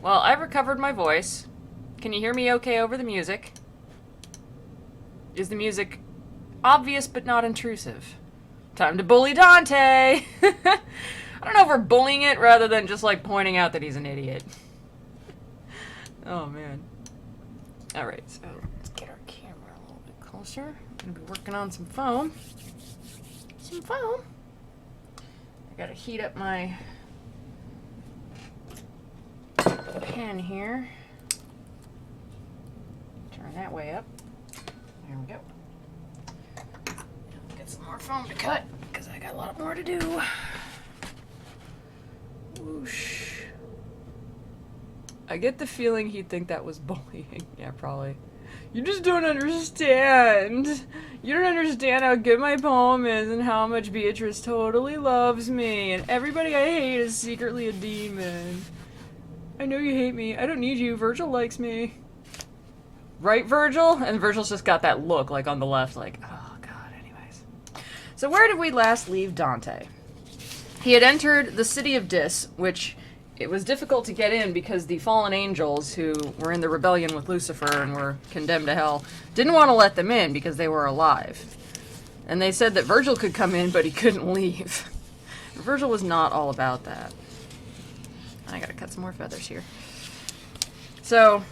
Well, I've recovered my voice. Can you hear me okay over the music? Is the music obvious but not intrusive? Time to bully Dante! I don't know if we're bullying it rather than just like pointing out that he's an idiot. Oh man. Alright, so let's get our camera a little bit closer. I'm gonna be working on some foam. I gotta heat up my pan here. Turn that way up. There we go. Get some more foam to cut, because I got a lot more to do. Whoosh. I get the feeling he'd think that was bullying. Yeah, probably. You just don't understand. You don't understand how good my poem is and how much Beatrice totally loves me. And everybody I hate is secretly a demon. I know you hate me. I don't need you. Virgil likes me. Right, Virgil? And Virgil's just got that look, like, on the left, like, oh, God, anyways. So where did we last leave Dante? He had entered the city of Dis, which it was difficult to get in because the fallen angels who were in the rebellion with Lucifer and were condemned to hell didn't want to let them in because they were alive. And they said that Virgil could come in, but he couldn't leave. Virgil was not all about that. I gotta cut some more feathers here. So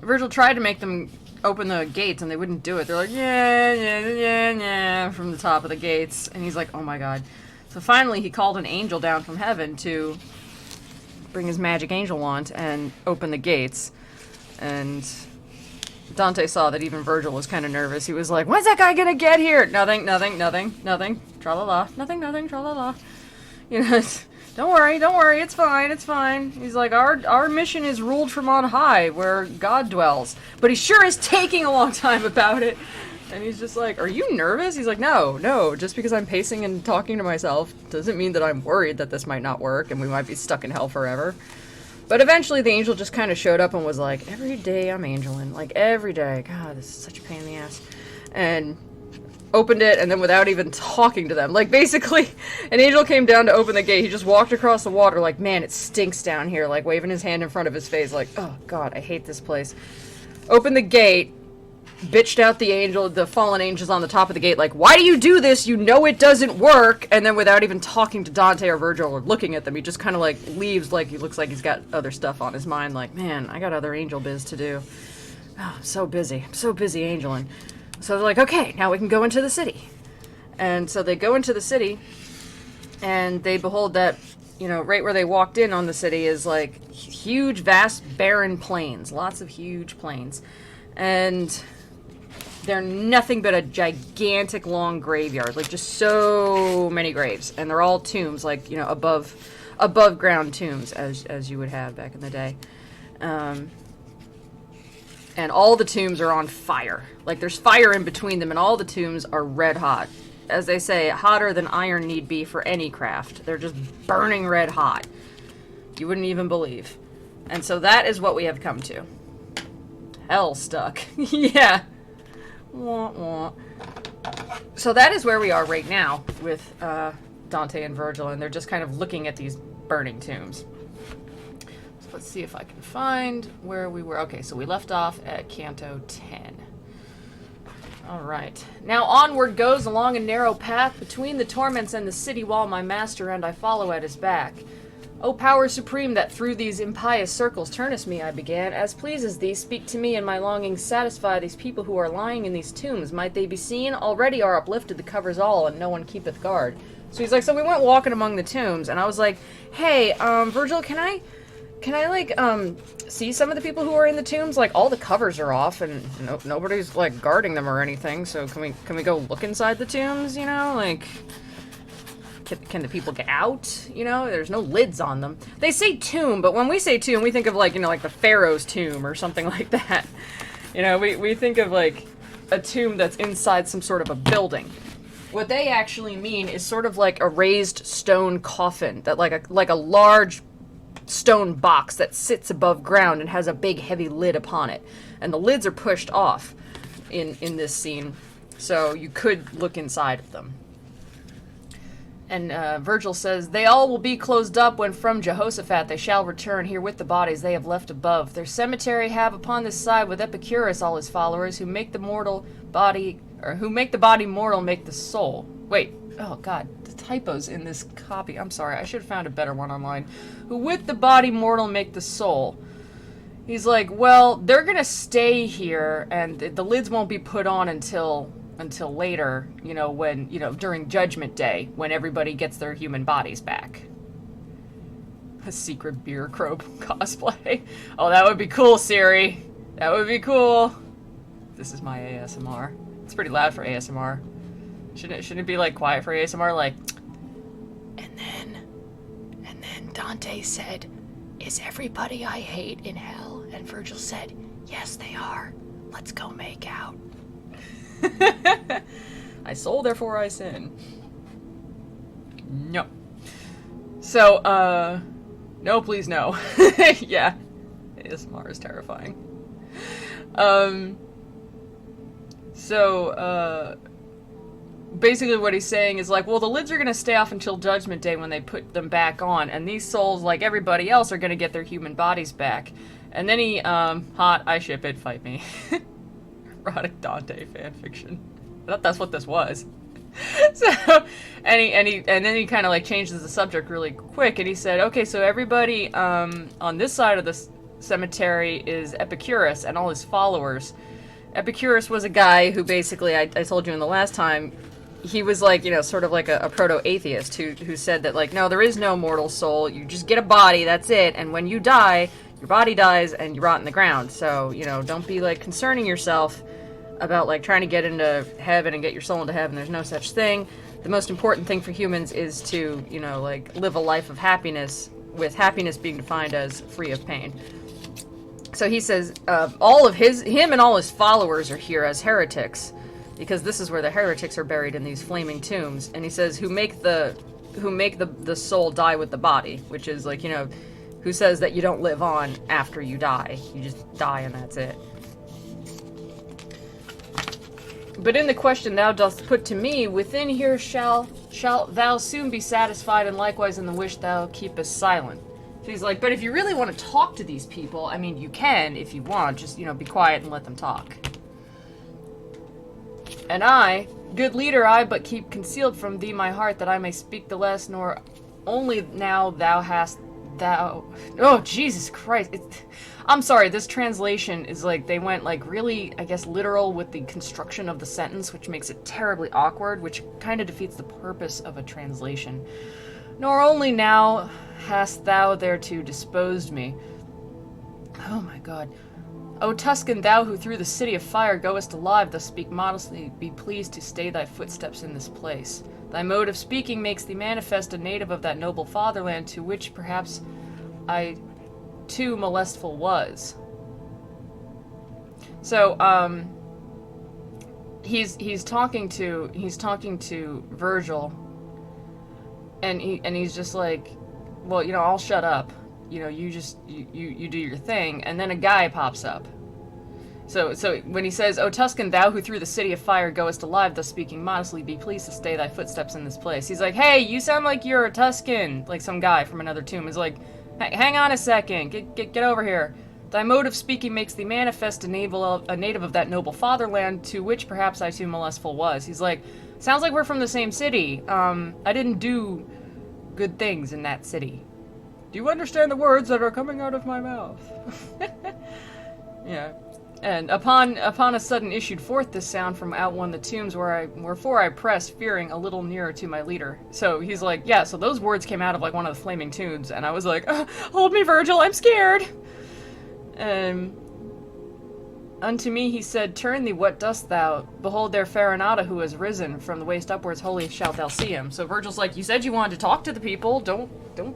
Virgil tried to make them open the gates, and they wouldn't do it. They're like, yeah, yeah, yeah, yeah, from the top of the gates. And he's like, oh my God. So finally, he called an angel down from heaven to bring his magic angel wand and open the gates. And Dante saw that even Virgil was kind of nervous. He was like, when's that guy gonna get here? Nothing, nothing, nothing, nothing. Tra-la-la. Nothing, nothing, tra-la-la. You know, don't worry, it's fine, it's fine. He's like, our mission is ruled from on high, where God dwells. But he sure is taking a long time about it. And he's just like, are you nervous? He's like, no, just because I'm pacing and talking to myself doesn't mean that I'm worried that this might not work and we might be stuck in hell forever. But eventually the angel just kind of showed up and was like, every day I'm angeling, like every day. God, this is such a pain in the ass. And opened it, and then without even talking to them, like basically an angel came down to open the gate. He just walked across the water like, man, it stinks down here, like waving his hand in front of his face like, oh God, I hate this place. Opened the gate, bitched out the fallen angels on the top of the gate, like, why do you do this? You know it doesn't work. And then without even talking to Dante or Virgil or looking at them, he just kind of like leaves, like he looks like he's got other stuff on his mind, like, man, I got other angel biz to do. Oh, I'm so busy angeling. So they're like, okay, now we can go into the city. And so they go into the city, and they behold that, you know, right where they walked in on the city is like huge, vast, barren plains. Lots of huge plains. And they're nothing but a gigantic long graveyard, like just so many graves. And they're all tombs, like, you know, above ground tombs, as you would have back in the day. And all the tombs are on fire. Like, there's fire in between them, and all the tombs are red hot. As they say, hotter than iron need be for any craft. They're just burning red hot. You wouldn't even believe. And so that is what we have come to. Hell stuck. Yeah. Wah, wah. So that is where we are right now with Dante and Virgil, and they're just kind of looking at these burning tombs. Let's see if I can find where we were. Okay, so we left off at Canto 10. Alright. Now onward goes along a narrow path between the torments and the city wall my master and I follow at his back. O power supreme that through these impious circles turnest me, I began, as pleases thee, speak to me and my longings satisfy these people who are lying in these tombs. Might they be seen? Already are uplifted the covers all, and no one keepeth guard. So he's like, so we went walking among the tombs, and I was like, hey, Virgil, can I like, see some of the people who are in the tombs? Like, all the covers are off, and nobody's, like, guarding them or anything, so can we go look inside the tombs, you know? Like, can the people get out? You know, there's no lids on them. They say tomb, but when we say tomb, we think of, like, you know, like the Pharaoh's tomb or something like that. You know, we think of, like, a tomb that's inside some sort of a building. What they actually mean is sort of like a raised stone coffin, that like a large stone box that sits above ground and has a big heavy lid upon it. And the lids are pushed off in this scene, so you could look inside of them. And Virgil says, they all will be closed up when from Jehoshaphat they shall return here with the bodies they have left above. Their cemetery have upon this side with Epicurus all his followers, who make the body mortal, make the soul. Wait, oh god, the typos in this copy. I'm sorry, I should have found a better one online. Who with the body mortal make the soul. He's like, well, they're gonna stay here, and the lids won't be put on until later, you know, when, you know, during Judgment Day, when everybody gets their human bodies back. A secret beer crow cosplay. Oh, that would be cool, Siri. That would be cool. This is my ASMR. It's pretty loud for ASMR. Shouldn't it be, like, quiet for ASMR? Like, and then Dante said, is everybody I hate in hell? And Virgil said, yes, they are. Let's go make out. I soul, therefore I sin. No. So, no, please, no. Yeah. ASMR is terrifying. Basically what he's saying is like, well, the lids are going to stay off until Judgment Day when they put them back on, and these souls, like everybody else, are going to get their human bodies back. And then he, hot, I ship it, fight me. Erotic Dante fanfiction. I thought that's what this was. So, and then he kind of like changes the subject really quick, and he said, okay, so everybody on this side of the cemetery is Epicurus and all his followers. Epicurus was a guy who basically, I told you in the last time, he was like, you know, sort of like a proto-atheist who said that, like, no, there is no mortal soul, you just get a body, that's it, and when you die, your body dies and you rot in the ground. So, you know, don't be, like, concerning yourself about, like, trying to get into heaven and get your soul into heaven. There's no such thing. The most important thing for humans is to, you know, like, live a life of happiness, with happiness being defined as free of pain. So he says, all of him and all his followers are here as heretics, because this is where the heretics are buried, in these flaming tombs. And he says, who make the soul die with the body, which is, like, you know, who says that you don't live on after you die. You just die and that's it. But in the question thou dost put to me, within here shalt thou soon be satisfied, and likewise in the wish thou keepest silent. So he's like, but if you really want to talk to these people, I mean, you can if you want, just, you know, be quiet and let them talk. And I, good leader, I but keep concealed from thee my heart, that I may speak the less, nor only now oh, Jesus Christ. I'm sorry, this translation is like, they went like really, I guess, literal with the construction of the sentence, which makes it terribly awkward, which kind of defeats the purpose of a translation. Nor only now hast thou thereto disposed me. Oh my god. O Tuscan, thou who through the city of fire goest alive, thus speak modestly, be pleased to stay thy footsteps in this place. Thy mode of speaking makes thee manifest a native of that noble fatherland, to which perhaps I too molestful was. So, he's talking to Virgil, and he's just like, well, you know, I'll shut up. You know, you do your thing, and then a guy pops up. So when he says, O Tuscan, thou who through the city of fire goest alive, thus speaking modestly, be pleased to stay thy footsteps in this place. He's like, hey, you sound like you're a Tuscan, like some guy from another tomb. He's like, hang on a second, get over here. Thy mode of speaking makes thee manifest a native of that noble fatherland, to which perhaps I too molestful was. He's like, sounds like we're from the same city. I didn't do good things in that city. Do you understand the words that are coming out of my mouth? Yeah. And upon a sudden issued forth this sound from out one of the tombs, wherefore I pressed, fearing, a little nearer to my leader. So he's like, yeah, so those words came out of like one of the flaming tombs, and I was like, hold me, Virgil, I'm scared. Unto me he said, turn thee, what dost thou? Behold there Farinata, who has risen from the waist upwards, holy shalt thou see him. So Virgil's like, you said you wanted to talk to the people, don't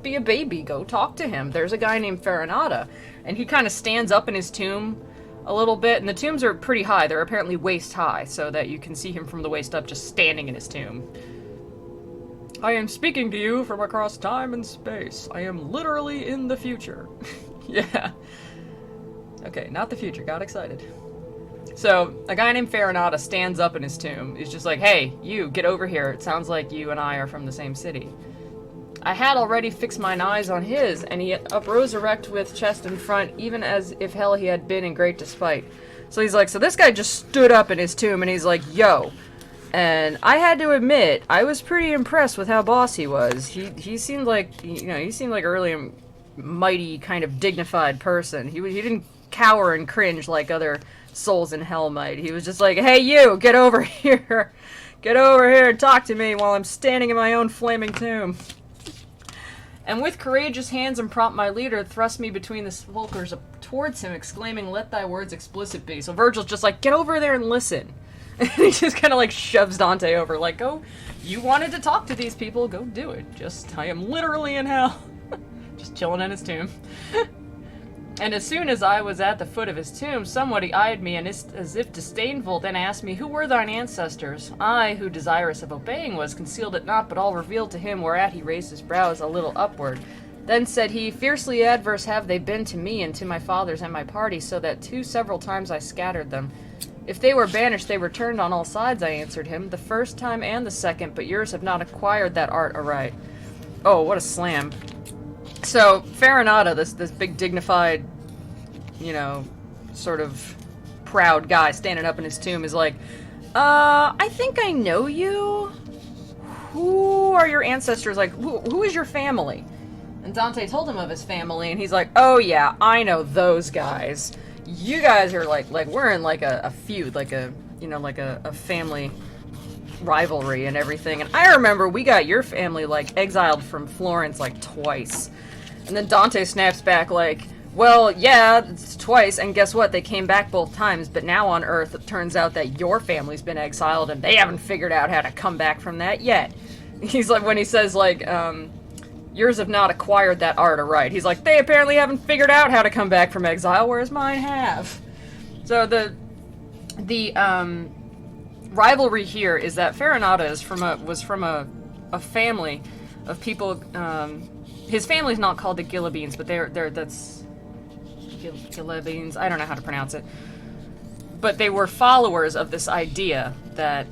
be a baby, go talk to him. There's a guy named Farinata. And he kind of stands up in his tomb a little bit, and the tombs are pretty high. They're apparently waist high, so that you can see him from the waist up just standing in his tomb. I am speaking to you from across time and space. I am literally in the future. Yeah. Okay, not the future. Got excited. So, a guy named Farinata stands up in his tomb. He's just like, hey, you, get over here. It sounds like you and I are from the same city. I had already fixed mine eyes on his, and he uprose erect with chest in front, even as if hell he had been in great despite. So he's like, so this guy just stood up in his tomb, and he's like, yo. And I had to admit, I was pretty impressed with how boss he was. He seemed like, he seemed like a really mighty, kind of dignified person. He didn't cower and cringe like other souls in hell might. He was just like, hey you, get over here. Get over here and talk to me while I'm standing in my own flaming tomb. And with courageous hands and prompt my leader thrust me between the sepulchres towards him, exclaiming, let thy words explicit be. So Virgil's just like, get over there and listen. And he just kind of like shoves Dante over, like, go, you wanted to talk to these people, go do it. Just, I am literally in hell. Just chilling in his tomb. And as soon as I was at the foot of his tomb, somebody eyed me, and as if disdainful, then asked me, who were thine ancestors? I, who desirous of obeying was, concealed it not, but all revealed to him, whereat he raised his brows a little upward. Then said he, fiercely adverse have they been to me and to my fathers and my party, so that several times I scattered them. If they were banished, they returned on all sides, I answered him, the first time and the second, but yours have not acquired that art aright. Oh, what a slam. So, Farinata, this big dignified, sort of proud guy standing up in his tomb is like, I think I know you. Who are your ancestors? Like, who is your family? And Dante told him of his family, and he's like, oh yeah, I know those guys. You guys are like we're in like a feud, like a family rivalry and everything. And I remember we got your family like exiled from Florence like twice. And then Dante snaps back like, well, yeah, it's twice, and guess what? They came back both times, but now on Earth it turns out that your family's been exiled and they haven't figured out how to come back from that yet. He's like, when he says like, yours have not acquired that art aright. He's like, they apparently haven't figured out how to come back from exile, whereas mine have. So the rivalry here is that Farinata was from a family of people. His family's not called the Gilibines, but that's Gilibines. I don't know how to pronounce it. But they were followers of this idea that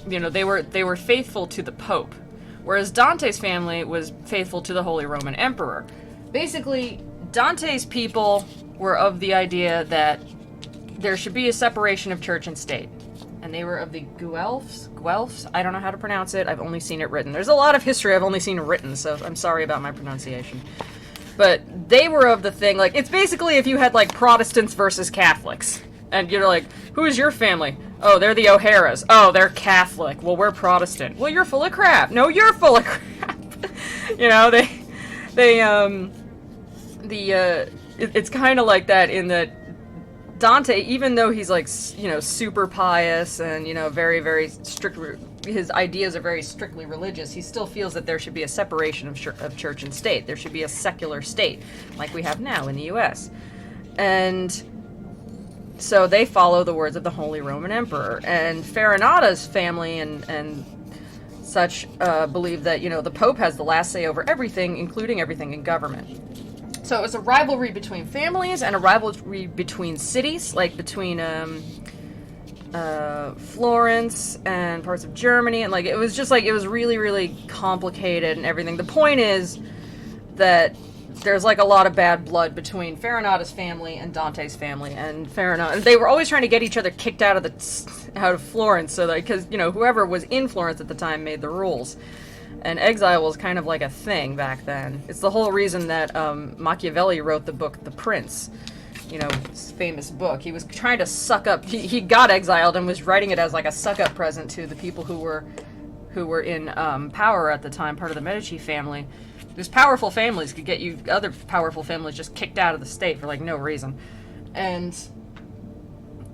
they were faithful to the Pope, whereas Dante's family was faithful to the Holy Roman Emperor. Basically, Dante's people were of the idea that there should be a separation of church and state. And they were of the Guelphs? I don't know how to pronounce it. I've only seen it written. There's a lot of history I've only seen written, so I'm sorry about my pronunciation. But they were of the thing, like, it's basically if you had, like, Protestants versus Catholics. And you're like, who is your family? Oh, they're the O'Haras. Oh, they're Catholic. Well, we're Protestant. Well, you're full of crap. No, you're full of crap. It's kind of like that in that Dante, even though he's like, super pious and, very, very strict, his ideas are very strictly religious, he still feels that there should be a separation of church and state. There should be a secular state, like we have now in the U.S. And so they follow the words of the Holy Roman Emperor. And Farinata's family and such believe that, the Pope has the last say over everything, including everything in government. So it was a rivalry between families and a rivalry between cities, like between Florence and parts of Germany, and like it was really, really complicated and everything. The point is that there's like a lot of bad blood between Farinata's family and Dante's family, and they were always trying to get each other kicked out of Florence, so that because whoever was in Florence at the time made the rules. And exile was kind of like a thing back then. It's the whole reason that Machiavelli wrote the book The Prince, his famous book. He was trying to suck up. He got exiled and was writing it as like a suck-up present to the people who were in power at the time, part of the Medici family. These powerful families could get you other powerful families just kicked out of the state for like no reason, and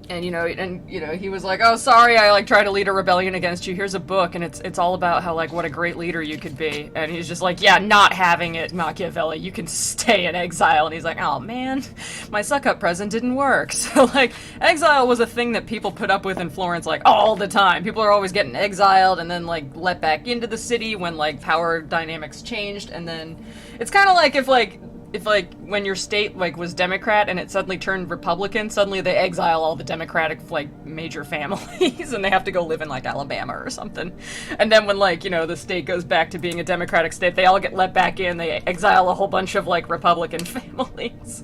he was like, oh, sorry, I like tried to lead a rebellion against you. Here's a book, and it's all about how like what a great leader you could be. And he's just like, yeah, not having it, Machiavelli. You can stay in exile. And he's like, oh man, my suck-up present didn't work. So like, exile was a thing that people put up with in Florence like all the time. People are always getting exiled and then like let back into the city when like power dynamics changed. And then it's kind of like if like if, like, when your state, like, was Democrat and it suddenly turned Republican, suddenly they exile all the Democratic, like, major families and they have to go live in, like, Alabama or something. And then when, like, you know, the state goes back to being a Democratic state, they all get let back in, they exile a whole bunch of, like, Republican families.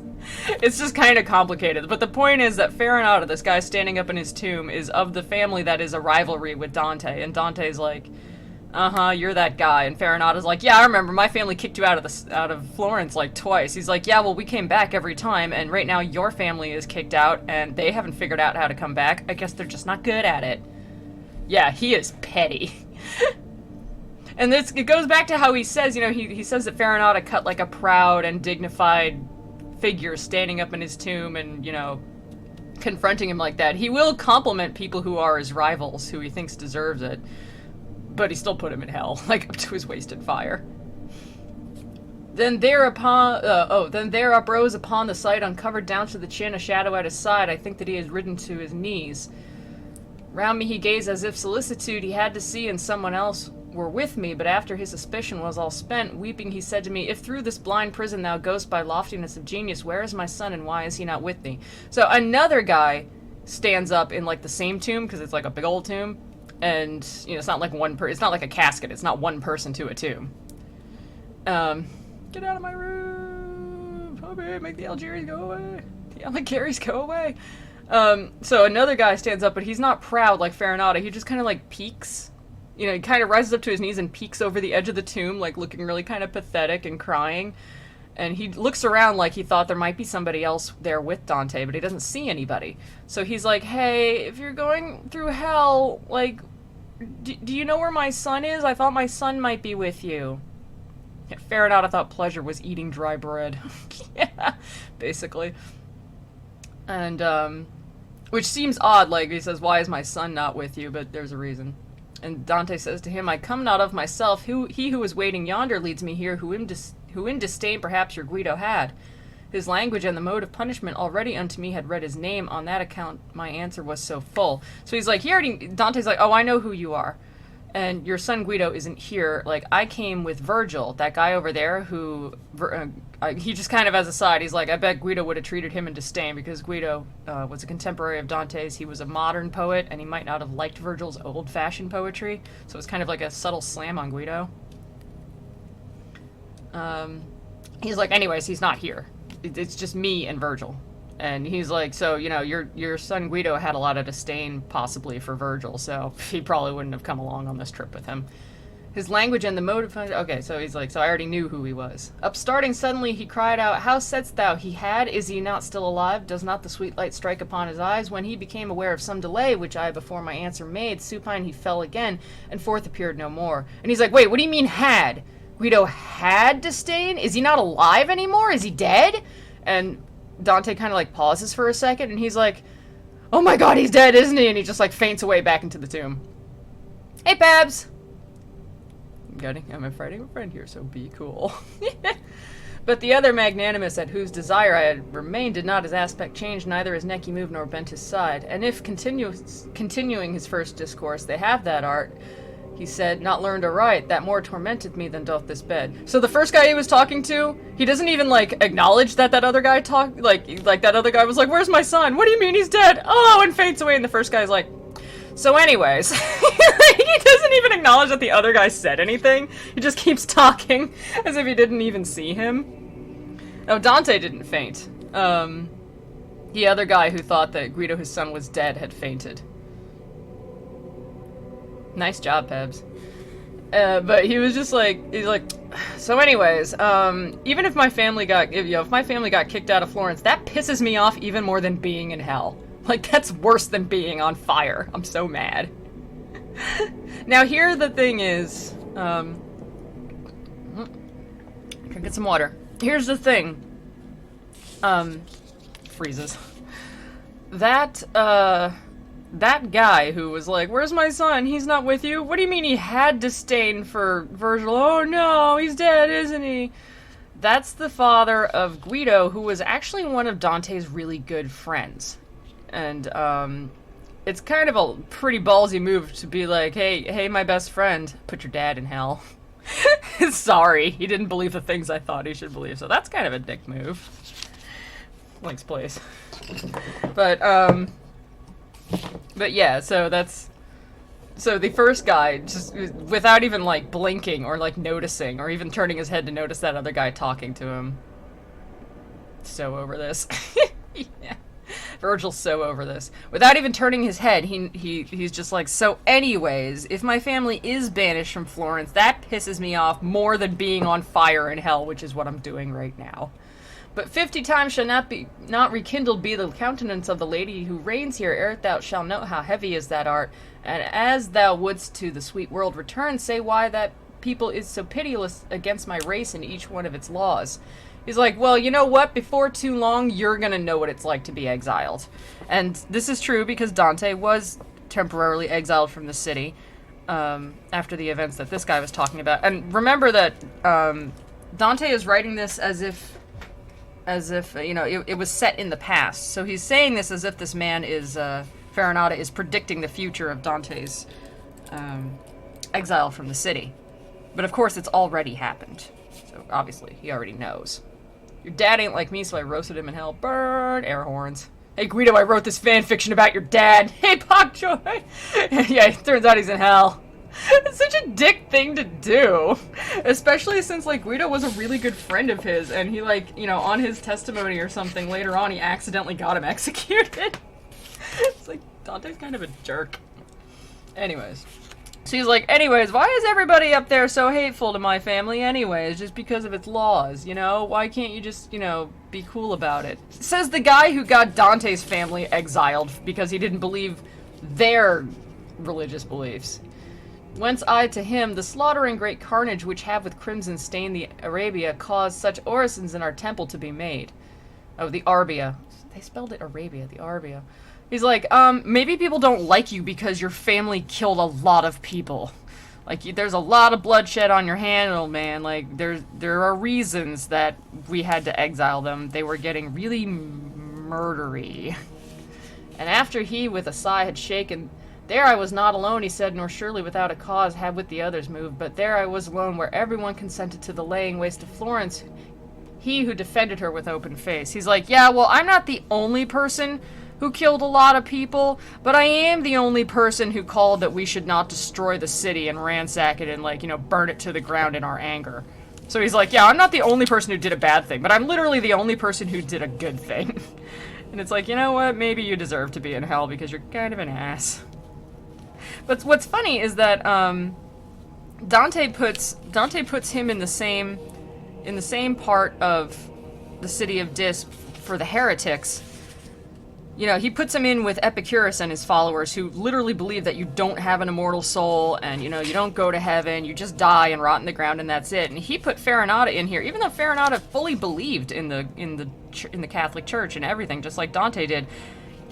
It's just kind of complicated. But the point is that Farinata, this guy standing up in his tomb, is of the family that is a rivalry with Dante. And Dante's like, uh-huh, you're that guy. And Farinata's like, yeah, I remember, my family kicked you out of Florence, like, twice. He's like, yeah, well, we came back every time, and right now your family is kicked out, and they haven't figured out how to come back. I guess they're just not good at it. Yeah, he is petty. And it goes back to how he says, you know, he says that Farinata cut, like, a proud and dignified figure standing up in his tomb and, you know, confronting him like that. He will compliment people who are his rivals, who he thinks deserves it. But he still put him in hell, like, up to his wasted fire. Then there uprose upon the sight, uncovered down to the chin, a shadow at his side. I think that he has risen to his knees. Round me he gazed as if solicitude he had to see and someone else were with me, but after his suspicion was all spent, weeping he said to me, if through this blind prison thou goest by loftiness of genius, where is my son and why is he not with thee? So another guy stands up in, like, the same tomb, because it's like a big old tomb. And, you know, it's not like it's not like a casket. It's not one person to a tomb. Get out of my room! Oh, babe, make the Algerians go away! The Algerians go away! So another guy stands up, but he's not proud like Farinata. He just kind of, like, peeks. You know, he kind of rises up to his knees and peeks over the edge of the tomb, like, looking really kind of pathetic and crying. And he looks around like he thought there might be somebody else there with Dante, but he doesn't see anybody. So he's like, hey, if you're going through hell, like, do you know where my son is? I thought my son might be with you. Yeah, Farinata thought pleasure was eating dry bread. Yeah, basically. And, which seems odd, like, he says, why is my son not with you? But there's a reason. And Dante says to him, I come not of myself. He who is waiting yonder leads me here, who in disdain perhaps your Guido had. His language and the mode of punishment already unto me had read his name. On that account my answer was so full. So he's like, Dante's like, oh, I know who you are. And your son Guido isn't here. Like, I came with Virgil, that guy over there who... he just kind of as a side, he's like, I bet Guido would have treated him in disdain because Guido was a contemporary of Dante's. He was a modern poet, and he might not have liked Virgil's old-fashioned poetry. So it's kind of like a subtle slam on Guido. He's like, anyways, he's not here. It's just me and Virgil. And he's like, so, you know, your son Guido had a lot of disdain, possibly, for Virgil, so he probably wouldn't have come along on this trip with him. His language and the mode of... Okay, so he's like, so I already knew who he was. Upstarting suddenly, he cried out, how saidst thou he had? Is he not still alive? Does not the sweet light strike upon his eyes? When he became aware of some delay, which I before my answer made, supine he fell again, and forth appeared no more. And he's like, wait, what do you mean had? Guido had disdain? Is he not alive anymore? Is he dead? And Dante kind of, like, pauses for a second, and he's like, oh my god, he's dead, isn't he? And he just, like, faints away back into the tomb. Hey, Babs! I'm inviting a friend here, so be cool. But the other magnanimous, at whose desire I had remained, did not his aspect change, neither his neck he moved, nor bent his side. And if, continuing his first discourse, they have that art... He said, not learned aright, that more tormenteth me than doth this bed. So the first guy he was talking to, he doesn't even, like, acknowledge that other guy talked, like that other guy was like, where's my son? What do you mean he's dead? Oh, and faints away, and the first guy's like, so anyways. He doesn't even acknowledge that the other guy said anything. He just keeps talking, as if he didn't even see him. Oh, Dante didn't faint. The other guy who thought that Guido, his son, was dead, had fainted. Nice job, Pebs. But he was just like, he's like, so anyways, even if my family got, if my family got kicked out of Florence, that pisses me off even more than being in hell. Like, that's worse than being on fire. I'm so mad. Now, here the thing is, can get some water. Here's the thing. Freezes. That guy who was like, where's my son? He's not with you? What do you mean he had disdain for Virgil? Oh no, he's dead, isn't he? That's the father of Guido, who was actually one of Dante's really good friends. And, it's kind of a pretty ballsy move to be like, hey, my best friend, put your dad in hell. Sorry, he didn't believe the things I thought he should believe, so that's kind of a dick move. Link's place. But yeah, so that's... So the first guy, just without even, like, blinking or, like, noticing, or even turning his head to notice that other guy talking to him. So over this. Yeah. Virgil's so over this. Without even turning his head, he's just like, so anyways, if my family is banished from Florence, that pisses me off more than being on fire in hell, which is what I'm doing right now. But 50 times shall not rekindled be the countenance of the lady who reigns here, ere thou shalt know how heavy is that art. And as thou wouldst to the sweet world return, say why that people is so pitiless against my race in each one of its laws. He's like, well, you know what? Before too long, you're gonna know what it's like to be exiled. And this is true because Dante was temporarily exiled from the city after the events that this guy was talking about. And remember that Dante is writing this as if you know, it was set in the past. So he's saying this as if this man is, Farinata is predicting the future of Dante's exile from the city. But of course, it's already happened. So obviously, he already knows. Your dad ain't like me, so I roasted him in hell. Burn, air horns. Hey, Guido, I wrote this fan fiction about your dad. Hey, Pakjoy. Yeah, it turns out he's in hell. It's such a dick thing to do. Especially since, like, Guido was a really good friend of his, and he, like, you know, on his testimony or something, later on, he accidentally got him executed. It's like, Dante's kind of a jerk. Anyways. So he's like, anyways, why is everybody up there so hateful to my family anyways? Just because of its laws, you know? Why can't you just, you know, be cool about it? Says the guy who got Dante's family exiled because he didn't believe their religious beliefs. Whence I to him, the slaughter and great carnage which have with crimson stained the Arabia caused such orisons in our temple to be made. Oh, the Arbia. They spelled it Arabia, the Arbia. He's like, maybe people don't like you because your family killed a lot of people. Like, there's a lot of bloodshed on your hand, old man. Like, there are reasons that we had to exile them. They were getting really murdery. And after he, with a sigh, had shaken, there I was not alone, he said, nor surely without a cause had with the others moved, but there I was alone, where everyone consented to the laying waste of Florence, he who defended her with open face. He's like, yeah, well, I'm not the only person who killed a lot of people, but I am the only person who called that we should not destroy the city and ransack it and, like, you know, burn it to the ground in our anger. So he's like, yeah, I'm not the only person who did a bad thing, but I'm literally the only person who did a good thing. And it's like, you know what, maybe you deserve to be in hell because you're kind of an ass. But what's funny is that Dante puts him in the same part of the city of Dis for the heretics. You know, he puts him in with Epicurus and his followers who literally believe that you don't have an immortal soul and, you know, you don't go to heaven, you just die and rot in the ground and that's it. And he put Farinata in here, even though Farinata fully believed in the Catholic Church and everything, just like Dante did.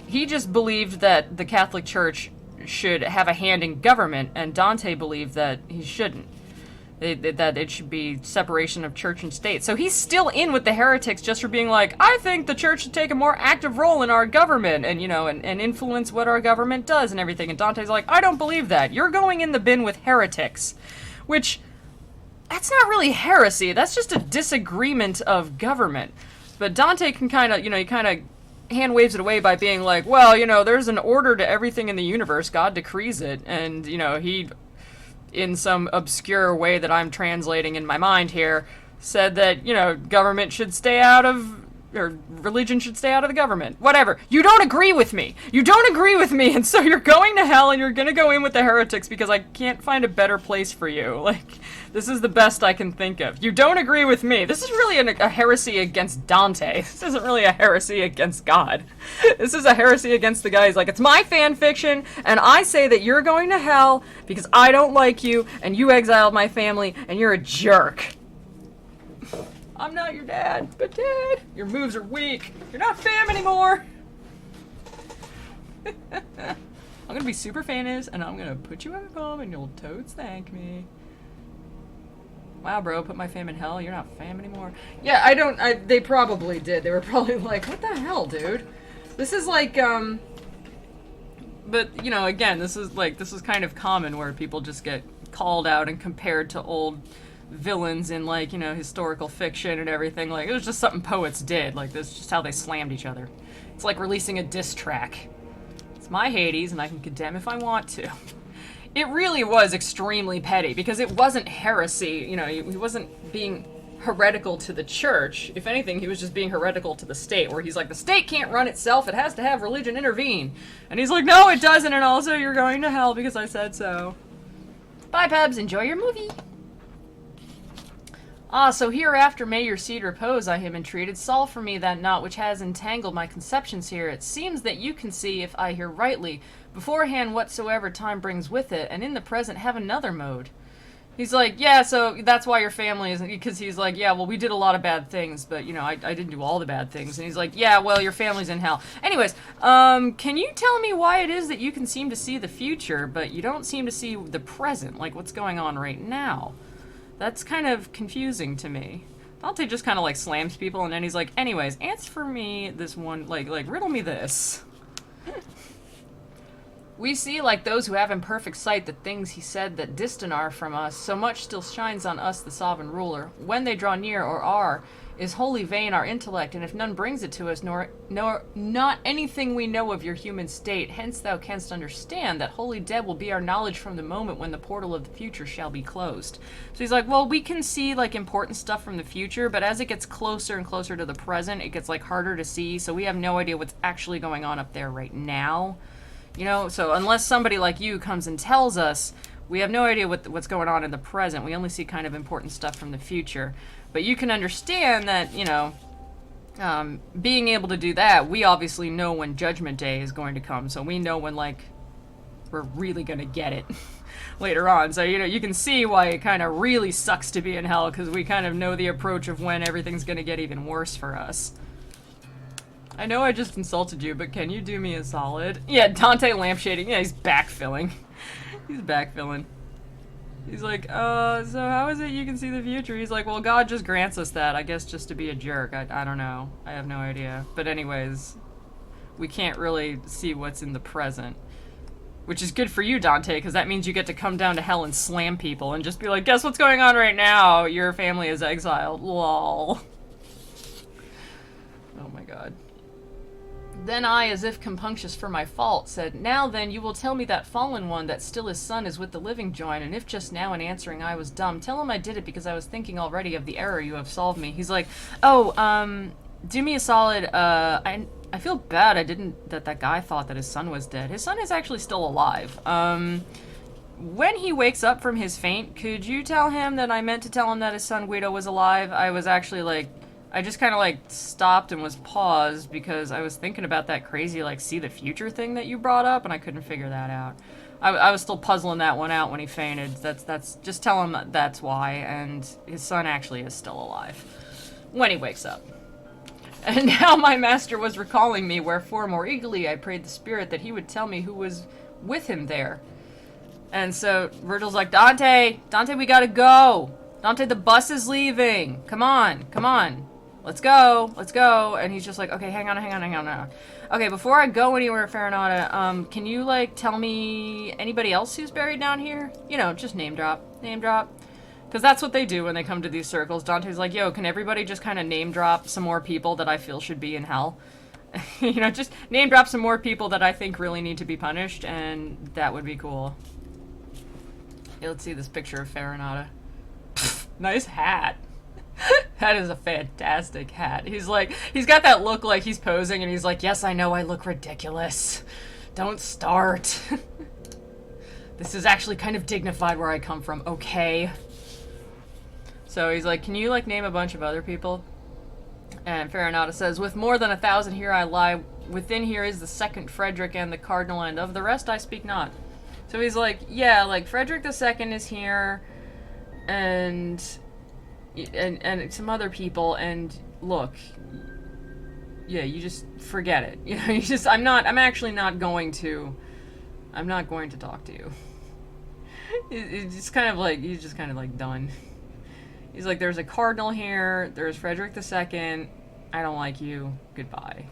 He just believed that the Catholic Church should have a hand in government, and Dante believed that he shouldn't. That it should be separation of church and state. So he's still in with the heretics just for being like, I think the church should take a more active role in our government and, you know, and influence what our government does and everything. And Dante's like, I don't believe that. You're going in the bin with heretics. Which, that's not really heresy. That's just a disagreement of government. But Dante can kind of, you know, he kind of hand waves it away by being like, well, you know, there's an order to everything in the universe. God decrees it. And, you know, he, in some obscure way that I'm translating in my mind here, said that, you know, government should stay out of, or religion should stay out of the government. Whatever. You don't agree with me. You don't agree with me, and so you're going to hell and you're gonna go in with the heretics because I can't find a better place for you. Like, this is the best I can think of. You don't agree with me. This is really a heresy against Dante. This isn't really a heresy against God. This is a heresy against the guy who's like, it's my fan fiction, and I say that you're going to hell because I don't like you, and you exiled my family, and you're a jerk. I'm not your dad, but Dad, your moves are weak. You're not fam anymore. I'm gonna be super famous, and I'm gonna put you in a home, and you'll totes thank me. Wow, bro, put my fam in hell. You're not fam anymore. Yeah, they probably did. They were probably like, what the hell, dude? This is like, but, you know, again, this is kind of common where people just get called out and compared to old villains in, like, you know, historical fiction and everything. Like, it was just something poets did. Like, this is just how they slammed each other. It's like releasing a diss track. It's my Hades, and I can condemn if I want to. It really was extremely petty, because it wasn't heresy. You know, he wasn't being heretical to the church. If anything, he was just being heretical to the state, where he's like, the state can't run itself, it has to have religion intervene. And he's like, no, it doesn't, and also you're going to hell because I said so. Bye, Pebs, enjoy your movie. Ah, so hereafter may your seed repose, I him entreated. Solve for me that knot which has entangled my conceptions here. It seems that you can see, if I hear rightly, beforehand whatsoever time brings with it, and in the present have another mode. He's like, yeah, so that's why your family isn't, because he's like, yeah, well, we did a lot of bad things, but, you know, I didn't do all the bad things. And he's like, yeah, well, your family's in hell. Anyways, can you tell me why it is that you can seem to see the future, but you don't seem to see the present, like what's going on right now? That's kind of confusing to me. Dante just kind of, like, slams people, and then he's like, anyways, answer for me this one, like, riddle me this. We see, like those who have imperfect sight, the things he said that distant are from us, so much still shines on us the sovereign ruler. When they draw near or are, is wholly vain our intellect, and if none brings it to us, nor not anything we know of your human state, hence thou canst understand that wholly dead will be our knowledge from the moment when the portal of the future shall be closed. So he's like, well, we can see, like, important stuff from the future, but as it gets closer and closer to the present, it gets, like, harder to see, so we have no idea what's actually going on up there right now. You know, so unless somebody like you comes and tells us, we have no idea what's going on in the present. We only see kind of important stuff from the future. But you can understand that, you know, being able to do that, we obviously know when Judgment Day is going to come. So we know when, like, we're really going to get it later on. So, you know, you can see why it kind of really sucks to be in hell, because we kind of know the approach of when everything's going to get even worse for us. I know I just insulted you, but can you do me a solid? Yeah, Dante lampshading. Yeah, he's backfilling. He's backfilling. He's like, so how is it you can see the future? He's like, well, God just grants us that. I guess just to be a jerk. I don't know. I have no idea. But anyways, we can't really see what's in the present. Which is good for you, Dante, because that means you get to come down to hell and slam people and just be like, guess what's going on right now? Your family is exiled. Lol. Oh my god. Then I, as if compunctious for my fault, said, now then, you will tell me that fallen one that still his son is with the living join, and if just now in answering I was dumb, tell him I did it because I was thinking already of the error you have solved me. He's like, oh, do me a solid, I feel bad that guy thought that his son was dead. His son is actually still alive. When he wakes up from his faint, could you tell him that I meant to tell him that his son Guido was alive? I was actually like, I just kind of, like, stopped and was paused because I was thinking about that crazy, like, see the future thing that you brought up, and I couldn't figure that out. I was still puzzling that one out when he fainted. That's just tell him that's why, and his son actually is still alive. When he wakes up. And now my master was recalling me, wherefore more eagerly I prayed the spirit that he would tell me who was with him there. And so Virgil's like, Dante, we gotta go. Dante, the bus is leaving. Come on. Let's go. And he's just like, okay, hang on. Okay, before I go anywhere, Farinata, can you, like, tell me anybody else who's buried down here? You know, just name drop. Because that's what they do when they come to these circles. Dante's like, yo, can everybody just kind of name drop some more people that I feel should be in hell? You know, just name drop some more people that I think really need to be punished, and that would be cool. Okay, let's see this picture of Farinata. Nice hat. That is a fantastic hat. He's like, he's got that look like he's posing and he's like, yes, I know I look ridiculous. Don't start. This is actually kind of dignified where I come from, okay? So he's like, can you, like, name a bunch of other people? And Farinata says, with more than 1,000 here I lie. Within here is the second Frederick and the Cardinal, and of the rest I speak not. So he's like, yeah, like, Frederick the Second is here, and some other people, and look, yeah, you just forget it. You know, I'm actually not going to talk to you. It's just kind of like, he's just kind of like done. He's like, there's a cardinal here, there's Frederick the Second, I don't like you, goodbye.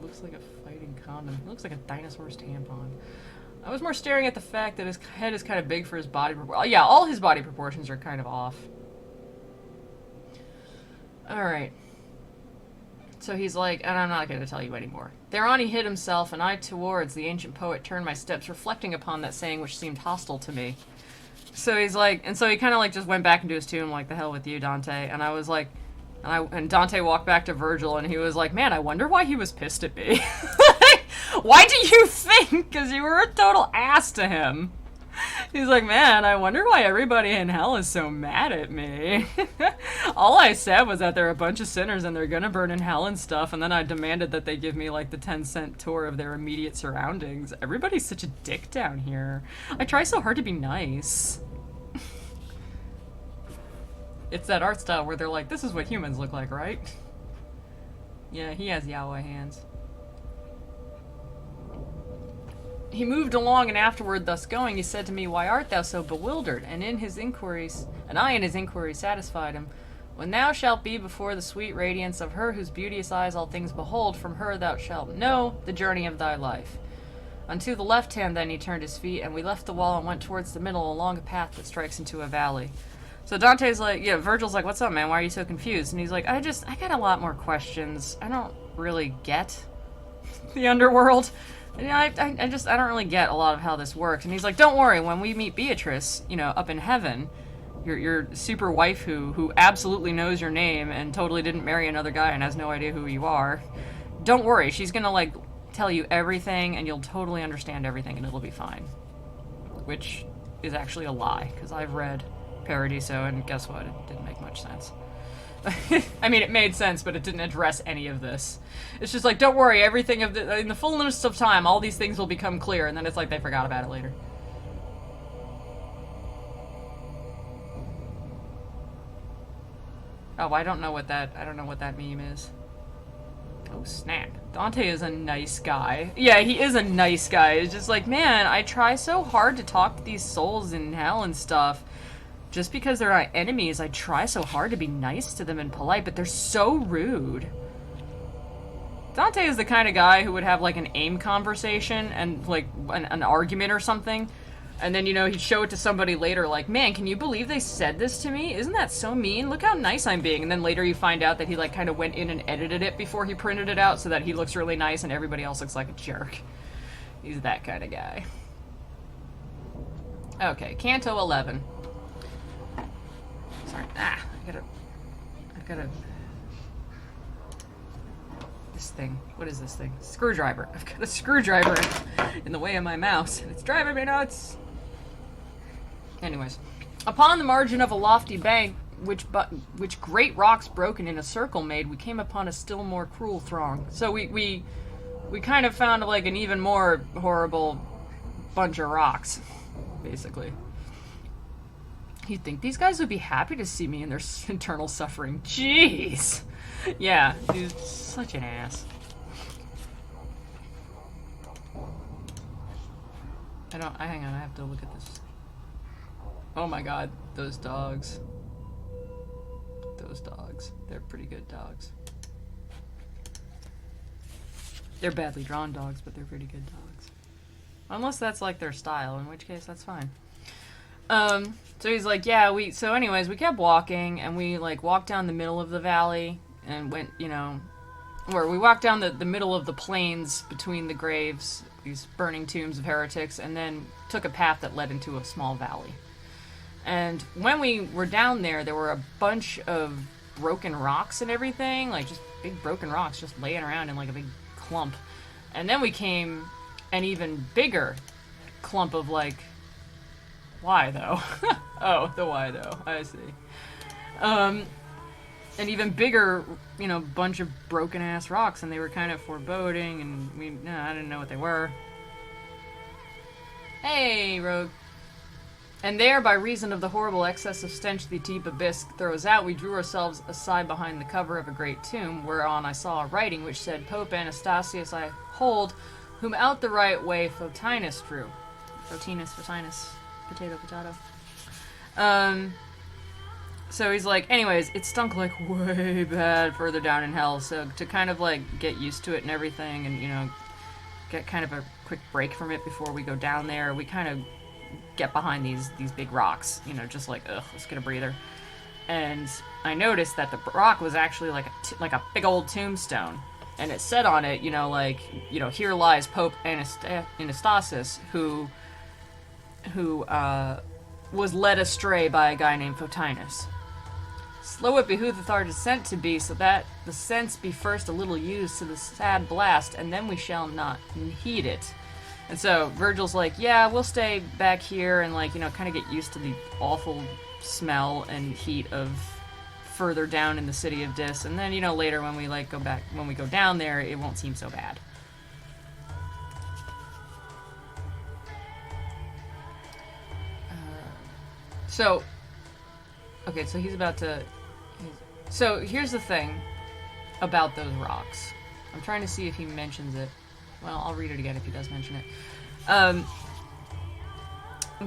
Looks like a fighting condom. It looks like a dinosaur's tampon. I was more staring at the fact that his head is kind of big for his body. Yeah, all his body proportions are kind of off. Alright. So he's like, and I'm not going to tell you anymore. Thereon he hid himself, and I towards the ancient poet turned my steps, reflecting upon that saying which seemed hostile to me. So he's like, and so he kind of like just went back into his tomb, like, the hell with you, Dante. And I was like, and Dante walked back to Virgil, and he was like, man, I wonder why he was pissed at me. Why do you think? Because you were a total ass to him. He's like, man, I wonder why everybody in hell is so mad at me. All I said was that they're a bunch of sinners and they're gonna burn in hell and stuff, and then I demanded that they give me, like, the 10-cent tour of their immediate surroundings. Everybody's such a dick down here. I try so hard to be nice. It's that art style where they're like, this is what humans look like, right? Yeah, he has yaoi hands. He moved along, and afterward, thus going, he said to me, why art thou so bewildered? And I in his inquiries satisfied him. When thou shalt be before the sweet radiance of her whose beauteous eyes all things behold, from her thou shalt know the journey of thy life. Unto the left hand then he turned his feet, and we left the wall and went towards the middle along a path that strikes into a valley. So Dante's like, yeah, Virgil's like, what's up, man? Why are you so confused? And he's like, I got a lot more questions. I don't really get the underworld. I don't really get a lot of how this works. And he's like, don't worry, when we meet Beatrice, you know, up in heaven, your super wife who absolutely knows your name and totally didn't marry another guy and has no idea who you are, don't worry, she's gonna, like, tell you everything and you'll totally understand everything and it'll be fine. Which is actually a lie, because I've read Paradiso, and guess what? It didn't make much sense. I mean, it made sense, but it didn't address any of this. It's just like, don't worry, everything in the fullness of time, all these things will become clear, and then it's like they forgot about it later. Oh, I don't know what that meme is. Oh, snap. Dante is a nice guy. Yeah, he is a nice guy. It's just like, man, I try so hard to talk to these souls in hell and stuff. Just because they're our enemies, I try so hard to be nice to them and polite, but they're so rude. Dante is the kind of guy who would have, like, an AIM conversation and, like, an argument or something, and then, you know, he'd show it to somebody later, like, man, can you believe they said this to me? Isn't that so mean? Look how nice I'm being. And then later you find out that he, like, kind of went in and edited it before he printed it out so that he looks really nice and everybody else looks like a jerk. He's that kind of guy. Okay, Canto 11. Sorry. I gotta... This thing. What is this thing? Screwdriver. I've got a screwdriver in the way of my mouse, and it's driving me nuts. Anyways. Upon the margin of a lofty bank, which great rocks broken in a circle made, we came upon a still more cruel throng. So we kind of found, like, an even more horrible bunch of rocks, basically. You'd think these guys would be happy to see me in their internal suffering. Jeez! Yeah, he's such an ass. hang on, I have to look at this. Oh my god, those dogs. Those dogs. They're pretty good dogs. They're badly drawn dogs, but they're pretty good dogs. Unless that's like their style, in which case that's fine. So he's like, yeah, so anyways, we kept walking, and we, like, walked down the middle of the valley, and went, you know, or we walked down the middle of the plains between the graves, these burning tombs of heretics, and then took a path that led into a small valley. And when we were down there, there were a bunch of broken rocks and everything, like, just big broken rocks just laying around in, like, a big clump. And then we came an even bigger clump of, like, why though? Oh, the why though. I see. An even bigger, you know, bunch of broken ass rocks, and they were kind of foreboding, and I didn't know what they were. Hey, Rogue. And there, by reason of the horrible excess of stench the deep abyss throws out, we drew ourselves aside behind the cover of a great tomb, whereon I saw a writing which said, Pope Anastasius I hold, whom out the right way Photinus drew. Photinus. Potato. So he's like, anyways, it stunk like way bad further down in hell, so to kind of like get used to it and everything, and, you know, get kind of a quick break from it before we go down there, we kind of get behind these big rocks, you know, just like, ugh, let's get a breather. And I noticed that the rock was actually like a big old tombstone. And it said on it, you know, like, you know, here lies Pope Anastasis, who was led astray by a guy named Photinus. Slow it behooveth our descent to be, so that the sense be first a little used to the sad blast, and then we shall not heed it. And so Virgil's like, yeah, we'll stay back here and, like, you know, kind of get used to the awful smell and heat of further down in the city of Dis, and then, you know, later when we, like, when we go down there, it won't seem so bad. So, okay, so he's about to... So, here's the thing about those rocks. I'm trying to see if he mentions it. Well, I'll read it again if he does mention it.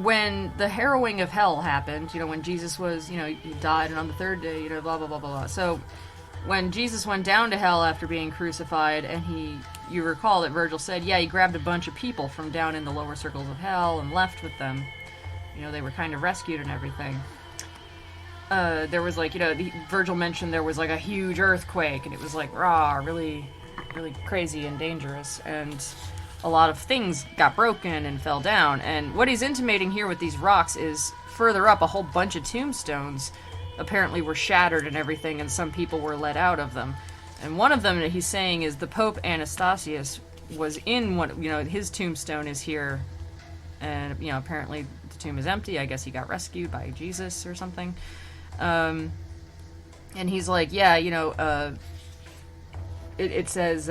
When the harrowing of hell happened, you know, when Jesus was, you know, he died, and on the third day, you know, blah, blah, blah, blah, blah. So, when Jesus went down to hell after being crucified, and you recall that Virgil said, yeah, he grabbed a bunch of people from down in the lower circles of hell and left with them. You know, they were kind of rescued and everything. There was, like, you know, Virgil mentioned there was, like, a huge earthquake, and it was, like, raw, really, really crazy and dangerous, and a lot of things got broken and fell down. And what he's intimating here with these rocks is further up, a whole bunch of tombstones apparently were shattered and everything, and some people were let out of them. And one of them that he's saying is the Pope Anastasius was in one, you know, his tombstone is here, and, you know, apparently the tomb is empty. I guess he got rescued by Jesus or something. And he's like, yeah, you know, it says,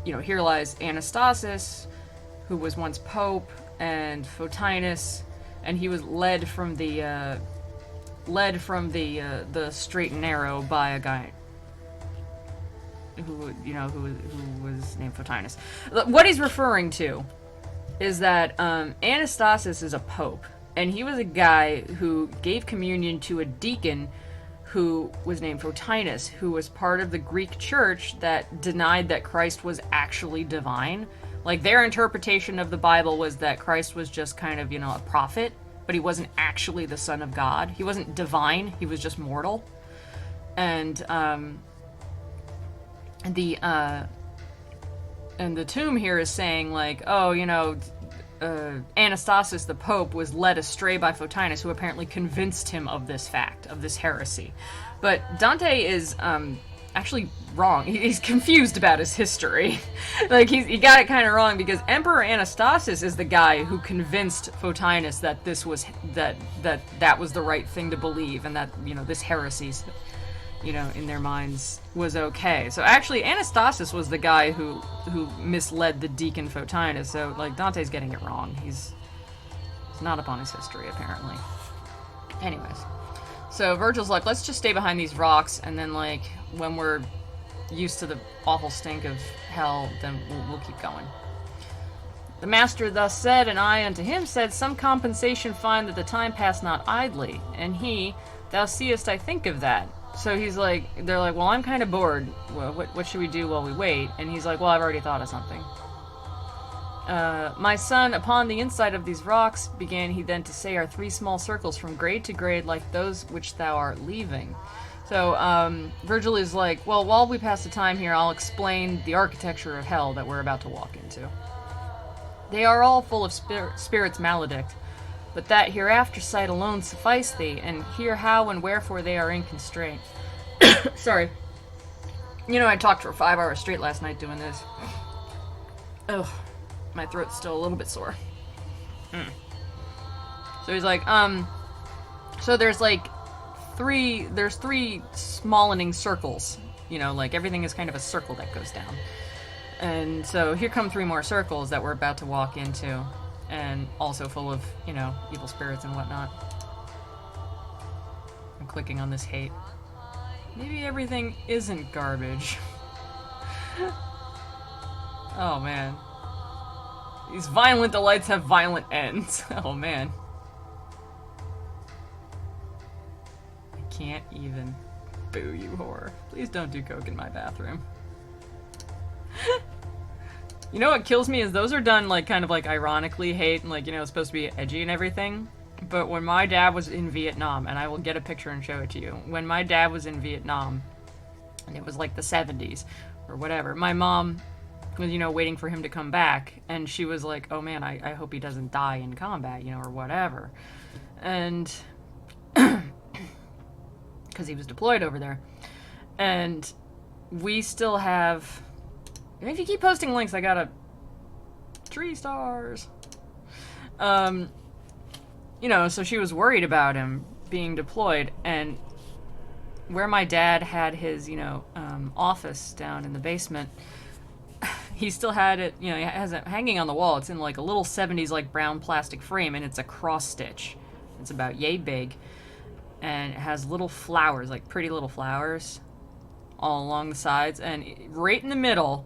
you know, here lies Anastasis, who was once Pope, and Photinus, and he was led from the straight and narrow by a guy who, you know, who was named Photinus. What he's referring to is that Anastasis is a pope, and he was a guy who gave communion to a deacon who was named Photinus, who was part of the Greek church that denied that Christ was actually divine. Like, their interpretation of the Bible was that Christ was just kind of, you know, a prophet, but he wasn't actually the Son of God. He wasn't divine, he was just mortal. And the tomb here is saying, like, oh, you know, Anastasis the Pope was led astray by Photinus, who apparently convinced him of this fact, of this heresy. But Dante is actually wrong. He's confused about his history. Like, he got it kind of wrong, because Emperor Anastasis is the guy who convinced Photinus that this was that was the right thing to believe, and that, you know, this heresy, you know, in their minds was okay. So actually Anastasis was the guy who misled the deacon Photinus. So, like, Dante's getting it wrong. He's not up on his history, apparently. Anyways, so Virgil's like, let's just stay behind these rocks, and then, like, when we're used to the awful stink of hell, then we'll keep going. The master thus said, and I unto him said, some compensation find that the time pass not idly. And he, thou seest I think of that. So he's like, they're like, well, I'm kind of bored. Well, what should we do while we wait? And he's like, well, I've already thought of something. My son, upon the inside of these rocks, began he then to say, are 3 small circles from grade to grade like those which thou art leaving. So, Virgil is like, well, while we pass the time here, I'll explain the architecture of hell that we're about to walk into. They are all full of spirits maledict, but that hereafter sight alone suffice thee, and hear how and wherefore they are in constraint. Sorry. You know, I talked for 5 hours straight last night doing this. Ugh. My throat's still a little bit sore. So he's like, so there's like 3 smallening circles. You know, like everything is kind of a circle that goes down. And so here come 3 more circles that we're about to walk into. And also full of, you know, evil spirits and whatnot. I'm clicking on this hate. Maybe everything isn't garbage. Oh, man. These violent delights have violent ends. Oh, man. I can't even. Boo, you whore. Please don't do coke in my bathroom. You know what kills me is those are done like kind of like ironically hate and like, you know, it's supposed to be edgy and everything. But when my dad was in Vietnam, and I will get a picture and show it to you. When my dad was in Vietnam, and it was like the 70s or whatever, my mom was, you know, waiting for him to come back, and she was like, oh man, I hope he doesn't die in combat, you know, or whatever. And because he was deployed over there. And we still have, and if you keep posting links, I got a 3 stars. You know, so she was worried about him being deployed, and where my dad had his, you know, office down in the basement, he still had it, you know, he has it hanging on the wall. It's in like a little 70s like brown plastic frame, and it's a cross stitch. It's about yay big, and it has little flowers, like pretty little flowers all along the sides, and right in the middle,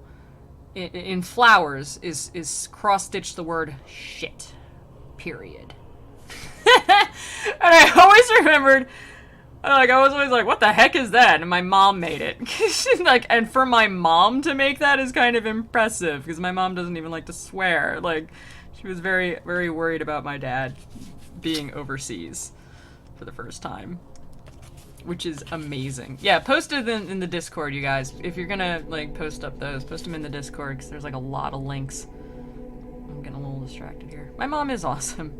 in flowers, is cross-stitched the word shit. Period. And I always remembered, like, I was always like, what the heck is that? And my mom made it. Like, and for my mom to make that is kind of impressive, because my mom doesn't even like to swear. Like, she was very, very worried about my dad being overseas for the first time, which is amazing. Yeah, post it in the Discord, you guys. If you're gonna, like, post up those, post them in the Discord, because there's, like, a lot of links. I'm getting a little distracted here. My mom is awesome.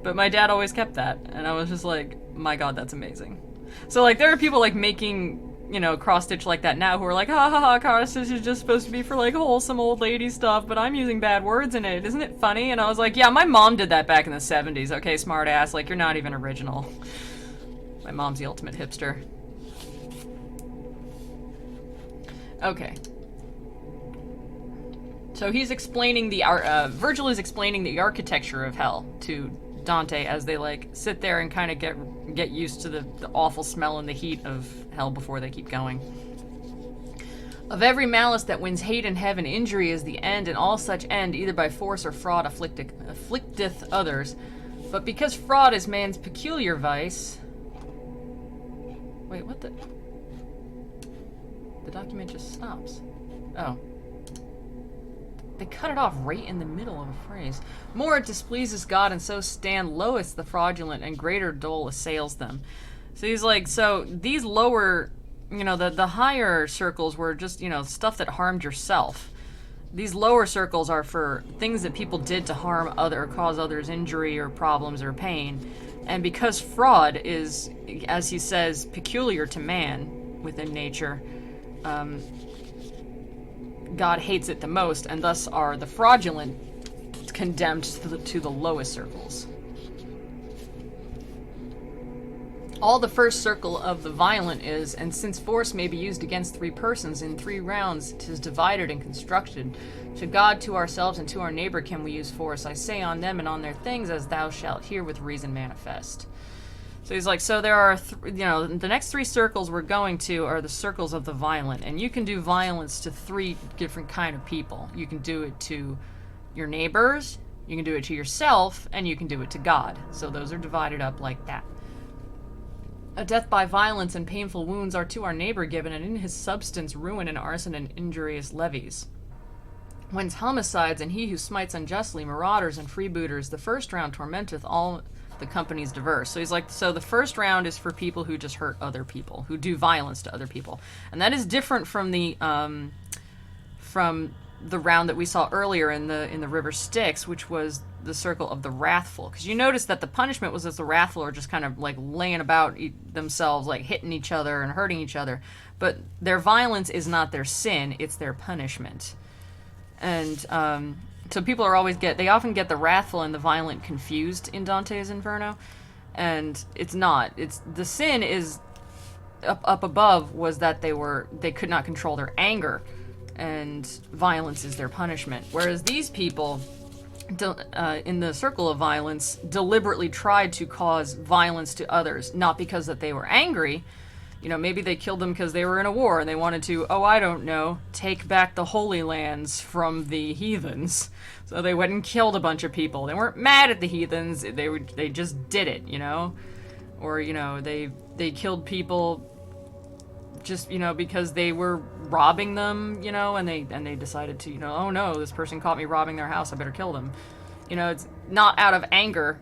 But my dad always kept that, and I was just like, my god, that's amazing. So, like, there are people, like, making, you know, cross-stitch like that now who are like, ha ha ha, cross-stitch is just supposed to be for, like, wholesome old lady stuff, but I'm using bad words in it. Isn't it funny? And I was like, yeah, my mom did that back in the 70s, okay, smart ass. Like, you're not even original. My mom's the ultimate hipster. Okay. So he's explaining the Virgil is explaining the architecture of hell to Dante as they like sit there and kind of get used to the awful smell and the heat of hell before they keep going. Of every malice that wins hate in heaven, injury is the end, and all such end either by force or fraud afflicteth others. But because fraud is man's peculiar vice. Wait, what the? The document just stops. Oh. They cut it off right in the middle of a phrase. More it displeases God, and so stand lowest the fraudulent, and greater dole assails them. So he's like, so these lower, you know, the higher circles were just, you know, stuff that harmed yourself. These lower circles are for things that people did to harm or cause others injury or problems or pain. And because fraud is, as he says, peculiar to man within nature, God hates it the most, and thus are the fraudulent condemned to the lowest circles. All the first circle of the violent is, and since force may be used against 3 persons in 3 rounds, 'tis divided and constructed. To God, to ourselves, and to our neighbor can we use force. I say on them and on their things, as thou shalt hear with reason manifest. So he's like, so there are, you know, the next 3 circles we're going to are the circles of the violent, and you can do violence to 3 different kind of people. You can do it to your neighbors, you can do it to yourself, and you can do it to God. So those are divided up like that. A death by violence and painful wounds are to our neighbor given, and in his substance ruin and arson and injurious levies. Whence homicides and he who smites unjustly, marauders and freebooters, the first round tormenteth all the companies diverse. So he's like, so the first round is for people who just hurt other people, who do violence to other people. And that is different from the round that we saw earlier in the River Styx, which was the circle of the wrathful. Because you notice that the punishment was that the wrathful are just kind of like laying about themselves, like hitting each other and hurting each other. But their violence is not their sin, it's their punishment. And so people are they often get the wrathful and the violent confused in Dante's Inferno, and it's not. It's the sin is up above was that they could not control their anger, and violence is their punishment. Whereas these people, in the circle of violence, deliberately tried to cause violence to others, not because that they were angry. You know, maybe they killed them because they were in a war and they wanted to, I don't know, take back the Holy Lands from the heathens. So they went and killed a bunch of people. They weren't mad at the heathens, they just did it, you know? Or, you know, they killed people just, because they were robbing them, and they decided to, oh no, this person caught me robbing their house, I better kill them. It's not out of anger,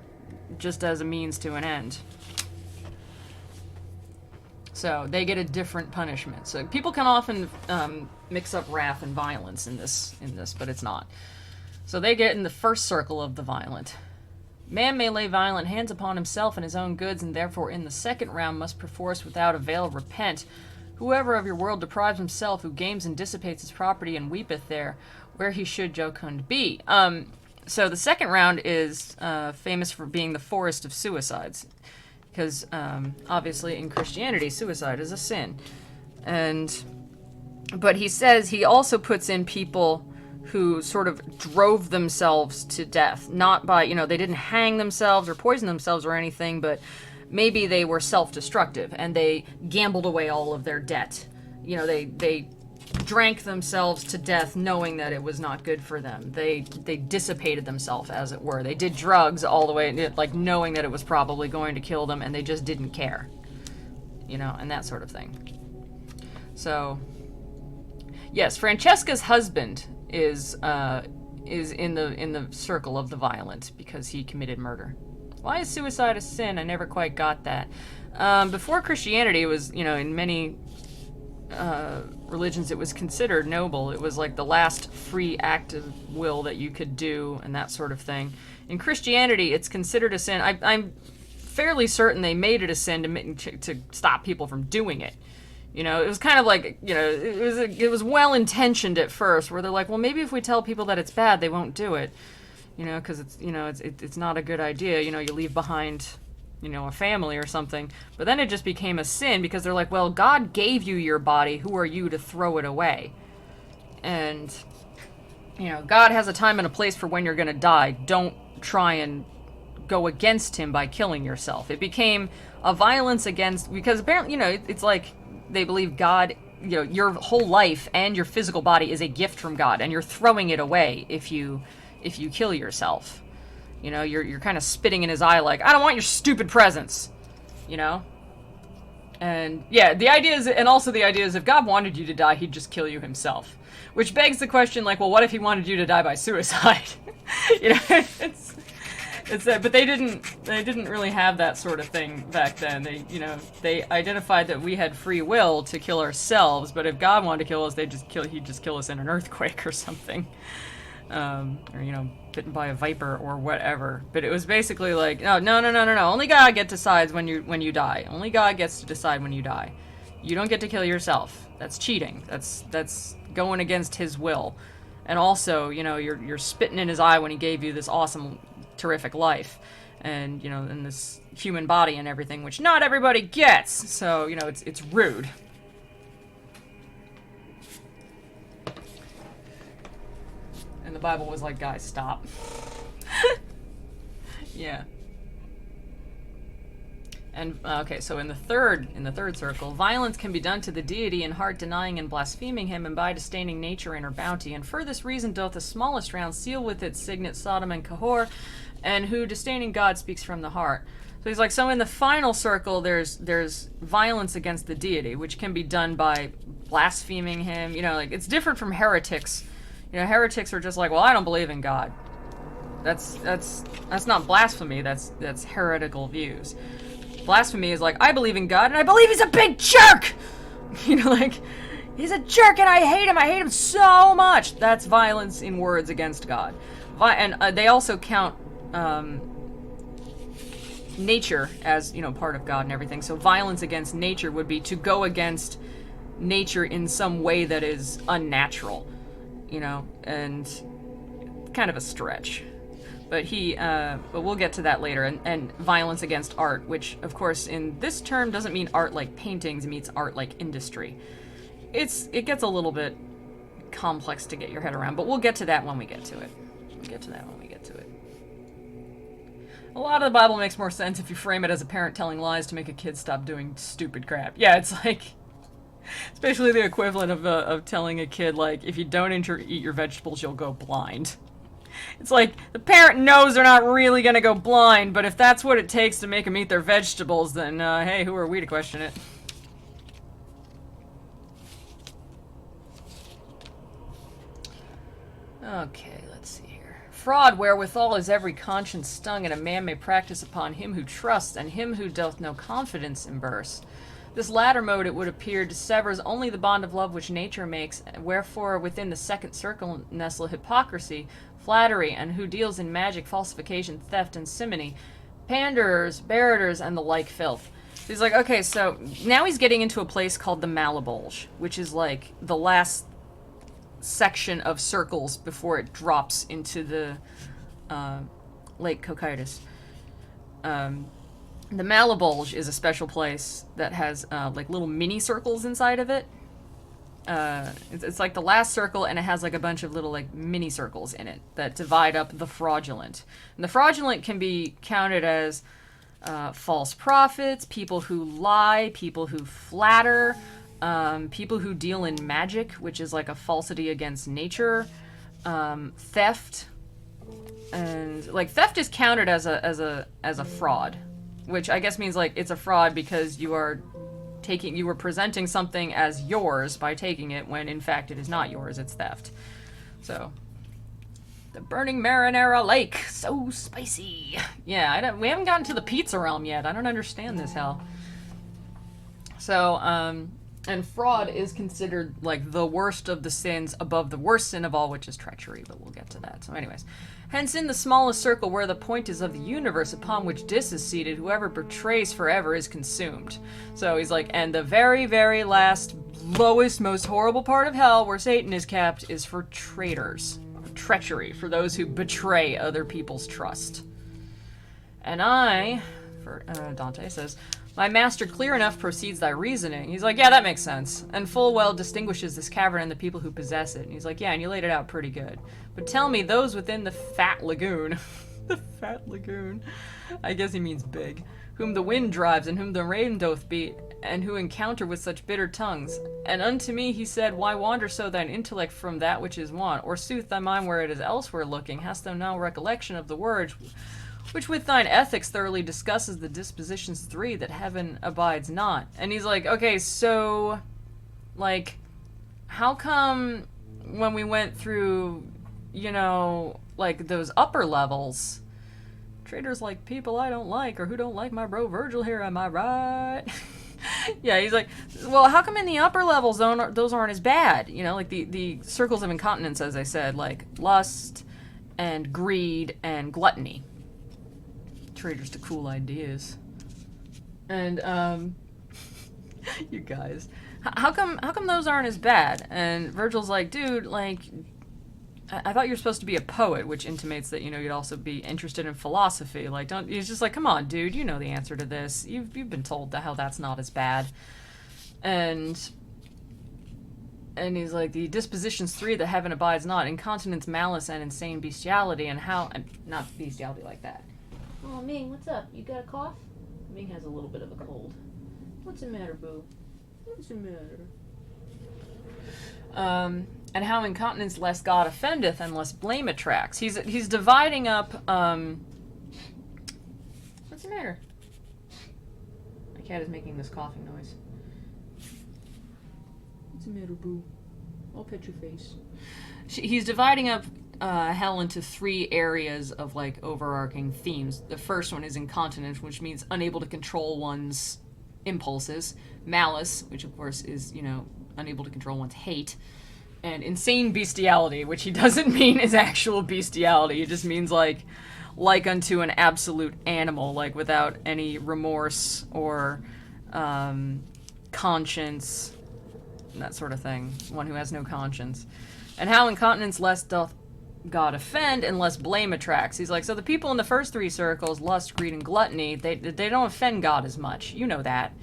just as a means to an end. So they get a different punishment. So people can often mix up wrath and violence in this, but it's not. So they get in the first circle of the violent. Man may lay violent hands upon himself and his own goods, and therefore in the second round must perforce without avail repent. Whoever of your world deprives himself, who games and dissipates his property, and weepeth there, where he should jocund be. So the second round is famous for being the forest of suicides. Because, obviously, in Christianity, suicide is a sin. But he says he also puts in people who sort of drove themselves to death. Not by, they didn't hang themselves or poison themselves or anything, but maybe they were self-destructive and they gambled away all of their debt. They drank themselves to death knowing that it was not good for them. They dissipated themselves, as it were. They did drugs all the way, like knowing that it was probably going to kill them, and they just didn't care. And that sort of thing. So, yes, Francesca's husband is in the circle of the violent because he committed murder. Why is suicide a sin? I never quite got that. Before Christianity, it was, in many religions, it was considered noble. It was like the last free act of will that you could do, and that sort of thing. In Christianity, it's considered a sin. I'm fairly certain they made it a sin to stop people from doing it. It was kind of like, it was well intentioned at first, where they're like, well, maybe if we tell people that it's bad, they won't do it. Because it's not a good idea. You leave behind, a family or something. But then it just became a sin because they're like, well, God gave you your body. Who are you to throw it away? And, God has a time and a place for when you're going to die. Don't try and go against him by killing yourself. It became a violence against, because apparently, it's like they believe God, your whole life and your physical body is a gift from God, and you're throwing it away if you kill yourself. You're kind of spitting in his eye like, I don't want your stupid presence. And yeah, the idea is if God wanted you to die, he'd just kill you himself. Which begs the question, like, well, what if he wanted you to die by suicide? But they didn't really have that sort of thing back then. They identified that we had free will to kill ourselves, but if God wanted to kill us, he'd just kill us in an earthquake or something. Or, bitten by a viper or whatever. But it was basically like, no. Only God decides when you die. Only God gets to decide when you die. You don't get to kill yourself. That's cheating. That's going against his will. And also, you're spitting in his eye when he gave you this awesome, terrific life. And, in this human body and everything, which not everybody gets. So, it's rude. And the Bible was like, guys, stop. Yeah. And, okay, so in the third circle, violence can be done to the deity in heart denying and blaspheming him, and by disdaining nature and her bounty. And for this reason doth the smallest round seal with its signet Sodom and Cahor, and who disdaining God speaks from the heart. So he's like, so in the final circle, there's violence against the deity, which can be done by blaspheming him. It's different from heretics. Heretics are just like, well, I don't believe in God. That's not blasphemy. That's heretical views. Blasphemy is like, I believe in God and I believe he's a big jerk. He's a jerk and I hate him. I hate him so much. That's violence in words against God. And they also count nature as part of God and everything. So violence against nature would be to go against nature in some way that is unnatural. And kind of a stretch. But but we'll get to that later. And violence against art, which, of course, in this term doesn't mean art like paintings, it means art like industry. It gets a little bit complex to get your head around, but we'll get to that when we get to it. A lot of the Bible makes more sense if you frame it as a parent telling lies to make a kid stop doing stupid crap. Yeah, it's like... It's basically the equivalent of telling a kid, like, if you don't eat your vegetables, you'll go blind. It's like, the parent knows they're not really gonna go blind, but if that's what it takes to make them eat their vegetables, then, hey, who are we to question it? Okay, let's see here. Fraud wherewithal is every conscience stung, and a man may practice upon him who trusts, and him who doth no confidence imburse. This latter mode, it would appear, dissevers only the bond of love which nature makes, wherefore within the second circle nestle hypocrisy, flattery, and who deals in magic, falsification, theft, and simony, panderers, barraters, and the like filth. He's like, okay, so now he's getting into a place called the Malabulge, which is like the last section of circles before it drops into the Lake Cocytus. The Malabulge is a special place that has like little mini circles inside of it. It's like the last circle, and it has like a bunch of little like mini circles in it that divide up the fraudulent. And the fraudulent can be counted as false prophets, people who lie, people who flatter, people who deal in magic, which is like a falsity against nature, theft, and like theft is counted as a fraud, which I guess means like it's a fraud because you were presenting something as yours by taking it when in fact it is not yours, it's theft. So the burning marinara lake, so spicy. Yeah, we haven't gotten to the pizza realm yet. I don't understand this hell. So and fraud is considered like the worst of the sins above the worst sin of all, which is treachery, but we'll get to that. So anyways, hence in the smallest circle where the point is of the universe upon which Dis is seated, whoever betrays forever is consumed. So he's like, and the very, very last, lowest, most horrible part of hell where Satan is kept is for traitors. Treachery, for those who betray other people's trust. And Dante says, my master clear enough proceeds thy reasoning. He's like, yeah, that makes sense. And full well distinguishes this cavern and the people who possess it. And he's like, yeah, and you laid it out pretty good. But tell me, those within the fat lagoon, the fat lagoon, I guess he means big, whom the wind drives and whom the rain doth beat, and who encounter with such bitter tongues. And unto me he said, why wander so thine intellect from that which is want? Or sooth thy mind where it is elsewhere looking? Hast thou no recollection of the words which with thine ethics thoroughly discusses the dispositions three, that heaven abides not? And he's like, okay, so, like, how come when we went through, you know, like, those upper levels, traitors like people I don't like, or who don't like my bro Virgil here, am I right? Yeah, he's like, well, how come in the upper levels those aren't as bad? You know, like the circles of incontinence, as I said, like lust and greed and gluttony. Traitors to cool ideas. And you guys, how come those aren't as bad? And Virgil's like, dude, like, I thought you were supposed to be a poet, which intimates that, you know, you'd also be interested in philosophy. Like, he's just like, come on, dude, you know the answer to this. You've been told how that's not as bad. And he's like, the dispositions three, that heaven abides not, incontinence, malice, and insane bestiality, and how, and not bestiality like that. Oh, Ming, what's up? You got a cough? Ming has a little bit of a cold. What's the matter, boo? What's the matter? And how incontinence less God offendeth and less blame attracts. He's dividing up, what's the matter? My cat is making this coughing noise. What's the matter, boo? I'll pet your face. He's dividing up hell into three areas of, like, overarching themes. The first one is incontinence, which means unable to control one's impulses. Malice, which of course is, you know, unable to control one's hate. And insane bestiality, which he doesn't mean is actual bestiality. It just means, like unto an absolute animal, like without any remorse or conscience, that sort of thing. One who has no conscience. And how incontinence less doth God offend and less blame attracts. He's like, so the people in the first three circles, lust, greed, and gluttony, they don't offend God as much. You know that.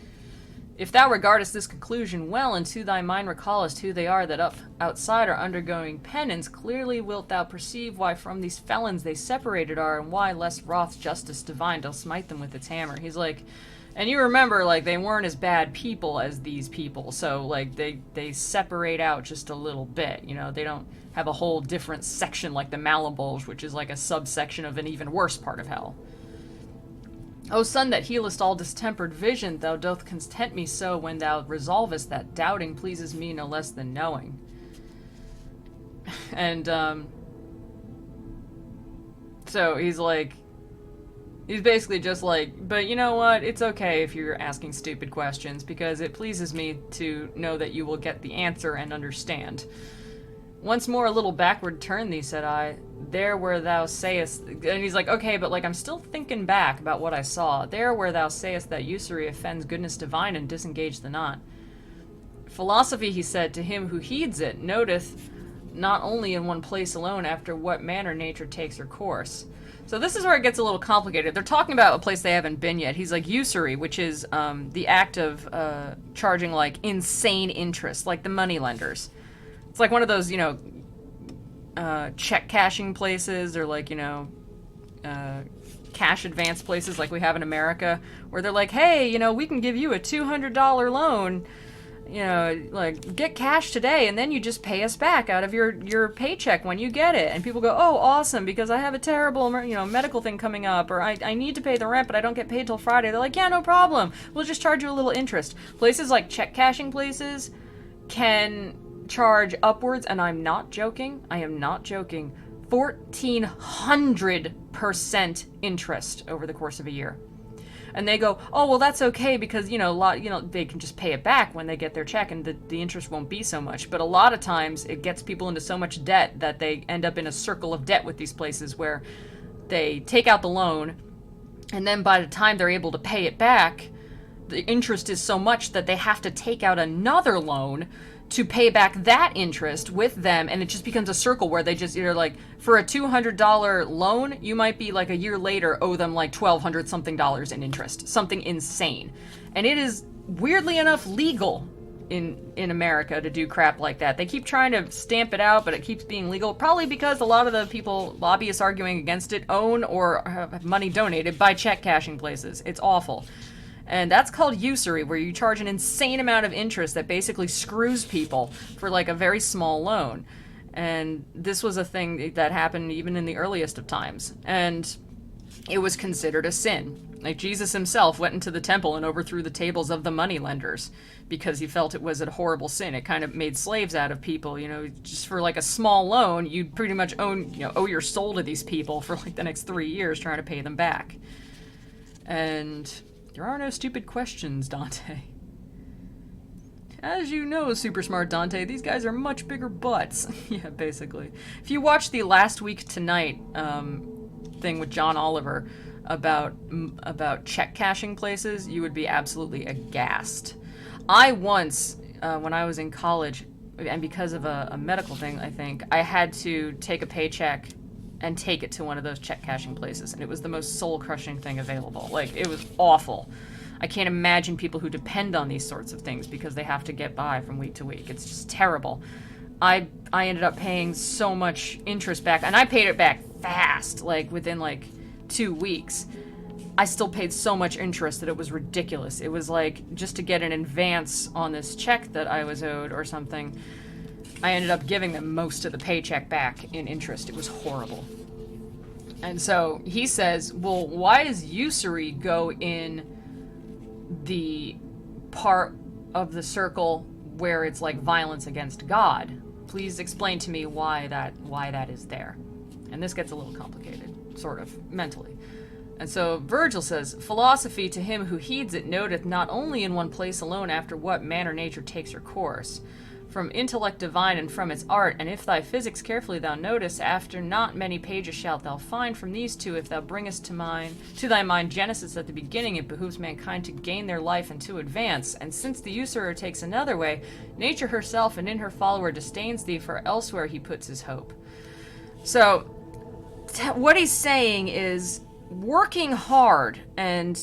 If thou regardest this conclusion well, and to thy mind recallest who they are that outside are undergoing penance, clearly wilt thou perceive why from these felons they separated are, and why less wroth justice divine doth smite them with its hammer. He's like, and you remember, like, they weren't as bad people as these people, so, like, they separate out just a little bit, you know, they don't have a whole different section like the Malabulge, which is like a subsection of an even worse part of hell. O sun that healest all distempered vision, thou doth content me so when thou resolvest that doubting pleases me no less than knowing. And So he's like, he's basically just like, but you know what? It's okay if you're asking stupid questions, because it pleases me to know that you will get the answer and understand. Once more a little backward turn thee, said I, there where thou sayest, and he's like, okay, but like I'm still thinking back about what I saw. There where thou sayest that usury offends goodness divine, and disengage the knot. Philosophy, he said, to him who heeds it, noteth not only in one place alone after what manner nature takes her course. So this is where it gets a little complicated. They're talking about a place they haven't been yet. He's like, usury, which is the act of charging like insane interest, like the money lenders. It's like one of those, you know, check cashing places, or like, you know, cash advance places like we have in America, where they're like, hey, you know, we can give you a $200 loan, you know, like, get cash today, and then you just pay us back out of your paycheck when you get it. And people go, oh, awesome, because I have a terrible, you know, medical thing coming up, or I need to pay the rent, but I don't get paid till Friday. They're like, yeah, no problem. We'll just charge you a little interest. Places like check cashing places can charge upwards, and I'm not joking, 1,400% interest over the course of a year. And they go, oh, well, that's okay, because, you know, they can just pay it back when they get their check, and the interest won't be so much. But a lot of times it gets people into so much debt that they end up in a circle of debt with these places, where they take out the loan, and then by the time they're able to pay it back, the interest is so much that they have to take out another loan to pay back that interest with them, and it just becomes a circle where they just, you're like, for a $200 loan, you might be like a year later owe them like $1,200 something in interest, something insane. And it is weirdly enough legal in America to do crap like that. They keep trying to stamp it out, but it keeps being legal, probably because a lot of the people, lobbyists arguing against it, own or have money donated by check cashing places. It's awful. And that's called usury, where you charge an insane amount of interest that basically screws people for like a very small loan. And this was a thing that happened even in the earliest of times. And it was considered a sin. Like Jesus himself went into the temple and overthrew the tables of the money lenders because he felt it was a horrible sin. It kind of made slaves out of people, you know, just for like a small loan, you'd pretty much owe your soul to these people for like the next 3 years trying to pay them back. And there are no stupid questions, Dante. As you know, super smart Dante, these guys are much bigger butts. Yeah, basically. If you watch the Last Week Tonight thing with John Oliver about check cashing places, you would be absolutely aghast. I once, when I was in college, and because of a medical thing, I think, I had to take a paycheck and take it to one of those check cashing places, and it was the most soul-crushing thing available. Like, it was awful. I can't imagine people who depend on these sorts of things because they have to get by from week to week. It's just terrible. I ended up paying so much interest back, and I paid it back fast, like within like 2 weeks. I still paid so much interest that it was ridiculous. It was like, just to get an advance on this check that I was owed or something, I ended up giving them most of the paycheck back in interest. It was horrible. And so he says, well, why does usury go in the part of the circle where it's like violence against God? Please explain to me why that is there. And this gets a little complicated, sort of, mentally. And so Virgil says, philosophy to him who heeds it noteth not only in one place alone after what manner nature takes her course, from intellect divine and from its art, and if thy physics carefully thou notice, after not many pages shalt thou find from these two, if thou bringest to thy mind Genesis at the beginning, it behooves mankind to gain their life and to advance. And since the usurer takes another way, nature herself and in her follower disdains thee, for elsewhere he puts his hope. So, what he's saying is, working hard and,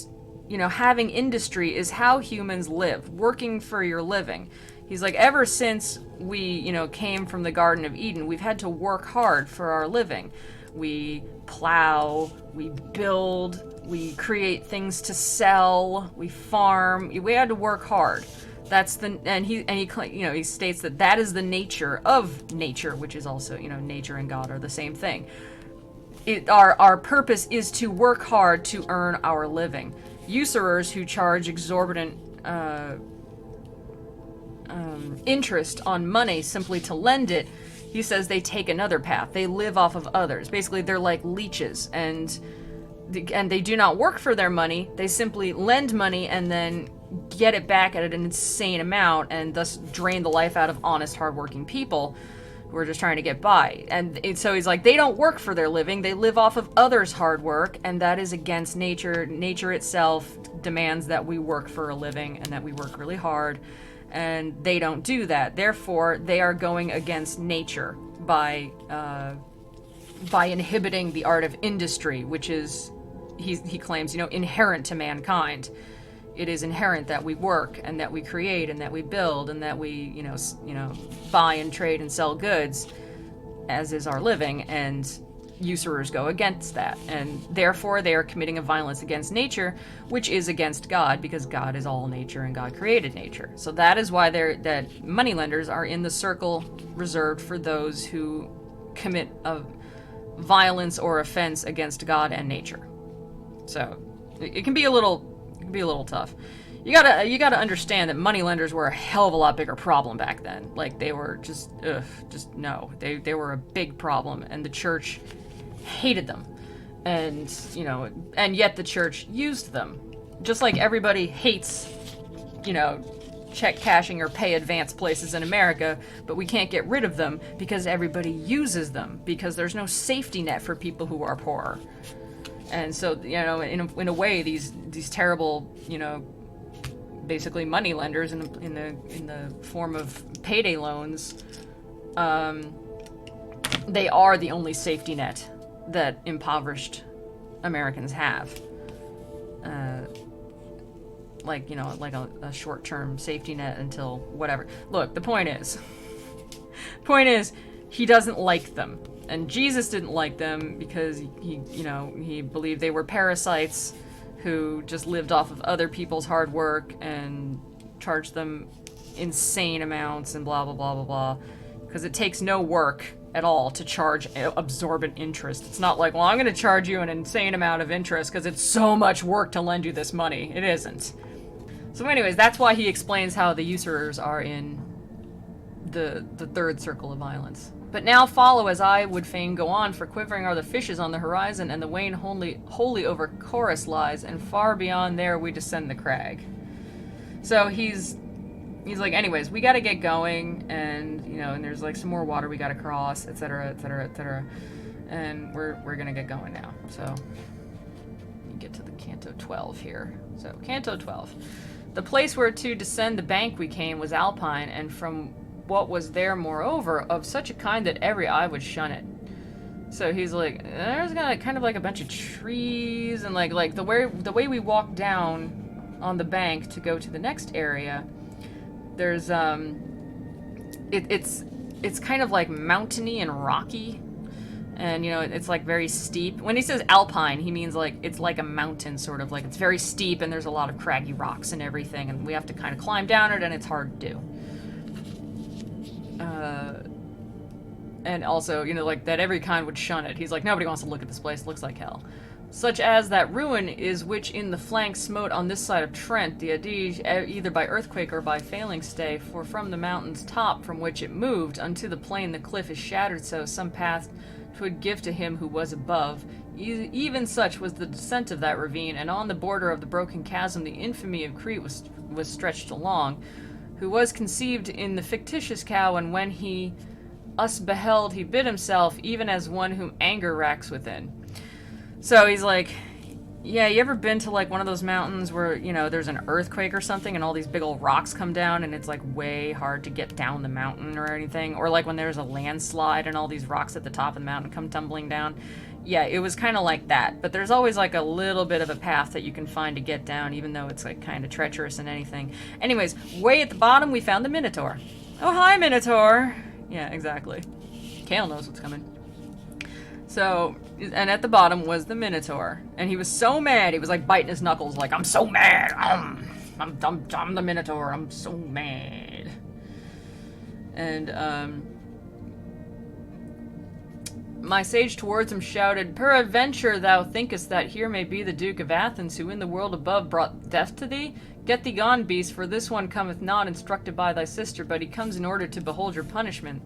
you know, having industry is how humans live, working for your living. He's like, ever since we, you know, came from the Garden of Eden, we've had to work hard for our living. We plow, we build, we create things to sell, we farm. We had to work hard. That's he states that is the nature of nature, which is also, you know, nature and God are the same thing. Our purpose is to work hard to earn our living. Usurers who charge exorbitant interest on money simply to lend it He says they take another path. They live off of others. Basically, they're like leeches, and they do not work for their money. They simply lend money and then get it back at an insane amount, and thus drain the life out of honest, hardworking people who are just trying to get by. And so he's like, they don't work for their living. They live off of others' hard work, and that is against nature. Nature itself demands that we work for a living and that we work really hard. And they don't do that. Therefore, they are going against nature by inhibiting the art of industry, which is, he claims, inherent to mankind. It is inherent that we work and that we create and that we build and that we, buy and trade and sell goods, as is our living. And usurers go against that, and therefore they are committing a violence against nature, which is against God, because God is all nature and God created nature. So that is why that moneylenders are in the circle reserved for those who commit a violence or offense against God and nature. So it can be a little tough. You gotta understand that moneylenders were a hell of a lot bigger problem back then. Like, they were they were a big problem, and the church hated them, and yet the church used them, just like everybody hates check cashing or pay advance places in America, but we can't get rid of them because everybody uses them, because there's no safety net for people who are poor. And so in a way, these terrible basically money lenders in the form of payday loans, they are the only safety net that impoverished Americans have. Like a short-term safety net until whatever. Look, the point is, he doesn't like them. And Jesus didn't like them because he believed they were parasites who just lived off of other people's hard work and charged them insane amounts and blah, blah, blah, blah, blah. Because it takes no work at all to charge absorbent interest. It's not like, well, I'm going to charge you an insane amount of interest because it's so much work to lend you this money. It isn't. So anyways, that's why he explains how the usurers are in the third circle of violence. But now follow as I would fain go on, for quivering are the fishes on the horizon, and the wane wholly over chorus lies, and far beyond there we descend the crag. So he's like, anyways, we gotta get going, and and there's like some more water we gotta cross, etc., etc., etc., and we're gonna get going now. So you get to the Canto 12 here. So Canto 12. The place where to descend the bank we came was alpine, and from what was there, moreover, of such a kind that every eye would shun it. So he's like, there's kind of like a bunch of trees, and like the way we walk down on the bank to go to the next area, there's it's kind of like mountainy and rocky, and it's like very steep. When he says alpine, he means like it's like a mountain, sort of like it's very steep, and there's a lot of craggy rocks and everything, and we have to kind of climb down it, and it's hard to do. And also, like that every kind would shun it. He's like, nobody wants to look at this place, it looks like hell. Such as that ruin is which in the flank smote on this side of Trent, the Adige, either by earthquake or by failing stay, for from the mountain's top from which it moved, unto the plain the cliff is shattered so, some path 'twould give to him who was above. Even such was the descent of that ravine, and on the border of the broken chasm the infamy of Crete was stretched along, who was conceived in the fictitious cow, and when he us beheld, he bid himself, even as one whom anger racks within. So he's like, yeah, you ever been to like one of those mountains where, there's an earthquake or something and all these big old rocks come down and it's like way hard to get down the mountain or anything? Or like when there's a landslide and all these rocks at the top of the mountain come tumbling down? Yeah, it was kind of like that. But there's always like a little bit of a path that you can find to get down, even though it's like kind of treacherous and anything. Anyways, way at the bottom we found the Minotaur. Oh, hi, Minotaur. Yeah, exactly. Kale knows what's coming. So, and at the bottom was the Minotaur. And he was so mad, he was like biting his knuckles, like, I'm so mad. I'm the Minotaur, I'm so mad. And, my sage towards him shouted, Peradventure thou thinkest that here may be the Duke of Athens, who in the world above brought death to thee? Get thee gone, beast, for this one cometh not instructed by thy sister, but he comes in order to behold your punishment.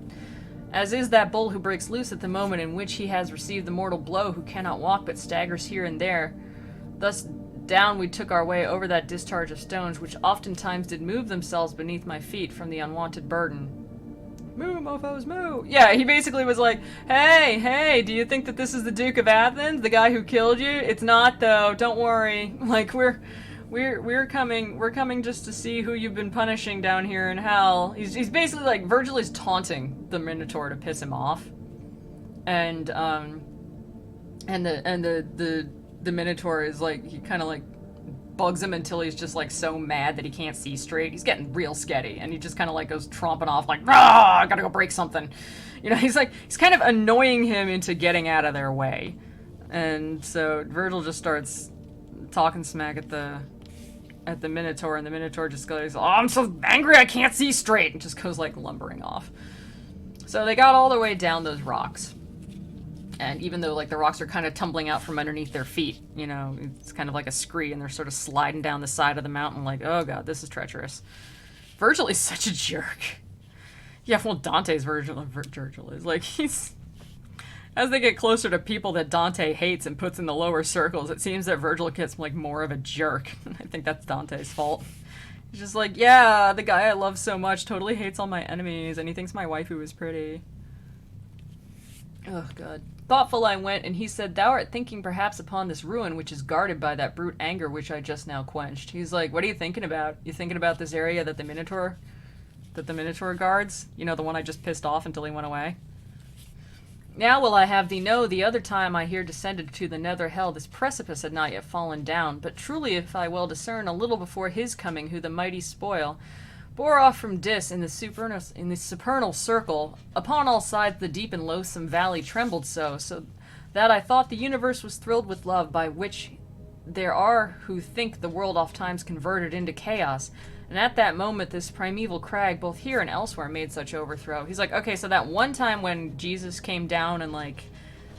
As is that bull who breaks loose at the moment in which he has received the mortal blow, who cannot walk but staggers here and there. Thus down we took our way over that discharge of stones, which oftentimes did move themselves beneath my feet from the unwonted burden. Moo, mofos, moo! Yeah, he basically was like, hey, do you think that this is the Duke of Athens, the guy who killed you? It's not, though. Don't worry. Like, we're coming just to see who you've been punishing down here in hell. He's basically like, Virgil is taunting the Minotaur to piss him off, and the Minotaur is like, he kind of like bugs him until he's just like so mad that he can't see straight. He's getting real sketty, and he just kind of like goes tromping off like, "Rah, I gotta go break something." You know, he's kind of annoying him into getting out of their way, and so Virgil just starts talking smack at the Minotaur, and the Minotaur just goes, "Oh, I'm so angry I can't see straight," and just goes like lumbering off. So they got all the way down those rocks. And even though, like, the rocks are kind of tumbling out from underneath their feet, you know, it's kind of like a scree, and they're sort of sliding down the side of the mountain like, oh god, this is treacherous. Virgil is such a jerk. Yeah, well, Dante's Virgil is. Like, he's... As they get closer to people that Dante hates and puts in the lower circles, it seems that Virgil gets, like, more of a jerk. I think that's Dante's fault. He's just like, yeah, the guy I love so much totally hates all my enemies, and he thinks my waifu is pretty. Oh, god. Thoughtful I went, and he said, "Thou art thinking perhaps upon this ruin which is guarded by that brute anger which I just now quenched." He's like, what are you thinking about? You thinking about this area that the Minotaur guards? You know, the one I just pissed off until he went away? Now will I have thee know, the other time I here descended to the nether hell, this precipice had not yet fallen down, but truly if I well discern a little before his coming, who the mighty spoil, bore off from Dis in the supernal circle, upon all sides the deep and loathsome valley trembled so that I thought the universe was thrilled with love, by which there are who think the world oft times converted into chaos. And at that moment this primeval crag, both here and elsewhere, made such overthrow. He's like, okay, so that one time when Jesus came down and, like,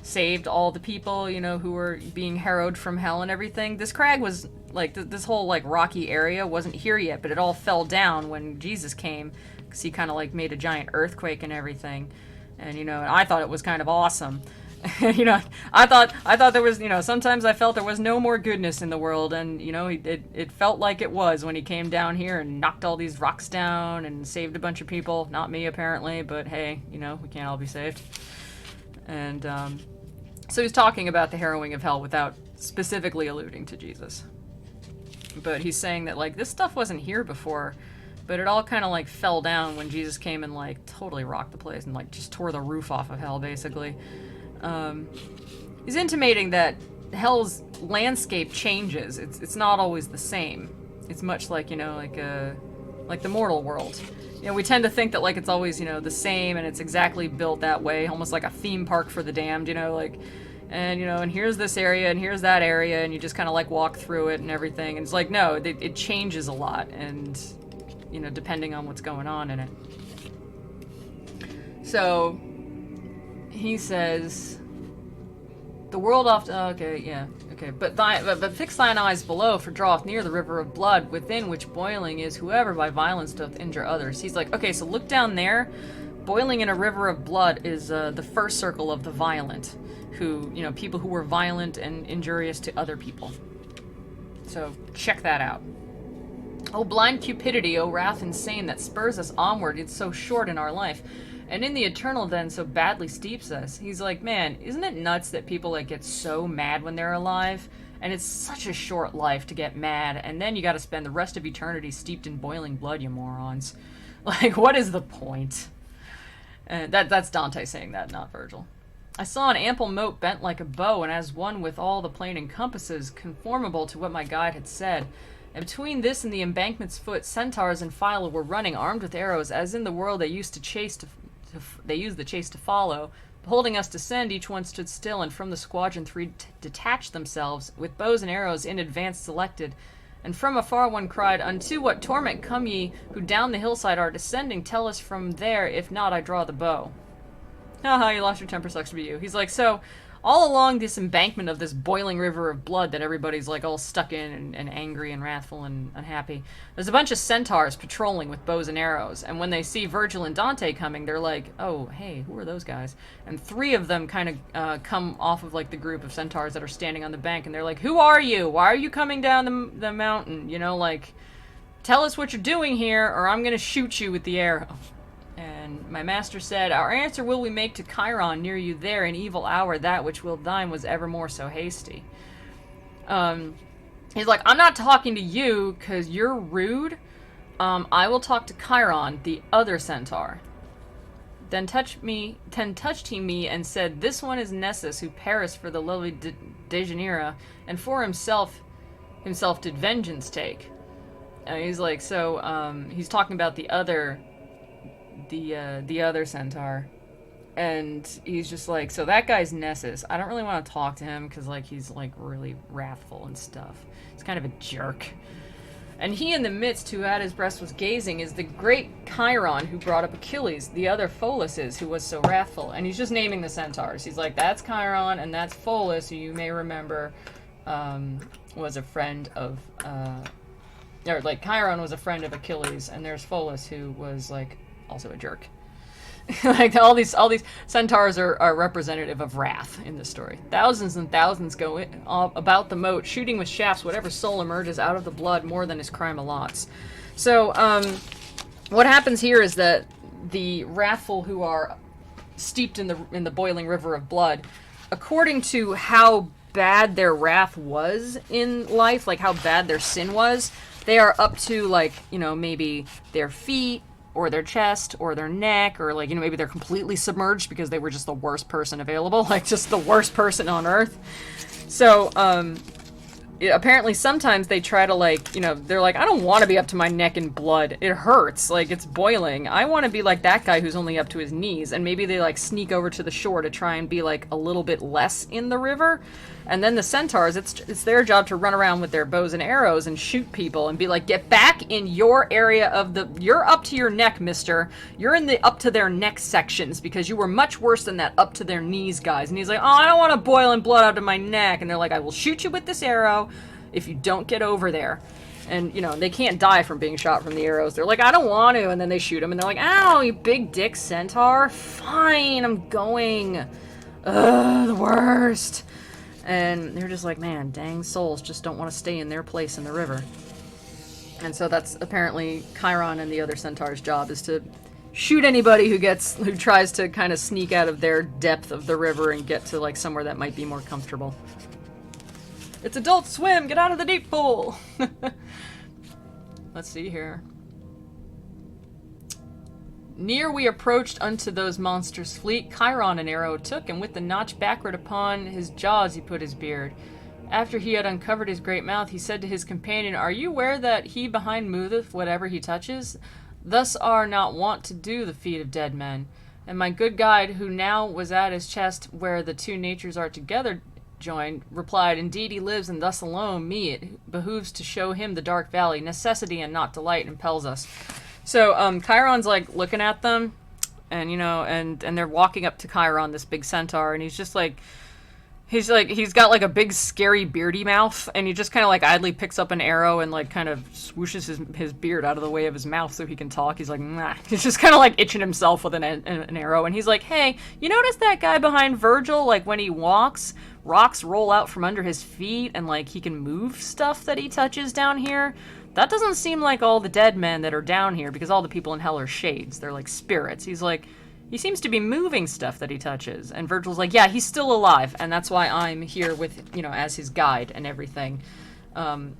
saved all the people, you know, who were being harrowed from hell and everything, this crag was... Like, this whole, like, rocky area wasn't here yet, but it all fell down when Jesus came, because he kind of, like, made a giant earthquake and everything. And, you know, I thought it was kind of awesome. You know, I thought there was, you know, sometimes I felt there was no more goodness in the world, and, you know, it felt like it was when he came down here and knocked all these rocks down and saved a bunch of people. Not me, apparently, but hey, you know, we can't all be saved. And, so he's talking about the harrowing of hell without specifically alluding to Jesus. But he's saying that, like, this stuff wasn't here before, but it all kind of, like, fell down when Jesus came and, like, totally rocked the place and, like, just tore the roof off of hell, basically. He's intimating that hell's landscape changes. It's not always the same. It's much like, you know, like the mortal world. You know, we tend to think that, like, it's always, you know, the same and it's exactly built that way, almost like a theme park for the damned, you know, like... And, you know, and here's this area, and here's that area, and you just kind of, like, walk through it and everything. And it's like, no, it changes a lot, and, you know, depending on what's going on in it. So, he says, the world oft... okay, yeah, okay. But fix thine eyes below, for draweth near the river of blood, within which boiling is whoever by violence doth injure others. He's like, okay, so look down there. Boiling in a river of blood is the first circle of the violent. Who, you know, people who were violent and injurious to other people. So, check that out. O blind cupidity, O wrath insane, that spurs us onward, it's so short in our life, and in the eternal then so badly steeps us. He's like, man, isn't it nuts that people, like, get so mad when they're alive? And it's such a short life to get mad, and then you gotta spend the rest of eternity steeped in boiling blood, you morons. Like, what is the point? That's Dante saying that, not Virgil. I saw an ample moat bent like a bow, and as one with all the plain encompasses, conformable to what my guide had said. And between this and the embankment's foot, centaurs and phila were running, armed with arrows, as in the world they used the chase to follow. Beholding us descend, each one stood still, and from the squadron three detached themselves, with bows and arrows in advance selected. And from afar one cried, "Unto what torment come ye, who down the hillside are descending? Tell us from there, if not I draw the bow." Haha, you lost your temper, sucks to be you. He's like, so, all along this embankment of this boiling river of blood that everybody's like all stuck in and angry and wrathful and unhappy, there's a bunch of centaurs patrolling with bows and arrows. And when they see Virgil and Dante coming, they're like, oh, hey, who are those guys? And 3 of them kind of come off of like the group of centaurs that are standing on the bank, and they're like, who are you? Why are you coming down the mountain? You know, like, tell us what you're doing here, or I'm going to shoot you with the arrow. And my master said, our answer will we make to Chiron near you there in evil hour, that which will thine was evermore so hasty. He's like, I'm not talking to you because you're rude. I will talk to Chiron, the other centaur. Then touched he me and said, this one is Nessus, who perished for the lovely Deianira, and for himself did vengeance take. And he's like, so, he's talking about the other centaur, and he's just like, so that guy's Nessus. I don't really want to talk to him because like he's like really wrathful and stuff. He's kind of a jerk. And he in the midst, who at his breast was gazing, is the great Chiron who brought up Achilles. The other Pholus is, who was so wrathful. And he's just naming the centaurs. He's like, that's Chiron, and that's Pholus, who you may remember was a friend of or like Chiron was a friend of Achilles, and there's Pholus, who was like also a jerk. Like all these centaurs are representative of wrath in this story. Thousands and thousands go about the moat, shooting with shafts whatever soul emerges out of the blood more than his crime allots. So what happens here is that the wrathful who are steeped in the boiling river of blood, according to how bad their wrath was in life, like how bad their sin was, they are up to like, you know, maybe their feet or their chest or their neck, or like, you know, maybe they're completely submerged because they were just the worst person available, like just the worst person on earth. So apparently sometimes they try to like, you know, they're like, I don't want to be up to my neck in blood. It hurts. Like, it's boiling. I want to be like that guy who's only up to his knees. And maybe they like sneak over to the shore to try and be like a little bit less in the river. And then the centaurs, it's their job to run around with their bows and arrows and shoot people and be like, get back in your area of the, you're up to your neck, mister. You're in the up to their neck sections because you were much worse than that up to their knees guys. And he's like, oh, I don't want to boil and blood out of my neck. And they're like, I will shoot you with this arrow if you don't get over there. And, you know, they can't die from being shot from the arrows. They're like, I don't want to. And then they shoot him and they're like, ow, you big dick centaur. Fine, I'm going. Ugh, the worst. And they're just like, man, dang souls just don't want to stay in their place in the river. And so that's apparently Chiron and the other centaur's job, is to shoot anybody who tries to kind of sneak out of their depth of the river and get to like somewhere that might be more comfortable. It's Adult Swim! Get out of the deep pool! Let's see here. Near we approached unto those monsters' fleet, Chiron an arrow took, and with the notch backward upon his jaws he put his beard. After he had uncovered his great mouth, he said to his companion, Are you aware that he behind moveth whatever he touches? Thus are not wont to do the feet of dead men. And my good guide, who now was at his chest where the two natures are together joined, replied, Indeed he lives, and thus alone me it behooves to show him the dark valley. Necessity and not delight impels us. So Chiron's like looking at them, and you know, and they're walking up to Chiron, this big centaur, and he's got like a big scary beardy mouth, and he just kind of like idly picks up an arrow and like kind of swooshes his beard out of the way of his mouth so he can talk. He's like, nah. He's just kind of like itching himself with an arrow, and he's like, hey, you notice that guy behind Virgil? Like when he walks, rocks roll out from under his feet, and like he can move stuff that he touches down here. That doesn't seem like all the dead men that are down here, because all the people in hell are shades. They're like spirits. He's like, he seems to be moving stuff that he touches. And Virgil's like, yeah, he's still alive, and that's why I'm here with, you know, as his guide and everything. And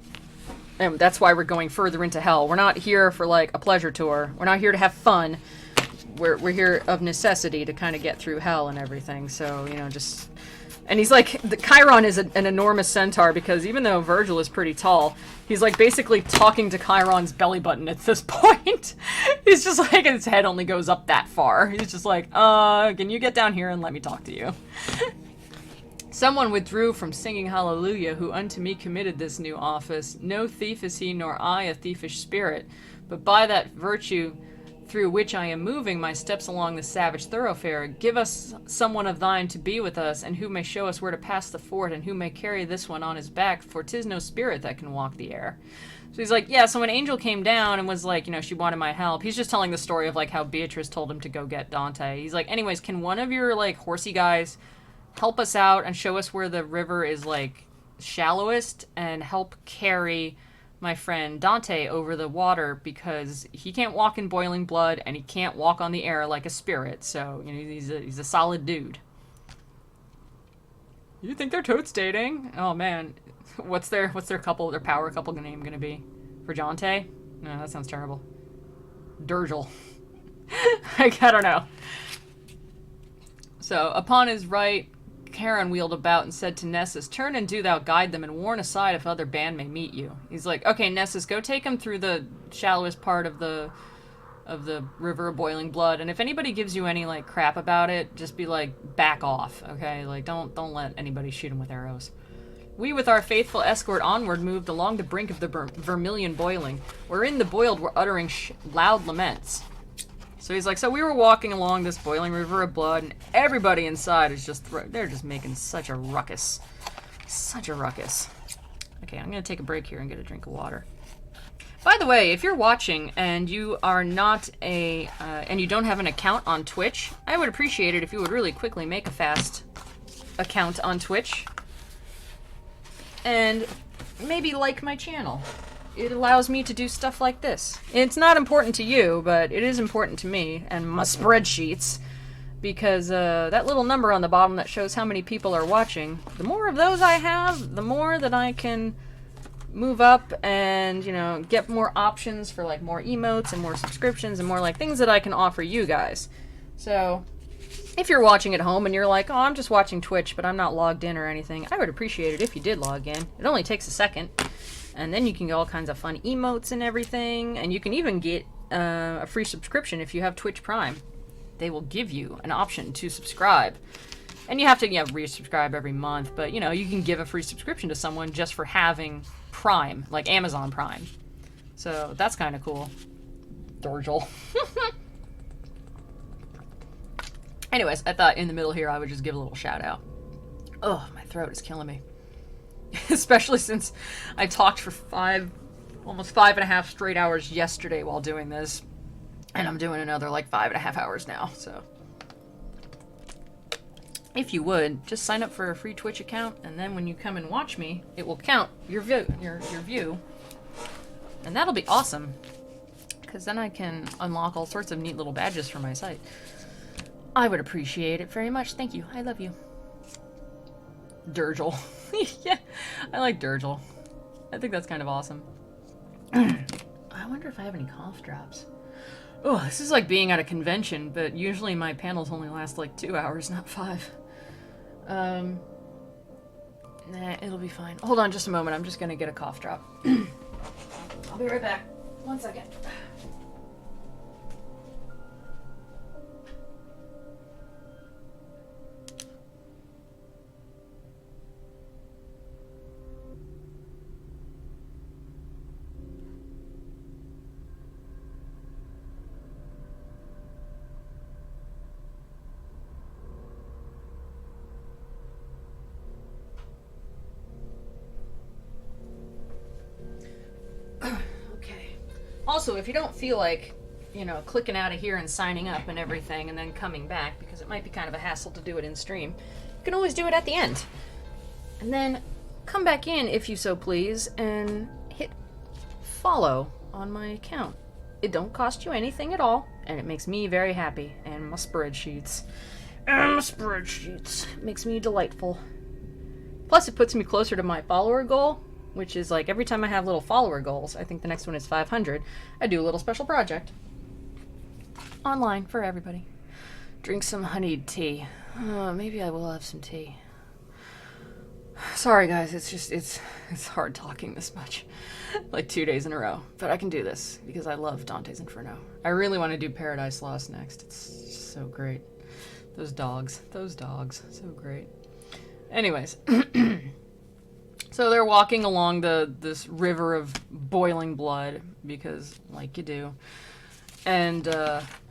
that's why we're going further into hell. We're not here for like a pleasure tour. We're not here to have fun. We're here of necessity to kind of get through hell and everything. So, you know, just... And he's like, Chiron is an enormous centaur, because even though Virgil is pretty tall, he's like basically talking to Chiron's belly button at this point. He's just like, his head only goes up that far. He's just like, can you get down here and let me talk to you? Someone withdrew from singing hallelujah, who unto me committed this new office. No thief is he, nor I a thievish spirit, but by that virtue through which I am moving my steps along the savage thoroughfare. Give us someone of thine to be with us, and who may show us where to pass the ford, and who may carry this one on his back, for 'tis no spirit that can walk the air. So he's like, yeah, so when Angel came down and was like, you know, she wanted my help, he's just telling the story of, like, how Beatrice told him to go get Dante. He's like, anyways, can one of your, like, horsey guys help us out and show us where the river is, like, shallowest, and help carry my friend Dante over the water, because he can't walk in boiling blood and he can't walk on the air like a spirit. So, you know, he's a solid dude. You think they're totes dating? Oh man, what's their power couple name gonna be for Dante? No, that sounds terrible. Durgel. Like, I don't know. So upon his right, Charon wheeled about and said to Nessus, turn and do thou guide them, and warn aside if other band may meet you. He's like, okay, Nessus, go take them through the shallowest part of the river of boiling blood, and if anybody gives you any, like, crap about it, just be like, back off, okay? Like, don't let anybody shoot him with arrows. We with our faithful escort onward moved along the brink of the vermilion boiling, wherein the boiled were uttering loud laments. So he's like, so we were walking along this boiling river of blood, and everybody inside is just, they're just making such a ruckus. Such a ruckus. Okay, I'm going to take a break here and get a drink of water. By the way, if you're watching and you are not and you don't have an account on Twitch, I would appreciate it if you would really quickly make a fast account on Twitch. And maybe like my channel. It allows me to do stuff like this. It's not important to you, but it is important to me and my spreadsheets, because that little number on the bottom that shows how many people are watching, the more of those I have, the more that I can move up and, you know, get more options for, like, more emotes and more subscriptions and more, like, things that I can offer you guys. So if you're watching at home and you're like, oh, I'm just watching Twitch, but I'm not logged in or anything, I would appreciate it if you did log in. It only takes a second. And then you can get all kinds of fun emotes and everything. And you can even get a free subscription if you have Twitch Prime. They will give you an option to subscribe. And you have to, resubscribe every month. But, you know, you can give a free subscription to someone just for having Prime, like Amazon Prime. So that's kind of cool. Durgel. Anyways, I thought in the middle here I would just give a little shout out. Oh, my throat is killing me. Especially since I talked for almost 5.5 straight hours yesterday while doing this. And I'm doing another, like, 5.5 hours now, so. If you would, just sign up for a free Twitch account, and then when you come and watch me, it will count your view. And that'll be awesome. Because then I can unlock all sorts of neat little badges for my site. I would appreciate it very much. Thank you. I love you. Durgel. Yeah, I like Durgel. I think that's kind of awesome. I wonder if I have any cough drops. Oh, this is like being at a convention, but usually my panels only last like 2 hours, not 5. Nah, it'll be fine. Hold on just a moment. I'm just gonna get a cough drop. I'll be right back. 1 second. Also, if you don't feel like, clicking out of here and signing up and everything and then coming back, because it might be kind of a hassle to do it in stream, you can always do it at the end. And then come back in, if you so please, and hit follow on my account. It don't cost you anything at all, and it makes me very happy. And my spreadsheets. It makes me delightful. Plus, it puts me closer to my follower goal, which is like every time I have little follower goals, I think the next one is 500, I do a little special project. Online for everybody. Drink some honeyed tea. Maybe I will have some tea. Sorry guys, it's hard talking this much. Like 2 days in a row. But I can do this because I love Dante's Inferno. I really want to do Paradise Lost next. It's just so great. Those dogs, so great. Anyways. So they're walking along this river of boiling blood, because, like you do. And,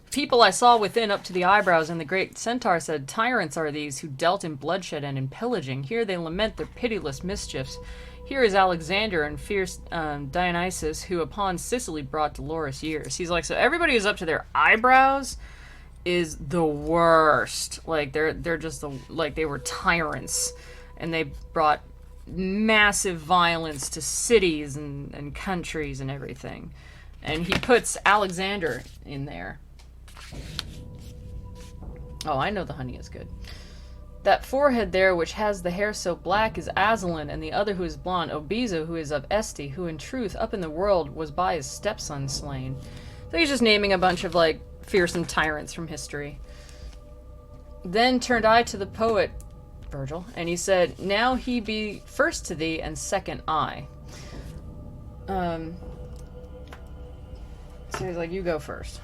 people I saw within up to the eyebrows, and the great centaur said, "Tyrants are these who dealt in bloodshed and in pillaging. Here they lament their pitiless mischiefs. Here is Alexander and fierce Dionysus, who upon Sicily brought dolorous years." He's like, so everybody who's up to their eyebrows is the worst. Like, they're just like, they were tyrants, and they brought massive violence to cities and countries and everything. And he puts Alexander in there. Oh, I know the honey is good. "That forehead there, which has the hair so black, is Aslan, and the other who is blonde, Obizo, who is of Este, who in truth up in the world was by his stepson slain." So he's just naming a bunch of, like, fearsome tyrants from history. "Then turned I to the poet, Virgil, and he said, Now he be first to thee, and second I." So he's like, you go first.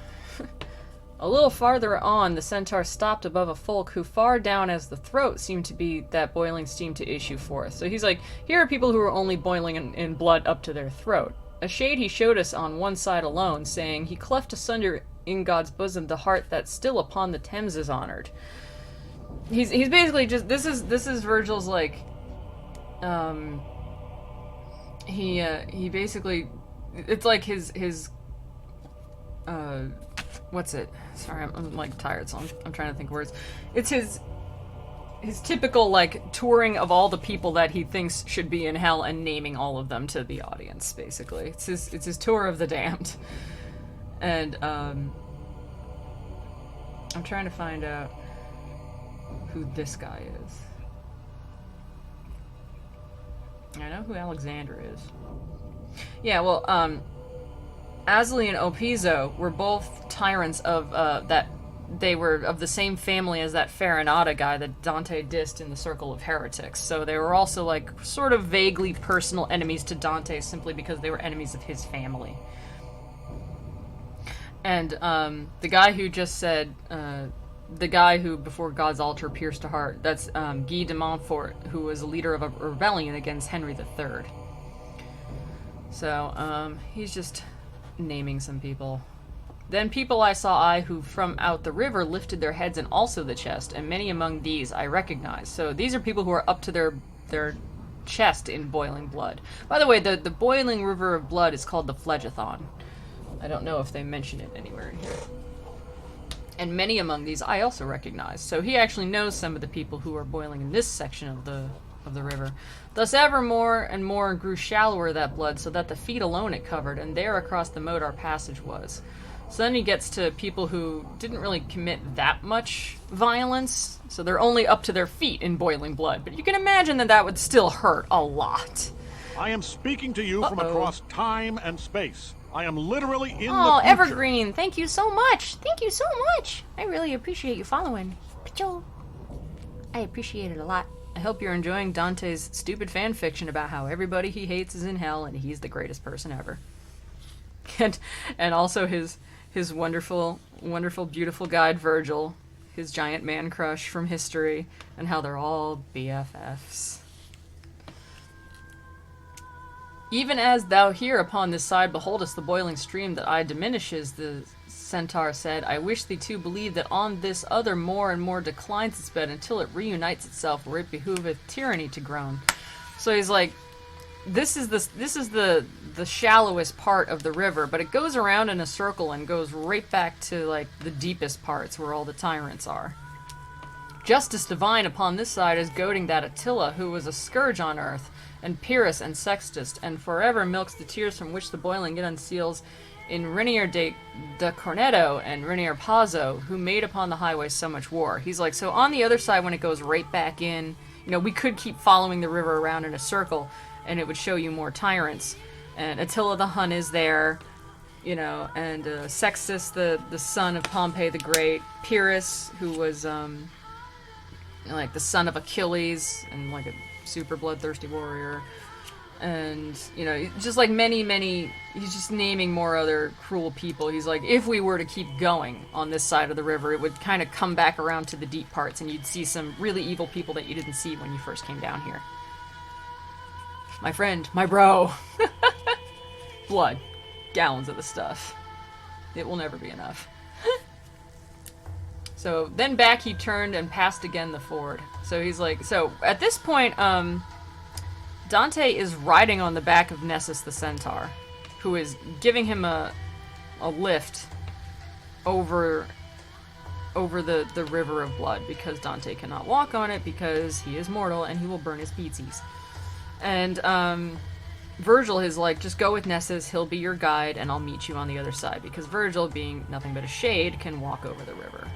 "A little farther on, the centaur stopped above a folk who far down as the throat seemed to be that boiling steam to issue forth." So he's like, here are people who are only boiling in blood up to their throat. "A shade he showed us on one side alone, saying, He cleft asunder in God's bosom the heart that still upon the Thames is honored." He's basically just, this is Virgil's, like, he basically, it's like his what's it? Sorry, I'm like tired, so I'm trying to think words. It's his typical, like, touring of all the people that he thinks should be in hell and naming all of them to the audience, basically. It's his tour of the damned. And, I'm trying to find out who this guy is. I know who Alexander is. Yeah, well, Asli and Opizo were both tyrants of, that they were of the same family as that Farinata guy that Dante dissed in the Circle of Heretics. So they were also, like, sort of vaguely personal enemies to Dante simply because they were enemies of his family. And, the guy who just said, the guy who, before God's altar, pierced a heart, that's, Guy de Montfort, who was a leader of a rebellion against Henry III. So, he's just naming some people. "Then people I saw who from out the river lifted their heads and also the chest, and many among these I recognized." So these are people who are up to their chest in boiling blood. By the way, the boiling river of blood is called the Phlegethon. I don't know if they mention it anywhere in here. "And many among these I also recognize." So he actually knows some of the people who are boiling in this section of the river. "Thus ever more and more grew shallower that blood, so that the feet alone it covered, and there across the moat our passage was." So then he gets to people who didn't really commit that much violence, so they're only up to their feet in boiling blood. But you can imagine that would still hurt a lot. "I am speaking to you from across time and space. I am literally in the future." Oh, Evergreen, thank you so much. Thank you so much. I really appreciate you following. I appreciate it a lot. I hope you're enjoying Dante's stupid fan fiction about how everybody he hates is in hell and he's the greatest person ever. And also his wonderful, wonderful, beautiful guide Virgil, his giant man crush from history, and how they're all BFFs. "Even as thou here upon this side beholdest the boiling stream that I diminishes," the centaur said, "I wish thee to believe that on this other more and more declines its bed until it reunites itself where it behooveth tyranny to groan." So he's like, this is the shallowest part of the river, but it goes around in a circle and goes right back to, like, the deepest parts where all the tyrants are. "Justice divine upon this side is goading that Attila, who was a scourge on earth, and Pyrrhus and Sextus, and forever milks the tears from which the boiling yet unseals in Renier de Corneto and Renier Pazzo, who made upon the highway so much war." He's like, so on the other side, when it goes right back in, we could keep following the river around in a circle, and it would show you more tyrants. And Attila the Hun is there, and Sextus, the son of Pompey the Great, Pyrrhus, who was, like, the son of Achilles, and, like, a super bloodthirsty warrior. And, just like many, he's just naming more other cruel people. He's like, if we were to keep going on this side of the river, it would kind of come back around to the deep parts, and you'd see some really evil people that you didn't see when you first came down here. My friend, my bro. Blood. Gallons of the stuff. It will never be enough. So then back he turned and passed again the ford. So he's like, so at this point, Dante is riding on the back of Nessus the Centaur, who is giving him a lift over the river of blood, because Dante cannot walk on it because he is mortal and he will burn his beatsies. And Virgil is like, just go with Nessus, he'll be your guide, and I'll meet you on the other side, because Virgil, being nothing but a shade, can walk over the river.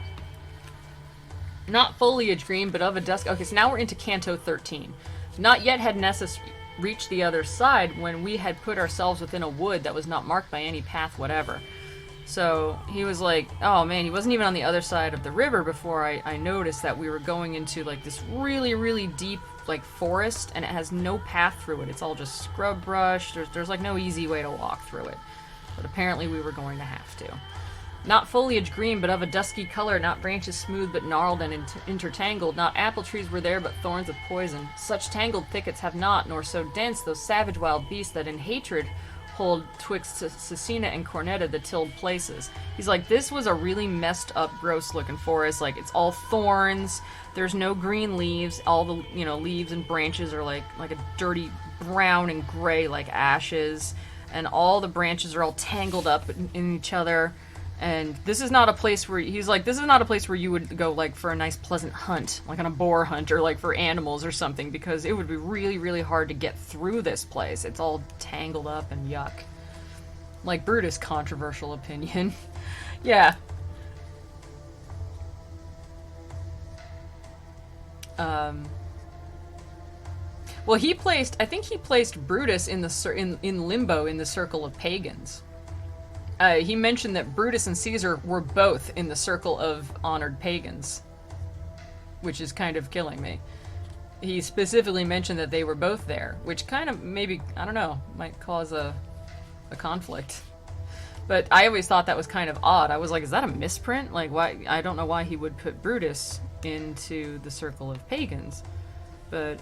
Not foliage green, but of a dusk. Okay, so now we're into Canto 13. Not yet had Nessus reached the other side when we had put ourselves within a wood that was not marked by any path whatever. So he was like, oh man, he wasn't even on the other side of the river before I noticed that we were going into like this really, really deep like forest, and it has no path through it. It's all just scrub brush. There's like no easy way to walk through it. But apparently we were going to have to. Not foliage green, but of a dusky color, not branches smooth, but gnarled and intertangled. Not apple trees were there, but thorns of poison. Such tangled thickets have not, nor so dense, those savage wild beasts that in hatred hold twixt Cecina and Cornetta the tilled places. He's like, this was a really messed up, gross looking forest. Like, it's all thorns, there's no green leaves, all the, you know, leaves and branches are like a dirty brown and gray like ashes, and all the branches are all tangled up in each other. And this is not a place where, he's like, this is not a place where you would go, like, for a nice, pleasant hunt, like on a boar hunt, or, like, for animals or something, because it would be really, really hard to get through this place. It's all tangled up and yuck. Like Brutus' controversial opinion. Yeah. Well, I think he placed Brutus in limbo in the circle of pagans. He mentioned that Brutus and Caesar were both in the circle of honored pagans, which is kind of killing me. He specifically mentioned that they were both there, which kind of maybe, I don't know, might cause a conflict. But I always thought that was kind of odd. I was like, is that a misprint? Like, why? I don't know why he would put Brutus into the circle of pagans. But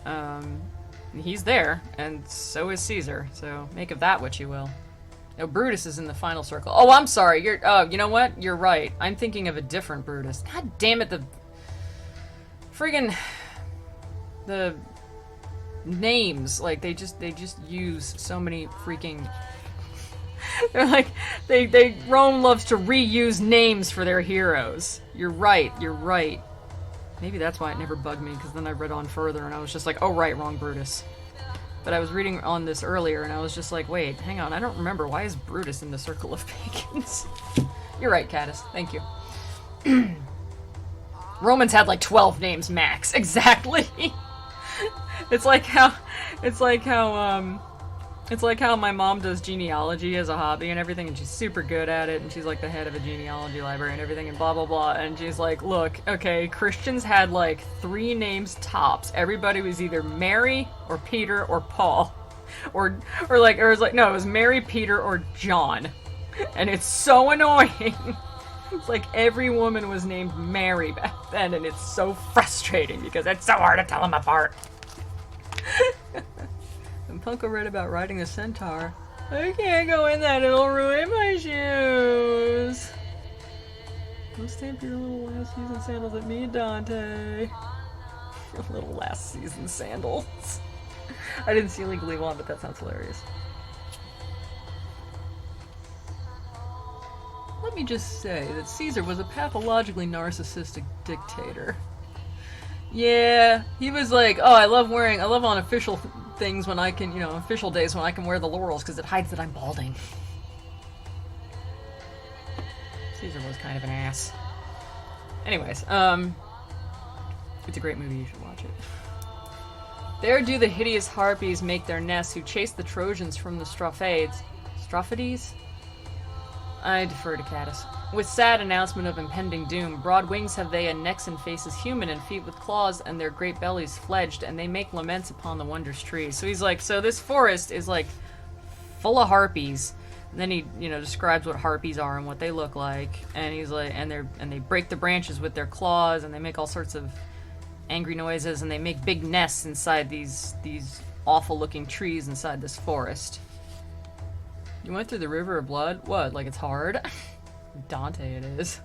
he's there, and so is Caesar, so make of that what you will. No, Brutus is in the final circle. Oh, I'm sorry. You know what? You're right. I'm thinking of a different Brutus. God damn it, the names, like, they just use so many freaking... They're like, Rome loves to reuse names for their heroes. You're right. Maybe that's why it never bugged me, because then I read on further and I was just like, oh right, wrong Brutus. But I was reading on this earlier, and I was just like, wait, hang on, I don't remember. Why is Brutus in the circle of pagans? You're right, Caddis. Thank you. Romans had like 12 names max. Exactly. It's like how my mom does genealogy as a hobby and everything, and she's super good at it, and she's like the head of a genealogy library and everything, and blah blah blah, and she's like, look, okay, Christians had like 3 names tops. Everybody was either Mary or Peter or Paul, or it was Mary, Peter, or John, and it's so annoying. It's like every woman was named Mary back then, and it's so frustrating because it's so hard to tell them apart. And Punko read about riding a centaur. I can't go in that, it'll ruin my shoes. Don't stamp your little last season sandals at me, Dante. Your little last season sandals. I didn't see Legally Blonde, but that sounds hilarious. Let me just say that Caesar was a pathologically narcissistic dictator. Yeah, he was like, oh, I love on official things when I can, official days when I can wear the laurels because it hides that I'm balding. Caesar was kind of an ass. Anyways, it's a great movie, you should watch it. There do the hideous harpies make their nests who chase the Trojans from the Strophiades. Strophiades? I defer to Caddis. With sad announcement of impending doom, broad wings have they, and necks and faces human, and feet with claws, and their great bellies fledged, and they make laments upon the wondrous trees. So he's like, so this forest is like full of harpies. And then he, describes what harpies are and what they look like, and he's like, and they break the branches with their claws, and they make all sorts of angry noises, and they make big nests inside these awful-looking trees inside this forest. You went through the river of blood? What? Like it's hard? Dante it is.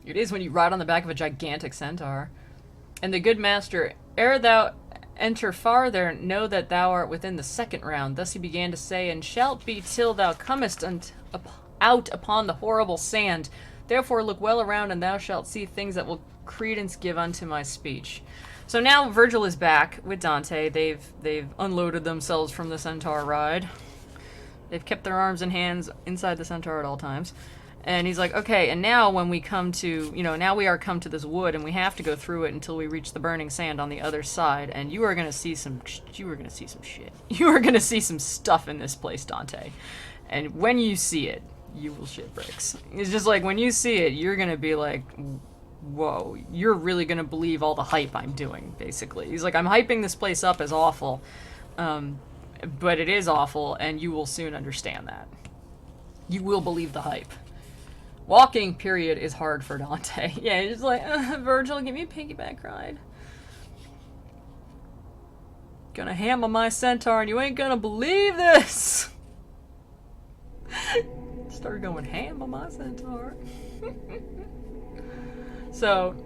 It is when you ride on the back of a gigantic centaur. And the good master, ere thou enter farther, know that thou art within the second round. Thus he began to say, and shalt be till thou comest out upon the horrible sand. Therefore look well around, and thou shalt see things that will credence give unto my speech. So now Virgil is back with Dante. They've unloaded themselves from the centaur ride. They've kept their arms and hands inside the centaur at all times. And he's like, okay, and now when we come to, now we are come to this wood, and we have to go through it until we reach the burning sand on the other side, and you are going to see some shit. You are going to see some stuff in this place, Dante. And when you see it, you will shit bricks. It's just like, when you see it, you're going to be like, whoa, you're really going to believe all the hype I'm doing, basically. He's like, I'm hyping this place up as awful, but it is awful, and you will soon understand that. You will believe the hype. Walking, period, is hard for Dante. Yeah, he's just like, Virgil, give me a piggyback ride. Gonna hammer my centaur, and you ain't gonna believe this! Started going ham on my centaur. So,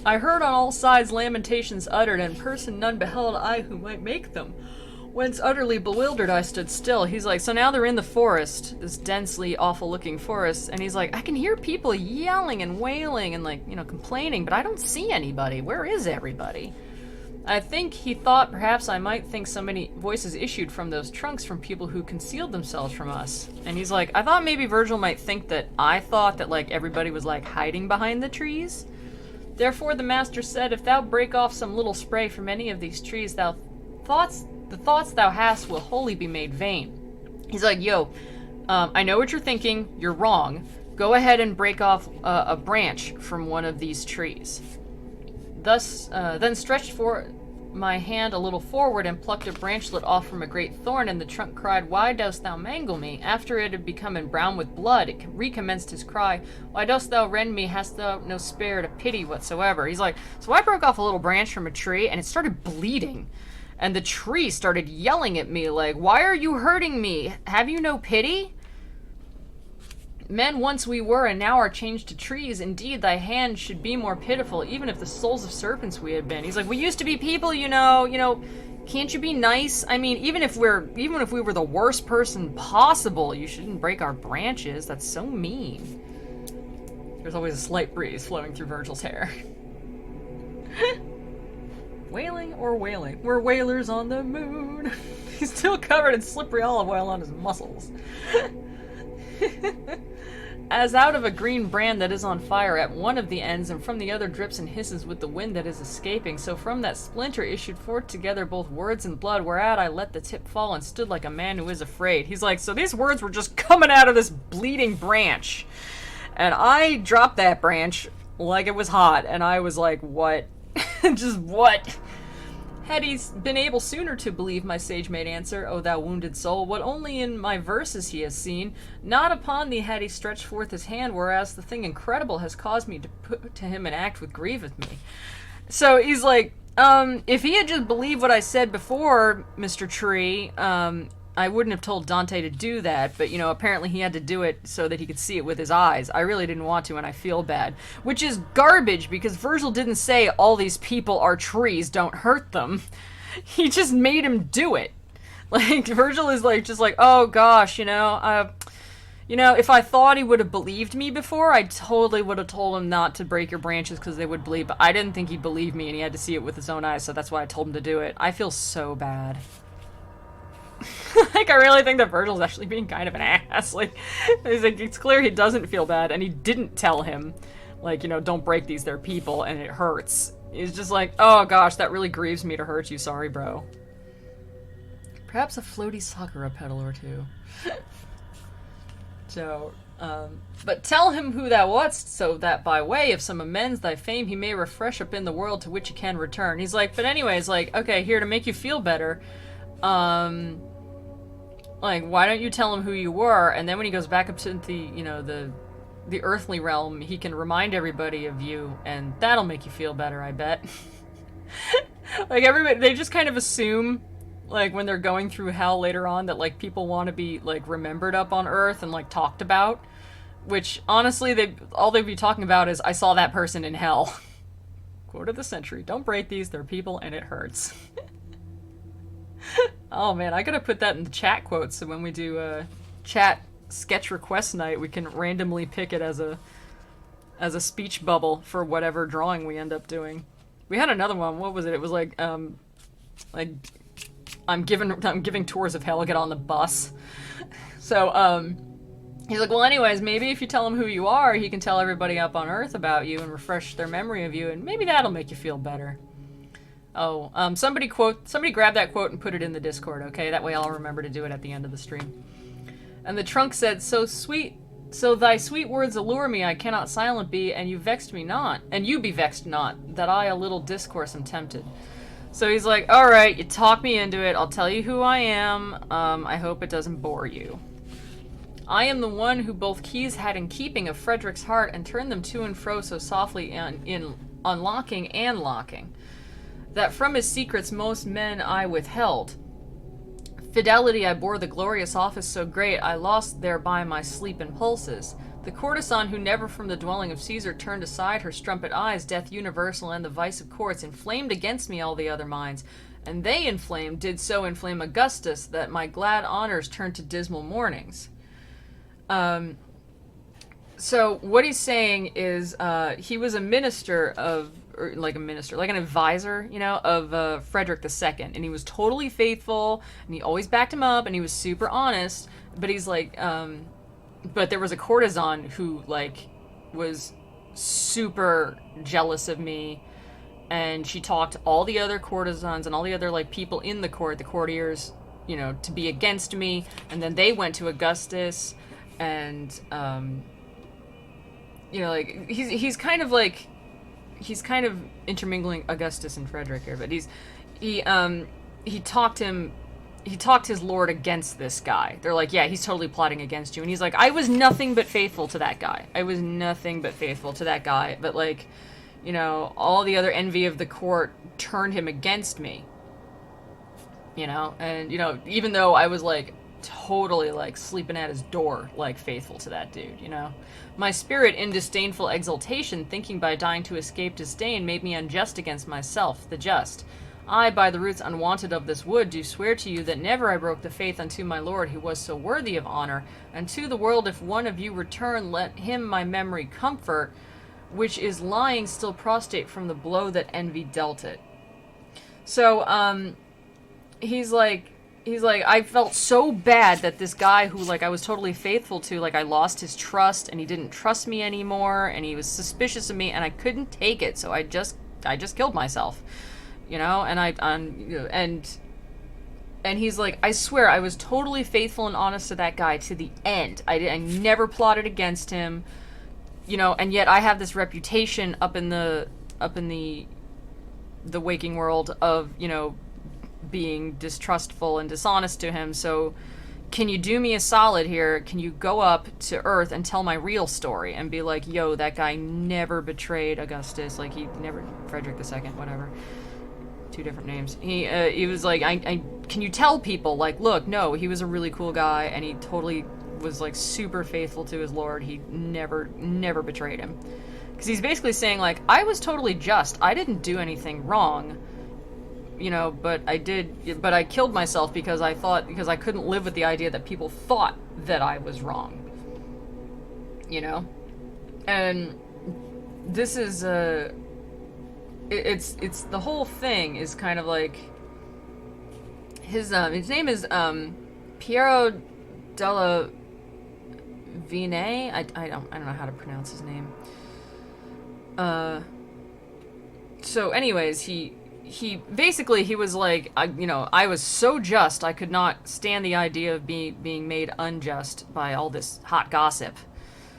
I heard on all sides lamentations uttered, and person none beheld I who might make them. Whence utterly bewildered I stood still. He's like, so now they're in the forest, this densely awful-looking forest, and he's like, I can hear people yelling and wailing and, like, complaining, but I don't see anybody. Where is everybody? I think he thought perhaps I might think so many voices issued from those trunks from people who concealed themselves from us. And he's like, I thought maybe Virgil might think that I thought that, like, everybody was, like, hiding behind the trees. Therefore the master said, if thou break off some little spray from any of these trees, the thoughts thou hast will wholly be made vain. He's like, yo, I know what you're thinking. You're wrong. Go ahead and break off a branch from one of these trees. Thus, then stretched for my hand a little forward and plucked a branchlet off from a great thorn, and the trunk cried, why dost thou mangle me? After it had become brown with blood, it recommenced his cry, why dost thou rend me? Hast thou no spirit of pity whatsoever? He's like, so I broke off a little branch from a tree, and it started bleeding. And the tree started yelling at me like, why are you hurting me? Have you no pity? Men once we were, and now are changed to trees. Indeed, thy hand should be more pitiful, even if the souls of serpents we had been. He's like, we used to be people, can't you be nice? I mean, even if we were the worst person possible, you shouldn't break our branches. That's so mean. There's always a slight breeze flowing through Virgil's hair. Wailing or wailing? We're whalers on the moon. He's still covered in slippery olive oil on his muscles. As out of a green brand that is on fire at one of the ends, and from the other drips and hisses with the wind that is escaping, so from that splinter issued forth together both words and blood, whereat I let the tip fall and stood like a man who is afraid. He's like, so these words were just coming out of this bleeding branch. And I dropped that branch like it was hot, and I was like, what? Just what? Had he been able sooner to believe, my sage made answer, O thou wounded soul, what only in my verses he has seen, not upon thee had he stretched forth his hand, whereas the thing incredible has caused me to put to him an act which grieveth me. So he's like, if he had just believed what I said before, Mr. Tree, I wouldn't have told Dante to do that, but, apparently he had to do it so that he could see it with his eyes. I really didn't want to, and I feel bad. Which is garbage, because Virgil didn't say all these people are trees, don't hurt them. He just made him do it. Like, Virgil is oh gosh, if I thought he would have believed me before, I totally would have told him not to break your branches because they would bleed, but I didn't think he'd believe me, and he had to see it with his own eyes, so that's why I told him to do it. I feel so bad. I really think that Virgil's actually being kind of an ass. It's clear he doesn't feel bad, and he didn't tell him, don't break these, they're people, and it hurts. He's just like, oh gosh, that really grieves me to hurt you, sorry bro. Perhaps a floaty sakura petal or two. So, but tell him who thou wast, so that by way of some amends thy fame he may refresh up in the world to which he can return. He's like, but anyways, okay, here, to make you feel better, why don't you tell him who you were, and then when he goes back up to the earthly realm, he can remind everybody of you, and that'll make you feel better, I bet. Everybody, they just kind of assume, when they're going through hell later on, that, people want to be, remembered up on Earth and, talked about. Which, honestly, all they'd be talking about is, I saw that person in hell. Quote of the century. Don't break these, they're people and it hurts. Oh man, I gotta put that in the chat quotes, so when we do chat sketch request night, we can randomly pick it as a speech bubble for whatever drawing we end up doing. We had another one, what was it? It was like I'm giving tours of hell, get on the bus. So, he's like, well, anyways, maybe if you tell him who you are, he can tell everybody up on Earth about you and refresh their memory of you, and maybe that'll make you feel better. Oh, somebody grab that quote and put it in the Discord, okay? That way I'll remember to do it at the end of the stream. And the trunk said, so thy sweet words allure me, I cannot silent be, and you vexed me not, and you be vexed not, that I a little discourse am tempted. So he's like, alright, you talk me into it, I'll tell you who I am, I hope it doesn't bore you. I am the one who both keys had in keeping of Frederick's heart, and turned them to and fro so softly in unlocking and locking, that from his secrets most men I withheld. Fidelity I bore the glorious office so great, I lost thereby my sleep and pulses. The courtesan who never from the dwelling of Caesar turned aside her strumpet eyes, death universal and the vice of courts, inflamed against me all the other minds, and they inflamed, did so inflame Augustus, that my glad honors turned to dismal mournings. So what he's saying is, he was a minister of, or like an advisor, you know, of Frederick II, and he was totally faithful, and he always backed him up, and he was super honest, but he's like, but there was a courtesan who, like, was super jealous of me, and she talked all the other courtesans and all the other, like, people in the court, the courtiers, you know, to be against me, and then they went to Augustus, and, you know, like, he's kind of intermingling Augustus and Frederick here, but he talked his lord against this guy. They're like, yeah, he's totally plotting against you. And he's like, I was nothing but faithful to that guy. But, like, you know, all the other envy of the court turned him against me. You know? And, you know, even though I was, like, totally, like, sleeping at his door, like, faithful to that dude, you know? My spirit in disdainful exultation, thinking by dying to escape disdain, made me unjust against myself, the just. I, by the roots unwanted of this wood, do swear to you that never I broke the faith unto my lord, who was so worthy of honor, and to the world if one of you return, let him my memory comfort, which is lying still prostrate from the blow that envy dealt it. So, he's like, I felt so bad that this guy who, like, I was totally faithful to, like, I lost his trust, and he didn't trust me anymore, and he was suspicious of me, and I couldn't take it, so I just killed myself, you know, and he's like, I swear, I was totally faithful and honest to that guy to the end. I never plotted against him, you know, and yet I have this reputation up in the waking world of, you know, being distrustful and dishonest to him, so can you do me a solid here? Can you go up to Earth and tell my real story and be like, yo, that guy never betrayed Augustus, like, he never, Frederick II, whatever, two different names. He was like, I can you tell people, like, look, no, he was a really cool guy, and he totally was, like, super faithful to his lord, he never betrayed him. Because he's basically saying, like, I was totally just, I didn't do anything wrong, you know, but I killed myself because I couldn't live with the idea that people thought that I was wrong, you know? And this is, it's the whole thing is kind of like, his name is, Piero della Vine, I don't know how to pronounce his name. So anyways, he basically, he was like, you know, I was so just, I could not stand the idea of being made unjust by all this hot gossip.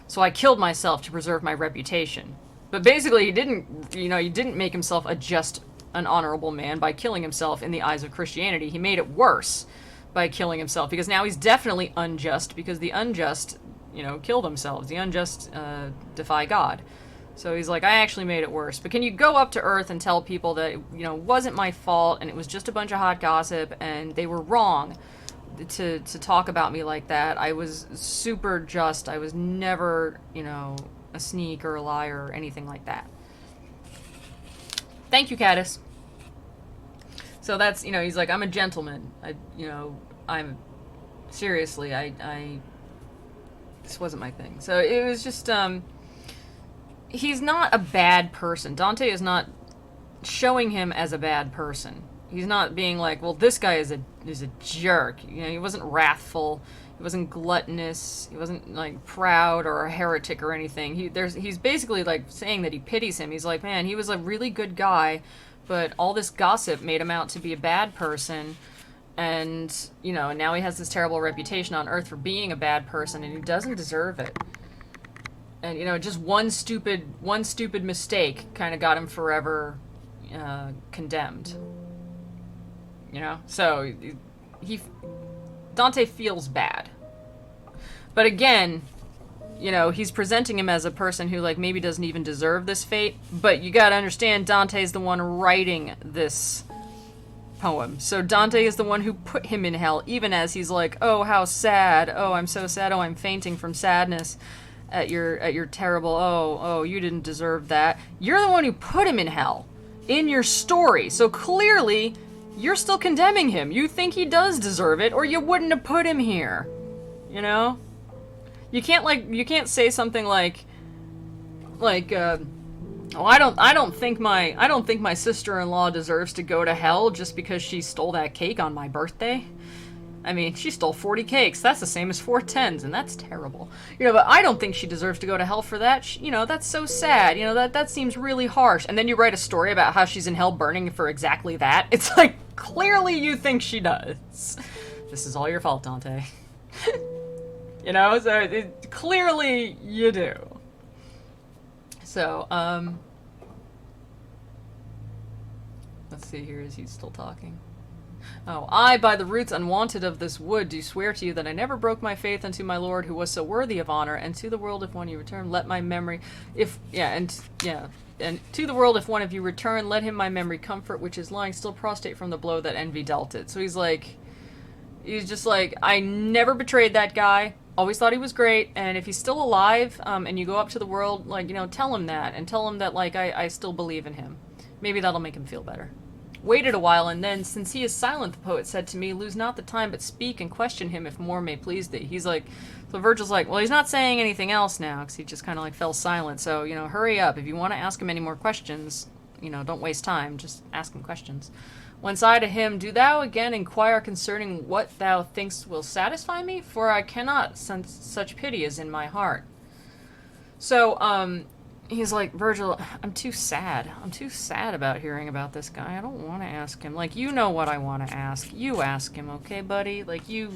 So I killed myself to preserve my reputation. But basically, he didn't make himself an honorable man by killing himself in the eyes of Christianity. He made it worse by killing himself, because now he's definitely unjust, because the unjust, you know, kill themselves. The unjust defy God. So he's like, I actually made it worse. But can you go up to Earth and tell people that, you know, it wasn't my fault, and it was just a bunch of hot gossip, and they were wrong to talk about me like that. I was super just. I was never, you know, a sneak or a liar or anything like that. Thank you, Caddis. So that's, you know, he's like, I'm a gentleman. Seriously, this wasn't my thing. So it was just, he's not a bad person. Dante is not showing him as a bad person. He's not being like, well, this guy is a jerk. You know, he wasn't wrathful. He wasn't gluttonous. He wasn't like proud or a heretic or anything. He's basically like saying that he pities him. He's like, man, he was a really good guy, but all this gossip made him out to be a bad person. And, you know, now he has this terrible reputation on Earth for being a bad person, and he doesn't deserve it. And, you know, just one stupid mistake kind of got him forever condemned. You know? So, Dante feels bad. But again, you know, he's presenting him as a person who, like, maybe doesn't even deserve this fate. But you gotta understand, Dante's the one writing this poem. So Dante is the one who put him in hell, even as he's like, oh, how sad. Oh, I'm so sad. Oh, I'm fainting from sadness at your terrible, oh, you didn't deserve that. You're the one who put him in hell in your story. So clearly, you're still condemning him. You think he does deserve it, or you wouldn't have put him here. You know? You can't say something like, oh, I don't think my sister-in-law deserves to go to hell just because she stole that cake on my birthday. I mean, she stole 40 cakes. That's the same as 4 10s, and that's terrible. You know, but I don't think she deserves to go to hell for that. You know, that's so sad. You know, that seems really harsh. And then you write a story about how she's in hell burning for exactly that. It's like, clearly you think she does. This is all your fault, Dante. You know, so clearly you do. So, let's see here, is he still talking? Oh, I, by the roots unwanted of this wood, do swear to you that I never broke my faith unto my Lord, who was so worthy of honor, and to the world, if one you return, let my memory, and to the world, if one of you return, let him my memory comfort, which is lying still prostrate from the blow that envy dealt it. So he's just like, I never betrayed that guy, always thought he was great, and if he's still alive, and you go up to the world, like, you know, tell him that, and tell him that, like, I still believe in him. Maybe that'll make him feel better. Waited a while, and then, since he is silent, the poet said to me, lose not the time, but speak and question him if more may please thee. He's like, so Virgil's like, well, he's not saying anything else now, because he just kind of, like, fell silent, so, you know, hurry up. If you want to ask him any more questions, you know, don't waste time, just ask him questions. Whence I to him, do thou again inquire concerning what thou thinkst will satisfy me? For I cannot sense such pity as in my heart. So, he's like, Virgil, I'm too sad. I'm too sad about hearing about this guy. I don't want to ask him. Like, you know what I want to ask. You ask him, okay, buddy? Like, you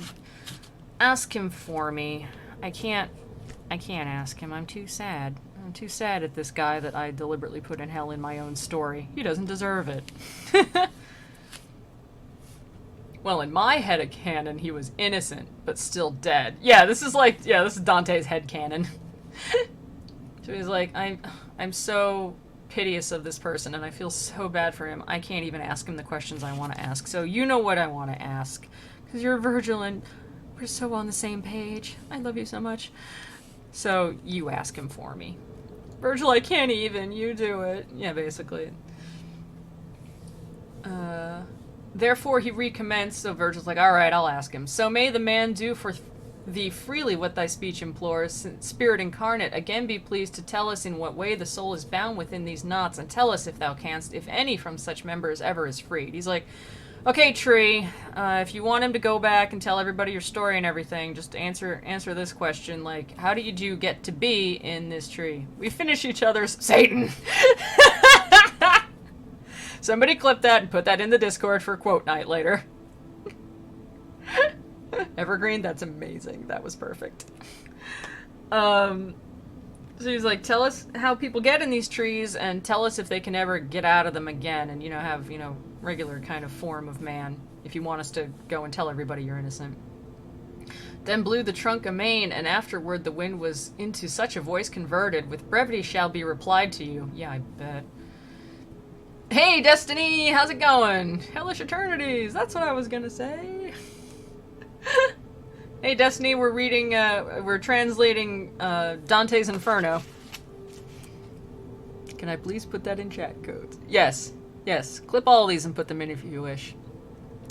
ask him for me. I can't ask him. I'm too sad. I'm too sad at this guy that I deliberately put in hell in my own story. He doesn't deserve it. Well, in my headcanon, he was innocent, but still dead. Yeah, this is Dante's headcanon. So he's like, I'm so piteous of this person, and I feel so bad for him. I can't even ask him the questions I want to ask. So you know what I want to ask. Because you're Virgil, and we're so on the same page. I love you so much. So you ask him for me. Virgil, I can't even. You do it. Yeah, basically. Therefore he recommenced, so Virgil's like, alright, I'll ask him. So may the man do for thee freely what thy speech implores, Spirit incarnate, again be pleased to tell us in what way the soul is bound within these knots, and tell us, if thou canst, if any from such members ever is freed. He's like, okay, Tree, if you want him to go back and tell everybody your story and everything, just answer this question, like, how did you get to be in this tree? We finish each other's Satan! Somebody clip that and put that in the Discord for quote night later. Evergreen, that's amazing. That was perfect. So he's like, tell us how people get in these trees, and tell us if they can ever get out of them again, and, you know, have, you know, regular kind of form of man, if you want us to go and tell everybody you're innocent. Then blew the trunk amain, and afterward the wind was into such a voice converted, with brevity shall be replied to you. Yeah, I bet. Hey, Destiny! How's it going? Hellish Eternities! That's what I was gonna say. Hey, Destiny, we're translating Dante's Inferno. Can I please put that in chat codes? Yes. Yes. Clip all these and put them in if you wish.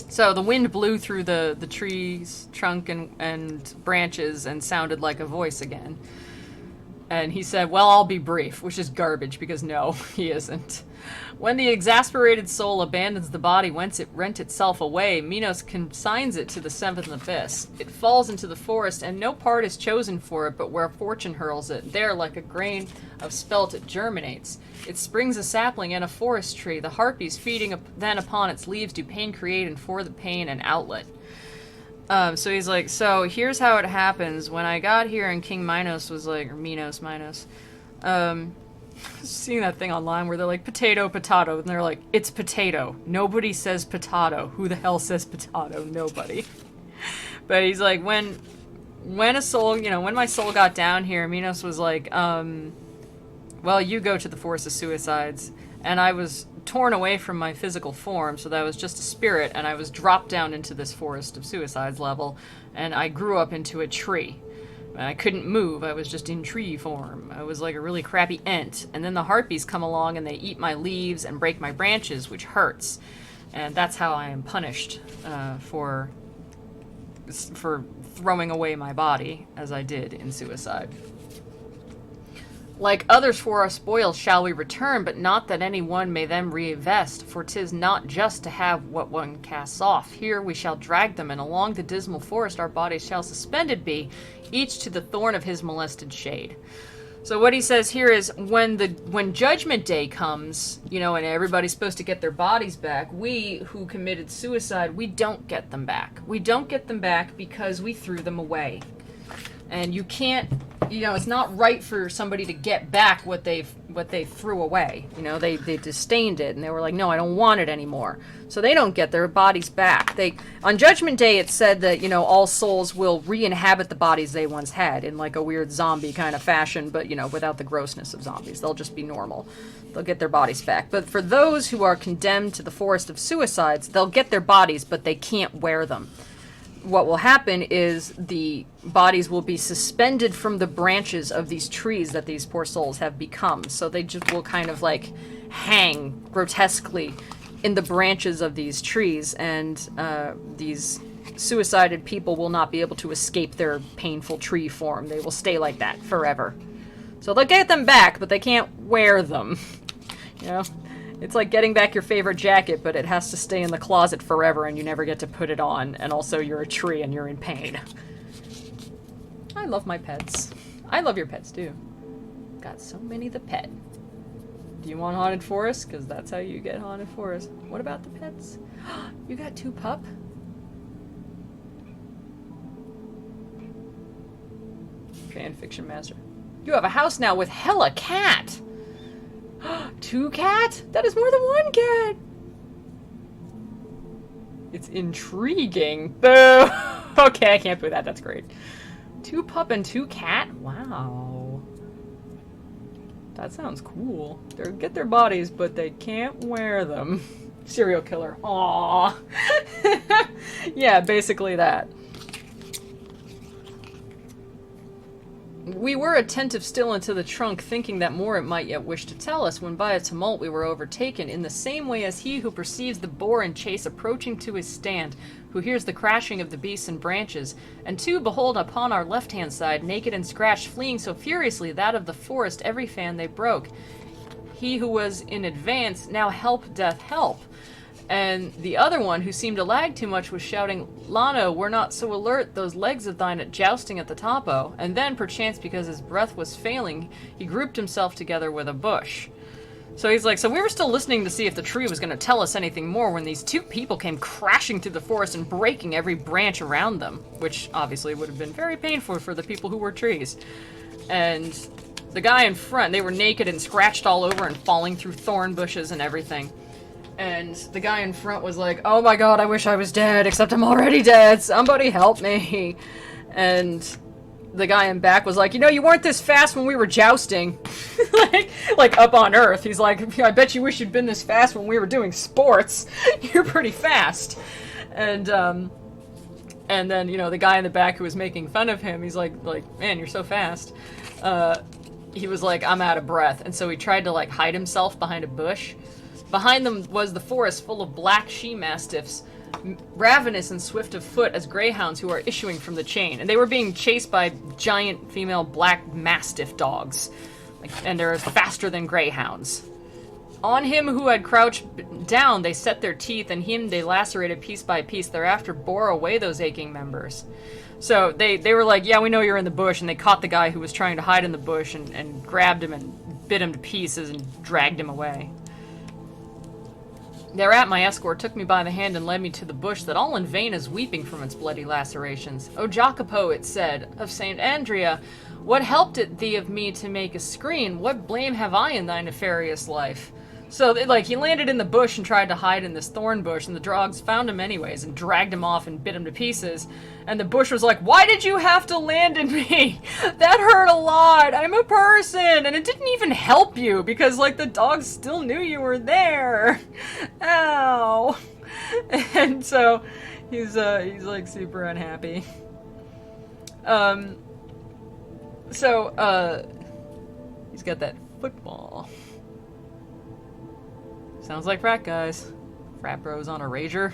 So the wind blew through the tree's trunk and branches and sounded like a voice again. And he said, well, I'll be brief, which is garbage because no, he isn't. When the exasperated soul abandons the body whence it rent itself away, Minos consigns it to the seventh abyss. It falls into the forest, and no part is chosen for it but where fortune hurls it. There, like a grain of spelt, it germinates. It springs a sapling and a forest tree. The harpies feeding then upon its leaves do pain create, and for the pain an outlet. So he's like, so here's how it happens. When I got here and King Minos was like, or Minos, seeing that thing online where they're like, potato, potato, and they're like, it's potato. Nobody says potato. Who the hell says potato? Nobody. But he's like, when a soul, when my soul got down here, Minos was like, well, you go to the Forest of Suicides. And I was torn away from my physical form, so that I was just a spirit, and I was dropped down into this Forest of Suicides level, and I grew up into a tree. And I couldn't move, I was just in tree form. I was like a really crappy ent. And then the harpies come along and they eat my leaves and break my branches, which hurts. And that's how I am punished for throwing away my body, as I did in Suicide. Like others for our spoils shall we return, but not that any one may them reinvest, for 'tis not just to have what one casts off. Here we shall drag them, and along the dismal forest our bodies shall suspended be, each to the thorn of his molested shade. So what he says here is, when Judgment Day comes, and everybody's supposed to get their bodies back, we who committed suicide, we don't get them back. We don't get them back because we threw them away. And you can't, it's not right for somebody to get back what they threw away. They disdained it, and they were like, no, I don't want it anymore. So they don't get their bodies back. On Judgment Day, it said that, all souls will re-inhabit the bodies they once had in like a weird zombie kind of fashion, but, without the grossness of zombies. They'll just be normal. They'll get their bodies back. But for those who are condemned to the Forest of Suicides, they'll get their bodies, but they can't wear them. What will happen is the bodies will be suspended from the branches of these trees that these poor souls have become. So they just will kind of like hang grotesquely in the branches of these trees, and these suicided people will not be able to escape their painful tree form. They will stay like that forever. So they'll get them back, but they can't wear them. It's like getting back your favorite jacket, but it has to stay in the closet forever and you never get to put it on, and also you're a tree and you're in pain. I love my pets. I love your pets too. Got so many the pet. Do you want Haunted Forest? Because that's how you get Haunted Forest. What about the pets? You got 2 pup? Fanfiction master. You have a house now with hella cat! 2 cat? That is more than 1 cat! It's intriguing. Boo! Okay, I can't do that. That's great. 2 pup and 2 cat? Wow. That sounds cool. They'll get their bodies, but they can't wear them. Serial killer. Aww. Yeah, basically that. We were attentive still into the trunk, thinking that more it might yet wish to tell us, when by a tumult we were overtaken, in the same way as he who perceives the boar in chase approaching to his stand, who hears the crashing of the beasts and branches, and two, behold, upon our left-hand side, naked and scratched, fleeing so furiously, that of the forest every fan they broke. He who was in advance, now help, death, help. And the other one, who seemed to lag too much, was shouting, Lano, we're not so alert, those legs of thine at jousting at the topo. And then, perchance because his breath was failing, he grouped himself together with a bush. So he's like, so we were still listening to see if the tree was going to tell us anything more when these 2 people came crashing through the forest and breaking every branch around them, which obviously would have been very painful for the people who were trees. And the guy in front, they were naked and scratched all over and falling through thorn bushes and everything. And the guy in front was like, oh my god, I wish I was dead, except I'm already dead, somebody help me. And the guy in back was like, you know, you weren't this fast when we were jousting. like up on Earth. He's like, I bet you wish you'd been this fast when we were doing sports. You're pretty fast. And And then, you know, the guy in the back who was making fun of him, he's like, man, you're so fast. He was like, I'm out of breath. And so he tried to, like, hide himself behind a bush. Behind them was the forest full of black she-mastiffs, ravenous and swift of foot as greyhounds who are issuing from the chain. And they were being chased by giant female black mastiff dogs. And they're faster than greyhounds. On him who had crouched down, they set their teeth, and him they lacerated piece by piece, thereafter bore away those aching members. So they were like, yeah, we know you're in the bush, and they caught the guy who was trying to hide in the bush and grabbed him and bit him to pieces and dragged him away. Thereat my escort took me by the hand and led me to the bush that all in vain is weeping from its bloody lacerations. O Jacopo, it said, of Saint Andrea, what helped it thee of me to make a screen? What blame have I in thy nefarious life? So, like, he landed in the bush and tried to hide in this thorn bush, and the dogs found him anyways and dragged him off and bit him to pieces. And the bush was like, why did you have to land in me? That hurt a lot. I'm a person. And it didn't even help you because, like, the dogs still knew you were there. Ow. And so he's like super unhappy. He's got that football. Sounds like frat guys. Frat bros on a rager.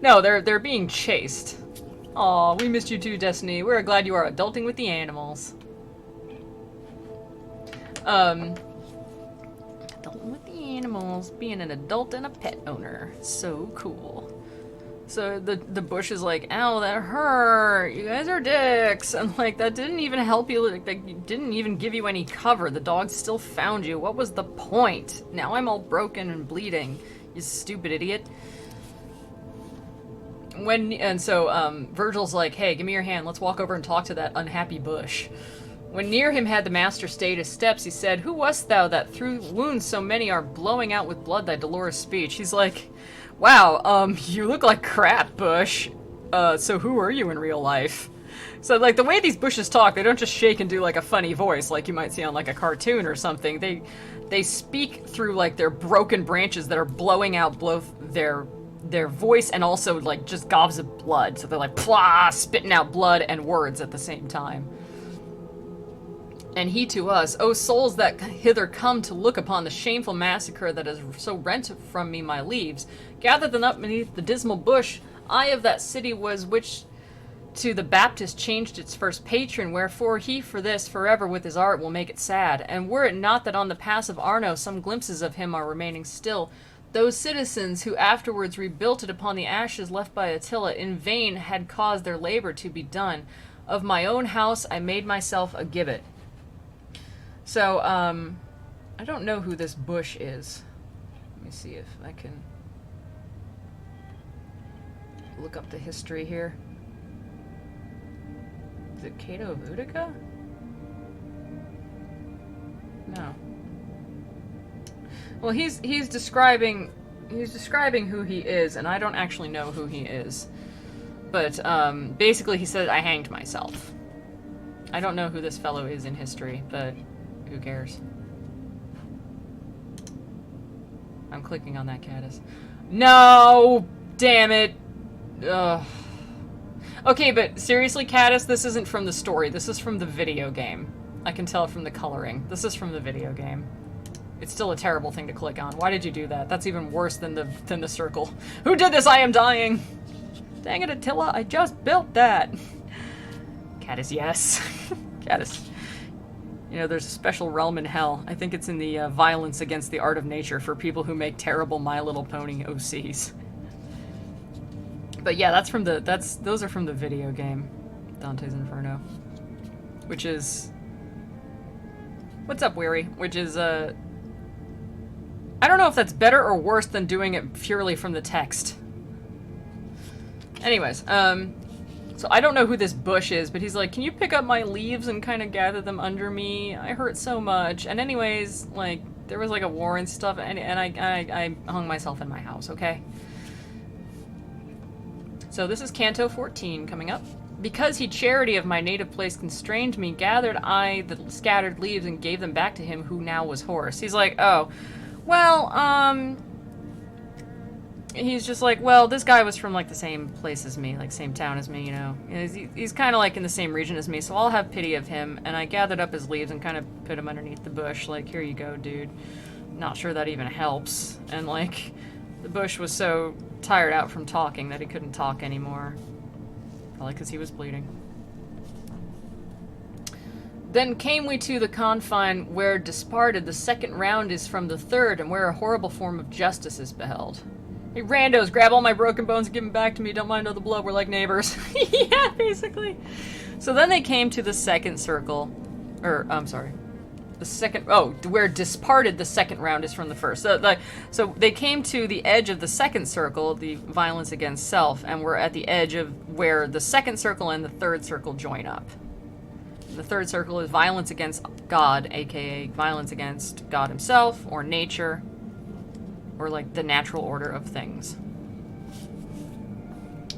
No, they're being chased. Aw, we missed you too, Destiny. We're glad you are adulting with the animals. Adulting with the animals. Being an adult and a pet owner. So cool. So the bush is like, ow, that hurt. You guys are dicks. And like, that didn't even help you. Like, didn't even give you any cover. The dogs still found you. What was the point? Now I'm all broken and bleeding. You stupid idiot. Virgil's like, hey, give me your hand. Let's walk over and talk to that unhappy bush. When near him had the master stayed his steps, he said, who wast thou that through wounds so many are blowing out with blood thy dolorous speech? He's like, wow, you look like crap, Bush. So who are you in real life? So, like, the way these bushes talk, they don't just shake and do, like, a funny voice like you might see on, like, a cartoon or something. They speak through, like, their broken branches that are blowing out both their voice and also, like, just gobs of blood. So they're like, plah, spitting out blood and words at the same time. And he to us, O souls that hither come to look upon the shameful massacre that has so rent from me my leaves, gather them up beneath the dismal bush. I of that city was which to the Baptist changed its first patron, wherefore he for this forever with his art will make it sad. And were it not that on the pass of Arno some glimpses of him are remaining still, those citizens who afterwards rebuilt it upon the ashes left by Attila in vain had caused their labor to be done. Of my own house I made myself a gibbet. So, I don't know who this bush is. Let me see if I can look up the history here. Is it Cato of Utica? No. Well, he's describing who he is, and I don't actually know who he is. But basically, he said I hanged myself. I don't know who this fellow is in history, but who cares? I'm clicking on that caddis. No! Damn it! Ugh. Okay, but seriously, Caddis, this isn't from the story. This is from the video game. I can tell from the coloring. This is from the video game. It's still a terrible thing to click on. Why did you do that? That's even worse than the circle. Who did this? I am dying! Dang it, Attila, I just built that! Caddis, yes. Caddis. You know, there's a special realm in hell. I think it's in the violence against the art of nature for people who make terrible My Little Pony OCs. But yeah, those are from the video game, Dante's Inferno, which is, what's up, Weary? Which is I don't know if that's better or worse than doing it purely from the text. Anyways, so I don't know who this bush is, but he's like, can you pick up my leaves and kind of gather them under me? I hurt so much. And anyways, like, there was like a war and stuff, and I hung myself in my house, okay? So this is Canto 14 coming up. Because he charity of my native place constrained me, gathered I the scattered leaves and gave them back to him who now was hoarse. He's like, oh, well, he's just like, well, this guy was from, like, the same place as me, like, same town as me, you know. He's kind of, like, in the same region as me, so I'll have pity of him. And I gathered up his leaves and kind of put him underneath the bush, like, here you go, dude. Not sure that even helps. And, like, the bush was so tired out from talking that he couldn't talk anymore. Probably because he was bleeding. Then came we to the confine where disparted the second round is from the third, and where a horrible form of justice is beheld. Hey, randos, grab all my broken bones and give them back to me. Don't mind all the blood. We're like neighbors. Yeah, basically. So then they came to the second circle. I'm sorry. The second... Oh, where disparted the second round is from the first. So they came to the edge of the second circle, the violence against self, and we're at the edge of where the second circle and the third circle join up. The third circle is violence against God, aka violence against God himself, or nature, or like the natural order of things.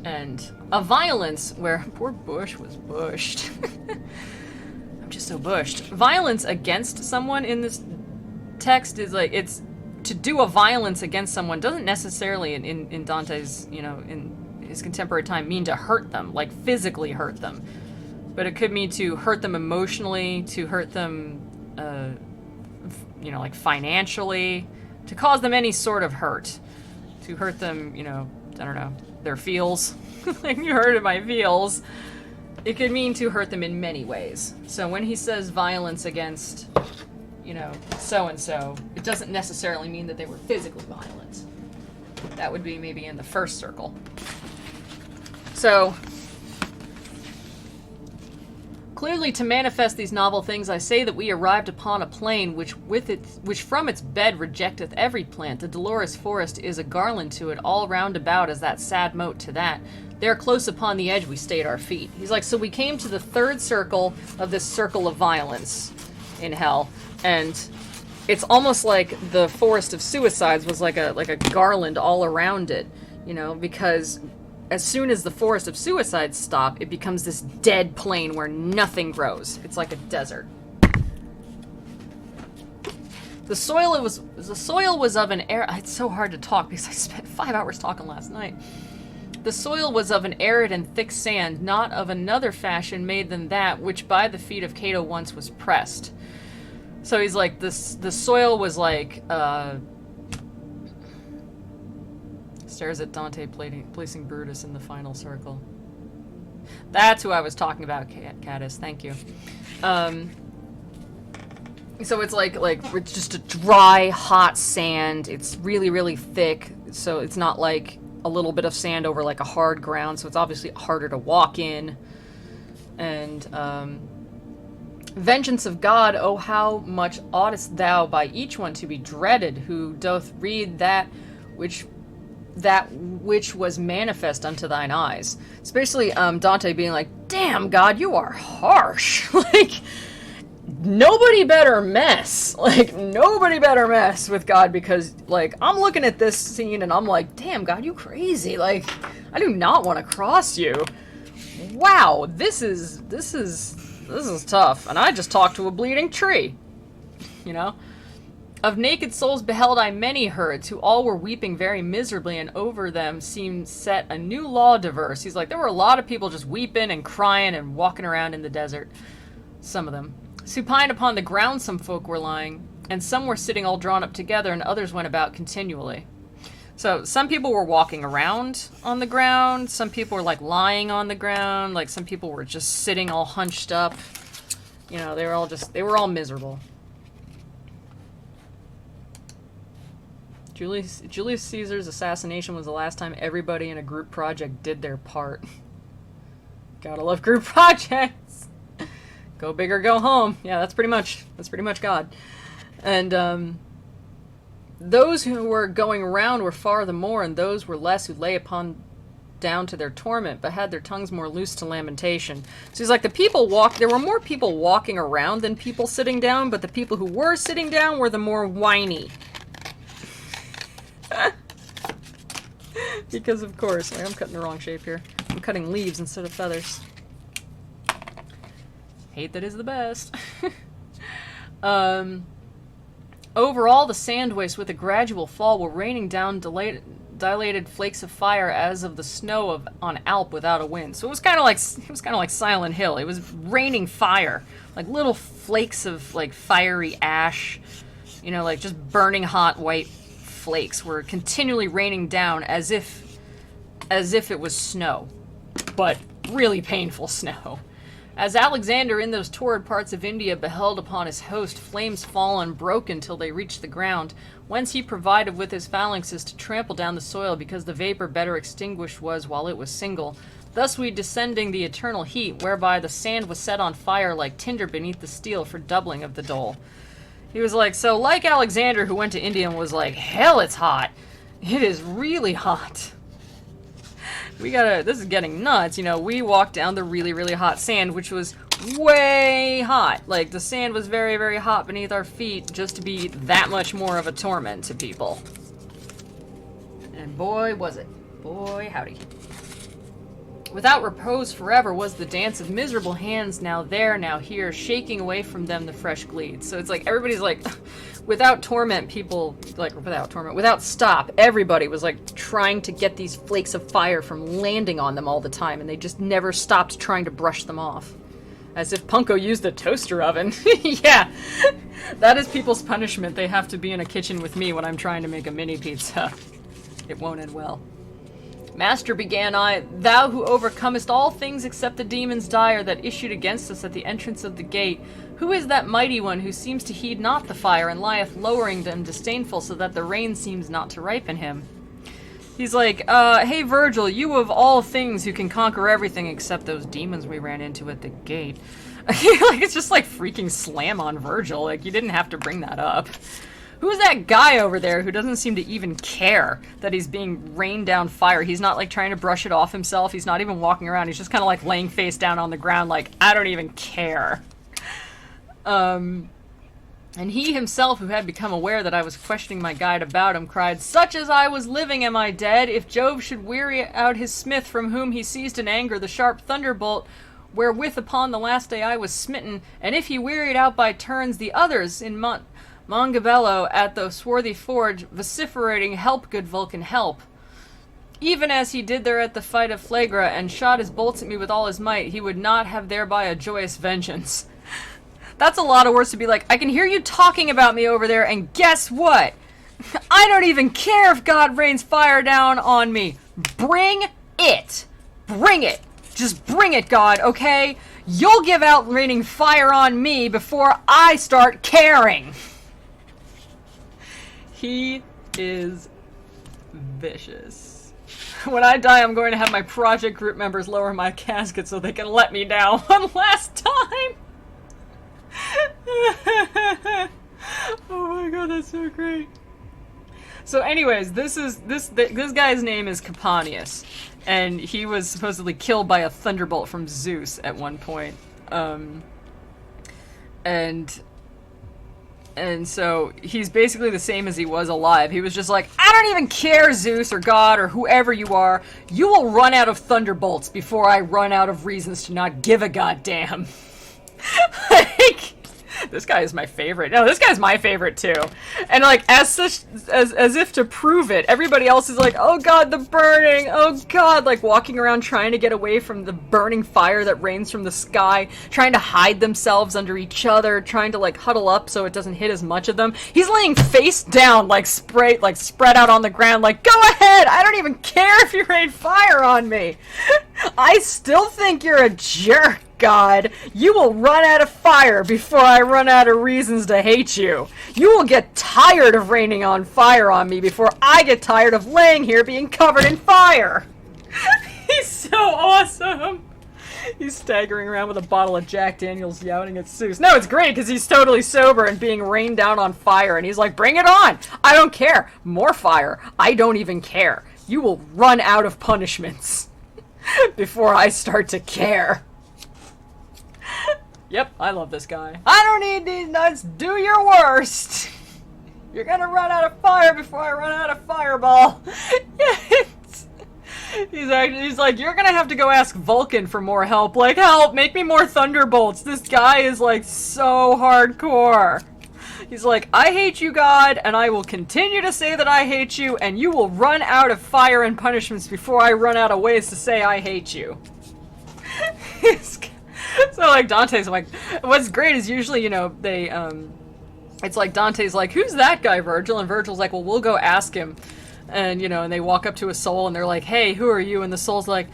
And a violence where poor Bush was bushed. I'm just so bushed. Violence against someone in this text is like, it's to do a violence against someone doesn't necessarily in Dante's, you know, in his contemporary time mean to hurt them, like physically hurt them. But it could mean to hurt them emotionally, to hurt them, you know, like financially, to cause them any sort of hurt. To hurt them, you know, I don't know, their feels. Like, you hurted my feels. It could mean to hurt them in many ways. So when he says violence against, you know, so-and-so, it doesn't necessarily mean that they were physically violent. That would be maybe in the first circle. So... Clearly, to manifest these novel things, I say that we arrived upon a plain which from its bed rejecteth every plant. The dolorous forest is a garland to it, all round about as that sad moat to that. There close upon the edge we stayed our feet. He's like, so we came to the third circle of this circle of violence in hell, and it's almost like the forest of suicides was like a garland all around it, you know, because as soon as the forest of suicides stop, it becomes this dead plain where nothing grows. It's like a desert. The soil was of an arid... It's so hard to talk because I spent 5 hours talking last night. The soil was of an arid and thick sand, not of another fashion made than that which by the feet of Cato once was pressed. So he's like, the soil was like... Stares at Dante placing Brutus in the final circle. That's who I was talking about, Caddis. Thank you. So it's like it's just a dry, hot sand. It's really, really thick. So it's not like a little bit of sand over like a hard ground. So it's obviously harder to walk in. And vengeance of God, oh how much oughtest thou by each one to be dreaded, who doth read that which was manifest unto thine eyes. It's basically Dante being like, damn, God, you are harsh. Like, nobody better mess. Like, nobody better mess with God, because, like, I'm looking at this scene and I'm like, damn, God, you crazy. Like, I do not want to cross you. Wow, this is tough. And I just talked to a bleeding tree. You know? Of naked souls beheld I many herds, who all were weeping very miserably, and over them seemed set a new law diverse. He's like, there were a lot of people just weeping and crying and walking around in the desert. Some of them. Supine upon the ground some folk were lying, and some were sitting all drawn up together, and others went about continually. So some people were walking around on the ground, some people were like lying on the ground, like some people were just sitting all hunched up. You know, they were all miserable. Julius Caesar's assassination was the last time everybody in a group project did their part. Gotta love group projects. Go big or go home. Yeah, that's pretty much God. And those who were going around were far the more, and those were less who lay upon down to their torment, but had their tongues more loose to lamentation. So he's like, there were more people walking around than people sitting down, but the people who were sitting down were the more whiny. Because of course, I'm cutting the wrong shape here. I'm cutting leaves instead of feathers. Hate that is the best. Over all the sand waste with a gradual fall were raining down dilated flakes of fire as of the snow on Alp without a wind. So it was kind of like Silent Hill. It was raining fire, like little flakes of like fiery ash, you know, like just burning hot white flakes were continually raining down as if it was snow, but really painful snow. As Alexander in those torrid parts of India beheld upon his host flames fall unbroken till they reached the ground, whence he provided with his phalanxes to trample down the soil, because the vapor better extinguished was while it was single. Thus we descending the eternal heat, whereby the sand was set on fire like tinder beneath the steel for doubling of the dole. He was like, so like Alexander who went to India and was like, hell, it's hot. It is really hot. This is getting nuts, you know, we walked down the really, really hot sand, which was way hot. Like, the sand was very, very hot beneath our feet, just to be that much more of a torment to people. And boy, was it. Boy, howdy. Without repose forever was the dance of miserable hands, now there, now here, shaking away from them the fresh gleed. So it's like, everybody's like, without torment, people, like, without stop, everybody was like trying to get these flakes of fire from landing on them all the time, and they just never stopped trying to brush them off. As if Punko used a toaster oven. Yeah, that is people's punishment. They have to be in a kitchen with me when I'm trying to make a mini pizza. It won't end well. Master, began I, thou who overcomest all things except the demons dire that issued against us at the entrance of the gate, who is that mighty one who seems to heed not the fire and lieth lowering and disdainful, so that the rain seems not to ripen him? He's like, hey Virgil, you of all things who can conquer everything except those demons we ran into at the gate. Like, it's just like freaking slam on Virgil, like you didn't have to bring that up. Who's that guy over there who doesn't seem to even care that he's being rained down fire? He's not like trying to brush it off himself. He's not even walking around. He's just kind of like laying face down on the ground like, I don't even care. And he himself, who had become aware that I was questioning my guide about him, cried, such as I was living am I dead, if Jove should weary out his smith from whom he seized in anger the sharp thunderbolt wherewith upon the last day I was smitten, and if he wearied out by turns the others in Mongabello at the swarthy forge, vociferating, help, good Vulcan, help. Even as he did there at the fight of Phlegra, and shot his bolts at me with all his might, he would not have thereby a joyous vengeance. That's a lot of words to be like, I can hear you talking about me over there, and guess what? I don't even care if God rains fire down on me. Bring it. Bring it. Just bring it, God, okay? You'll give out raining fire on me before I start caring. He is vicious. When I die, I'm going to have my project group members lower my casket so they can let me down one last time. Oh my god, that's so great. So anyways, this guy's name is Caponius, and he was supposedly killed by a thunderbolt from Zeus at one point. And so he's basically the same as he was alive. He was just like, I don't even care, Zeus or God or whoever you are. You will run out of thunderbolts before I run out of reasons to not give a goddamn. Like, this guy is my favorite. No, this guy's my favorite too. And like, as if to prove it, everybody else is like, oh god, the burning, oh god, like walking around trying to get away from the burning fire that rains from the sky, trying to hide themselves under each other, trying to like huddle up so it doesn't hit as much of them. He's laying face down, like spread out on the ground, like, go ahead, I don't even care if you rain fire on me. I still think you're a jerk, God. You will run out of fire before I run out of reasons to hate you. You will get tired of raining on fire on me before I get tired of laying here being covered in fire. He's so awesome. He's staggering around with a bottle of Jack Daniels yelling at Zeus. No, it's great because he's totally sober and being rained down on fire, and he's like, bring it on. I don't care. More fire. I don't even care. You will run out of punishments before I start to care. Yep, I love this guy. I don't need these nuts. Do your worst. You're gonna run out of fire before I run out of fireball. He's like, you're gonna have to go ask Vulcan for more help. Like, help, make me more thunderbolts. This guy is like so hardcore. He's like, I hate you, God, and I will continue to say that I hate you, and you will run out of fire and punishments before I run out of ways to say I hate you. So, like, Dante's like, what's great is usually, you know, they, it's like Dante's like, who's that guy, Virgil? And Virgil's like, well, we'll go ask him. And, you know, and they walk up to a soul and they're like, hey, who are you? And the soul's like,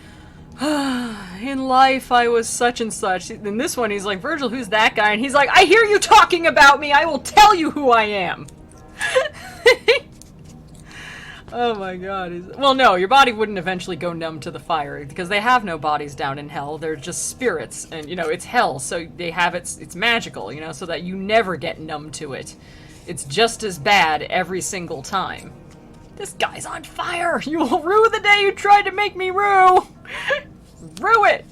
in life I was such and such. In this one, he's like, Virgil, who's that guy? And he's like, I hear you talking about me. I will tell you who I am. Oh my god. Well, no, your body wouldn't eventually go numb to the fire because they have no bodies down in hell. They're just spirits, and you know, it's hell, so they have it's magical, you know, so that you never get numb to it. It's just as bad every single time. This guy's on fire! You will rue the day you tried to make me rue! Rue it!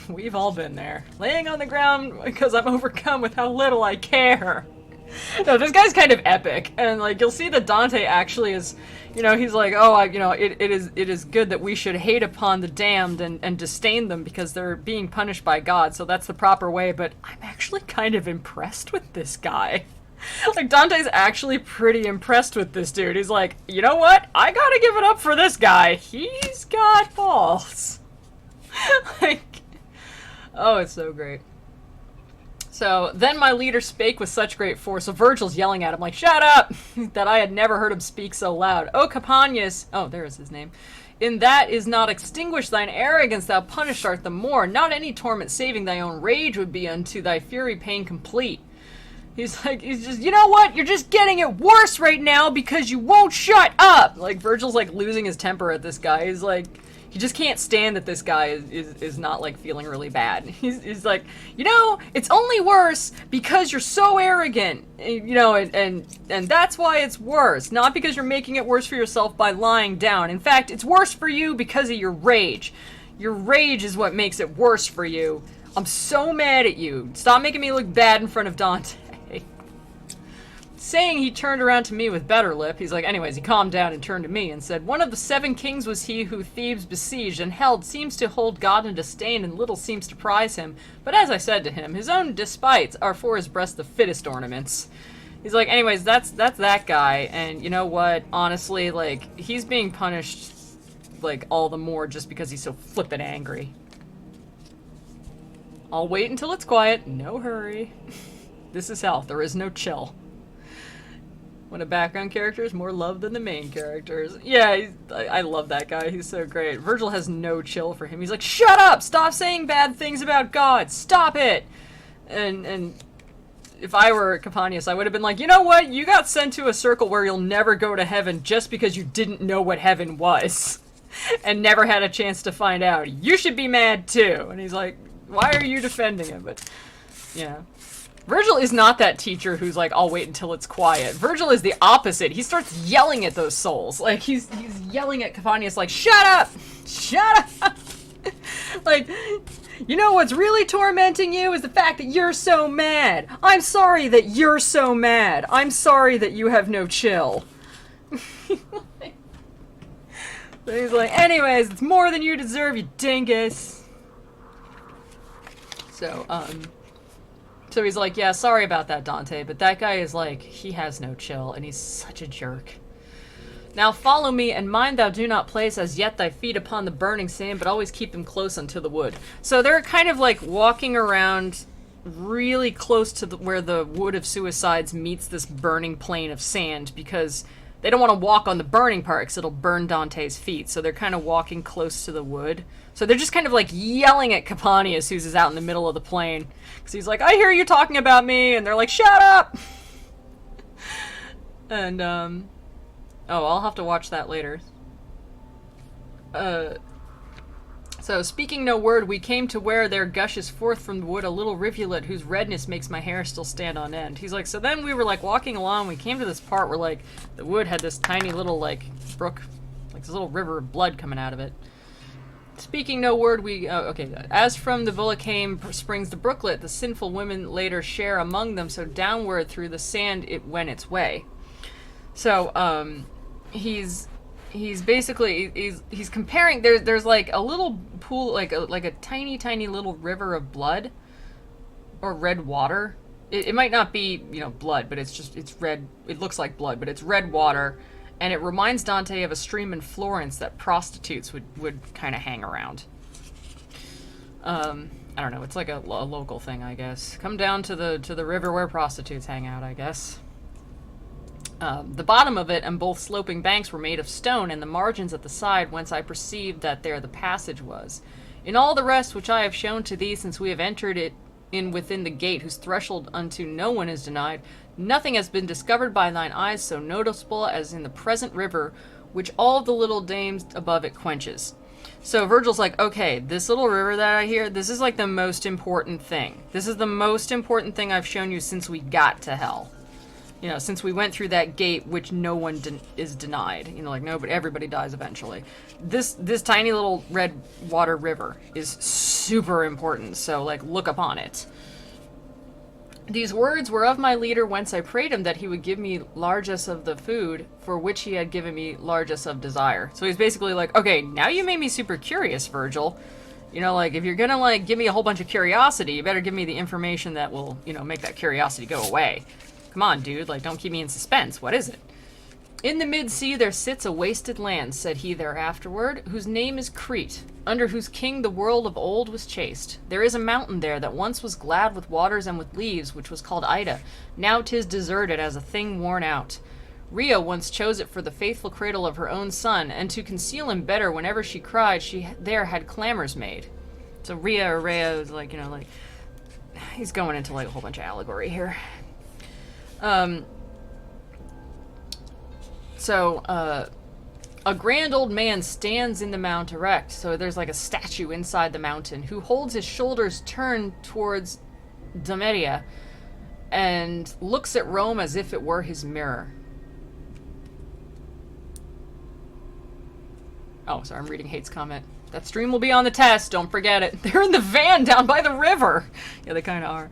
We've all been there. Laying on the ground because I'm overcome with how little I care. No, this guy's kind of epic, and like you'll see that Dante actually is, you know, he's like, oh, you know, it is good that we should hate upon the damned and disdain them because they're being punished by God, so that's the proper way. But I'm actually kind of impressed with this guy. Like Dante's actually pretty impressed with this dude. He's like, you know what? I gotta give it up for this guy. He's got balls. Like, oh, it's so great. So, then my leader spake with such great force. So Virgil's yelling at him like, shut up! That I had never heard him speak so loud. O Capaneus, oh, there is his name. In that is not extinguished thine arrogance, thou punished art the more. Not any torment saving thy own rage would be unto thy fury pain complete. He's like, he's just, you know what? You're just getting it worse right now because you won't shut up! Like, Virgil's like losing his temper at this guy. He's like, he just can't stand that this guy is not, like, feeling really bad. He's like, you know, it's only worse because you're so arrogant, you know, and that's why it's worse. Not because you're making it worse for yourself by lying down. In fact, it's worse for you because of your rage. Your rage is what makes it worse for you. I'm so mad at you. Stop making me look bad in front of Dante. Saying, he turned around to me with better lip. He's like, anyways, he calmed down and turned to me and said, one of the 7 kings was he who Thebes besieged and held, seems to hold God in disdain and little seems to prize him. But as I said to him, his own despites are for his breast the fittest ornaments. He's like, anyways, that's that guy, and you know what? Honestly, like, he's being punished, like, all the more just because he's so flippin' angry. I'll wait until it's quiet. No hurry. This is hell. There is no chill. When a background character is more loved than the main characters. Yeah, I love that guy. He's so great. Virgil has no chill for him. He's like, shut up! Stop saying bad things about God! Stop it! And if I were Capaneus, I would have been like, you know what? You got sent to a circle where you'll never go to heaven just because you didn't know what heaven was. And never had a chance to find out. You should be mad too. And he's like, why are you defending him? But, yeah. Virgil is not that teacher who's like, I'll wait until it's quiet. Virgil is the opposite. He starts yelling at those souls. Like, he's yelling at Capaneus like, shut up! Shut up! Like, you know what's really tormenting you is the fact that you're so mad. I'm sorry that you're so mad. I'm sorry that you have no chill. So he's like, anyways, it's more than you deserve, you dingus. So he's like, yeah, sorry about that, Dante, but that guy is like, he has no chill, and he's such a jerk. Now follow me, and mind thou do not place as yet thy feet upon the burning sand, but always keep them close unto the wood. So they're kind of like walking around really close to where the wood of suicides meets this burning plain of sand, because they don't want to walk on the burning part, because it'll burn Dante's feet. So they're kind of walking close to the wood. So they're just kind of like yelling at Capaneus, who's out in the middle of the plain. Because he's like, I hear you talking about me. And they're like, shut up! And, oh, I'll have to watch that later. So, speaking no word, we came to where there gushes forth from the wood a little rivulet whose redness makes my hair still stand on end. He's like, so then we were like walking along, we came to this part where like the wood had this tiny little like brook, like this little river of blood coming out of it. Speaking no word, we, okay, as from the Vulcane springs the brooklet, the sinful women later share among them, so downward through the sand it went its way. So, he's basically, he's comparing, there's like a little pool, like a tiny little river of blood, or red water, It might not be, blood, but it's red. It looks like blood, but it's red water. And it reminds Dante of a stream in Florence that prostitutes would kind of hang around. I don't know. It's like a local thing, I guess. Come down to the river where prostitutes hang out, I guess. The bottom of it and both sloping banks were made of stone, and the margins at the side whence I perceived that there the passage was. In all the rest which I have shown to thee since we have entered it in within the gate, whose threshold unto no one is denied, nothing has been discovered by thine eyes so noticeable as in the present river, which all the little dames above it quenches. So Virgil's like, okay, this little river that I hear, this is like the most important thing. This is the most important thing I've shown you since we got to hell. Since we went through that gate, which no one is denied. Nobody, everybody dies eventually. This tiny little red water river is super important, so, look upon it. These words were of my leader, whence I prayed him that he would give me largesse of the food, for which he had given me largesse of desire. So he's basically like, okay, now you made me super curious, Virgil. If you're gonna, give me a whole bunch of curiosity, you better give me the information that will, make that curiosity go away. Come on, dude, don't keep me in suspense. What is it? In the mid-sea there sits a wasted land, said he thereafterward, whose name is Crete, under whose king the world of old was chased. There is a mountain there that once was glad with waters and with leaves, which was called Ida. Now 'tis deserted as a thing worn out. Rhea once chose it for the faithful cradle of her own son, and to conceal him better whenever she cried, she there had clamors made. So Rhea is he's going into a whole bunch of allegory here. A grand old man stands in the mount erect, so there's a statue inside the mountain, who holds his shoulders turned towards Domedia and looks at Rome as if it were his mirror. Oh, sorry, I'm reading Hate's comment. That stream will be on the test, don't forget it. They're in the van down by the river. Yeah, they kind of are.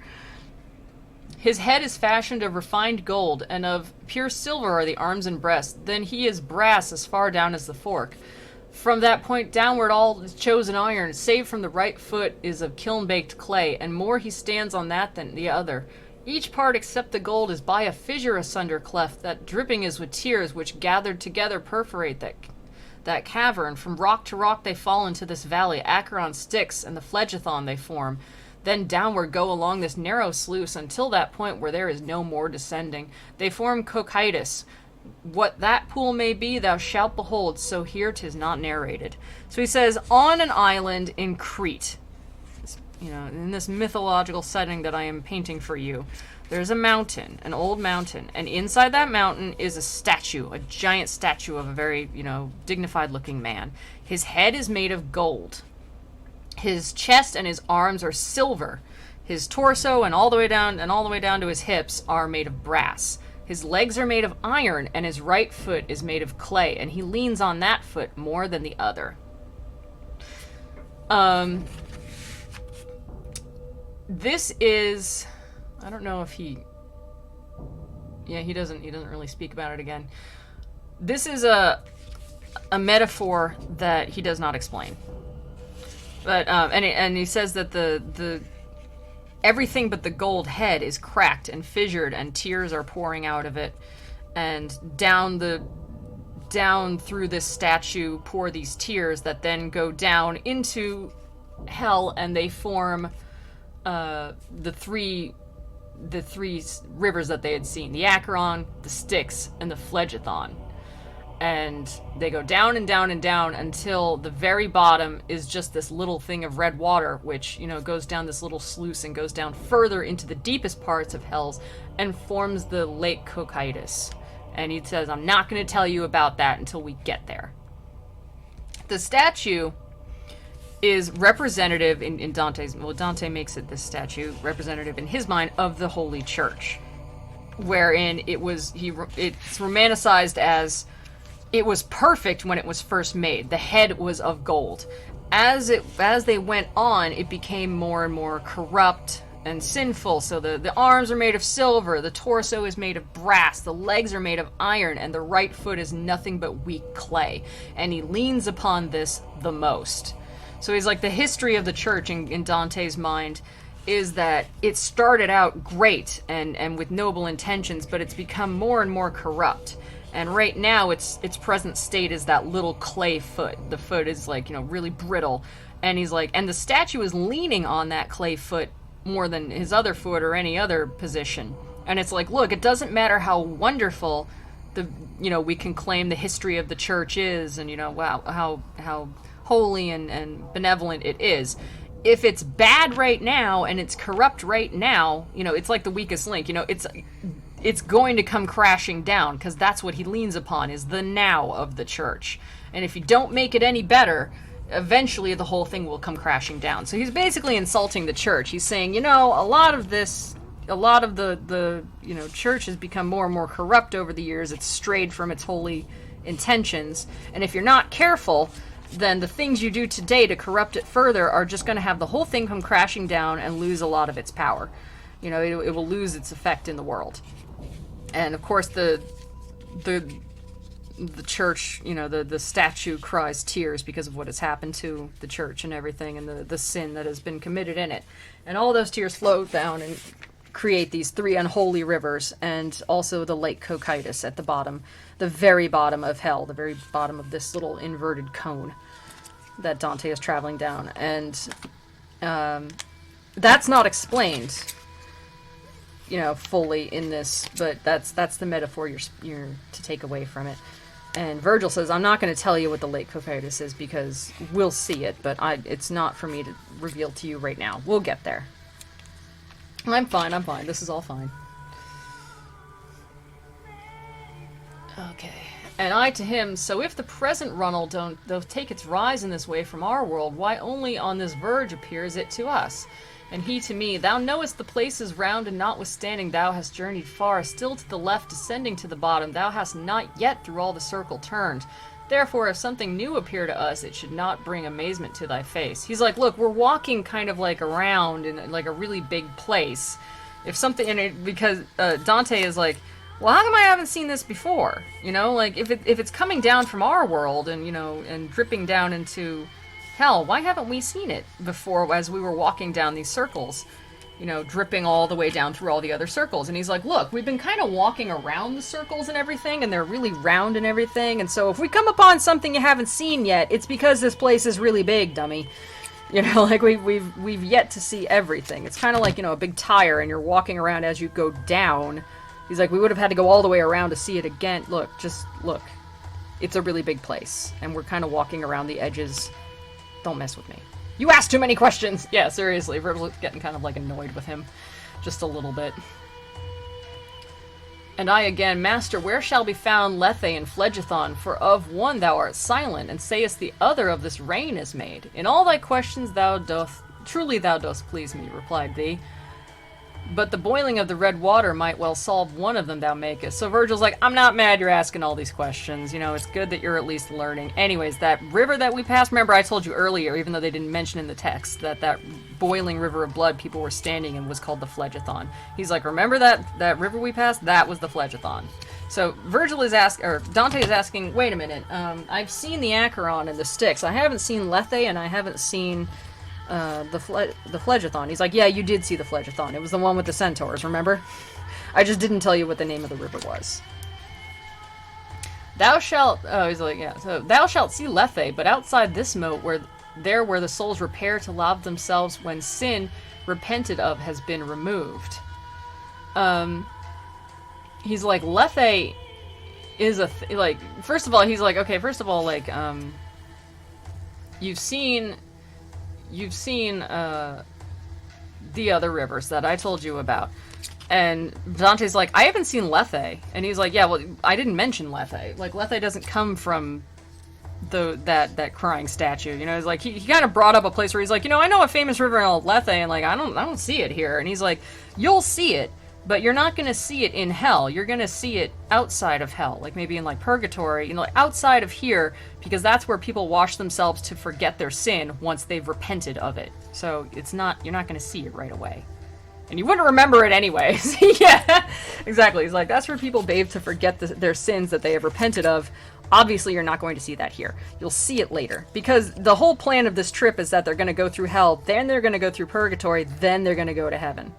His head is fashioned of refined gold, and of pure silver are the arms and breast. Then he is brass as far down as the fork. From that point downward all is chosen iron, save from the right foot is of kiln-baked clay, and more he stands on that than the other. Each part except the gold is by a fissure asunder cleft, that dripping is with tears, which gathered together perforate that cavern. From rock to rock they fall into this valley. Acheron sticks, and the phlegethon they form. Then downward go along this narrow sluice until that point where there is no more descending. They form Cocytus. What that pool may be thou shalt behold, so here 'tis not narrated. So he says, on an island in Crete, in this mythological setting that I am painting for you, there's a mountain, an old mountain, and inside that mountain is a statue, a giant statue of a very, dignified looking man. His head is made of gold. His chest and his arms are silver. His torso and all the way down to his hips are made of brass. His legs are made of iron, and his right foot is made of clay, and he leans on that foot more than the other. This is, I don't know if he doesn't really speak about it again. This is a metaphor that he does not explain. But and he says that the everything but the gold head is cracked and fissured, and tears are pouring out of it, and down through this statue pour these tears that then go down into hell, and they form the three rivers that they had seen: the Acheron, the Styx, and the Phlegethon. And they go down and down and down until the very bottom is just this little thing of red water, which, goes down this little sluice and goes down further into the deepest parts of Hells and forms the Lake Cocytus. And he says, I'm not going to tell you about that until we get there. The statue is representative in Dante's, Dante makes it, this statue, representative in his mind of the Holy Church, wherein it's romanticized as it was perfect when it was first made. The head was of gold. As they went on, it became more and more corrupt and sinful. So the arms are made of silver, the torso is made of brass, the legs are made of iron, and the right foot is nothing but weak clay. And he leans upon this the most. So he's like, the history of the church in Dante's mind is that it started out great and with noble intentions, but it's become more and more corrupt. And right now, its present state is that little clay foot. The foot is like, really brittle. And he's like, and the statue is leaning on that clay foot more than his other foot or any other position. And it's like, look, it doesn't matter how wonderful we can claim the history of the church is, and wow, how holy and benevolent it is. If it's bad right now and it's corrupt right now, it's like the weakest link. It's going to come crashing down, because that's what he leans upon, is the now of the church. And if you don't make it any better, eventually the whole thing will come crashing down. So he's basically insulting the church. He's saying, a lot of the church has become more and more corrupt over the years. It's strayed from its holy intentions. And if you're not careful, then the things you do today to corrupt it further are just going to have the whole thing come crashing down and lose a lot of its power. It will lose its effect in the world. And of course the church, the statue cries tears because of what has happened to the church and everything, and the sin that has been committed in it. And all those tears flow down and create these 3 unholy rivers, and also the lake Cocytus at the bottom, the very bottom of hell, the very bottom of this little inverted cone that Dante is traveling down. And that's not explained, fully in this, but that's the metaphor you're to take away from it. And Virgil says, I'm not going to tell you what the lake Cocytus is, because we'll see it, but it's not for me to reveal to you right now. We'll get there. I'm fine. This is all fine. Okay. And I to him, so if the present runnel doth take its rise in this way from our world, why only on this verge appears it to us? And he to me, thou knowest the places round, and notwithstanding thou hast journeyed far, still to the left descending to the bottom, thou hast not yet through all the circle turned. Therefore, if something new appear to us, it should not bring amazement to thy face. He's like, look, we're walking kind of like around in like a really big place. If something in it, because Dante is like, well, how come I haven't seen this before? Like if it's coming down from our world and and dripping down into hell, why haven't we seen it before as we were walking down these circles? Dripping all the way down through all the other circles. And he's like, look, we've been kind of walking around the circles and everything, and they're really round and everything, and so if we come upon something you haven't seen yet, it's because this place is really big, dummy. Like we've yet to see everything. It's kind of like, a big tire, and you're walking around as you go down. He's like, we would have had to go all the way around to see it again. Look, just look. It's a really big place, and we're kind of walking around the edges. Don't mess with me. You asked too many questions! Yeah, seriously, Virgil's getting kind of, annoyed with him. Just a little bit. And I again, Master, where shall be found Lethe and Phlegethon? For of one thou art silent, and sayest the other of this rain is made. In all thy questions truly thou dost please me, replied thee. But the boiling of the red water might well solve one of them thou makest. So Virgil's like, I'm not mad you're asking all these questions. It's good that you're at least learning. Anyways, that river that we passed, remember I told you earlier, even though they didn't mention in the text, that boiling river of blood people were standing in was called the Phlegethon. He's like, remember that river we passed? That was the Phlegethon. So Dante is asking, wait a minute, I've seen the Acheron and the Styx. I haven't seen Lethe, and I haven't seen the Phlegethon. He's like, yeah, you did see the Phlegethon. It was the one with the centaurs, remember? I just didn't tell you what the name of the river was. He's like, yeah, so thou shalt see Lethe, but outside this moat, where the souls repair to lave themselves when sin repented of has been removed. He's like, Lethe is first of all, he's like, okay, first of all, you've seen the other rivers that I told you about. And Dante's like, I haven't seen Lethe. And he's like, yeah, well, I didn't mention Lethe. Lethe doesn't come from that crying statue. He's like, he kind of brought up a place where he's like, I know a famous river called Lethe, and I don't see it here. And he's like, you'll see it, but you're not going to see it in hell. You're going to see it outside of hell, maybe in purgatory, outside of here, because that's where people wash themselves to forget their sin once they've repented of it. So you're not going to see it right away. And you wouldn't remember it anyways. Yeah, exactly. He's like, that's where people bathe to forget their sins that they have repented of. Obviously, you're not going to see that here. You'll see it later. Because the whole plan of this trip is that they're going to go through hell, then they're going to go through purgatory, then they're going to go to heaven.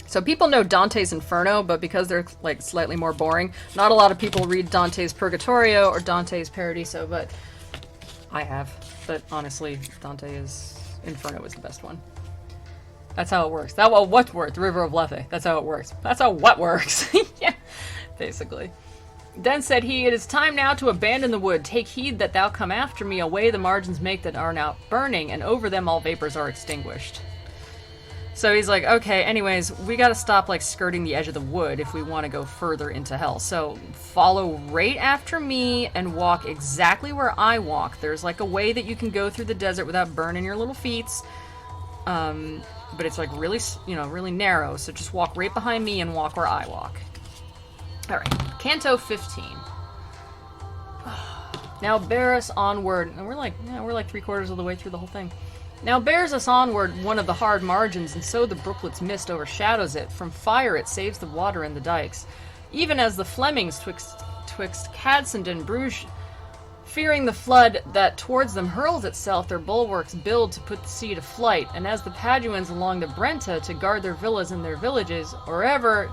So people know Dante's Inferno, but because they're like slightly more boring, not a lot of people read Dante's Purgatorio or Dante's Paradiso, but I have. But honestly, Inferno is the best one. That's how it works. What worked? The River of Lethe. That's how it works. That's how what works. Yeah, basically. Then said he, "It is time now to abandon the wood. Take heed that thou come after me. Away the margins make that are now burning, and over them all vapors are extinguished." So he's like, okay, anyways, we gotta stop, like, skirting the edge of the wood if we want to go further into hell. So follow right after me and walk exactly where I walk. There's, like, a way that you can go through the desert without burning your little feets. But it's, like, really, really narrow. So just walk right behind me and walk where I walk. Alright, Canto 15. Now bear us onward. And we're like 3/4 of the way through the whole thing. Now bears us onward one of the hard margins, and so the brooklet's mist overshadows it. From fire it saves the water and the dikes. Even as the Flemings twixt Cadsand and Bruges, fearing the flood that towards them hurls itself, their bulwarks build to put the sea to flight. And as the Paduans along the Brenta to guard their villas and their villages, or ever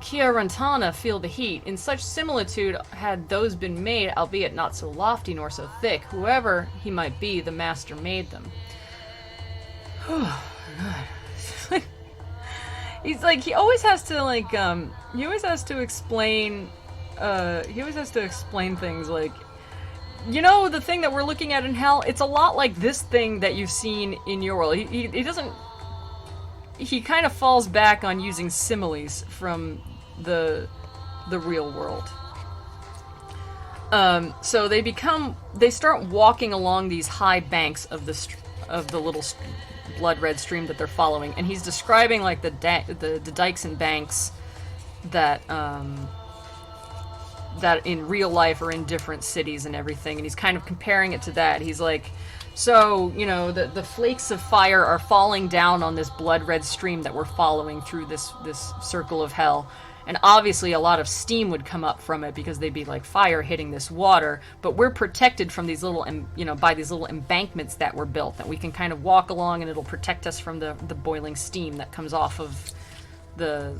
Chiarantana feel the heat. In such similitude had those been made, albeit not so lofty nor so thick. Whoever he might be, the master made them. He's like, he always has to explain things like, you know, the thing that we're looking at in hell, it's a lot like this thing that you've seen in your world. He doesn't. He kind of falls back on using similes from the real world. So they start walking along these high banks of the little blood red stream that they're following, and he's describing like the dikes and banks that in real life are in different cities and everything, and he's kind of comparing it to that. He's like, so, you know, the flakes of fire are falling down on this blood red stream that we're following through this circle of hell. And obviously a lot of steam would come up from it because they'd be like fire hitting this water. But we're protected from these little, by these little embankments that were built that we can kind of walk along, and it'll protect us from the boiling steam that comes off of the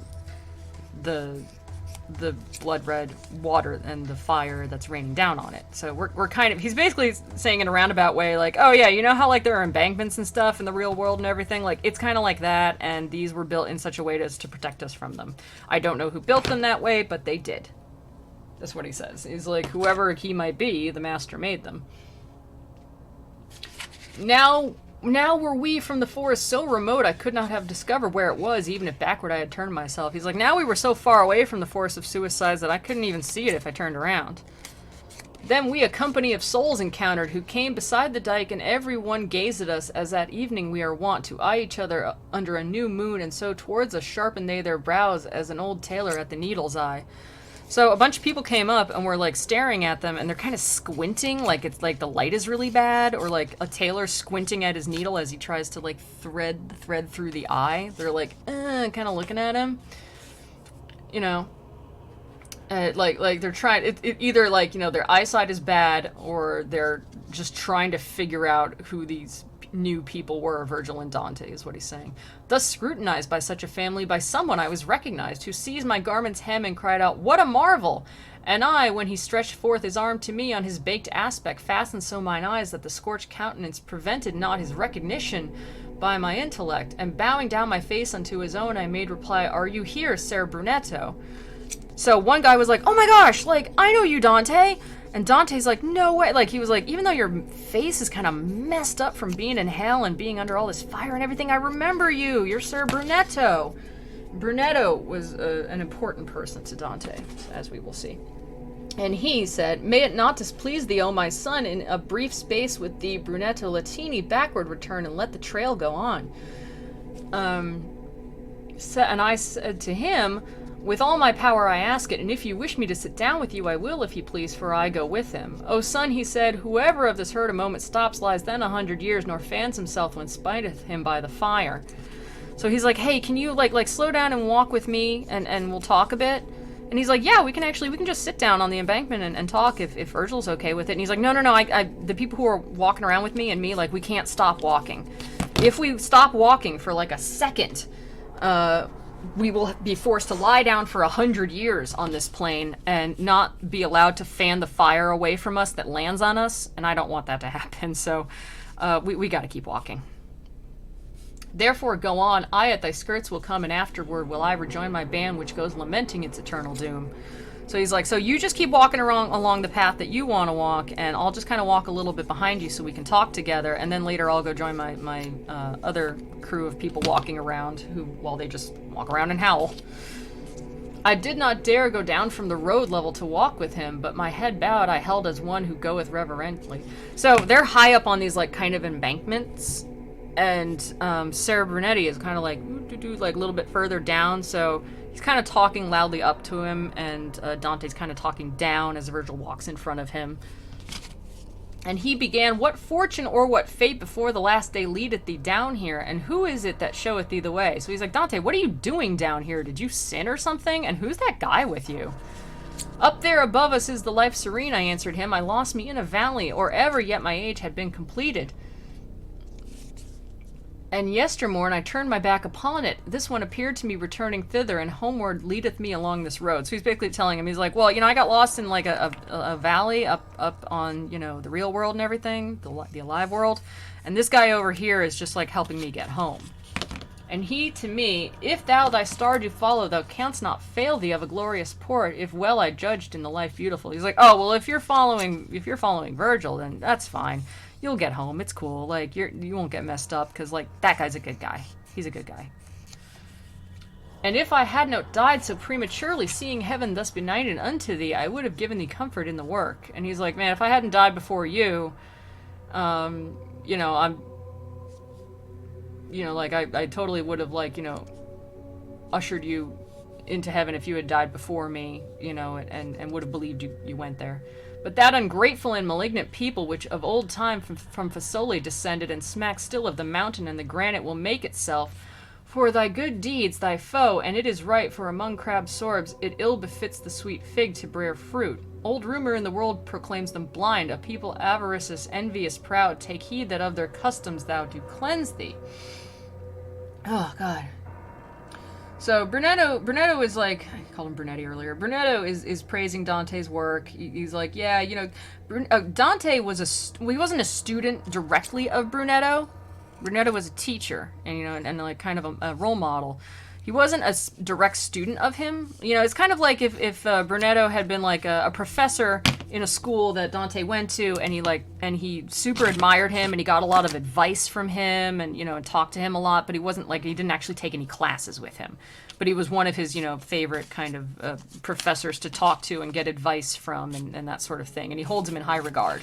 blood red water and the fire that's raining down on it. So we're kind of, he's basically saying in a roundabout way, like, oh yeah, you know how like there are embankments and stuff in the real world and everything? Like, it's kind of like that, and these were built in such a way as to protect us from them. I don't know who built them that way, but they did. That's what he says. He's like, whoever he might be, the master made them. Now were we from the forest so remote I could not have discovered where it was, even if backward I had turned myself. He's like, now we were so far away from the forest of suicides that I couldn't even see it if I turned around. Then we a company of souls encountered, who came beside the dike, and every one gazed at us, as that evening we are wont to eye each other under a new moon, and so towards us sharpen they their brows as an old tailor at the needle's eye. So a bunch of people came up and were like staring at them, and they're kind of squinting, like it's like the light is really bad, or like a tailor squinting at his needle as he tries to like thread through the eye. They're like, kind of looking at him, you know, like they're trying. It either like, you know, their eyesight is bad, or they're just trying to figure out who these new people were. Virgil and Dante is what he's saying. Thus scrutinized by such a family, by someone I was recognized, who seized my garment's hem and cried out, "What a marvel!" And I, when he stretched forth his arm to me, on his baked aspect fastened so mine eyes that the scorched countenance prevented not his recognition by my intellect. And bowing down my face unto his own, I made reply, "Are you here, Ser Brunetto?" So one guy was like, "Oh my gosh, like, I know you, Dante." And Dante's like, "No way." Like, he was like, even though your face is kind of messed up from being in hell and being under all this fire and everything, I remember you. You're Ser Brunetto. Brunetto was an important person to Dante, as we will see. And he said, "May it not displease thee, O my son, in a brief space with thee, Brunetto Latini, backward return, and let the trail go on." And I said to him, "With all my power I ask it, and if you wish me to sit down with you, I will, if you please, for I go with him." "O son," he said, "whoever of this herd a moment stops lies then 100 years, nor fans himself when spiteth him by the fire." So he's like, "Hey, can you like slow down and walk with me, and we'll talk a bit?" And he's like, yeah, we can just sit down on the embankment and talk if Virgil's okay with it. And he's like, no, the people who are walking around with me and me, like, we can't stop walking. If we stop walking for like a second, we will be forced to lie down for 100 years on this plane and not be allowed to fan the fire away from us that lands on us. And I don't want that to happen, so we got to keep walking. Therefore go on, I at thy skirts will come, and afterward will I rejoin my band which goes lamenting its eternal doom. So he's like, so you just keep walking along the path that you want to walk, and I'll just kind of walk a little bit behind you so we can talk together, and then later I'll go join my other crew of people walking around, while they just walk around and howl. I did not dare go down from the road level to walk with him, but my head bowed I held as one who goeth reverently. So they're high up on these like kind of embankments, and Sarah Brunetti is kind of like a little bit further down, so he's kind of talking loudly up to him, and Dante's kind of talking down as Virgil walks in front of him. And he began, what fortune or what fate before the last day leadeth thee down here, and who is it that showeth thee the way? So he's like, Dante, what are you doing down here? Did you sin or something? And who's that guy with you? Up there above us is the life serene, I answered him. I lost me in a valley, or ever yet my age had been completed. And yestermorn I turned my back upon it. This one appeared to me returning thither, and homeward leadeth me along this road. So he's basically telling him, he's like, well, I got lost in like a valley up on, the real world and everything, the alive world. And this guy over here is just like helping me get home. And he to me, if thou thy star do follow, thou canst not fail thee of a glorious port, if well I judged in the life beautiful. He's like, oh, well, if you're following Virgil, then that's fine. You'll get home. It's cool. Like, you won't get messed up, because, like, that guy's a good guy. He's a good guy. And if I had not died so prematurely, seeing heaven thus benighted unto thee, I would have given thee comfort in the work. And he's like, man, if I hadn't died before you, I'm, I totally would have, ushered you into heaven if you had died before me, and would have believed you went there. But that ungrateful and malignant people, which of old time from Fasole descended, and smack still of the mountain and the granite, will make itself for thy good deeds thy foe, and it is right, for among crab sorbs it ill befits the sweet fig to bear fruit. Old rumor in the world proclaims them blind, a people avaricious, envious, proud. Take heed that of their customs thou do cleanse thee. Oh, God. So Brunetto is like, I called him Brunetti earlier. Brunetto is praising Dante's work. He's like, yeah, Dante he wasn't a student directly of Brunetto. Brunetto was a teacher and like kind of a role model. He wasn't a direct student of him. It's kind of like if Brunetto had been like a professor in a school that Dante went to, and he super admired him, and he got a lot of advice from him, and talked to him a lot, but he didn't actually take any classes with him. But he was one of his, favorite kind of professors to talk to and get advice from, and that sort of thing. And he holds him in high regard.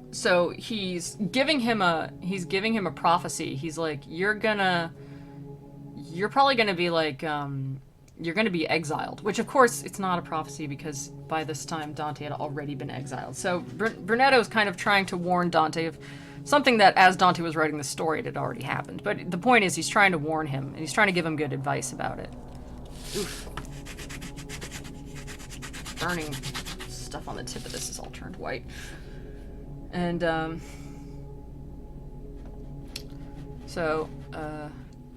So he's giving him a prophecy. He's like, you're probably gonna be like, you're gonna be exiled. Which of course it's not a prophecy, because by this time Dante had already been exiled. So Brunetto is kind of trying to warn Dante of something that, as Dante was writing the story, it had already happened. But the point is, he's trying to warn him, and he's trying to give him good advice about it. Oof. Burning stuff on the tip of this is all turned white. And,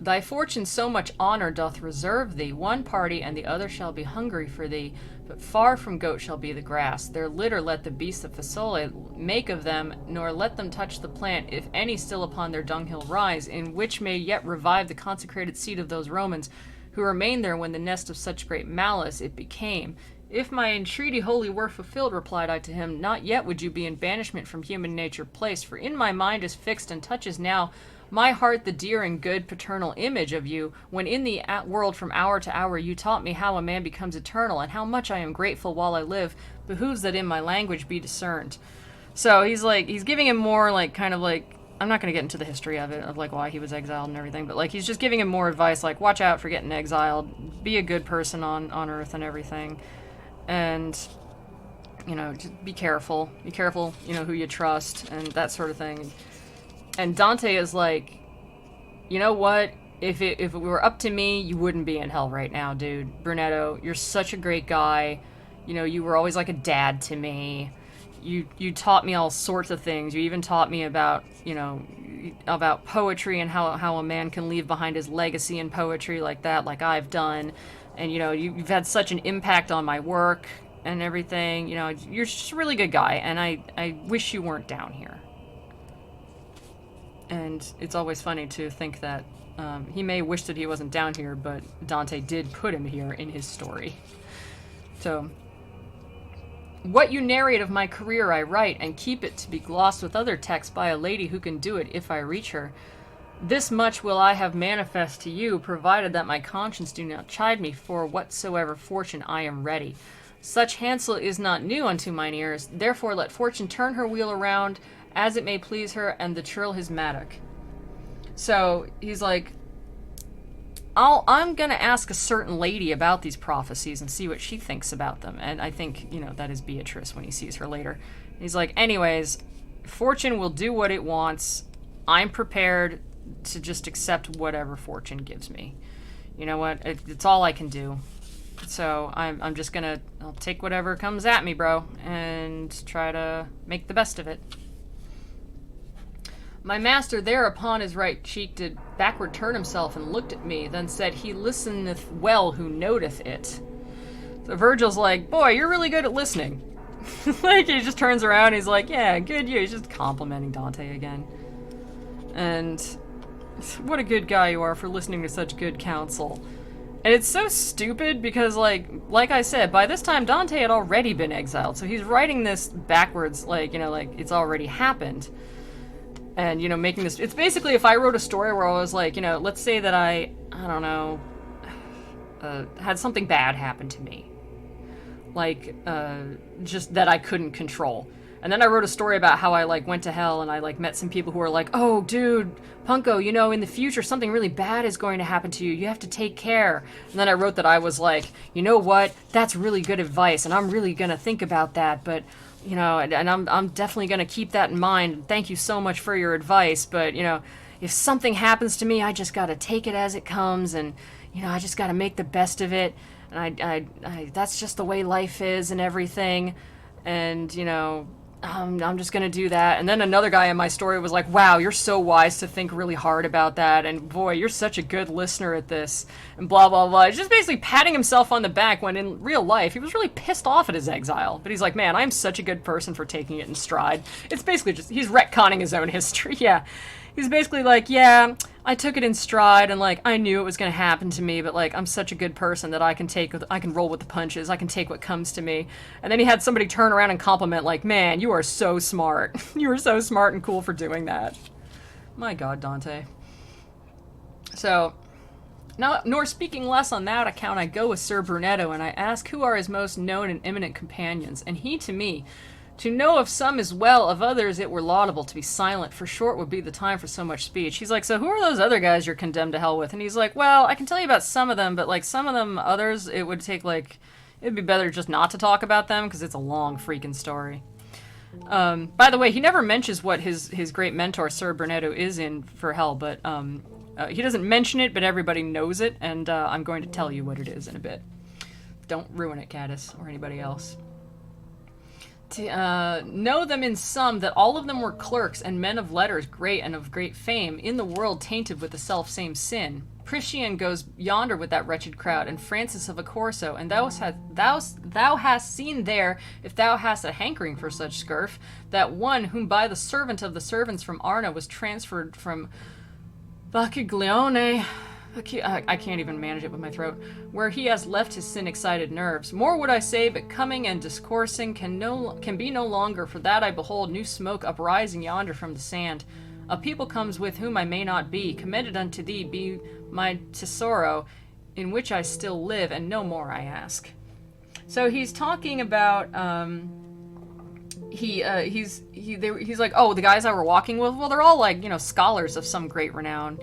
thy fortune so much honor doth reserve thee. One party and the other shall be hungry for thee, but far from goat shall be the grass. Their litter let the beasts of Fasole make of them, nor let them touch the plant, if any still upon their dunghill rise, in which may yet revive the consecrated seed of those Romans, who remained there when the nest of such great malice it became. If my entreaty wholly were fulfilled, replied I to him, not yet would you be in banishment from human nature placed, for in my mind is fixed and touches now my heart the dear and good paternal image of you, when in the world from hour to hour you taught me how a man becomes eternal, and how much I am grateful while I live, behooves that in my language be discerned. So he's giving him more like, kind of like, I'm not going to get into the history of it, of like why he was exiled and everything, but like he's just giving him more advice, like watch out for getting exiled, be a good person on Earth and everything. And, just be careful, who you trust, and that sort of thing. And Dante is like, you know what? if it were up to me, you wouldn't be in hell right now, dude. Brunetto, you're such a great guy. You know, you were always like a dad to me. You taught me all sorts of things. You even taught me about, you know, about poetry and how a man can leave behind his legacy in poetry like that, like I've done. And, you know, you've had such an impact on my work and everything. You know, you're just a really good guy, and I wish you weren't down here. And it's always funny to think that he may wish that he wasn't down here, but Dante did put him here in his story. So, what you narrate of my career I write, and keep it to be glossed with other texts by a lady who can do it if I reach her. This much will I have manifest to you, provided that my conscience do not chide me for whatsoever fortune I am ready. Such hansel is not new unto mine ears, therefore let fortune turn her wheel around, as it may please her, and the churl his mattock. So, he's like, I'm gonna ask a certain lady about these prophecies and see what she thinks about them. And I think, you know, that is Beatrice when he sees her later. He's like, anyways, fortune will do what it wants. I'm prepared to just accept whatever fortune gives me. You know what? It's all I can do. So I'm just gonna, I'll take whatever comes at me, bro, and try to make the best of it. My master there upon his right cheek did backward turn himself and looked at me, then said, he listeneth well who noteth it. So Virgil's like, boy, you're really good at listening. Like, he just turns around, he's like, yeah, good you. He's just complimenting Dante again. And what a good guy you are for listening to such good counsel. And it's so stupid because, like I said, by this time Dante had already been exiled, so he's writing this backwards, like, you know, like it's already happened. And, you know, making this... It's basically if I wrote a story where I was like, you know, let's say that I don't know, had something bad happen to me. Like, just that I couldn't control. And then I wrote a story about how I, like, went to hell and I, like, met some people who were like, oh, dude, Punko, you know, in the future something really bad is going to happen to you. You have to take care. And then I wrote that I was like, you know what? That's really good advice, and I'm really gonna think about that, but... You know, and I'm definitely going to keep that in mind. Thank you so much for your advice, but, you know, if something happens to me, I just got to take it as it comes, and, you know, I just got to make the best of it, and I that's just the way life is and everything, and, you know, I'm just going to do that. And then another guy in my story was like, wow, you're so wise to think really hard about that, and boy, you're such a good listener at this, and blah, blah, blah. He's just basically patting himself on the back when in real life he was really pissed off at his exile. But he's like, man, I'm such a good person for taking it in stride. It's basically just, he's retconning his own history, yeah. He's basically like, yeah, I took it in stride, and, like, I knew it was going to happen to me, but, like, I'm such a good person that I can roll with the punches, I can take what comes to me. And then he had somebody turn around and compliment, like, man, you are so smart. You are so smart and cool for doing that. My God, Dante. So, now, nor speaking less on that account, I go with Sir Brunetto, and I ask who are his most known and eminent companions, and he to me... To know of some as well, of others it were laudable to be silent, for short would be the time for so much speech. He's like, so who are those other guys you're condemned to hell with? And he's like, well, I can tell you about some of them, but, like, some of them others, it would take, like, it'd be better just not to talk about them, because it's a long freaking story. By the way, he never mentions what his great mentor, Sir Brunetto, is in for hell, but he doesn't mention it, but everybody knows it, and I'm going to tell you what it is in a bit. Don't ruin it, Caddis, or anybody else. To know them in sum, that all of them were clerks and men of letters great and of great fame, in the world tainted with the self-same sin. Priscian goes yonder with that wretched crowd, and Francis of Accorso, and thou hast seen there, if thou hast a hankering for such scurf, that one whom by the servant of the servants from Arna was transferred from Bacchiglione... I can't even manage it with my throat, where he has left his sin-excited nerves. More would I say, but coming and discoursing can be no longer, for that I behold new smoke uprising yonder from the sand. A people comes with whom I may not be, commended unto thee be my tesoro, in which I still live, and no more I ask. So he's talking about, he's like, oh, the guys I were walking with, well, they're all, like, you know, scholars of some great renown.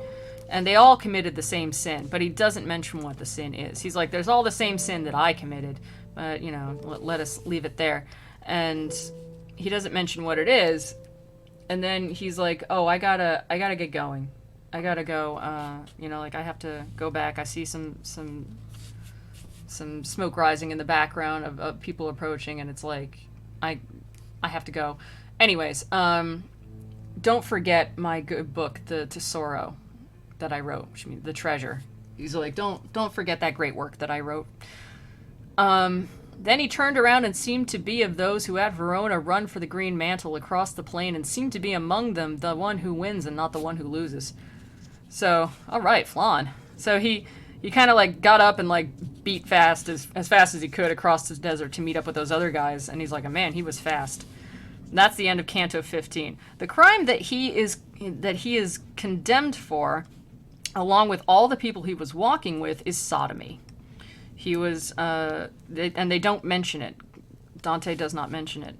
And they all committed the same sin, but he doesn't mention what the sin is. He's like, there's all the same sin that I committed, but, you know, let us leave it there. And he doesn't mention what it is. And then he's like, oh, I gotta get going. I gotta go. You know, like I have to go back. I see some smoke rising in the background of people approaching, and it's like I have to go. Anyways, don't forget my good book, the Tesoro, that I wrote. Which means the treasure. He's like, don't forget that great work that I wrote. Then he turned around and seemed to be of those who at Verona run for the green mantle across the plain, and seemed to be among them the one who wins and not the one who loses. So, all right, Flan. So he kind of like got up and like beat fast as fast as he could across the desert to meet up with those other guys, and he's like, man, he was fast. And that's the end of Canto 15. The crime that he is condemned for, along with all the people he was walking with, is sodomy. He was, and they don't mention it. Dante does not mention it,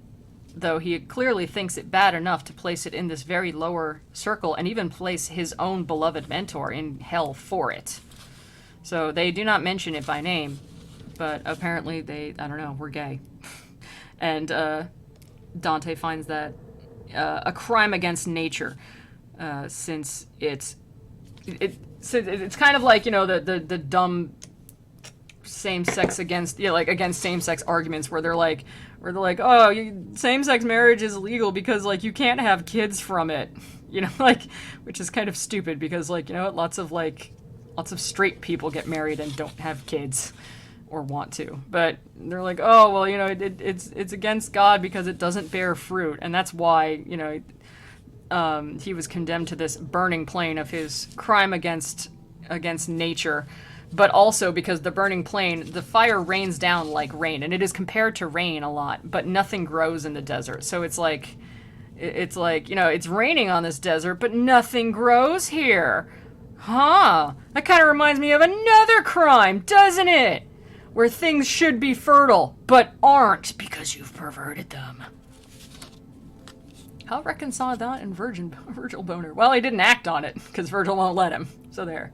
though he clearly thinks it bad enough to place it in this very lower circle and even place his own beloved mentor in hell for it. So they do not mention it by name, but apparently I don't know, we're gay. And Dante finds that a crime against nature, since it's kind of like, you know, the dumb same-sex against same-sex arguments where they're like, oh, same-sex marriage is illegal because, like, you can't have kids from it, you know, like, which is kind of stupid because, like, you know, lots of straight people get married and don't have kids or want to, but they're like, oh, well, you know, it's against God because it doesn't bear fruit, and that's why, you know, he was condemned to this burning plain of his crime against nature. But also because the burning plain, the fire rains down like rain, and it is compared to rain a lot, but nothing grows in the desert. So it's like, you know, it's raining on this desert, but nothing grows here. Huh. That kind of reminds me of another crime, doesn't it? Where things should be fertile, but aren't because you've perverted them. How reconcile that and Virgil Boner? Well, he didn't act on it, because Virgil won't let him. So there.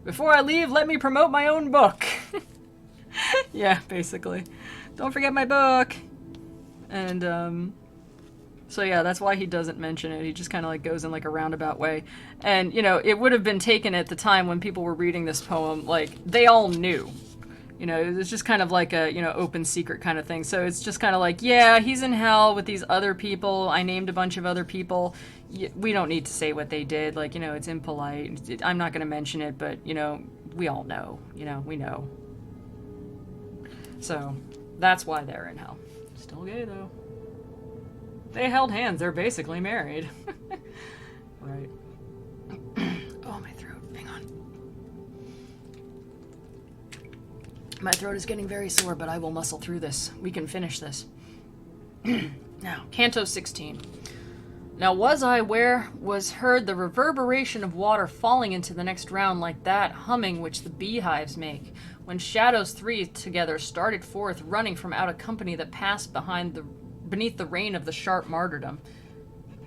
Before I leave, let me promote my own book. Yeah, basically. Don't forget my book. And, so yeah, that's why he doesn't mention it. He just kind of like goes in like a roundabout way. And, you know, it would have been taken at the time when people were reading this poem, like, they all knew. You know, it was just kind of like a, you know, open secret kind of thing. So it's just kind of like, yeah, he's in hell with these other people. I named a bunch of other people. We don't need to say what they did. Like, you know, it's impolite. I'm not going to mention it, but, you know, we all know. You know, we know. So that's why they're in hell. Still gay, though. They held hands. They're basically married. Right. Oh, my throat. Hang on. My throat is getting very sore, but I will muscle through this. We can finish this. Now, Canto 16. Now was I where was heard the reverberation of water falling into the next round like that humming which the beehives make, when shadows three together started forth, running from out a company that passed beneath the rain of the sharp martyrdom.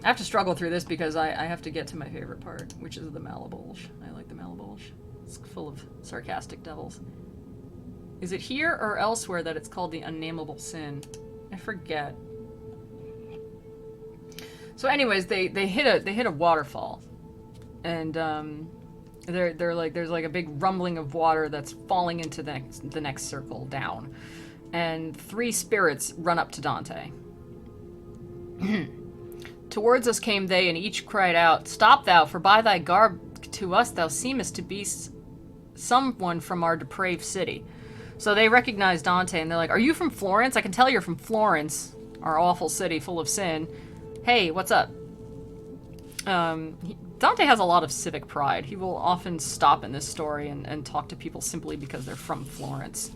I have to struggle through this because I have to get to my favorite part, which is the Malabulge. I like the Malabulge. It's full of sarcastic devils. Is it here or elsewhere that it's called the unnameable sin? I forget. So anyways, they hit a waterfall, and they're like, there's like a big rumbling of water that's falling into the next circle down, and three spirits run up to Dante. Towards us came they, and each cried out, "Stop thou, for by thy garb to us thou seemest to be someone from our depraved city." So they recognize Dante, and they're like, "Are you from Florence? I can tell you're from Florence, our awful city full of sin. Hey, what's up?" Dante has a lot of civic pride. He will often stop in this story and talk to people simply because they're from Florence.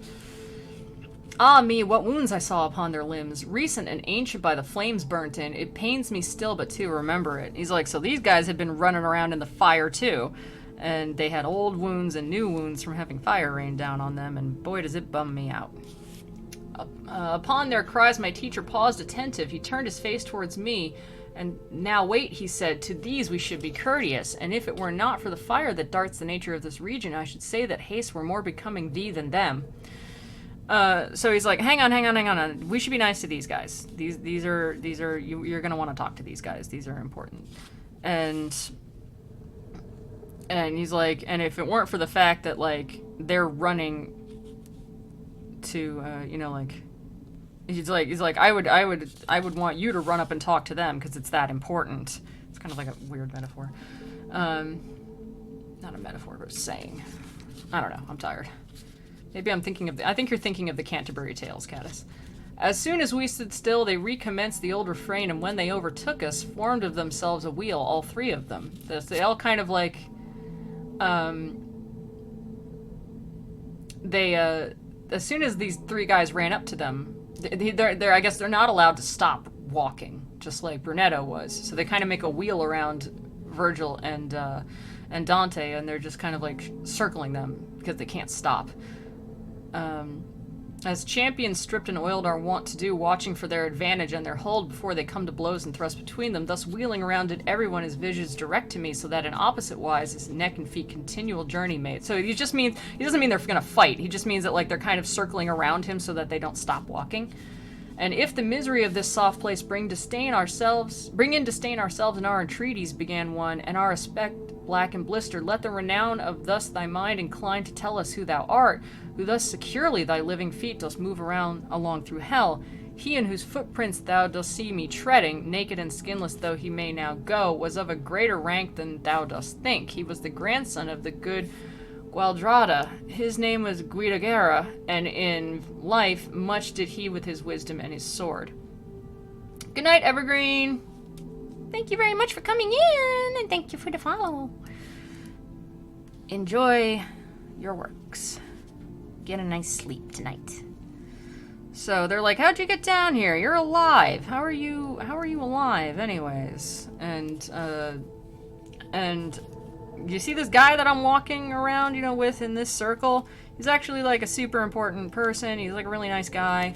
"Ah me, what wounds I saw upon their limbs, recent and ancient by the flames burnt in. It pains me still but to remember it." He's like, so these guys had been running around in the fire too, and they had old wounds and new wounds from having fire rain down on them, and boy does it bum me out. Upon their cries my teacher paused attentive. He turned his face towards me, and "Now wait," he said, "to these we should be courteous, and if it were not for the fire that darts the nature of this region, I should say that haste were more becoming thee than them." So he's like, hang on. We should be nice to these guys. These are you're gonna want to talk to these guys. These are important. And And he's like, and if it weren't for the fact that, like, they're running to, you know, like, he's like, I would want you to run up and talk to them because it's that important. It's kind of like a weird metaphor. Not a metaphor, but a saying. I don't know. I'm tired. Maybe I'm thinking of I think you're thinking of the Canterbury Tales, Caddis. As soon as we stood still, they recommenced the old refrain, and when they overtook us, formed of themselves a wheel, all three of them. They all kind of like, as soon as these three guys ran up to them, they're I guess they're not allowed to stop walking, just like Brunetto was. So they kind of make a wheel around Virgil and Dante, and they're just kind of like circling them because they can't stop. As champions stripped and oiled are wont to do, watching for their advantage and their hold before they come to blows and thrust between them, thus wheeling around did everyone his visions direct to me, so that in opposite wise his neck and feet continual journey made. So he doesn't mean they're gonna fight. He just means that like they're kind of circling around him so that they don't stop walking. And if the misery of this soft place bring in disdain ourselves in our entreaties, began one, and our aspect black and blistered, let the renown of thus thy mind incline to tell us who thou art, who thus securely thy living feet dost move around along through hell. He in whose footprints thou dost see me treading, naked and skinless though he may now go, was of a greater rank than thou dost think. He was the grandson of the good Gualdrada. His name was Guidagera, and in life much did he with his wisdom and his sword. Good night, Evergreen. Thank you very much for coming in, and thank you for the follow. Enjoy your works. Get a nice sleep tonight. So they're like, how'd you get down here? You're alive. How are you alive anyways? And you see this guy that I'm walking around, you know, with in this circle? He's actually like a super important person. He's like a really nice guy.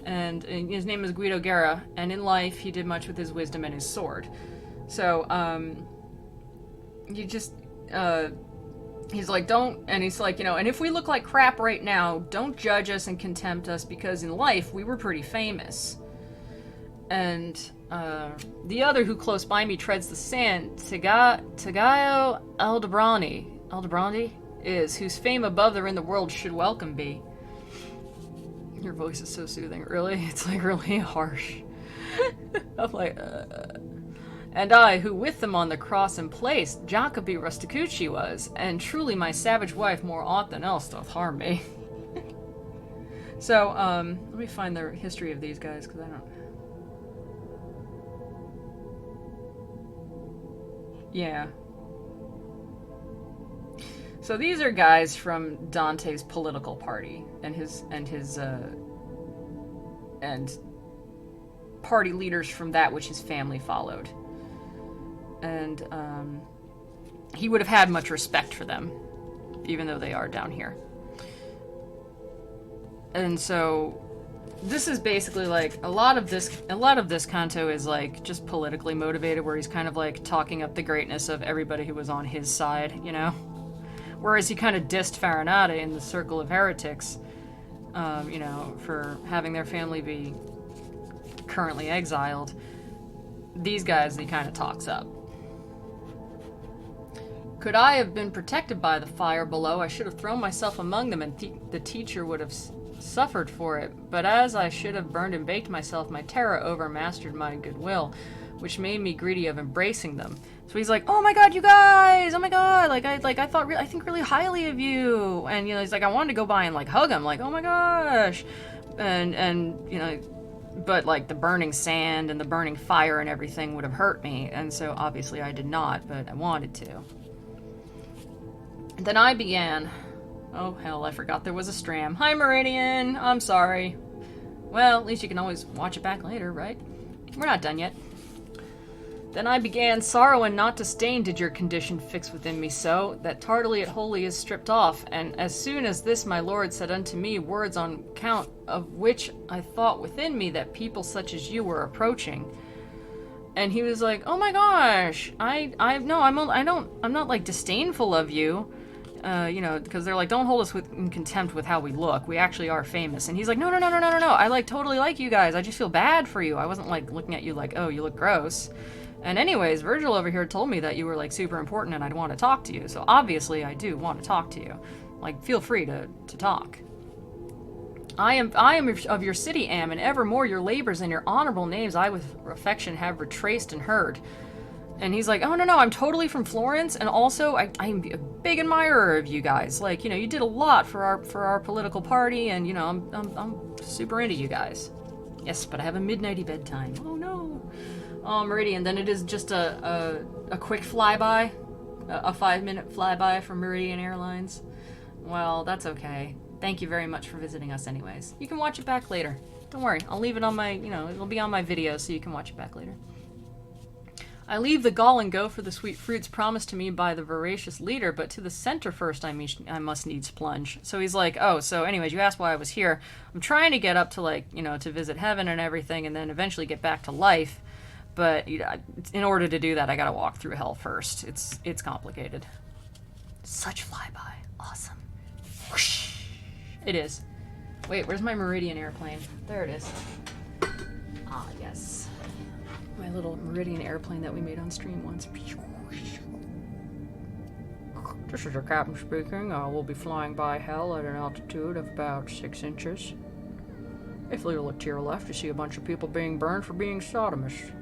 And his name is Guido Guerra. And in life, he did much with his wisdom and his sword. So, he's like, and he's like, you know, and if we look like crap right now, don't judge us and contempt us, because in life, we were pretty famous. And, the other who close by me treads the sand, Tagayo Aldebrandi is, whose fame above there in the world should welcome be. Your voice is so soothing, really? It's like really harsh. I'm like, And I, who with them on the cross and placed, Jacobi Rusticucci was, and truly my savage wife more aught than else doth harm me. So, let me find the history of these guys, because I don't... Yeah. So these are guys from Dante's political party, and his party leaders from that which his family followed. And he would have had much respect for them, even though they are down here. And so this is basically like a lot of this canto is like just politically motivated, where he's kind of like talking up the greatness of everybody who was on his side, you know. Whereas he kind of dissed Farinata in the Circle of Heretics, you know, for having their family be currently exiled. These guys he kind of talks up. Could I have been protected by the fire below, I should have thrown myself among them, and the teacher would have suffered for it. But as I should have burned and baked myself, my terror overmastered my goodwill, which made me greedy of embracing them. So he's like, "Oh my God, you guys! Oh my God! I think really highly of you." And you know, he's like, I wanted to go by and like hug him, like, "Oh my gosh!" And you know, but like the burning sand and the burning fire and everything would have hurt me, and so obviously I did not, but I wanted to. Then I began. Oh hell, I forgot there was a stram. Hi Meridian, I'm sorry. Well, at least you can always watch it back later, right? We're not done yet. Then I began, sorrow and not disdain did your condition fix within me so, that tardily it wholly is stripped off, and as soon as this my lord said unto me words on count of which I thought within me that people such as you were approaching. And he was like, "Oh my gosh, I'm not like disdainful of you, you know, because they're like, don't hold us in contempt with how we look. We actually are famous." And he's like, no. I like totally like you guys. I just feel bad for you. I wasn't like looking at you like, oh, you look gross. And anyways, Virgil over here told me that you were like super important and I'd want to talk to you. So obviously I do want to talk to you. Like, feel free to talk. I am of your city, am, and evermore your labors and your honorable names I with affection have retraced and heard. And he's like, oh, no, I'm totally from Florence, and also I'm a big admirer of you guys. Like, you know, you did a lot for our political party, and, you know, I'm super into you guys. Yes, but I have a midnighty bedtime. Oh, no. Oh, Meridian, then it is just a quick flyby, a 5-minute flyby from Meridian Airlines. Well, that's okay. Thank you very much for visiting us anyways. You can watch it back later. Don't worry, I'll leave it on my, you know, it'll be on my video so you can watch it back later. I leave the gall and go for the sweet fruits promised to me by the voracious leader, but to the center first I must needs plunge. So he's like, oh, so anyways, you asked why I was here. I'm trying to get up to, like, you know, to visit heaven and everything, and then eventually get back to life. But you know, in order to do that, I gotta walk through hell first. It's complicated. Such flyby. Awesome. Whoosh. It is. Wait, where's my Meridian airplane? There it is. Ah, yes. My little Meridian airplane that we made on stream once. This is your captain speaking. We'll be flying by hell at an altitude of about 6 inches. If you look to your left, you see a bunch of people being burned for being sodomists.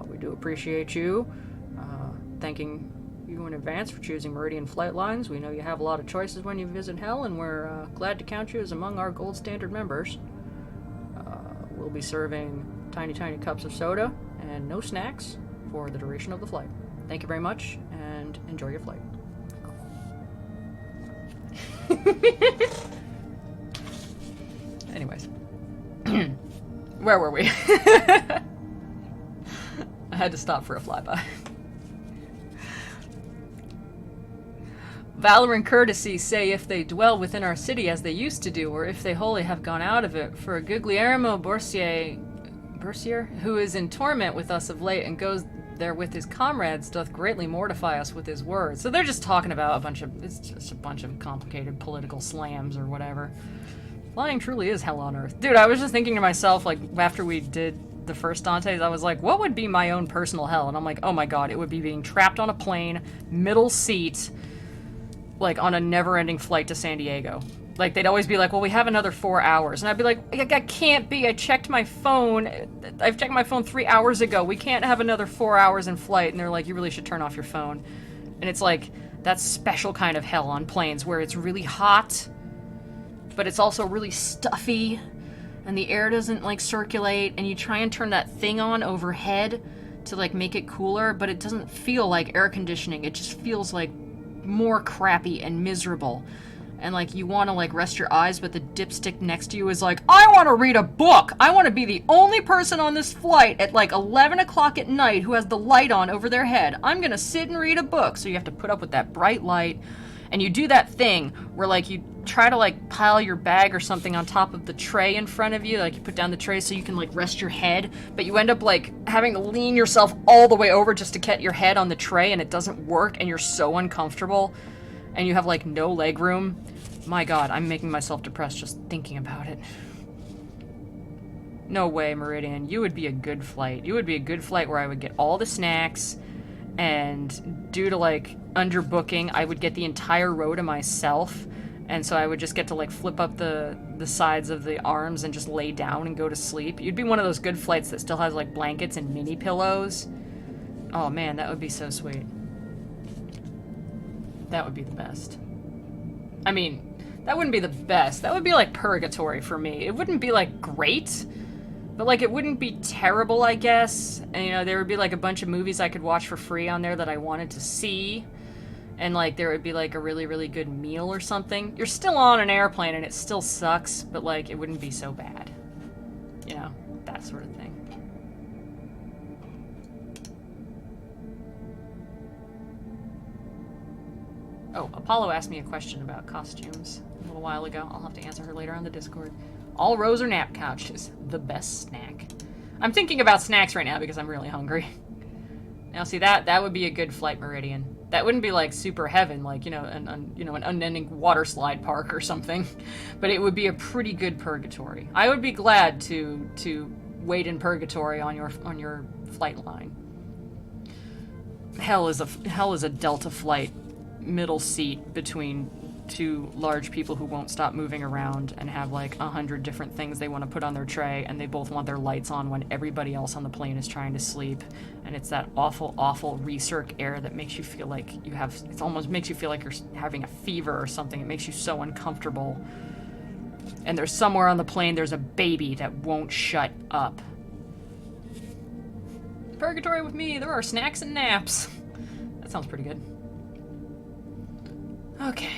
We do appreciate you. Thanking you in advance for choosing Meridian Flight Lines. We know you have a lot of choices when you visit hell, and we're glad to count you as among our gold standard members. We'll be serving tiny cups of soda and no snacks for the duration of the flight. Thank you very much, and enjoy your flight. Anyways. Where were we? I had to stop for a flyby. Valor and courtesy say if they dwell within our city as they used to do, or if they wholly have gone out of it. For Guglielmo Borsier, who is in torment with us of late and goes there with his comrades, doth greatly mortify us with his words. So they're just talking about it's just a bunch of complicated political slams or whatever. Flying truly is hell on earth. Dude, I was just thinking to myself, like, after we did the first Dante's, I was like, what would be my own personal hell? And I'm like, oh my god, it would be being trapped on a plane, middle seat, like, on a never-ending flight to San Diego. Like, they'd always be like, well, we have another 4 hours. And I'd be like, that can't be. I checked my phone. I've checked my phone 3 hours ago. We can't have another 4 hours in flight. And they're like, you really should turn off your phone. And it's like, that special kind of hell on planes where it's really hot, but it's also really stuffy, and the air doesn't, like, circulate, and you try and turn that thing on overhead to, like, make it cooler, but it doesn't feel like air conditioning. It just feels like more crappy and miserable. And, like, you want to, like, rest your eyes, but the dipstick next to you is like, I want to read a book! I want to be the only person on this flight at, like, 11 o'clock at night who has the light on over their head. I'm gonna sit and read a book. So you have to put up with that bright light, and you do that thing where, like, you try to, like, pile your bag or something on top of the tray in front of you. Like, you put down the tray so you can, like, rest your head, but you end up, like, having to lean yourself all the way over just to get your head on the tray, and it doesn't work, and you're so uncomfortable, and you have, like, no leg room. My god, I'm making myself depressed just thinking about it. No way, Meridian. You would be a good flight. You would be a good flight where I would get all the snacks, and due to, like, underbooking, I would get the entire row to myself, and so I would just get to, like, flip up the sides of the arms and just lay down and go to sleep. You'd be one of those good flights that still has, like, blankets and mini pillows. Oh man, that would be so sweet. That would be the best. I mean, that wouldn't be the best. That would be like purgatory for me. It wouldn't be, like, great, but, like, it wouldn't be terrible, I guess. And, you know, there would be, like, a bunch of movies I could watch for free on there that I wanted to see. And, like, there would be, like, a really, really good meal or something. You're still on an airplane and it still sucks, but, like, it wouldn't be so bad. You know, that sort of thing. Oh, Apollo asked me a question about costumes a little while ago. I'll have to answer her later on the Discord. All rows are nap couches. The best snack. I'm thinking about snacks right now because I'm really hungry. Now, see, that would be a good flight, Meridian. That wouldn't be, like, super heaven, like, you know, an unending water slide park or something. But it would be a pretty good purgatory. I would be glad to wait in purgatory on your flight line. hell is a Delta flight middle seat between two large people who won't stop moving around and have like 100 different things they want to put on their tray, and they both want their lights on when everybody else on the plane is trying to sleep. And it's that awful, awful recirc air that makes you feel like it almost makes you feel like you're having a fever or something. It makes you so uncomfortable. And there's somewhere on the plane, there's a baby that won't shut up. Purgatory with me, there are snacks and naps. That sounds pretty good. Okay.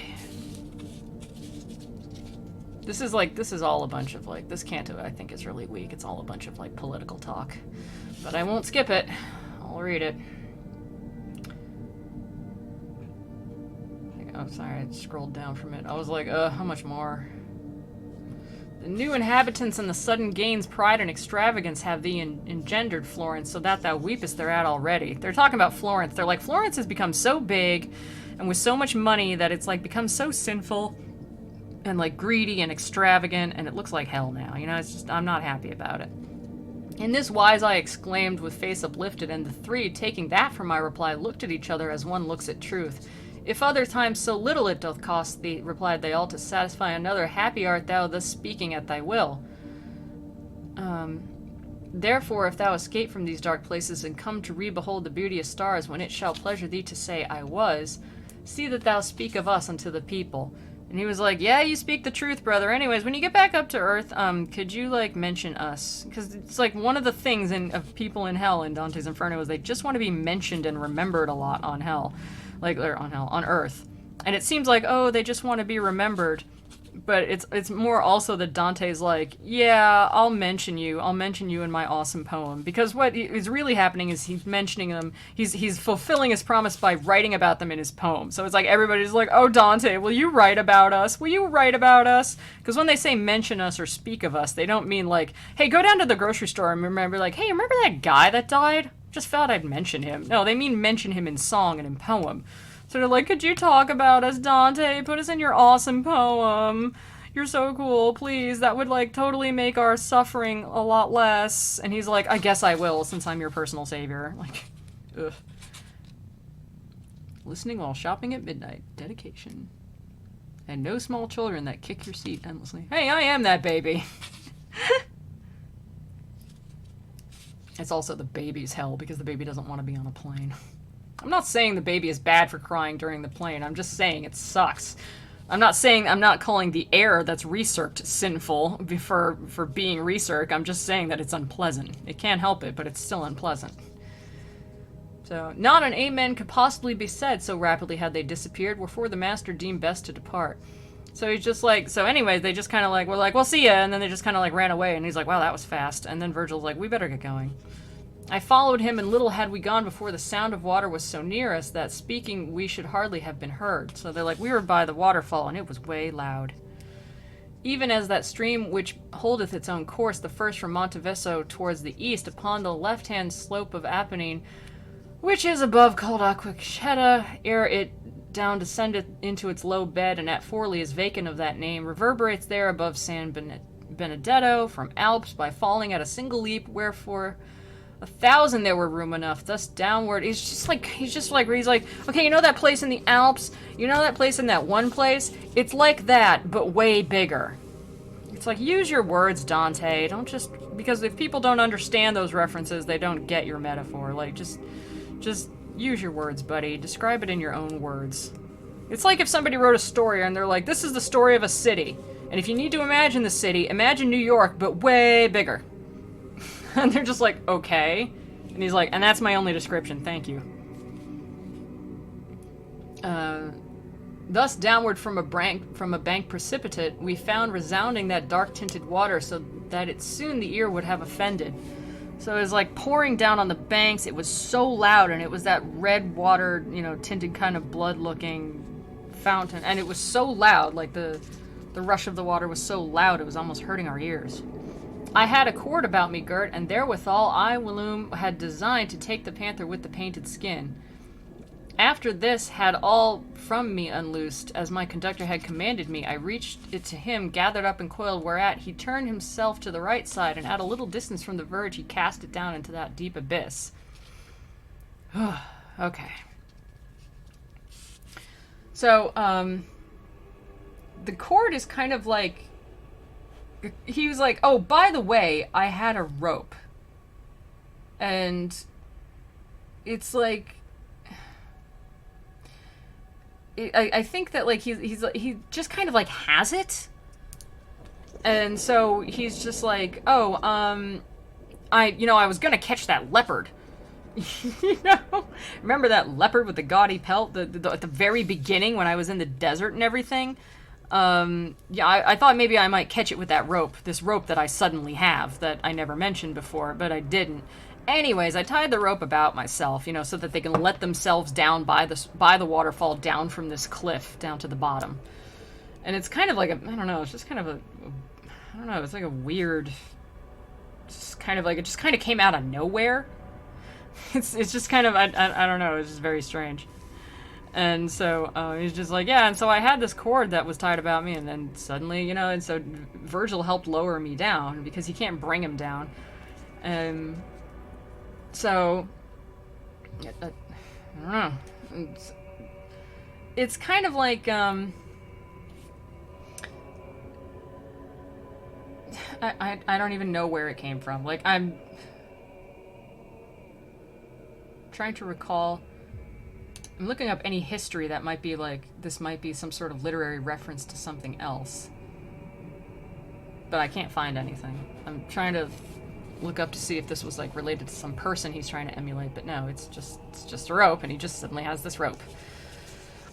This is all a bunch of, like, this canto I think is really weak. It's all a bunch of, like, political talk. But I won't skip it. I'll read it. Oh, sorry, I scrolled down from it. I was like, how much more? The new inhabitants and the sudden gains, pride, and extravagance have thee engendered, Florence, so that thou weepest thereat already. They're talking about Florence. They're like, Florence has become so big and with so much money that it's, like, become so sinful and, like, greedy and extravagant, and it looks like hell now. You know, it's just, I'm not happy about it. In this wise I exclaimed with face uplifted, and the three, taking that for my reply, looked at each other as one looks at truth. If other times so little it doth cost thee, replied they all, to satisfy another, happy art thou thus speaking at thy will. Therefore, if thou escape from these dark places, and come to re-behold the beauteous stars, when it shall pleasure thee to say, I was, see that thou speak of us unto the people. And he was like, yeah, you speak the truth, brother. Anyways, when you get back up to Earth, could you, like, mention us? Because it's, like, one of the things of people in hell in Dante's Inferno is they just want to be mentioned and remembered a lot on hell. Like, or on Earth. And it seems like, oh, they just want to be remembered. But it's more also that Dante's like, yeah, I'll mention you in my awesome poem. Because what is really happening is he's mentioning them, he's fulfilling his promise by writing about them in his poem. So it's like everybody's like, oh, Dante, will you write about us? Will you write about us? Because when they say mention us or speak of us, they don't mean like, hey, go down to the grocery store and remember, like, hey, remember that guy that died? Just thought I'd mention him. No, they mean mention him in song and in poem. So they're like, could you talk about us, Dante? Put us in your awesome poem. You're so cool, please. That would, like, totally make our suffering a lot less. And he's like, I guess I will, since I'm your personal savior. Like, ugh. Listening while shopping at midnight. Dedication. And no small children that kick your seat endlessly. Hey, I am that baby. It's also the baby's hell, because the baby doesn't want to be on a plane. I'm not saying the baby is bad for crying during the plane. I'm just saying it sucks. I'm not calling the air that's recirced sinful for being recirc. I'm just saying that it's unpleasant. It can't help it, but it's still unpleasant. So, not an amen could possibly be said, so rapidly had they disappeared, wherefore the master deemed best to depart. So he's just like, so anyways, they just kind of like, were like, we'll see ya, and then they just kind of like ran away, and he's like, wow, that was fast. And then Virgil's like, we better get going. I followed him, and little had we gone before the sound of water was so near us that speaking we should hardly have been heard. So they're like, we were by the waterfall, and it was way loud. Even as that stream which holdeth its own course, the first from Monteviso towards the east, upon the left-hand slope of Apennine, which is above called Aquicetta, ere it down descendeth into its low bed, and at Forli is vacant of that name, reverberates there above San Benedetto from Alps by falling at a single leap, wherefore 1,000 there were room enough, thus downward. He's like, okay, you know that place in the Alps? You know that place in that one place? It's like that, but way bigger. It's like, use your words, Dante. Don't just, because if people don't understand those references, they don't get your metaphor. Like, just use your words, buddy. Describe it in your own words. It's like if somebody wrote a story and they're like, this is the story of a city. And if you need to imagine the city, imagine New York, but way bigger. And they're just like, okay. And he's like, and that's my only description, thank you. Thus downward from a bank precipitate, we found resounding that dark-tinted water, so that it soon the ear would have offended. So it was like pouring down on the banks, it was so loud, and it was that red water, you know, tinted kind of blood-looking fountain, and it was so loud, like the rush of the water was so loud, it was almost hurting our ears. I had a cord about me girt, and therewithal I whilom had designed to take the panther with the painted skin. After this had all from me unloosed, as my conductor had commanded me, I reached it to him, gathered up and coiled, whereat he turned himself to the right side, and at a little distance from the verge he cast it down into that deep abyss. Okay. So, the cord is kind of like... He was like, oh, by the way, I had a rope. And it's like... I think that, like, he just kind of, like, has it. And so he's just like, oh, I was gonna catch that leopard. You know? Remember that leopard with the gaudy pelt at the very beginning when I was in the desert and everything? Yeah, I thought maybe I might catch it with that rope. This rope that I suddenly have that I never mentioned before, but I didn't. Anyways, I tied the rope about myself, you know, so that they can let themselves down by the waterfall down from this cliff down to the bottom. And it's kind of like I don't know, it's just kind of I don't know, it's like a weird, just kind of like, it just kind of came out of nowhere. It's just kind of, I don't know, it's just very strange. And so he's just like, yeah, and so I had this cord that was tied about me, and then suddenly, you know, and so Virgil helped lower me down, because he can't bring him down. And so, I don't know, it's kind of like, I don't even know where it came from. Like, I'm trying to recall. I'm looking up any history that might be like, this might be some sort of literary reference to something else. But I can't find anything. I'm trying to look up to see if this was like related to some person he's trying to emulate, but no, it's just a rope, and he just suddenly has this rope.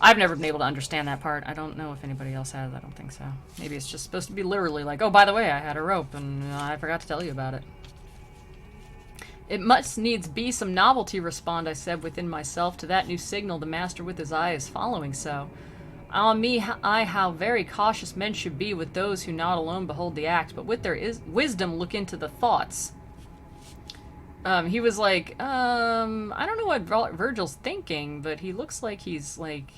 I've never been able to understand that part. I don't know if anybody else has. I don't think so. Maybe it's just supposed to be literally like, oh, by the way, I had a rope, and I forgot to tell you about it. It must needs be some novelty, respond I said within myself. To that new signal the master with his eye is following so. Ah me, how very cautious men should be with those who not alone behold the act, but with their wisdom look into the thoughts. He was like, I don't know what Virgil's thinking, but he looks like he's like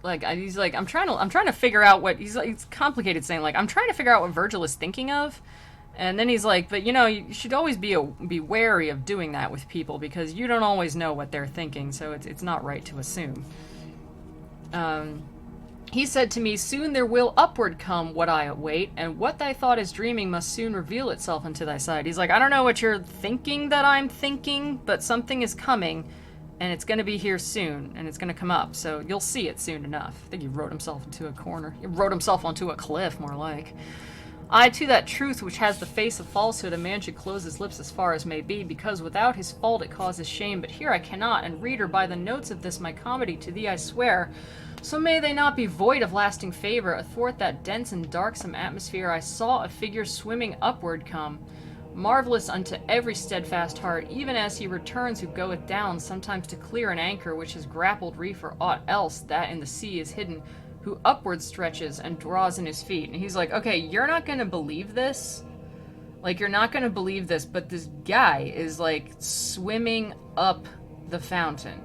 he's like, I'm trying to figure out what he's complicated saying, like, I'm trying to figure out what Virgil is thinking of. And then he's like, but you know, you should always be wary of doing that with people, because you don't always know what they're thinking, so it's not right to assume. He said to me, soon there will upward come what I await, and what thy thought is dreaming must soon reveal itself unto thy sight. He's like, I don't know what you're thinking that I'm thinking, but something is coming, and it's going to be here soon, and it's going to come up, so you'll see it soon enough. I think he wrote himself into a corner. He wrote himself onto a cliff, more like. I, to that truth which has the face of falsehood, a man should close his lips as far as may be, because without his fault it causes shame. But here I cannot, and reader, by the notes of this my comedy, to thee I swear, so may they not be void of lasting favor. Athwart that dense and darksome atmosphere I saw a figure swimming upward come, marvelous unto every steadfast heart, even as he returns who goeth down, sometimes to clear an anchor which has grappled reef or aught else that in the sea is hidden, who upward stretches and draws in his feet. And he's like, okay, you're not gonna believe this. Like, you're not gonna believe this, but this guy is, like, swimming up the fountain.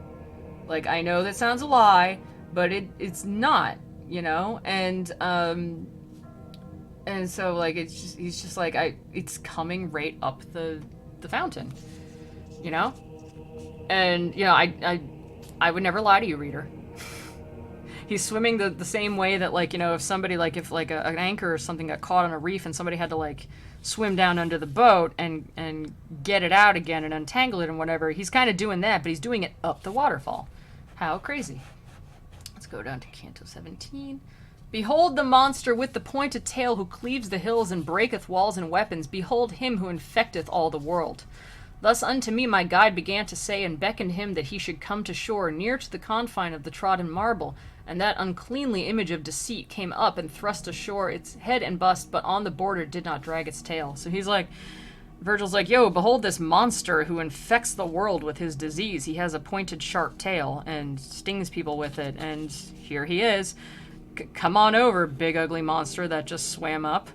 Like, I know that sounds a lie, but it's not, you know? And so, like, it's just, he's just like, it's coming right up the fountain, you know? And, you know, I would never lie to you, reader. He's swimming the same way that, like, you know, if somebody, like, if, like, an anchor or something got caught on a reef and somebody had to, like, swim down under the boat and get it out again and untangle it and whatever, he's kind of doing that, but he's doing it up the waterfall. How crazy. Let's go down to Canto 17. Behold the monster with the pointed tail who cleaves the hills and breaketh walls and weapons. Behold him who infecteth all the world. Thus unto me my guide began to say, and beckoned him that he should come to shore, near to the confine of the trodden marble. And that uncleanly image of deceit came up and thrust ashore its head and bust, but on the border did not drag its tail. So he's like, Virgil's like, yo, behold this monster who infects the world with his disease. He has a pointed sharp tail and stings people with it, and here he is. Come on over, big ugly monster that just swam up.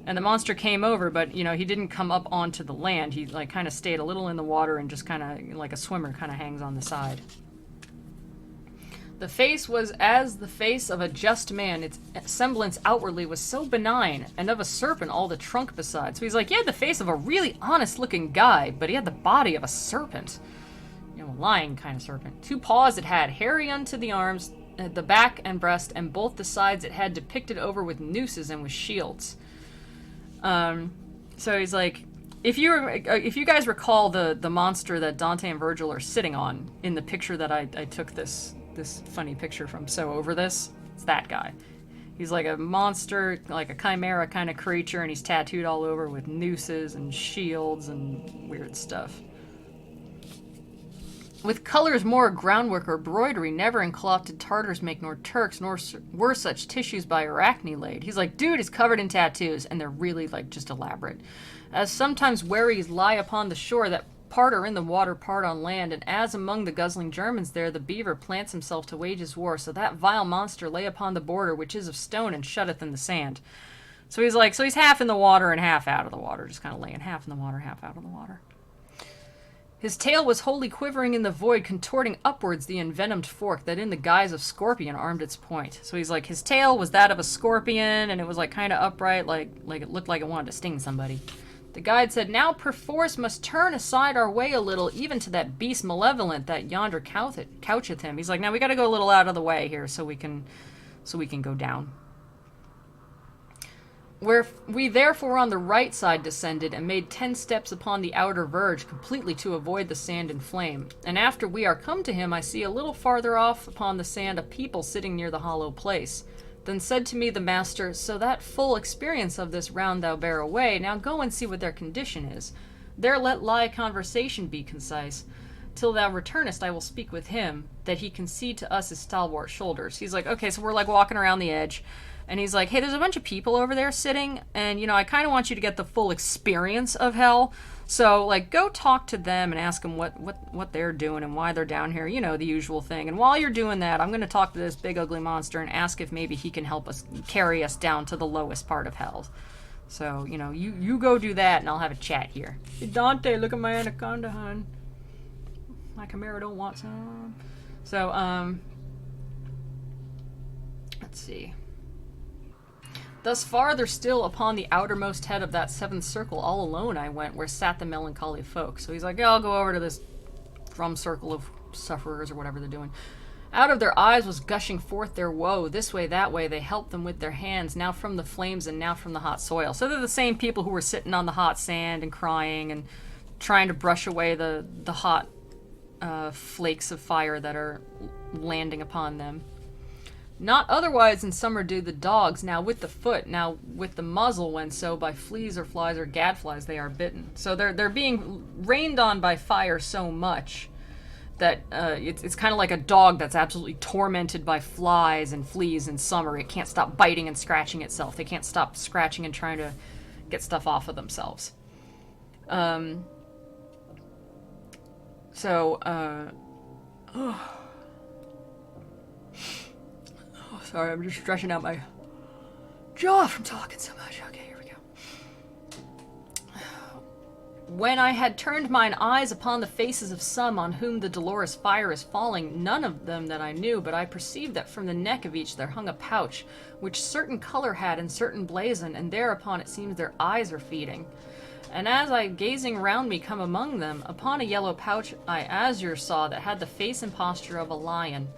And the monster came over, but, you know, he didn't come up onto the land. He, like, kind of stayed a little in the water and just kind of, like a swimmer, kind of hangs on the side. The face was as the face of a just man. Its semblance outwardly was so benign, and of a serpent all the trunk beside. So he's like, he had the face of a really honest-looking guy, but he had the body of a serpent. You know, lion kind of serpent. 2 paws it had, hairy unto the arms, the back and breast, and both the sides it had depicted over with nooses and with shields. So he's like, if you guys recall the monster that Dante and Virgil are sitting on in the picture that I took this funny picture from, so over this, it's that guy. He's like a monster, like a chimera kind of creature, and he's tattooed all over with nooses and shields and weird stuff. With colors more groundwork or broidery, never in cloth did Tartars make nor Turks, nor were such tissues by Arachne laid. He's like, dude is covered in tattoos, and they're really, like, just elaborate. As sometimes wherries lie upon the shore, that part are in the water, part on land, and as among the guzzling Germans there, the beaver plants himself to wage his war, so that vile monster lay upon the border, which is of stone, and shutteth in the sand. So he's like, so he's half in the water and half out of the water, just kind of laying half in the water, half out of the water. His tail was wholly quivering in the void, contorting upwards the envenomed fork that in the guise of scorpion armed its point. So he's like, his tail was that of a scorpion, and it was like kind of upright, like it looked like it wanted to sting somebody. The guide said, now perforce must turn aside our way a little, even to that beast malevolent that yonder coucheth him. He's like, now we got to go a little out of the way here so we can go down. Where we therefore on the right side descended, and made 10 steps upon the outer verge, completely to avoid the sand and flame. And after we are come to him, I see a little farther off upon the sand a people sitting near the hollow place. Then said to me the master, so that full experience of this round thou bear away, now go and see what their condition is. There let lie conversation be concise. Till thou returnest, I will speak with him, that he concede to us his stalwart shoulders. He's like, okay, so we're like walking around the edge. And he's like, hey, there's a bunch of people over there sitting, and, you know, I kind of want you to get the full experience of hell. So, like, go talk to them and ask them what they're doing and why they're down here, you know, the usual thing. And while you're doing that, I'm going to talk to this big ugly monster and ask if maybe he can help us carry us down to the lowest part of hell. So, you know, you go do that, and I'll have a chat here. Hey, Dante, look at my anaconda, hon. My chimera don't want some. So, let's see. Thus farther still upon the outermost head of that 7th circle, all alone I went, where sat the melancholy folk. So he's like, yeah, I'll go over to this drum circle of sufferers or whatever they're doing. Out of their eyes was gushing forth their woe. This way, that way, they helped them with their hands, now from the flames and now from the hot soil. So they're the same people who were sitting on the hot sand and crying and trying to brush away the hot flakes of fire that are landing upon them. Not otherwise in summer do the dogs, now with the foot, now with the muzzle, when so by fleas or flies or gadflies they are bitten. So they're being rained on by fire so much that it's kind of like a dog that's absolutely tormented by flies and fleas in summer. It can't stop biting and scratching itself. They can't stop scratching and trying to get stuff off of themselves. Sorry, I'm just stretching out my jaw from talking so much. Okay, here we go. When I had turned mine eyes upon the faces of some on whom the dolorous fire is falling, none of them that I knew, but I perceived that from the neck of each there hung a pouch, which certain color had and certain blazon, and thereupon it seems their eyes are feeding. And as I gazing round me come among them, upon a yellow pouch I azure saw that had the face and posture of a lion.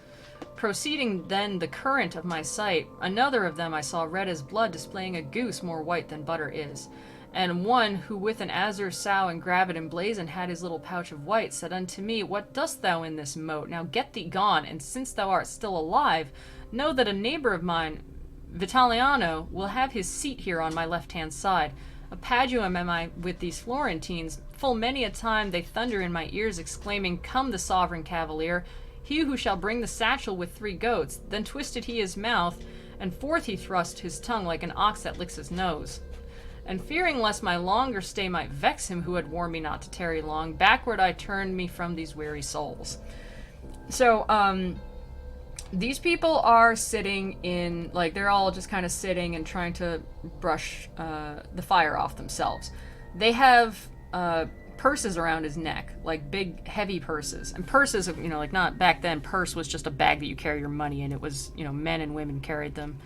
Proceeding then the current of my sight, another of them I saw red as blood, displaying a goose more white than butter is. And one, who with an azure sow and gravid and blazon had his little pouch of white, said unto me, what dost thou in this moat? Now get thee gone, and since thou art still alive, know that a neighbor of mine, Vitaliano, will have his seat here on my left-hand side. A paduum am I with these Florentines. Full many a time they thunder in my ears, exclaiming, come the sovereign cavalier, he who shall bring the satchel with 3 goats. Then twisted he his mouth, and forth he thrust his tongue like an ox that licks his nose. And fearing lest my longer stay might vex him who had warned me not to tarry long, backward I turned me from these weary souls. So, these people are sitting in, like, they're all just kind of sitting and trying to brush the fire off themselves. They have purses around his neck, like big, heavy purses. And purses, you know, like not back then, purse was just a bag that you carry your money in. It was, you know, men and women carried them.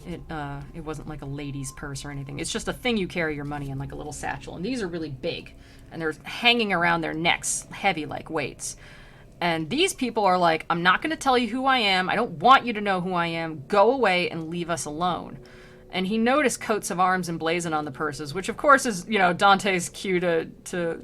It wasn't like a lady's purse or anything. It's just a thing you carry your money in, like a little satchel. And these are really big. And they're hanging around their necks, heavy like weights. And these people are like, I'm not going to tell you who I am. I don't want you to know who I am. Go away and leave us alone. And he noticed coats of arms emblazoned on the purses, which of course is, Dante's cue to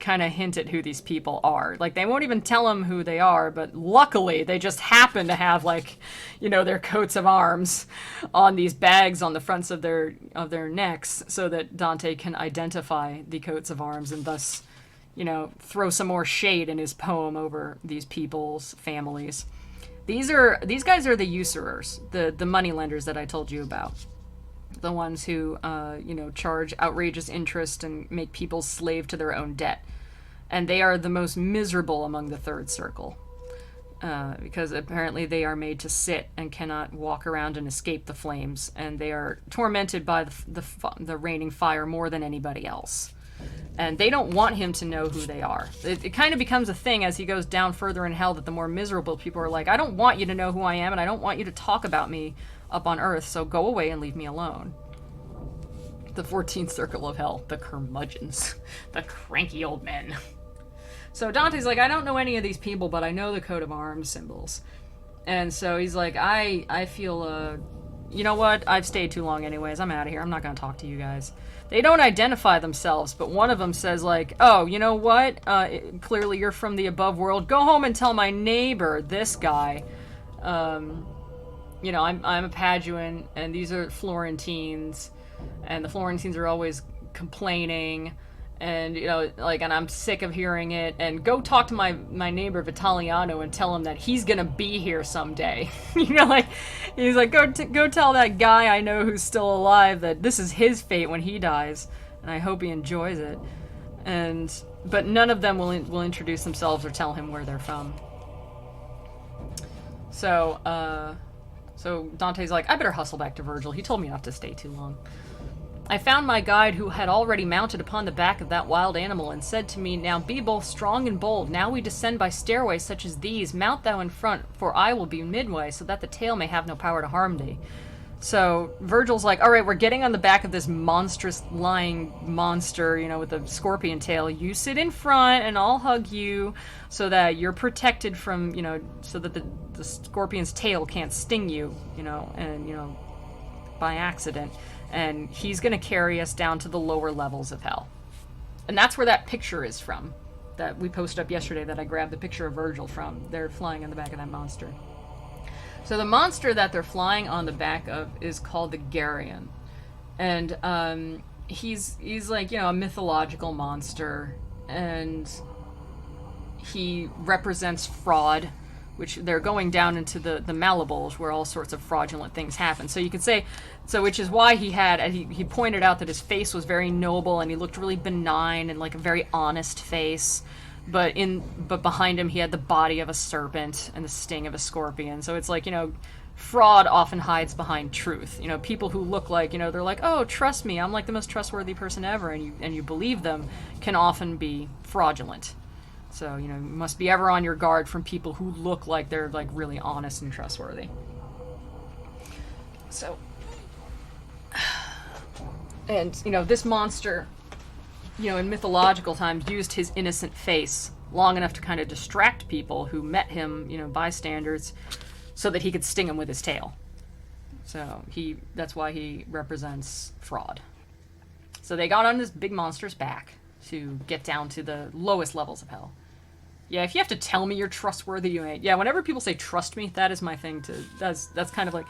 kind of hint at who these people are. Like, they won't even tell him who they are, but luckily they just happen to have, like, their coats of arms on these bags on the fronts of their necks, so that Dante can identify the coats of arms and thus, throw some more shade in his poem over these people's families. These guys are the usurers, the moneylenders that I told you about. The ones who, charge outrageous interest and make people slave to their own debt. And they are the most miserable among the third circle. Because apparently they are made to sit and cannot walk around and escape the flames. And they are tormented by the raining fire more than anybody else. And they don't want him to know who they are. It kind of becomes a thing as he goes down further in hell, that the more miserable people are like, I don't want you to know who I am, and I don't want you to talk about me up on earth, so go away and leave me alone. The 14th circle of hell, the curmudgeons, the cranky old men. So Dante's like, I don't know any of these people, but I know the coat of arms symbols. And so he's like, I feel, you know what? I've stayed too long anyways. I'm out of here. I'm not going to talk to you guys. They don't identify themselves, but one of them says, like, oh, you know what? Clearly you're from the above world. Go home and tell my neighbor, this guy. I'm a Paduan, and these are Florentines, and the Florentines are always complaining, and, and I'm sick of hearing it, and go talk to my neighbor Vitaliano and tell him that he's gonna be here someday. He's like, go tell that guy I know who's still alive that this is his fate when he dies, and I hope he enjoys it. But none of them will introduce themselves or tell him where they're from. So Dante's like, I better hustle back to Virgil. He told me not to stay too long. I found my guide, who had already mounted upon the back of that wild animal, and said to me, now be both strong and bold. Now we descend by stairways such as these. Mount thou in front, for I will be midway, so that the tail may have no power to harm thee. So Virgil's like, all right, we're getting on the back of this monstrous lying monster, with a scorpion tail. You sit in front, and I'll hug you, so that you're protected from, so that the scorpion's tail can't sting you, by accident. And he's going to carry us down to the lower levels of hell. And that's where that picture is from, that we posted up yesterday, that I grabbed the picture of Virgil from. They're flying on the back of that monster. So the monster that they're flying on the back of is called the Geryon. And he's like, a mythological monster. And he represents fraud, which they're going down into the Malabulge, where all sorts of fraudulent things happen. So you could say, which is why he pointed out that his face was very noble, and he looked really benign and like a very honest face. But behind him he had the body of a serpent and the sting of a scorpion. So it's like, fraud often hides behind truth. People who look like, they're like, oh, trust me, I'm like the most trustworthy person ever, and you believe them, can often be fraudulent. So, you must be ever on your guard from people who look like they're, like, really honest and trustworthy. So, and, this monster, in mythological times, used his innocent face long enough to kind of distract people who met him, bystanders, so that he could sting them with his tail. So, that's why he represents fraud. So they got on this big monster's back to get down to the lowest levels of hell. Yeah, if you have to tell me you're trustworthy, you ain't. Yeah, whenever people say trust me, that is my thing to. That's kind of like,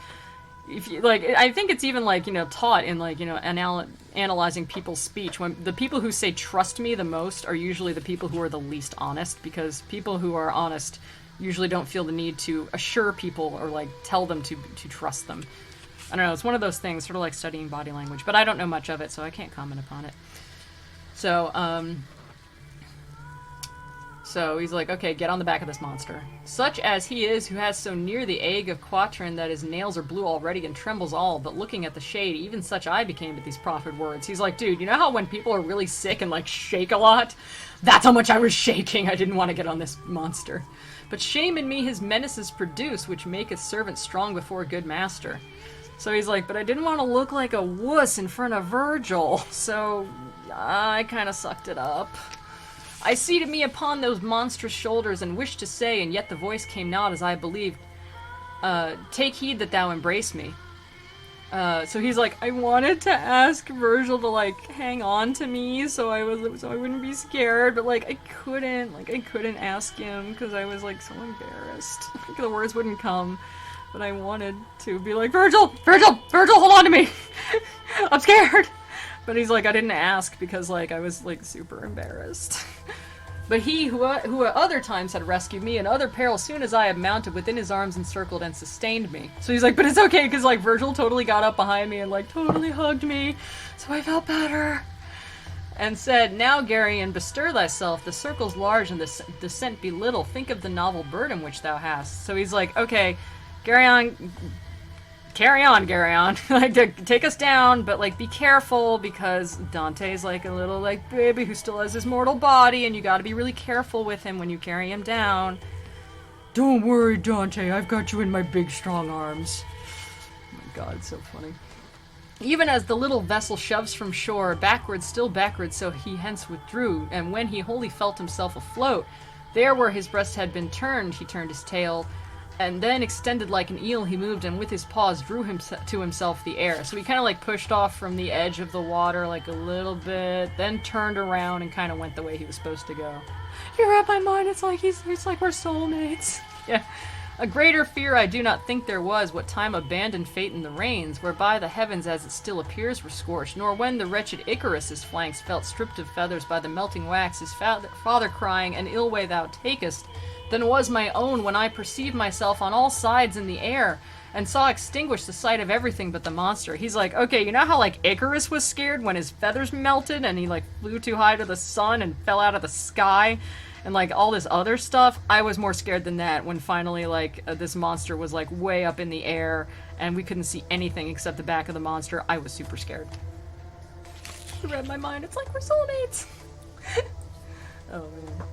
if you like. I think it's even like taught in like analyzing people's speech. When the people who say trust me the most are usually the people who are the least honest, because people who are honest usually don't feel the need to assure people or like tell them to trust them. I don't know. It's one of those things, sort of like studying body language, but I don't know much of it, so I can't comment upon it. So he's like, okay, get on the back of this monster. Such as he is, who has so near the egg of Quatrin that his nails are blue already and trembles all, but looking at the shade, even such I became at these proffered words. He's like, dude, you know how when people are really sick and like shake a lot? That's how much I was shaking. I didn't want to get on this monster. But shame in me his menaces produce, which maketh servant strong before a good master. So he's like, but I didn't want to look like a wuss in front of Virgil, so I kind of sucked it up. I seated me upon those monstrous shoulders and wished to say, and yet the voice came not as I believed. Take heed that thou embrace me. So he's like, I wanted to ask Virgil to, like, hang on to me so I wouldn't be scared, but, like, I couldn't ask him because I was, like, so embarrassed. The words wouldn't come, but I wanted to be like, Virgil, hold on to me! I'm scared! But he's like, I didn't ask because, like, I was, like, super embarrassed. But he, who at other times had rescued me in other perils, soon as I had mounted within his arms encircled and sustained me. So he's like, but it's okay, because, like, Virgil totally got up behind me and, like, totally hugged me, so I felt better. And said, now, Geryon, bestir thyself, the circle's large and the descent be little. Think of the novel burden which thou hast. So he's like, okay, Geryon, carry on, like, take us down, but, like, be careful, because Dante's, like, a little, like, baby who still has his mortal body, and you gotta be really careful with him when you carry him down. Don't worry, Dante, I've got you in my big, strong arms. Oh my god, it's so funny. Even as the little vessel shoves from shore, backward, still backward, so he hence withdrew, and when he wholly felt himself afloat, there where his breast had been turned, he turned his tail, and then extended like an eel he moved, and with his paws drew him to himself the air. So he kind of like pushed off from the edge of the water like a little bit, then turned around and kind of went the way he was supposed to go. You read my mind, it's like it's like we're soulmates. Yeah. A greater fear I do not think there was, what time abandoned fate in the reins, whereby the heavens as it still appears were scorched, nor when the wretched Icarus' flanks felt stripped of feathers by the melting wax, his father crying, an ill way thou takest, than was my own when I perceived myself on all sides in the air, and saw extinguished the sight of everything but the monster. He's like, okay, you know how, like, Icarus was scared when his feathers melted and he, like, flew too high to the sun and fell out of the sky? And, like, all this other stuff? I was more scared than that when finally, like, this monster was, like, way up in the air and we couldn't see anything except the back of the monster. I was super scared. You read my mind. It's like we're soulmates. Oh, man.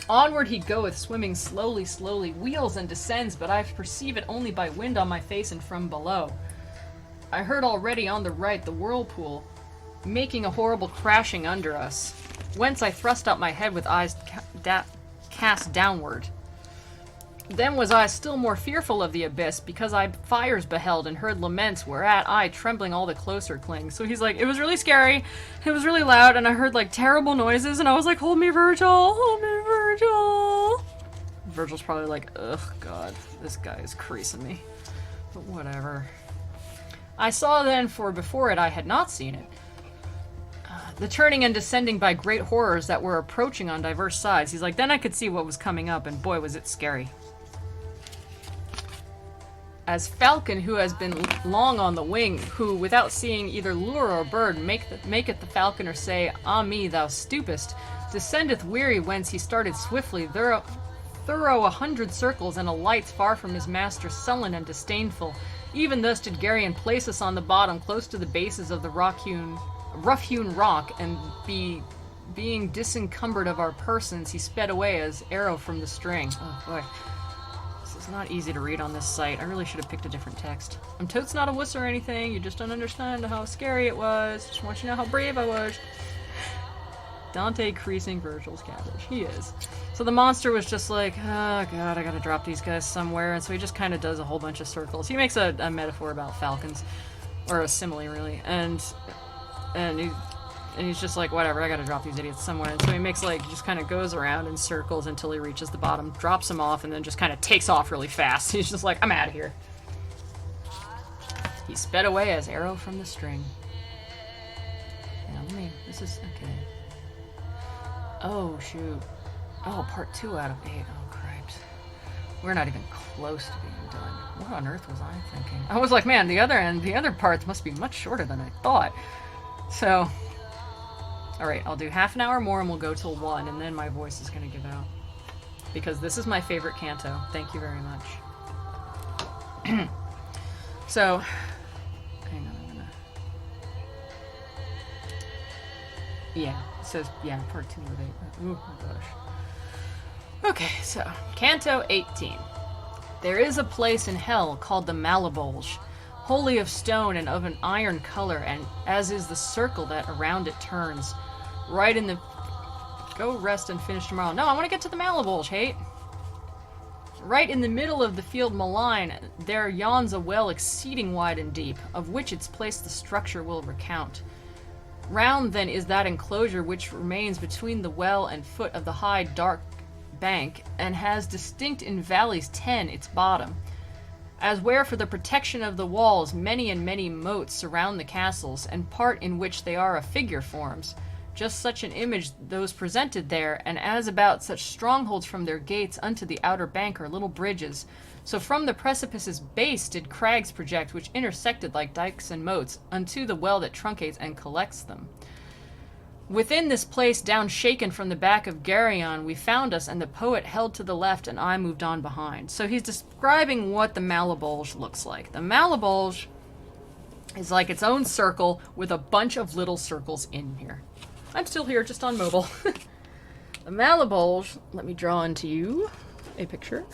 Onward he goeth, swimming slowly, wheels and descends, but I perceive it only by wind on my face and from below. I heard already on the right the whirlpool, making a horrible crashing under us, whence I thrust out my head with eyes cast downward. Then was I still more fearful of the abyss, because I fires beheld and heard laments, whereat I, trembling all the closer, cling. So he's like, it was really scary, it was really loud, and I heard, like, terrible noises, and I was like, hold me, Virgil! Hold me, Virgil! Virgil's probably like, ugh, God, this guy is creasing me. But whatever. I saw then, for before it I had not seen it, the turning and descending by great horrors that were approaching on diverse sides. He's like, then I could see what was coming up, and boy, was it scary. As falcon who has been long on the wing, who, without seeing either lure or bird, maketh the falconer say, ah me, thou stoopest, descendeth weary whence he started swiftly, thorough 100 circles, and alights far from his master, sullen and disdainful. Even thus did Geryon place us on the bottom, close to the bases of the rough-hewn rock, and being disencumbered of our persons, he sped away as arrow from the string. Oh boy. It's not easy to read on this site. I really should have picked a different text. I'm totes not a wuss or anything. You just don't understand how scary it was. Just want you to know how brave I was. Dante creasing Virgil's cabbage. He is. So the monster was just like, oh god, I gotta drop these guys somewhere. And so he just kind of does a whole bunch of circles. He makes a metaphor about falcons. Or a simile, really. And he's just like, whatever, I gotta drop these idiots somewhere. And so he makes, like, just kind of goes around in circles until he reaches the bottom, drops them off, and then just kind of takes off really fast. He's just like, I'm out of here. He sped away as arrow from the string. Yeah, this is, okay. Oh, shoot. Oh, part 2 out of 8. Oh, cripes. We're not even close to being done. What on earth was I thinking? I was like, man, the other parts must be much shorter than I thought. So... Alright, I'll do half an hour more and we'll go till 1, and then my voice is gonna give out. Because this is my favorite canto. Thank you very much. So, hang on, I'm gonna... Yeah, it says, yeah, part 2 of 8. Oh my gosh. Okay, so, Canto 18. There is a place in hell called the Malabulge, wholly of stone and of an iron color, and as is the circle that around it turns. Right in the Go rest and finish tomorrow. No, I want to get to the Malabulge, Hate. Right in the middle of the field malign, there yawns a well exceeding wide and deep, of which its place the structure will recount. Round then is that enclosure which remains between the well and foot of the high dark bank, and has distinct in valleys 10 its bottom. As where for the protection of the walls many and many moats surround the castles, and part in which they are a figure forms, just such an image those presented there, and as about such strongholds from their gates unto the outer bank are little bridges, so from the precipice's base did crags project, which intersected like dikes and moats, unto the well that truncates and collects them. Within this place, down shaken from the back of Geryon, we found us, and the poet held to the left, and I moved on behind. So he's describing what the Malabulge looks like. The Malabulge is like its own circle with a bunch of little circles in here. I'm still here, just on mobile. The Malabulge, let me draw into you a picture,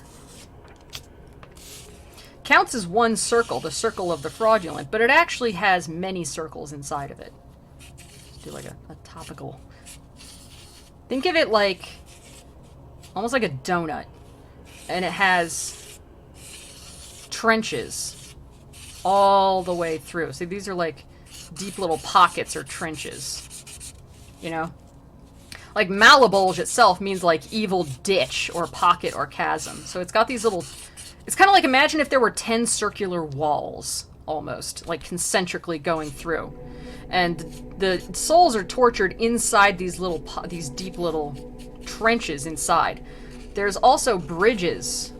counts as one circle, the circle of the fraudulent, but it actually has many circles inside of it. Let's do like a topical. Think of it like, almost like a donut, and it has trenches all the way through. See, these are like deep little pockets or trenches. You know? Like Malabulge itself means like evil ditch or pocket or chasm. So it's got these little... It's kind of like, imagine if there were 10 circular walls, almost, like concentrically going through. And the souls are tortured inside these little, these deep little trenches inside. There's also bridges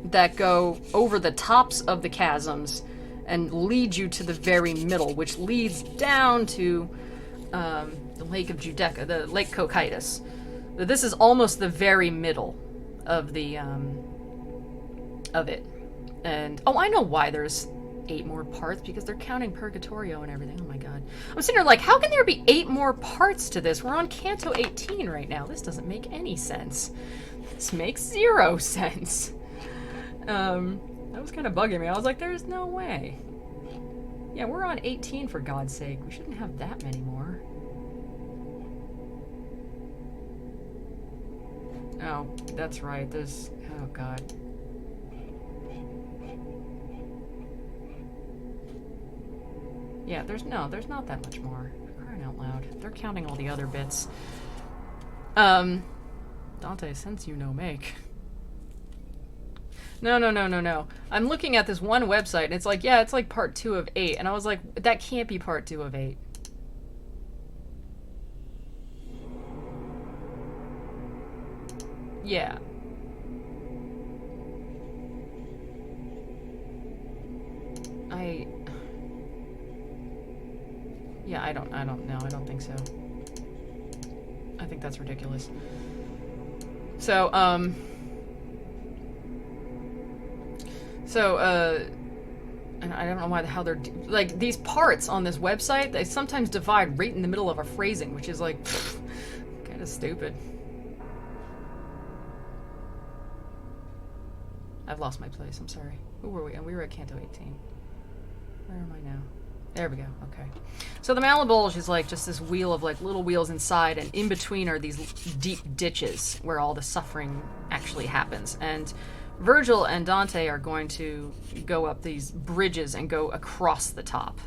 that go over the tops of the chasms and lead you to the very middle, which leads down to the Lake of Judeca, the Lake Cocytus. This is almost the very middle of the of it. And oh, I know why there's 8 more parts, because they're counting Purgatorio and everything. Oh my god. I'm sitting there like, how can there be 8 more parts to this? We're on Canto 18 right now. This doesn't make any sense. This makes 0 sense. That was kind of bugging me. I was like, there's no way. Yeah, we're on 18 for God's sake. We shouldn't have that many more. Oh, that's right. There's... Oh, God. Yeah, there's not that much more. Crying out loud. They're counting all the other bits. Dante, since you know make. No. I'm looking at this one website, and it's like, yeah, it's like part 2 of 8. And I was like, that can't be part 2 of 8. Yeah. I don't know. I don't think so. I think that's ridiculous. So, and I don't know how they're, like, these parts on this website, they sometimes divide right in the middle of a phrasing, which is, like, kind of stupid. I've lost my place, I'm sorry. Who were we? And we were at Canto 18. Where am I now? There we go, okay. So the Malabulge is, like, just this wheel of, like, little wheels inside, and in between are these deep ditches where all the suffering actually happens. And Virgil and Dante are going to go up these bridges and go across the top.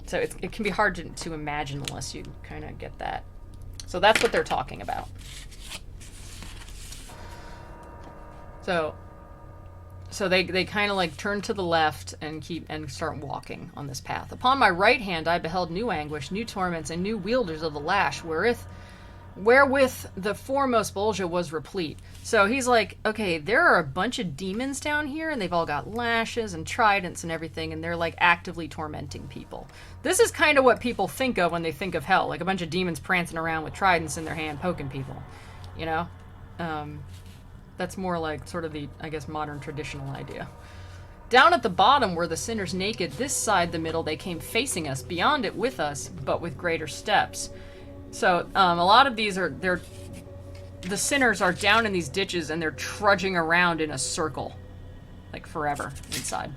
So it can be hard to imagine unless you kind of get that. So that's what they're talking about. So they kind of like turn to the left and start walking on this path. Upon my right hand I beheld new anguish, new torments, and new wielders of the lash, wherewith the foremost Bolgia was replete. So he's like, okay, there are a bunch of demons down here, and they've all got lashes and tridents and everything, and they're like actively tormenting people. This is kind of what people think of when they think of hell, like a bunch of demons prancing around with tridents in their hand poking people, you know? That's more like sort of the, I guess, modern traditional idea. Down at the bottom were the sinners naked. This side, the middle, they came facing us. Beyond it with us, but with greater steps. So a lot of these the sinners are down in these ditches and they're trudging around in a circle, like forever inside.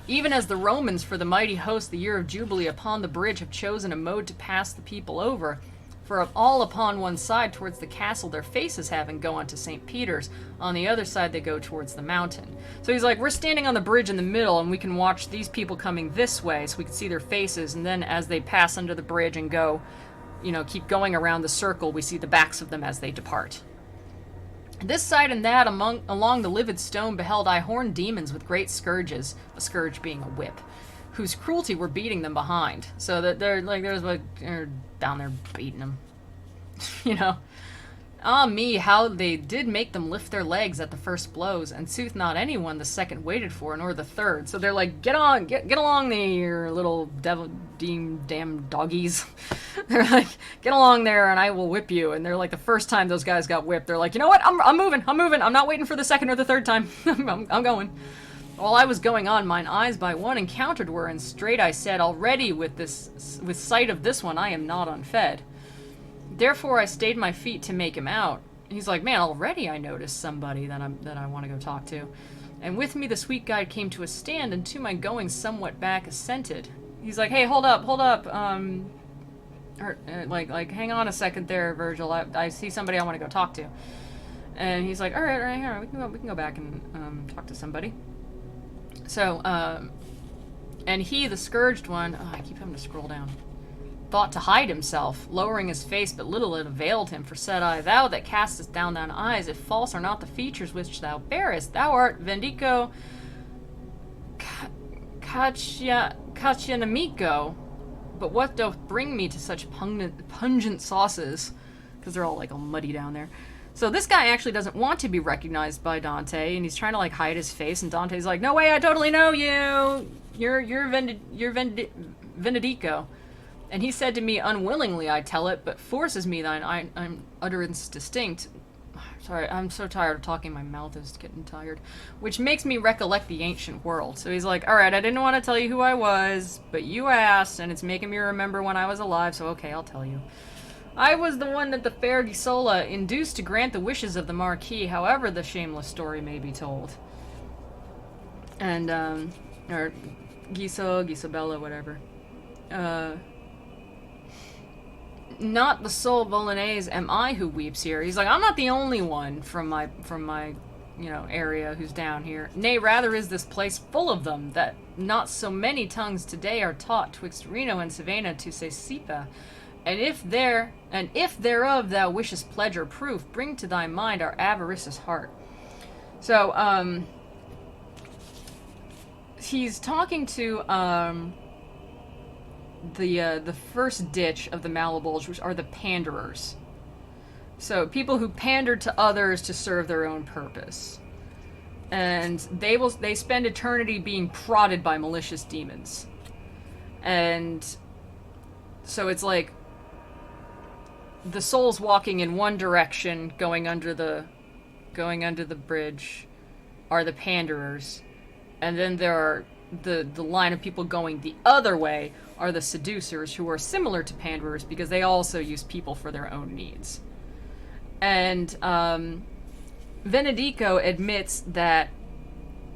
Even as the Romans for the mighty host, the year of Jubilee upon the bridge have chosen a mode to pass the people over, For all upon one side towards the castle their faces have and go on to St. Peter's. On the other side they go towards the mountain. So he's like, we're standing on the bridge in the middle and we can watch these people coming this way so we can see their faces, and then as they pass under the bridge and go, you know, keep going around the circle, we see the backs of them as they depart. This side and that along the livid stone beheld I horned demons with great scourges, a scourge being a whip, whose cruelty were beating them behind. So that they're down there beating them. You know? Ah me, how they did make them lift their legs at the first blows, and sooth not anyone the second waited for, nor the third. So they're like, get along there, little damn doggies. They're like, get along there and I will whip you. And they're like, the first time those guys got whipped, they're like, you know what, I'm moving, I'm not waiting for the second or the third time. I'm going. While I was going on, mine eyes by one encountered were, and straight I said, already with sight of this one I am not unfed. Therefore I stayed my feet to make him out. He's like, man, already I noticed somebody that I want to go talk to. And with me the sweet guide came to a stand, and to my going somewhat back assented. He's like, hey, hold up, like hang on a second there, Virgil. I see somebody I want to go talk to. And he's like, all right, here, we can go back and talk to somebody. So, and he, the scourged one, I keep having to scroll down, thought to hide himself, lowering his face, but little it availed him, for said I, thou that castest down thine eyes, if false are not the features which thou bearest, thou art Vendico Caccianamico. But what doth bring me to such pungent sauces? Because they're all like all muddy down there. So this guy actually doesn't want to be recognized by Dante, and he's trying to like hide his face, and Dante's like, no way, I totally know you! You're Vendico. And he said to me, unwillingly I tell it, but forces me thine I'm utterance distinct. Sorry, I'm so tired of talking, my mouth is getting tired. Which makes me recollect the ancient world. So he's like, alright, I didn't want to tell you who I was, but you asked, and it's making me remember when I was alive, so okay, I'll tell you. I was the one that the fair Gisola induced to grant the wishes of the Marquis, however the shameless story may be told. And, or Gisobella, whatever. Not the sole Bolognese am I who weeps here. He's like, I'm not the only one from my area who's down here. Nay, rather is this place full of them, that not so many tongues today are taught twixt Reno and Savannah to say Sipa. And if thereof thou wishest pledge or proof, bring to thy mind our avaricious heart. So, he's talking to, the first ditch of the Malabulge, which are the panderers. So people who pander to others to serve their own purpose. And they spend eternity being prodded by malicious demons. And so it's like the souls walking in one direction, going under the bridge, are the panderers. And then there are the line of people going the other way are the seducers, who are similar to panderers because they also use people for their own needs. And Venedico admits that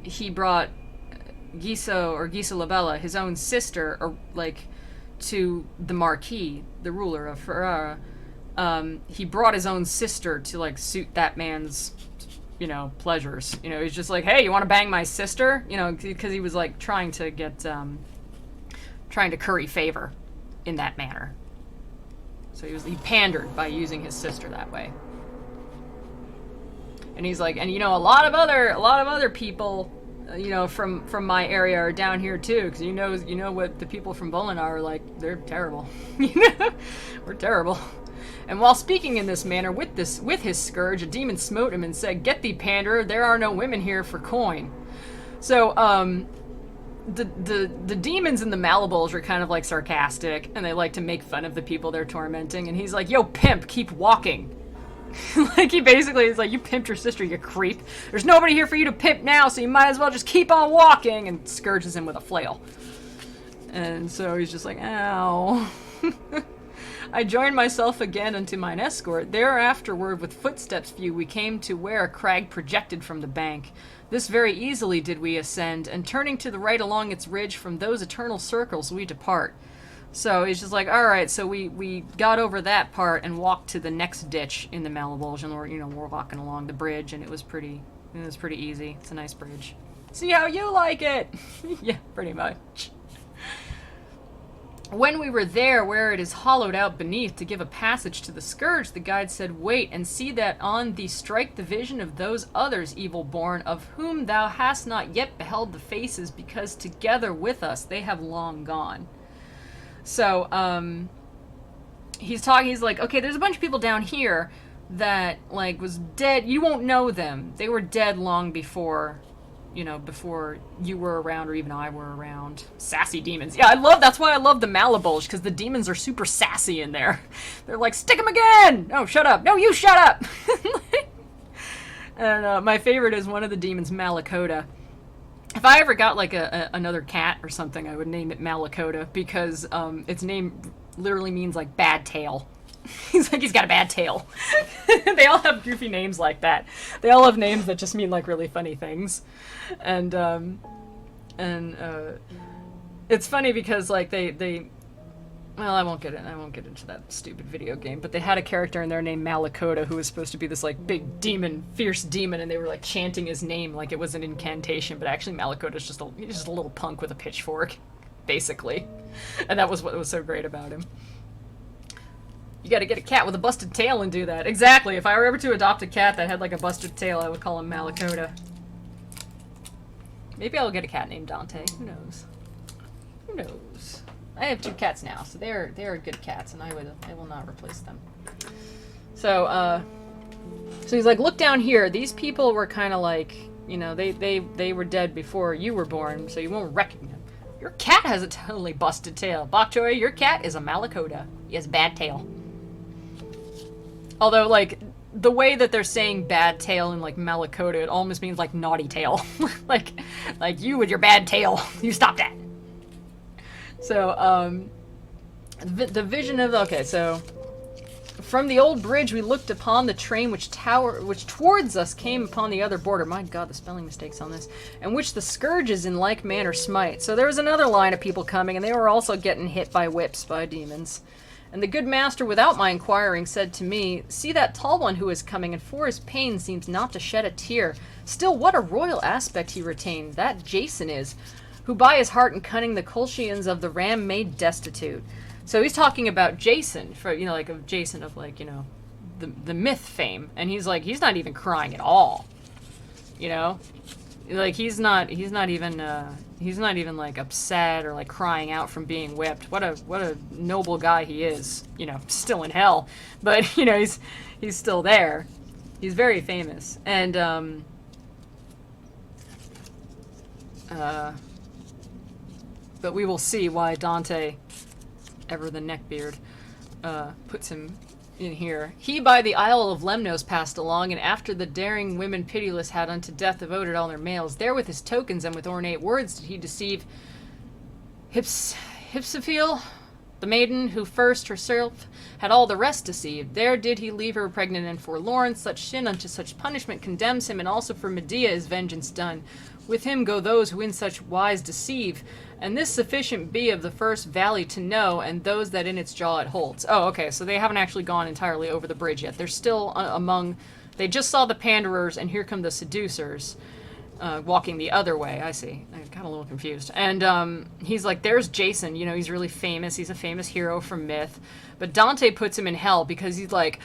he brought Gisolabella, his own sister, to the Marquis, the ruler of Ferrara. He brought his own sister to suit that man's pleasures. He's just like, hey, you want to bang my sister? Because he was trying to get trying to curry favor in that manner. So he pandered by using his sister that way. And he's like, and a lot of other people, from my area are down here too, because you know what the people from Bolin are like. They're terrible. We're terrible. And while speaking in this manner with his scourge, a demon smote him and said, "Get thee, panderer! There are no women here for coin." So, the demons in the Malabulge are kind of sarcastic, and they like to make fun of the people they're tormenting. And he's like, "Yo, pimp, keep walking." He basically is like, "You pimped your sister, you creep. There's nobody here for you to pimp now, so you might as well just keep on walking," and scourges him with a flail. And so he's just like, "Ow." I joined myself again unto mine escort. Thereafterward, with footsteps few, we came to where a crag projected from the bank. This very easily did we ascend, and turning to the right along its ridge, from those eternal circles we depart. So he's just like, all right, so we got over that part and walked to the next ditch in the Malabulge, and we're walking along the bridge, and it was pretty easy. It's a nice bridge. See how you like it? Yeah, pretty much. When we were there, where it is hollowed out beneath to give a passage to the scourge, the guide said, wait and see that on thee strike the vision of those others, evil born, of whom thou hast not yet beheld the faces, because together with us they have long gone. So, he's like, okay, there's a bunch of people down here that, like, was dead. You won't know them. They were dead long before, before you were around or even I were around. Sassy demons. Yeah, that's why I love the Malabulge, because the demons are super sassy in there. They're like, stick him again! No, shut up! No, you shut up! And my favorite is one of the demons, Malakota. If I ever got, like, another cat or something, I would name it Malakota, because its name literally means, like, bad tail. He's like, he's got a bad tail. They all have goofy names like that. They all have names that just mean, like, really funny things. And it's funny because, like, well, I won't get into that stupid video game, but they had a character in there named Malakota who was supposed to be this, like, big demon, fierce demon, and they were, like, chanting his name like it was an incantation, but actually Malakota's just a little punk with a pitchfork, basically. And that was what was so great about him. You gotta get a cat with a busted tail and do that. Exactly. If I were ever to adopt a cat that had, like, a busted tail, I would call him Malakota. Maybe I'll get a cat named Dante. Who knows? Who knows? I have 2 cats now, so they're good cats, and I will not replace them. So he's like, look down here. These people were kind of like, they were dead before you were born, so you won't recognize them. Your cat has a totally busted tail. Bok Choy, your cat is a Malakota. He has a bad tail. Although, like, the way that they're saying bad tail in, like, Malakota, it almost means, like, naughty tail. like you with your bad tail. You stop that. So, the vision of... Okay, so... From the old bridge we looked upon the train which towards us came upon the other border. My god, the spelling mistakes on this. And which the scourges in like manner smite. So there was another line of people coming, and they were also getting hit by whips by demons. And the good master, without my inquiring, said to me, see that tall one who is coming, and for his pain seems not to shed a tear. Still, what a royal aspect he retained, that Jason is, who by his heart and cunning the Colchians of the ram made destitute. So he's talking about Jason, for like of Jason of like, the myth fame. And he's like, he's not even crying at all. Like he's not even like upset or like crying out from being whipped. What a noble guy he is. Still in hell, but he's still there. He's very famous, and but we will see why Dante, ever the neckbeard, puts him in here. He by the Isle of Lemnos passed along, and after the daring women pitiless had unto death devoted all their males, there with his tokens and with ornate words did he deceive Hypsipyle, the maiden who first herself had all the rest deceived. There did he leave her pregnant and forlorn. Such sin unto such punishment condemns him, and also for Medea is vengeance done. With him go those who in such wise deceive, and this sufficient be of the first valley to know, and those that in its jaw it holds. Oh, okay, so they haven't actually gone entirely over the bridge yet. They're still among... They just saw the Panderers, and here come the Seducers, walking the other way. I see. I got a little confused. And he's like, there's Jason. He's really famous. He's a famous hero from myth. But Dante puts him in hell because he's like...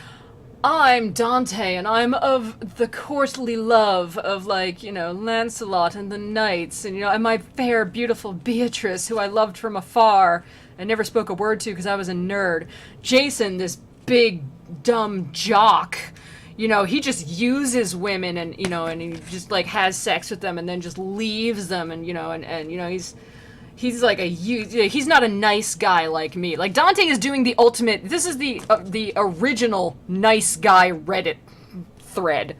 I'm Dante, and I'm of the courtly love of, like, Lancelot and the knights, and, and my fair, beautiful Beatrice, who I loved from afar and never spoke a word to because I was a nerd. Jason, this big, dumb jock, he just uses women and, and he just, like, has sex with them and then just leaves them, and, he's like he's not a nice guy like me. Like, Dante is doing the ultimate... This is the original nice guy Reddit thread.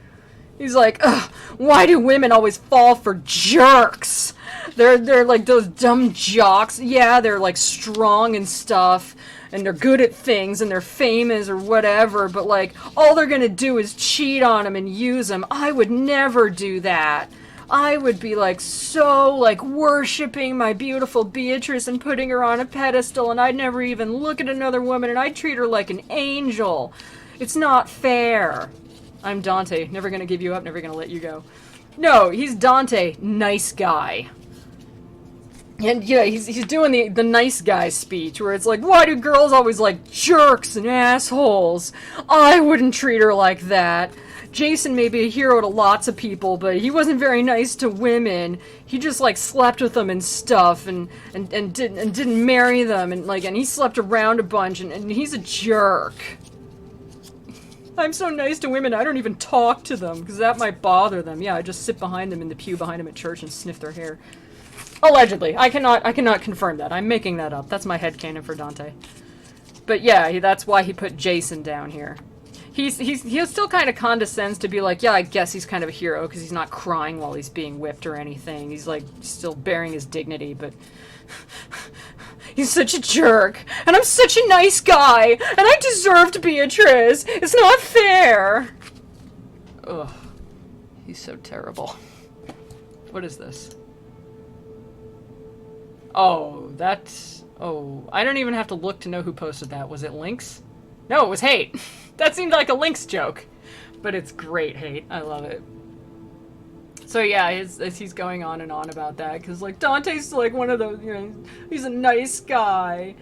He's like, ugh, why do women always fall for jerks? They're like those dumb jocks. Yeah, they're like strong and stuff, and they're good at things, and they're famous or whatever, but like, all they're gonna do is cheat on him and use him. I would never do that. I would be like so like worshipping my beautiful Beatrice and putting her on a pedestal, and I'd never even look at another woman, and I'd treat her like an angel. It's not fair. I'm Dante, never gonna give you up, never gonna let you go. No, he's Dante, nice guy. And yeah, he's doing the nice guy speech, where it's like, why do girls always like jerks and assholes? I wouldn't treat her like that. Jason may be a hero to lots of people, but he wasn't very nice to women. He just like slept with them and stuff, and didn't marry them, and he slept around a bunch, and he's a jerk. I'm so nice to women, I don't even talk to them, because that might bother them. Yeah, I just sit behind them in the pew behind them at church and sniff their hair. Allegedly. I cannot confirm that. I'm making that up. That's my headcanon for Dante. But yeah, that's why he put Jason down here. He still kind of condescends to be like, yeah, I guess he's kind of a hero because he's not crying while he's being whipped or anything. He's like still bearing his dignity, but he's such a jerk, and I'm such a nice guy, and I deserved Beatrice. It's not fair. Ugh, he's so terrible. What is this? Oh, that's... Oh, I don't even have to look to know who posted that. Was it Lynx? No, it was Hate. That seemed like a Lynx joke. But it's great, Hate. I love it. So yeah, as he's going on and on about that, because, like, Dante's, like, one of those, you know, he's a nice guy.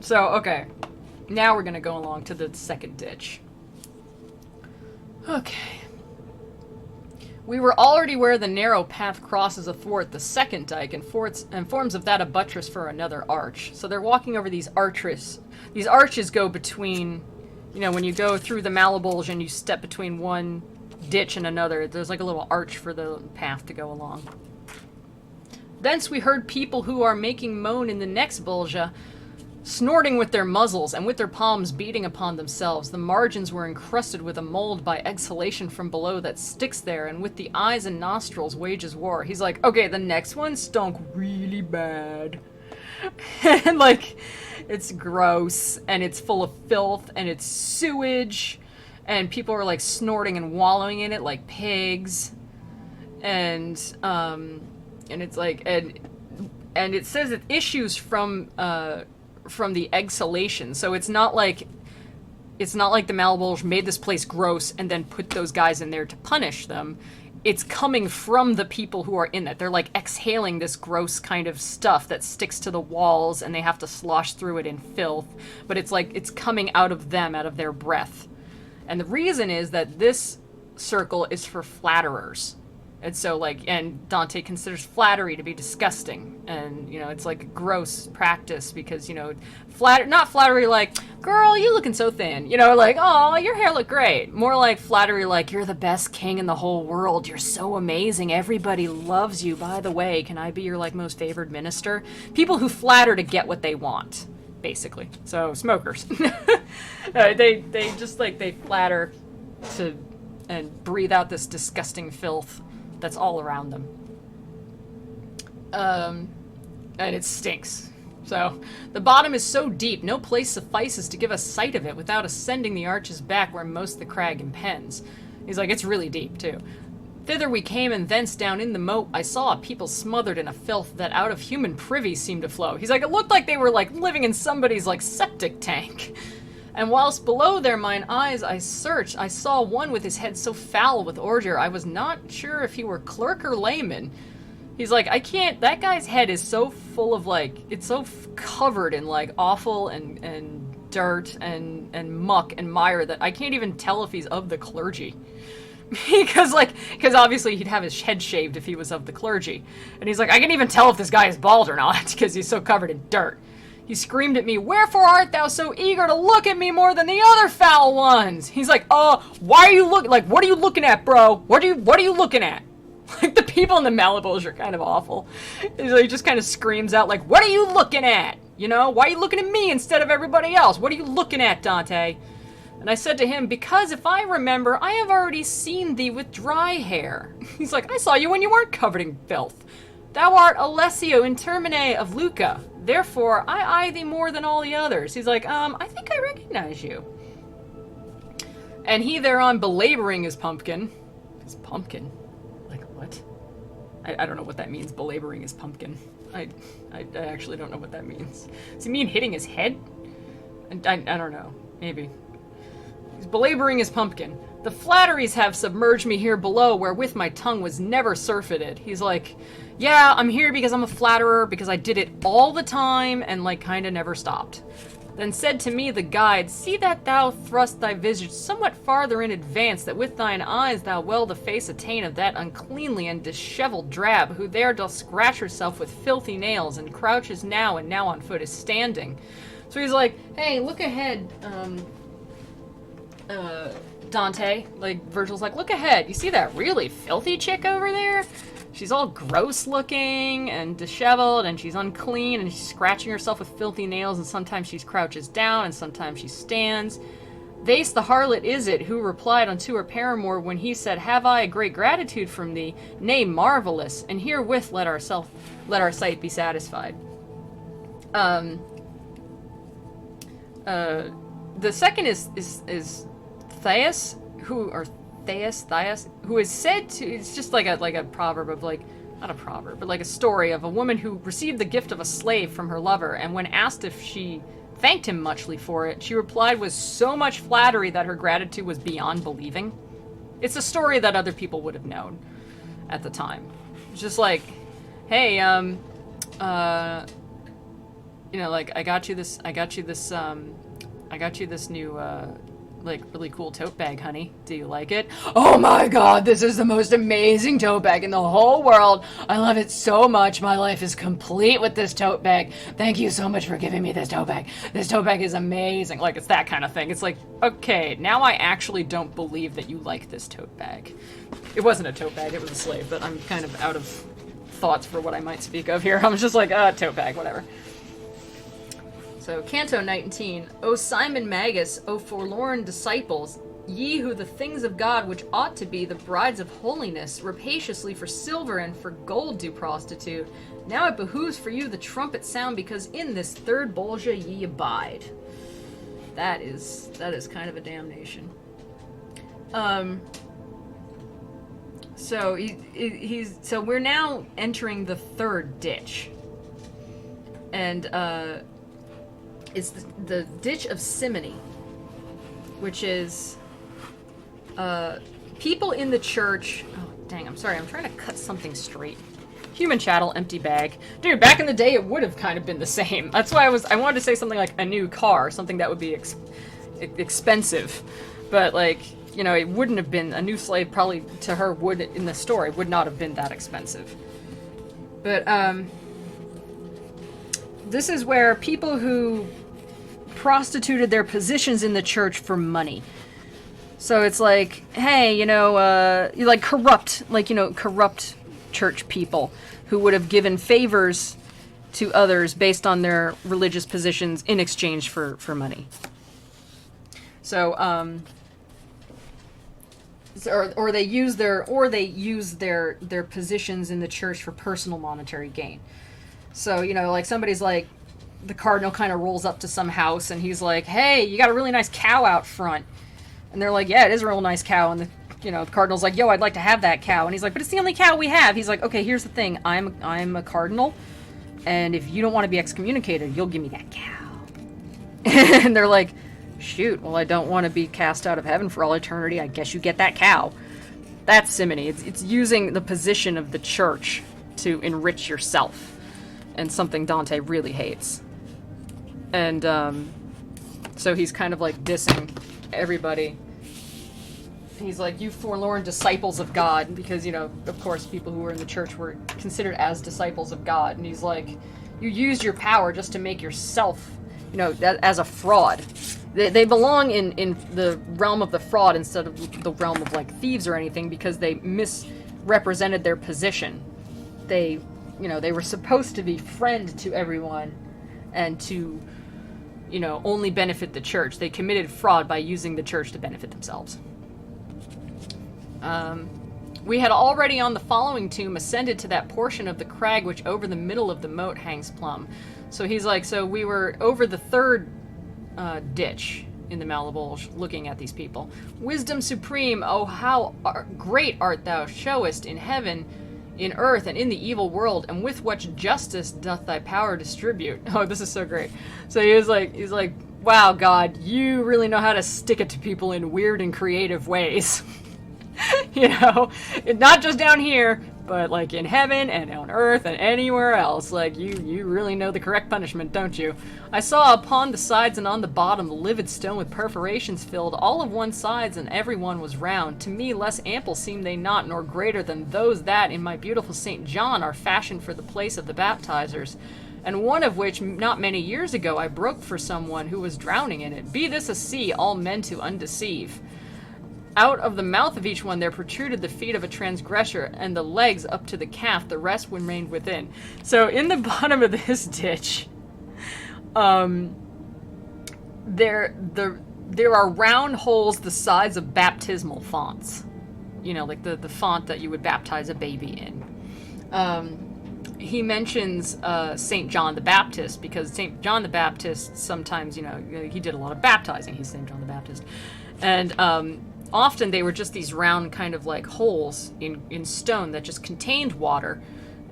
So, okay. Now we're gonna go along to the second ditch. Okay. We were already where the narrow path crosses athwart the second dike and forms of that a buttress for another arch. So they're walking over these arches. These arches go between, you know, when you go through the Malabulge and you step between one ditch and another, there's like a little arch for the path to go along. Thence we heard people who are making moan in the next bulge, snorting with their muzzles and with their palms beating upon themselves. The margins were encrusted with a mold by exhalation from below that sticks there, and with the eyes and nostrils wages war. He's like, okay, the next one stunk really bad. And like, it's gross, and it's full of filth, and it's sewage, and people are like snorting and wallowing in it like pigs. And it's like, and it says it issues from the exhalation, so it's not like the Malabulge made this place gross and then put those guys in there to punish them. It's coming from the people who are in it. They're like exhaling this gross kind of stuff that sticks to the walls, and they have to slosh through it in filth, but it's like it's coming out of them, out of their breath. And the reason is that this circle is for flatterers. And so, like, and Dante considers flattery to be disgusting. And, you know, it's like a gross practice because, you know, not flattery like, girl, you looking so thin. You know, like, oh, your hair look great. More like flattery like, you're the best king in the whole world. You're so amazing. Everybody loves you. By the way, can I be your, like, most favored minister? People who flatter to get what they want, basically. So, smokers. They just, like, they flatter to and breathe out this disgusting filth that's all around them. And it stinks. So, the bottom is so deep, no place suffices to give us sight of it without ascending the arches back where most of the crag impends. He's like, it's really deep, too. Thither we came, and thence down in the moat I saw a people smothered in a filth that out of human privy seemed to flow. He's like, it looked like they were, like, living in somebody's, like, septic tank. And whilst below there mine eyes I searched, I saw one with his head so foul with ordure, I was not sure if he were clerk or layman. He's like, I can't, that guy's head is so full of, like, it's so covered in, like, offal and dirt and muck and mire that I can't even tell if he's of the clergy. because obviously he'd have his head shaved if he was of the clergy. And he's like, I can't even tell if this guy is bald or not, because he's so covered in dirt. He screamed at me, wherefore art thou so eager to look at me more than the other foul ones? He's like, why are you looking, like, what are you looking at, bro? What are you looking at? Like, the people in the Malabulge are kind of awful. He just kind of screams out, like, what are you looking at? You know, why are you looking at me instead of everybody else? What are you looking at, Dante? And I said to him, because if I remember, I have already seen thee with dry hair. He's like, I saw you when you weren't covered in filth. Thou art Alessio in Termine of Lucca. Therefore, I eye thee more than all the others. He's like, I think I recognize you. And he thereon belaboring his pumpkin. Like, what? I don't know what that means, belaboring his pumpkin. I actually don't know what that means. Does he mean hitting his head? I don't know. Maybe. He's belaboring his pumpkin. The flatteries have submerged me here below, wherewith my tongue was never surfeited. He's like, yeah, I'm here because I'm a flatterer, because I did it all the time, and, like, kinda never stopped. Then said to me the guide, see that thou thrust thy visage somewhat farther in advance, that with thine eyes thou well the face attain of that uncleanly and dishevelled drab, who there doth scratch herself with filthy nails, and crouches now, and now on foot is standing. So he's like, hey, look ahead, Dante. Like, Virgil's like, look ahead, you see that really filthy chick over there? She's all gross looking and disheveled, and she's unclean, and she's scratching herself with filthy nails, and sometimes she crouches down, and sometimes she stands. Thais the harlot is it, who replied unto her paramour when he said, have I a great gratitude from thee? Nay, marvellous, and herewith let our sight be satisfied. The second is Thais, who is said to, it's just like a proverb of, like, not a proverb, but like a story of a woman who received the gift of a slave from her lover, and when asked if she thanked him muchly for it, she replied with so much flattery that her gratitude was beyond believing. It's a story that other people would have known at the time. It's just like, hey, you know, like, I got you this new, like, really cool tote bag, honey. Do you like it? Oh my god, this is the most amazing tote bag in the whole world. I love it so much. My life is complete with this tote bag. Thank you so much for giving me this tote bag. This tote bag is amazing. Like, it's that kind of thing. It's like, okay, now I actually don't believe that you like this tote bag. It wasn't a tote bag, it was a slave, but I'm kind of out of thoughts for what I might speak of here. I'm just like, tote bag, whatever. So, Canto 19, O Simon Magus, O forlorn disciples, ye who the things of God which ought to be the brides of holiness, rapaciously for silver and for gold do prostitute, now it behooves for you the trumpet sound, because in this third Bolgia ye abide. That is kind of a damnation. So so we're now entering the third ditch. And, it's the ditch of simony, which is people in the church. Oh, dang, I'm sorry. I'm trying to cut something straight. Human chattel, empty bag. Dude, back in the day, it would have kind of been the same. That's why I wanted to say something like a new car, something that would be expensive. But, like, you know, it wouldn't have been, a new slave probably to her would, in the story, would not have been that expensive. But, this is where people who prostituted their positions in the church for money. So it's like, hey, you know, you like corrupt church people who would have given favors to others based on their religious positions in exchange for money. So, or they use their positions in the church for personal monetary gain. So, you know, like somebody's like, the cardinal kind of rolls up to some house and he's like, hey, you got a really nice cow out front. And they're like, yeah, it is a real nice cow. And the cardinal's like, yo, I'd like to have that cow. And he's like, but it's the only cow we have. He's like, okay, here's the thing. I'm a cardinal. And if you don't want to be excommunicated, you'll give me that cow. And they're like, shoot, well, I don't want to be cast out of heaven for all eternity. I guess you get that cow. That's simony. It's using the position of the church to enrich yourself. And something Dante really hates. And, so he's kind of, like, dissing everybody. He's like, you forlorn disciples of God, because, you know, of course, people who were in the church were considered as disciples of God. And he's like, you used your power just to make yourself, you know, as a fraud. They belong in the realm of the fraud instead of the realm of, like, thieves or anything, because they misrepresented their position. They, you know, they were supposed to be friend to everyone and to, you know, only benefit the church. They committed fraud by using the church to benefit themselves. We had already on the following tomb ascended to that portion of the crag which over the middle of the moat hangs plumb. So he's like, so we were over the third ditch, in the Malabulge, looking at these people. Wisdom supreme, oh how great art thou showest in heaven, in earth, and in the evil world, and with what justice doth thy power distribute. Oh, this is so great. So he's like, wow, God, you really know how to stick it to people in weird and creative ways. You know, not just down here, but like in heaven and on earth and anywhere else. Like, you really know the correct punishment, don't you? I saw upon the sides and on the bottom the livid stone with perforations filled, all of one sides, and every one was round. To me less ample seemed they not, nor greater than those that in my beautiful St. John are fashioned for the place of the baptizers, and one of which not many years ago I broke for someone who was drowning in it. Be this a sea, all men to undeceive. Out of the mouth of each one there protruded the feet of a transgressor, and the legs up to the calf, the rest remained within. So in the bottom of this ditch, there are round holes the size of baptismal fonts. You know, like the font that you would baptize a baby in. He mentions St. John the Baptist, because St. John the Baptist sometimes, you know, he did a lot of baptizing. He's St. John the Baptist. And often they were just these round kind of like holes in stone that just contained water,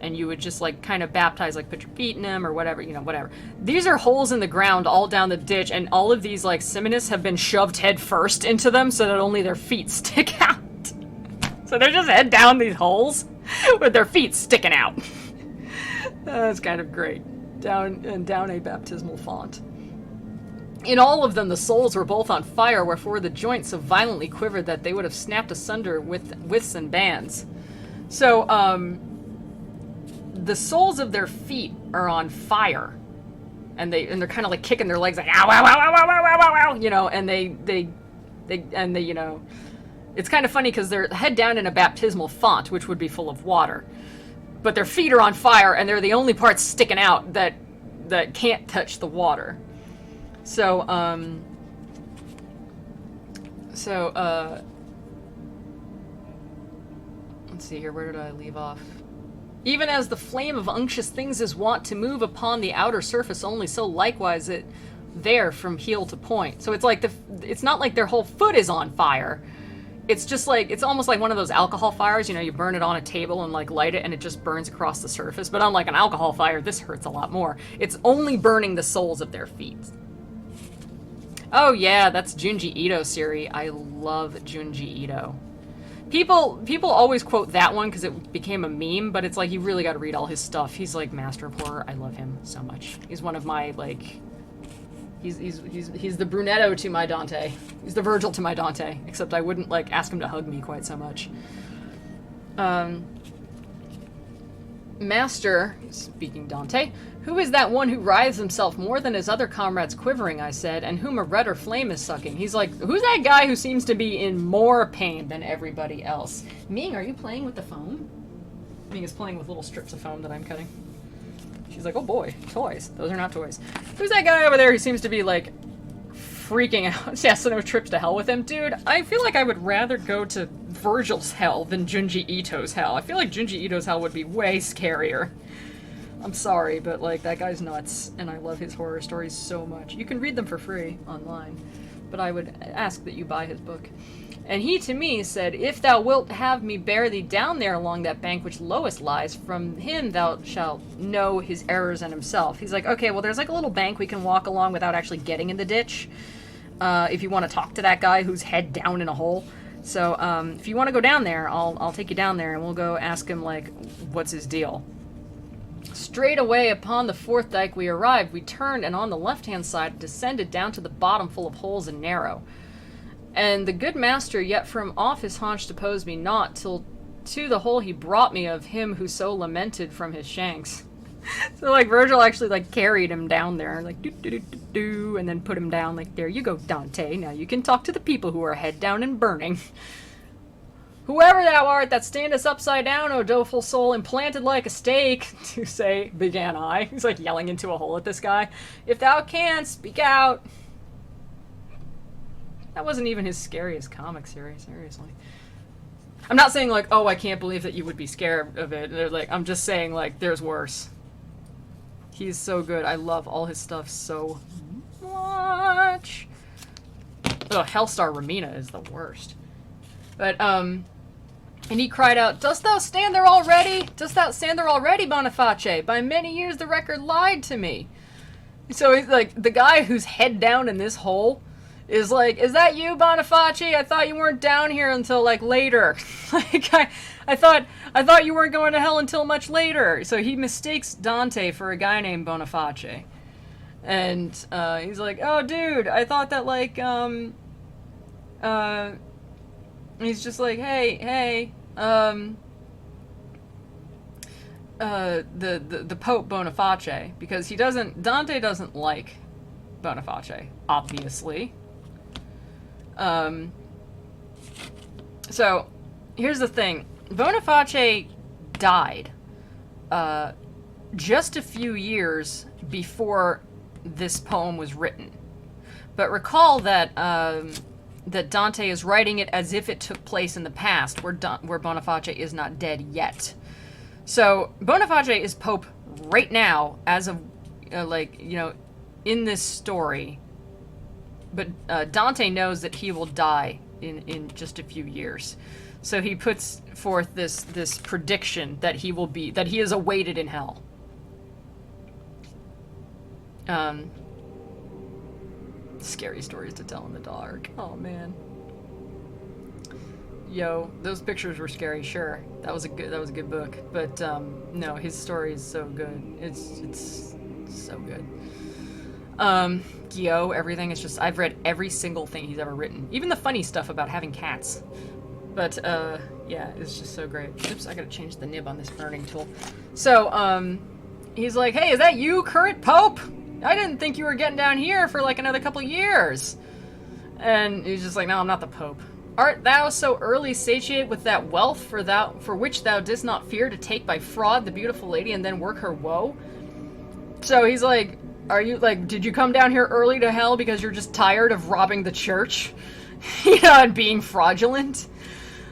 and you would just like kind of baptize, like put your feet in them or whatever, you know, whatever. These are holes in the ground all down the ditch, and all of these like Simonists have been shoved head first into them so that only their feet stick out. So they're just head down these holes with their feet sticking out. That's kind of great. Down a baptismal font. In all of them the souls were both on fire, wherefore the joints so violently quivered that they would have snapped asunder with withes and bands. So, the soles of their feet are on fire, and they're kind of like kicking their legs like ow, ow, ow, ow, ow, ow, ow, ow, you know, and they you know, it's kind of funny because they're head down in a baptismal font, which would be full of water, but their feet are on fire, and they're the only parts sticking out that can't touch the water. So, let's see here, where did I leave off? Even as the flame of unctuous things is wont to move upon the outer surface only, so likewise it there from heel to point. So it's like it's not like their whole foot is on fire. It's just like, it's almost like one of those alcohol fires, you know, you burn it on a table and like light it and it just burns across the surface. But unlike an alcohol fire, this hurts a lot more. It's only burning the soles of their feet. Oh yeah, that's Junji Ito series. I love Junji Ito. People always quote that one because it became a meme, but it's like, you really got to read all his stuff. He's like master of horror. I love him so much. He's one of my like, he's the Brunetto to my Dante. He's the Virgil to my Dante. Except I wouldn't like ask him to hug me quite so much. Master, speaking Dante, who is that one who writhes himself more than his other comrades quivering, I said, and whom a redder flame is sucking? He's like, who's that guy who seems to be in more pain than everybody else? Ming, are you playing with the foam? Ming is playing with little strips of foam that I'm cutting. She's like, oh boy, toys. Those are not toys. Who's that guy over there who seems to be like freaking out? Yeah, so no trips to hell with him. Dude, I feel like I would rather go to Virgil's hell than Junji Ito's hell. I feel like Junji Ito's hell would be way scarier. I'm sorry, but like, that guy's nuts, and I love his horror stories so much. You can read them for free online, but I would ask that you buy his book. And he to me said, if thou wilt have me bear thee down there along that bank which lowest lies, from him thou shalt know his errors and himself. He's like, okay, well there's like a little bank we can walk along without actually getting in the ditch, if you want to talk to that guy who's head down in a hole. So if you want to go down there, I'll take you down there and we'll go ask him like, what's his deal. Straight away upon the fourth dike we arrived. We turned, and on the left-hand side descended down to the bottom full of holes and narrow. And the good master yet from off his haunch deposed me not, till to the hole he brought me of him who so lamented from his shanks. So like Virgil actually like carried him down there, like do do do do do, and then put him down, like, there you go, Dante, now you can talk to the people who are head down and burning. Whoever thou art that standest upside down, O doleful soul, implanted like a stake, to say, began I. He's like yelling into a hole at this guy. If thou canst, speak out. That wasn't even his scariest comic series, seriously. I'm not saying like, oh, I can't believe that you would be scared of it. They're like, I'm just saying like, there's worse. He's so good. I love all his stuff so much. Oh, Hellstar Ramina is the worst. But, and he cried out, "Dost thou stand there already? Dost thou stand there already, Boniface? By many years the record lied to me." So he's like, the guy who's head down in this hole is like, "Is that you, Boniface? I thought you weren't down here until, like, later." Like, I thought you weren't going to hell until much later. So he mistakes Dante for a guy named Boniface. And, he's like, "Oh, dude, I thought that, like, he's just like, hey, the Pope Boniface, because Dante doesn't like Boniface, obviously. So, here's the thing. Boniface died, just a few years before this poem was written. But recall that, that Dante is writing it as if it took place in the past, where Boniface is not dead yet. So, Boniface is Pope right now, as of, in this story. But Dante knows that he will die in just a few years. So he puts forth this prediction that he is awaited in hell. Scary stories to tell in the dark. Oh, man. Yo, those pictures were scary, sure. That was a good book. But, no, his story is so good. It's so good. Gyo, everything is just, I've read every single thing he's ever written. Even the funny stuff about having cats. But, yeah, it's just so great. Oops, I gotta change the nib on this burning tool. So, he's like, "Hey, is that you, current Pope? I didn't think you were getting down here for, like, another couple years." And he's just like, "No, I'm not the Pope. Art thou so early satiate with that wealth for which thou didst not fear to take by fraud the beautiful lady and then work her woe?" So he's like, did you come down here early to hell because you're just tired of robbing the church? And being fraudulent?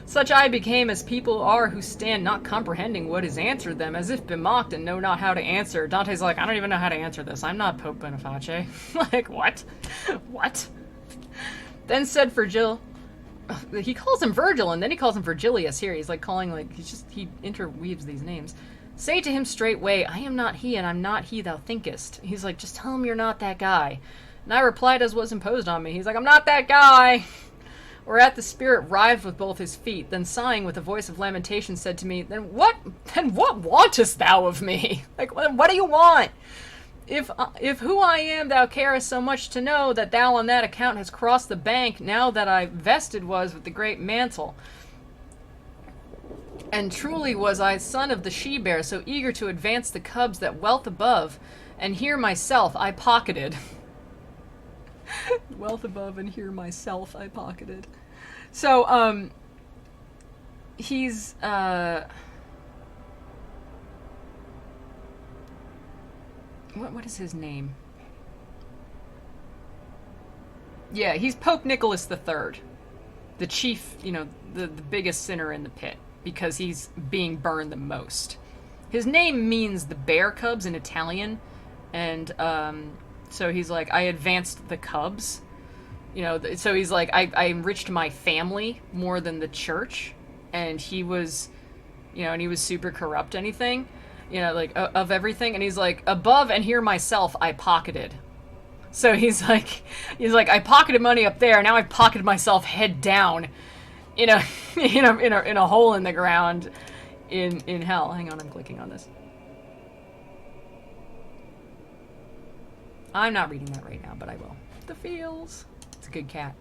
"Such I became as people are who stand not comprehending what is answered them, as if bemocked and know not how to answer." Dante's like, "I don't even know how to answer this. I'm not Pope Boniface." Like, what? What? Then said Virgil, he calls him Virgil, and then he calls him Virgilius here. He's like calling, he interweaves these names. "Say to him straightway, I am not he, and I'm not he thou thinkest." He's like, "Just tell him you're not that guy." And I replied as was imposed on me. He's like, "I'm not that guy." Whereat the spirit writhed with both his feet, then sighing with a voice of lamentation said to me, Then what wantest thou of me?" Like, what do you want? If who I am thou carest so much to know, that thou on that account hast crossed the bank, now that I vested was with the great mantle. And truly was I son of the she-bear, so eager to advance the cubs that wealth above, and here myself I pocketed. Wealth above, and here myself I pocketed. So, he's, what is his name? Yeah, he's Pope Nicholas III. The chief, the biggest sinner in the pit, because he's being burned the most. His name means the bear cubs in Italian, and, so he's like, I advanced the cubs. So he's like, I enriched my family more than the church. And he was, and he was super corrupt anything, of everything. And he's like, above and here myself I pocketed. So he's like, I pocketed money up there, now I've pocketed myself head down in a hole in the ground in hell. Hang on, I'm clicking on this. I'm not reading that right now, but I will. The feels. It's a good cat.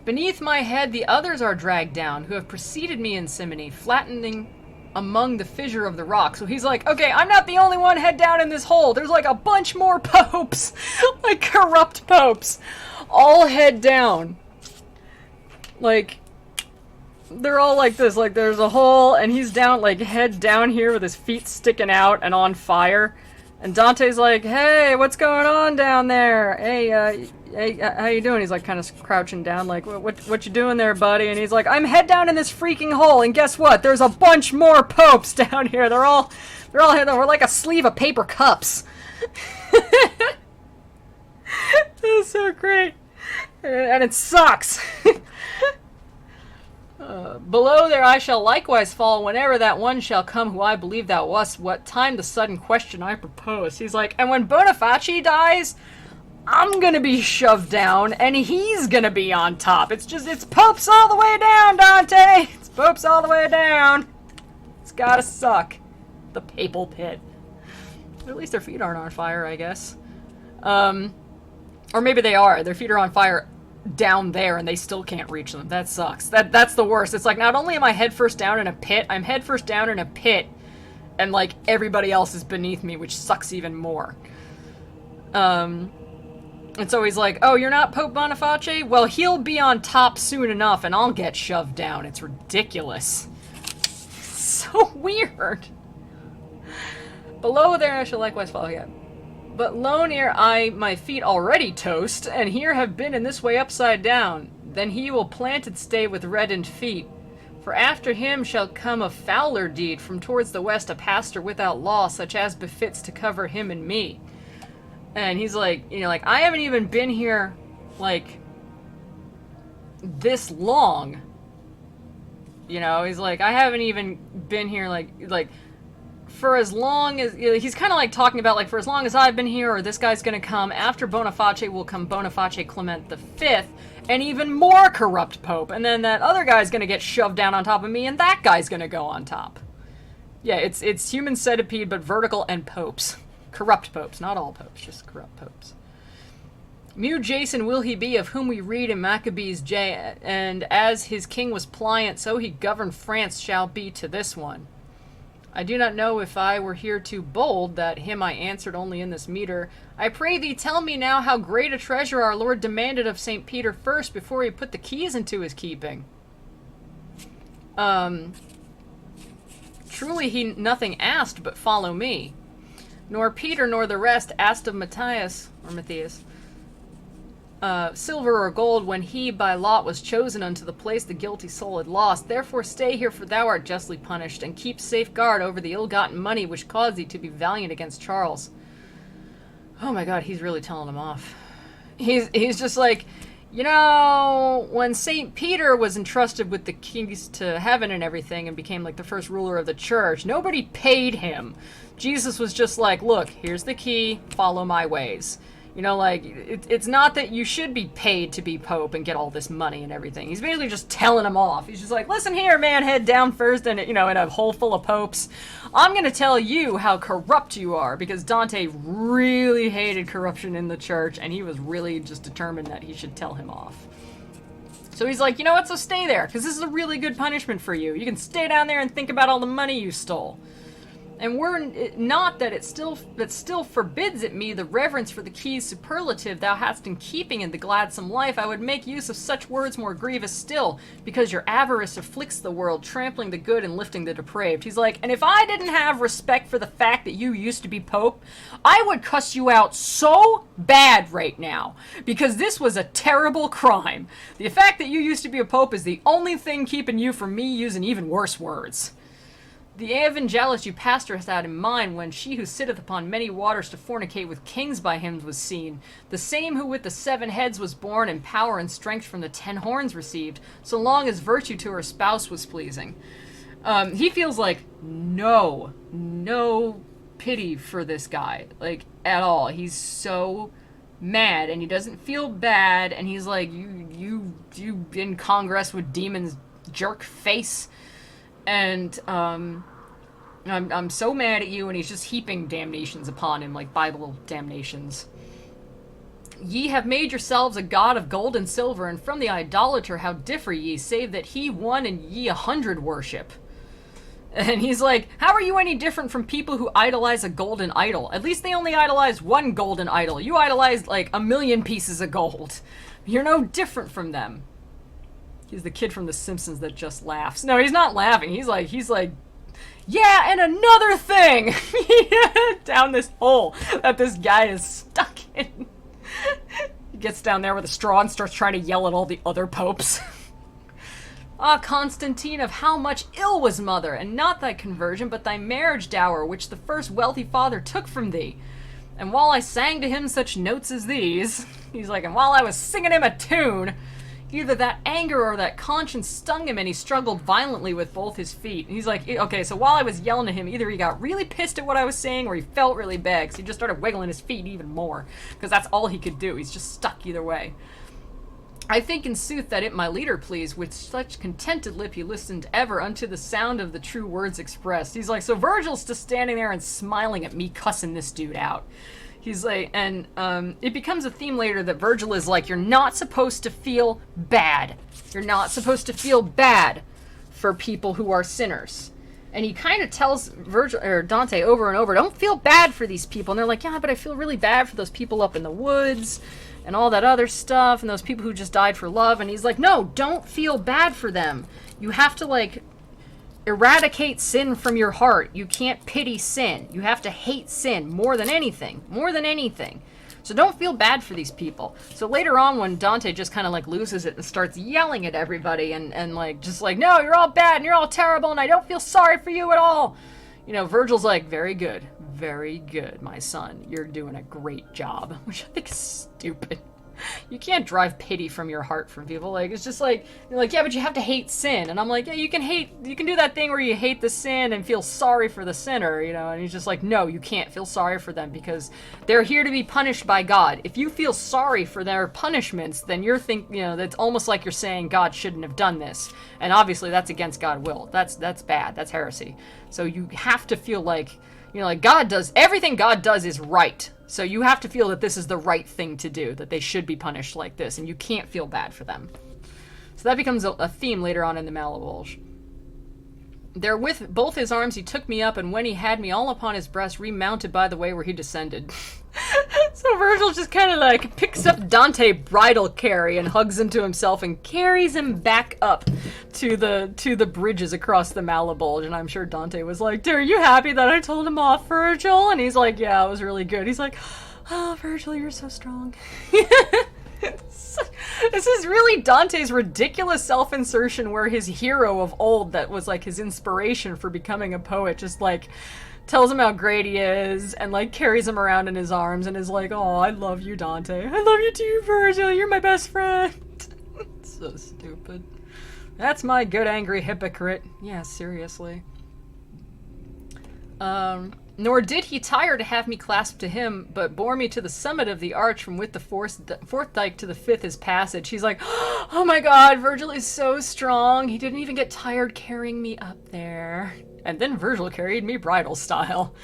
Beneath my head the others are dragged down, who have preceded me in simony, flattening among the fissure of the rock. So he's like, okay, I'm not the only one head down in this hole. There's like a bunch more popes, like corrupt popes, all head down. Like, they're all like this. Like, there's a hole, and he's down, like, head down here with his feet sticking out and on fire. And Dante's like, hey, what's going on down there? Hey, how you doing? He's like kind of crouching down, like, what you doing there, buddy? And he's like, I'm head down in this freaking hole, and guess what? There's a bunch more popes down here. They're all head down. We're like a sleeve of paper cups. That's so great. And it sucks. Below there I shall likewise fall whenever that one shall come who I believe thou wast, what time the sudden question I propose. He's like, and when Boniface dies, I'm gonna be shoved down, and he's gonna be on top. It's popes all the way down, Dante! It's popes all the way down. It's gotta suck. The papal pit. At least their feet aren't on fire, I guess. Or maybe they are. Their feet are on fire down there, and they still can't reach them. That sucks. That's the worst. It's like, not only am I headfirst down in a pit, I'm headfirst down in a pit, and, like, everybody else is beneath me, which sucks even more. And so he's like, oh, you're not Pope Boniface? Well, he'll be on top soon enough, and I'll get shoved down. It's ridiculous. So weird. Below there I shall likewise fall again. But lo near I my feet already toast, and here have been in this way upside down. Then he will planted stay with reddened feet. For after him shall come a fouler deed, from towards the west a pastor without law, such as befits to cover him and me. And he's like, you know, like, I haven't even been here, like, this long. You know, he's like, I haven't even been here, like, for as long as, you know, he's kind of like talking about, like, for as long as I've been here, or this guy's gonna come, after Boniface will come Boniface Clement V, an even more corrupt pope, and then that other guy's gonna get shoved down on top of me, and that guy's gonna go on top. Yeah, it's human centipede, but vertical and popes. Corrupt popes, not all popes, just corrupt popes. Mu Jason will he be, of whom we read in Maccabees J, and as his king was pliant, so he governed France shall be to this one. I do not know if I were here too bold, that him I answered only in this meter. I pray thee tell me now how great a treasure our Lord demanded of St. Peter first, before he put the keys into his keeping. Truly he nothing asked, but follow me. Nor Peter nor the rest asked of Matthias, silver or gold, when he by lot was chosen unto the place the guilty soul had lost. Therefore stay here, for thou art justly punished, and keep safe guard over the ill-gotten money which caused thee to be valiant against Charles. Oh my god, he's really telling him off. He's just like, you know, when St. Peter was entrusted with the keys to heaven and everything and became like the first ruler of the church, nobody paid him. Jesus was just like, look, here's the key, follow my ways. You know, like, it's not that you should be paid to be pope and get all this money and everything. He's basically just telling him off. He's just like, listen here, man, head down first, and, you know, in a hole full of popes. I'm going to tell you how corrupt you are, because Dante really hated corruption in the church, and he was really just determined that he should tell him off. So he's like, you know what, so stay there, because this is a really good punishment for you. You can stay down there and think about all the money you stole. And were not that it still forbids it me the reverence for the keys superlative thou hast in keeping in the gladsome life, I would make use of such words more grievous still, because your avarice afflicts the world, trampling the good and lifting the depraved. He's like, and if I didn't have respect for the fact that you used to be pope, I would cuss you out so bad right now, because this was a terrible crime. The fact that you used to be a pope is the only thing keeping you from me using even worse words. The evangelist you pastor hath had in mind, when she who sitteth upon many waters to fornicate with kings by him was seen, the same who with the 7 heads was born, and power and strength from the 10 horns received, so long as virtue to her spouse was pleasing. He feels like no pity for this guy, like, at all. He's so mad, and he doesn't feel bad, and he's like, you in Congress with demons, jerk face. And, I'm so mad at you, and he's just heaping damnations upon him, like Bible damnations. Ye have made yourselves a god of gold and silver, and from the idolater how differ ye, save that he one and ye 100 worship. And he's like, how are you any different from people who idolize a golden idol? At least they only idolize one golden idol. You idolize, like, 1,000,000 pieces of gold. You're no different from them. He's the kid from The Simpsons that just laughs. No, he's not laughing. He's like, yeah, and another thing! Down this hole that this guy is stuck in. He gets down there with a straw and starts trying to yell at all the other popes. Ah, Constantine, of how much ill was mother, and not thy conversion, but thy marriage dower, which the first wealthy father took from thee. And while I sang to him such notes as these, he's like, and while I was singing him a tune, either that anger or that conscience stung him and he struggled violently with both his feet. And he's like, okay, so while I was yelling at him, either he got really pissed at what I was saying or he felt really bad because he just started wiggling his feet even more because that's all he could do. He's just stuck either way. I think in sooth that it my leader pleased, with such contented lip he listened ever unto the sound of the true words expressed. He's like, so Virgil's just standing there and smiling at me cussing this dude out. He's like, and it becomes a theme later that Virgil is like, you're not supposed to feel bad. You're not supposed to feel bad for people who are sinners. And he kind of tells Virgil or Dante over and over, don't feel bad for these people. And they're like, yeah, but I feel really bad for those people up in the woods and all that other stuff, and those people who just died for love. And he's like, no, don't feel bad for them. You have to, like, eradicate sin from your heart. You can't pity sin. You have to hate sin more than anything. More than anything. So don't feel bad for these people. So later on, when Dante just kind of, like, loses it and starts yelling at everybody and like, just like, no, you're all bad and you're all terrible and I don't feel sorry for you at all. You know, Virgil's like, very good, my son. You're doing a great job, which I think is stupid. You can't drive pity from your heart from people. Like, it's just like, you're like, yeah, but you have to hate sin. And I'm like, yeah, you can do that thing where you hate the sin and feel sorry for the sinner, you know? And he's just like, no, you can't feel sorry for them because they're here to be punished by God. If you feel sorry for their punishments, then you're that's almost like you're saying God shouldn't have done this. And obviously that's against God's will. That's bad. That's heresy. So you have to feel like, like everything God does is right. So you have to feel that this is the right thing to do, that they should be punished like this, and you can't feel bad for them. So that becomes a theme later on in the Malabulge. There with both his arms he took me up, and when he had me all upon his breast, remounted by the way where he descended. So Virgil just kind of like picks up Dante bridal carry and hugs him to himself and carries him back up to the bridges across the Malabulge. And I'm sure Dante was like, are you happy that I told him off, Virgil? And he's like, yeah, it was really good. He's like, oh, Virgil, you're so strong. This is really Dante's ridiculous self-insertion where his hero of old that was like his inspiration for becoming a poet just like tells him how great he is and like carries him around in his arms and is like, oh, I love you, Dante. I love you too, Virgil. You're my best friend. So stupid. That's my good angry hypocrite. Yeah, seriously. Nor did he tire to have me clasped to him, but bore me to the summit of the arch from with the fourth dike to the fifth his passage. He's like, oh my god, Virgil is so strong. He didn't even get tired carrying me up there. And then Virgil carried me bridal style.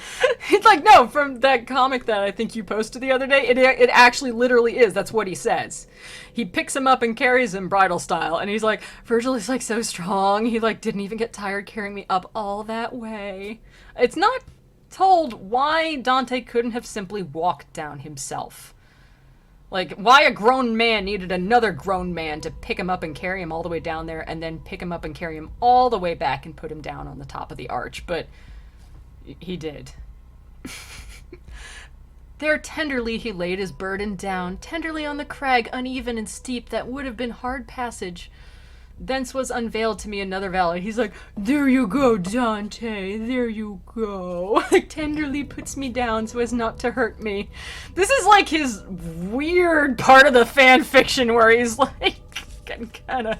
It's like, no, from that comic that I think you posted the other day, it actually literally is. That's what he says. He picks him up and carries him bridal style. And he's like, Virgil is like so strong. He like didn't even get tired carrying me up all that way. It's not told why Dante couldn't have simply walked down himself. Like, why a grown man needed another grown man to pick him up and carry him all the way down there, and then pick him up and carry him all the way back and put him down on the top of the arch. But he did. There tenderly he laid his burden down, tenderly on the crag uneven and steep that would have been hard passage. Thence was unveiled to me another valley. He's like, there you go, Dante, there you go. Like, tenderly puts me down so as not to hurt me. This is like his weird part of the fan fiction where he's like, kind of...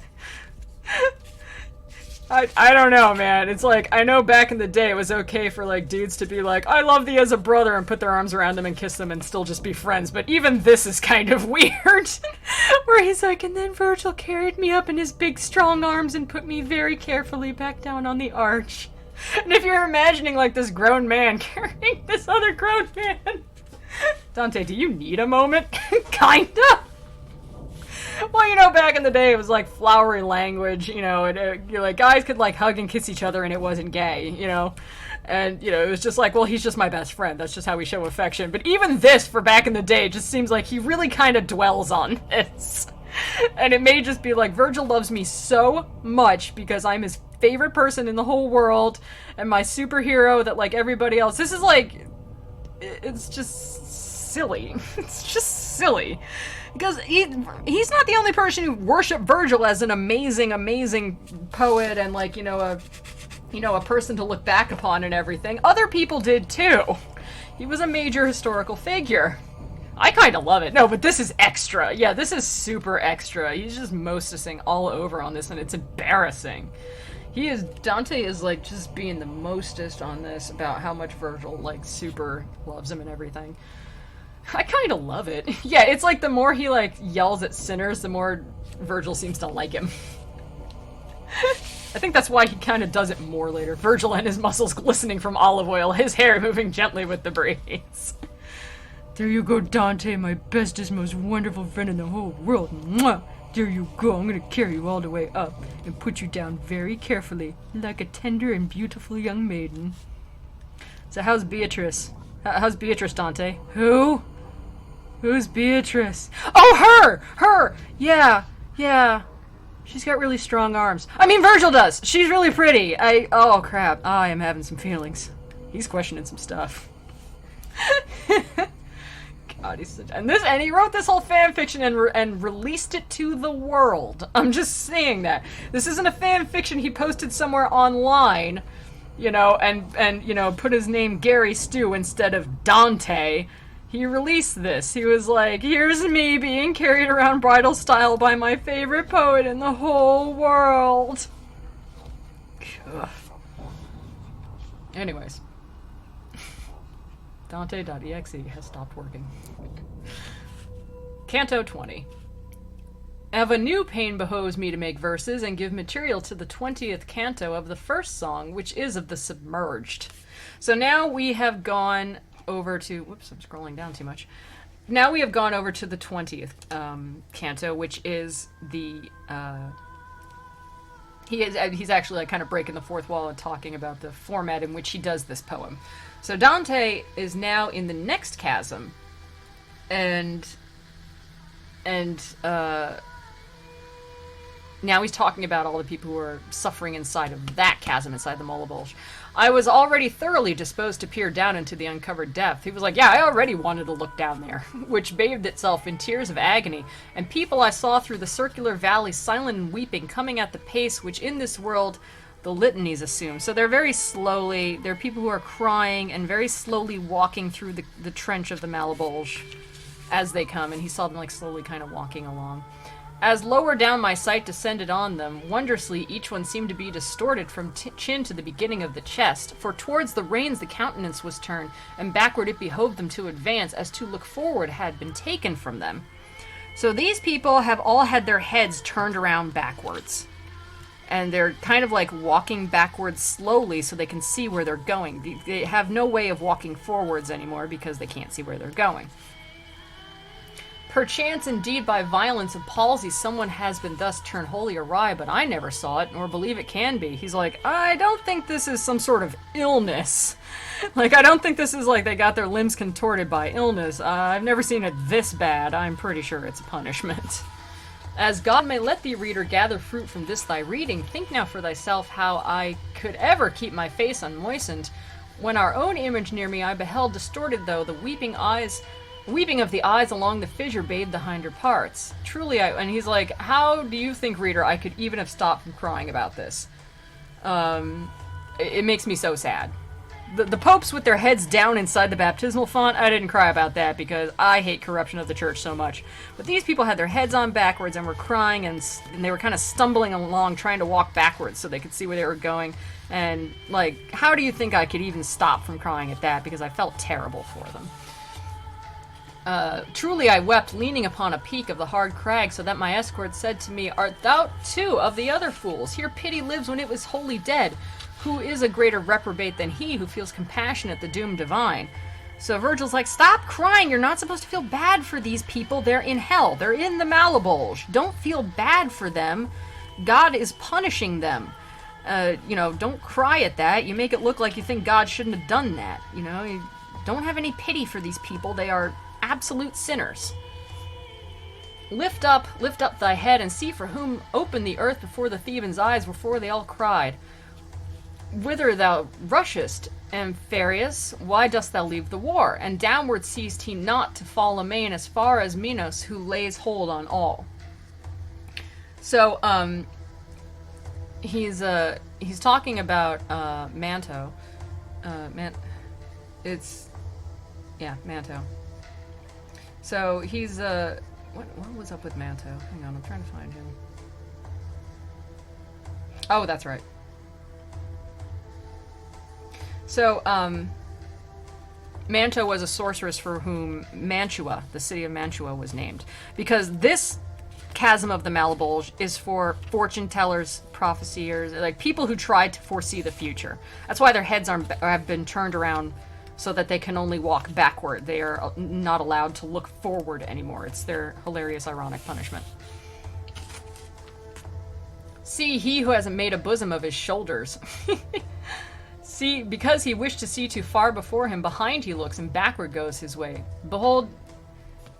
I don't know, man. It's like, I know back in the day it was okay for, like, dudes to be like, I love thee as a brother, and put their arms around him and kiss them and still just be friends. But even this is kind of weird. Where he's like, and then Virgil carried me up in his big, strong arms and put me very carefully back down on the arch. And if you're imagining, like, this grown man carrying this other grown man... Dante, do you need a moment? Kinda. Well, back in the day, it was like flowery language, and like guys could like hug and kiss each other and it wasn't gay, and, it was just like, well, he's just my best friend. That's just how we show affection. But even this, for back in the day, just seems like he really kind of dwells on this. And it may just be like, Virgil loves me so much because I'm his favorite person in the whole world and my superhero that like everybody else. This is like, it's just silly. It's just silly. Because he's not the only person who worshiped Virgil as an amazing, amazing poet and like, a person to look back upon and everything. Other people did too. He was a major historical figure. I kind of love it. No, but this is extra. Yeah, this is super extra. He's just mostessing all over on this, and it's embarrassing. Dante is, like, just being the mostest on this about how much Virgil, like, super loves him and everything. I kind of love it. Yeah, it's like the more he, like, yells at sinners, the more Virgil seems to like him. I think that's why he kind of does it more later. Virgil and his muscles glistening from olive oil, his hair moving gently with the breeze. There you go, Dante, my bestest, most wonderful friend in the whole world. Mwah! There you go. I'm gonna carry you all the way up and put you down very carefully, like a tender and beautiful young maiden. So how's Beatrice? How's Beatrice, Dante? Who? Who's Beatrice? Oh, her! Her! Yeah. She's got really strong arms. I mean, Virgil does! She's really pretty. Oh, crap. I am having some feelings. He's questioning some stuff. God, he's such... And he wrote this whole fan fiction and released it to the world. I'm just saying that. This isn't a fan fiction he posted somewhere online, you know, and you know, put his name Gary Stu instead of Dante. He released this. He was like, here's me being carried around bridal style by my favorite poet in the whole world. Ugh. Anyways. Dante.exe has stopped working. Canto 20. Of a new pain behoves me to make verses and give material to the 20th canto of the first song, which is of the submerged. So now we have gone over to... Whoops, I'm scrolling down too much. Now we have gone over to the 20th canto, which is the... He's actually like kind of breaking the fourth wall and talking about the format in which he does this poem. So Dante is now in the next chasm, and now he's talking about all the people who are suffering inside of that chasm, inside the Mullabulge. I was already thoroughly disposed to peer down into the uncovered depth. He was like, yeah, I already wanted to look down there, which bathed itself in tears of agony, and people I saw through the circular valley silent and weeping, coming at the pace which in this world the litanies assume. So they're very slowly, they're people who are crying and very slowly walking through the trench of the Mullabulge as they come, and he saw them like slowly kind of walking along. As lower down my sight descended on them, wondrously each one seemed to be distorted from chin to the beginning of the chest, for towards the reins the countenance was turned, and backward it behoved them to advance, as to look forward had been taken from them. So these people have all had their heads turned around backwards. And they're kind of like walking backwards slowly so they can see where they're going. They have no way of walking forwards anymore because they can't see where they're going. Perchance, indeed, by violence of palsy, someone has been thus turned wholly awry, but I never saw it, nor believe it can be. He's like, I don't think this is some sort of illness. Like, I don't think this is like they got their limbs contorted by illness. I've never seen it this bad. I'm pretty sure it's a punishment. As God may let thee, reader, gather fruit from this thy reading, think now for thyself how I could ever keep my face unmoistened, when our own image near me I beheld distorted, though the weeping of the eyes along the fissure bathed the hinder parts. Truly, and he's like, how do you think, reader, I could even have stopped from crying about this? It makes me so sad. The popes with their heads down inside the baptismal font, I didn't cry about that because I hate corruption of the church so much. But these people had their heads on backwards and were crying, and they were kind of stumbling along trying to walk backwards so they could see where they were going. And, like, how do you think I could even stop from crying at that? Because I felt terrible for them. Truly I wept, leaning upon a peak of the hard crag, so that my escort said to me, art thou too of the other fools? Here pity lives when it was wholly dead. Who is a greater reprobate than he who feels compassion at the doom divine? So Virgil's like, stop crying, you're not supposed to feel bad for these people, they're in hell, they're in the Mullabulge. Don't feel bad for them, God is punishing them. Don't cry at that, you make it look like you think God shouldn't have done that, you don't have any pity for these people, they are absolute sinners. Lift up thy head, and see for whom opened the earth before the Thebans' eyes, before they all cried. Whither thou rushest, Amphiaraus, why dost thou leave the war? And downward ceased he not to fall amain as far as Minos, who lays hold on all. So, he's talking about, Manto. Yeah, Manto. So he's what was up with Manto? Hang on, I'm trying to find him. Oh, that's right. So, Manto was a sorceress for whom Mantua, the city of Mantua, was named. Because this chasm of the Malabulge is for fortune tellers, prophesiers, like people who tried to foresee the future. That's why their heads have been turned around so that they can only walk backward. They are not allowed to look forward anymore. It's their hilarious, ironic punishment. See, he who hasn't made a bosom of his shoulders. See, because he wished to see too far before him, behind he looks, and backward goes his way. Behold,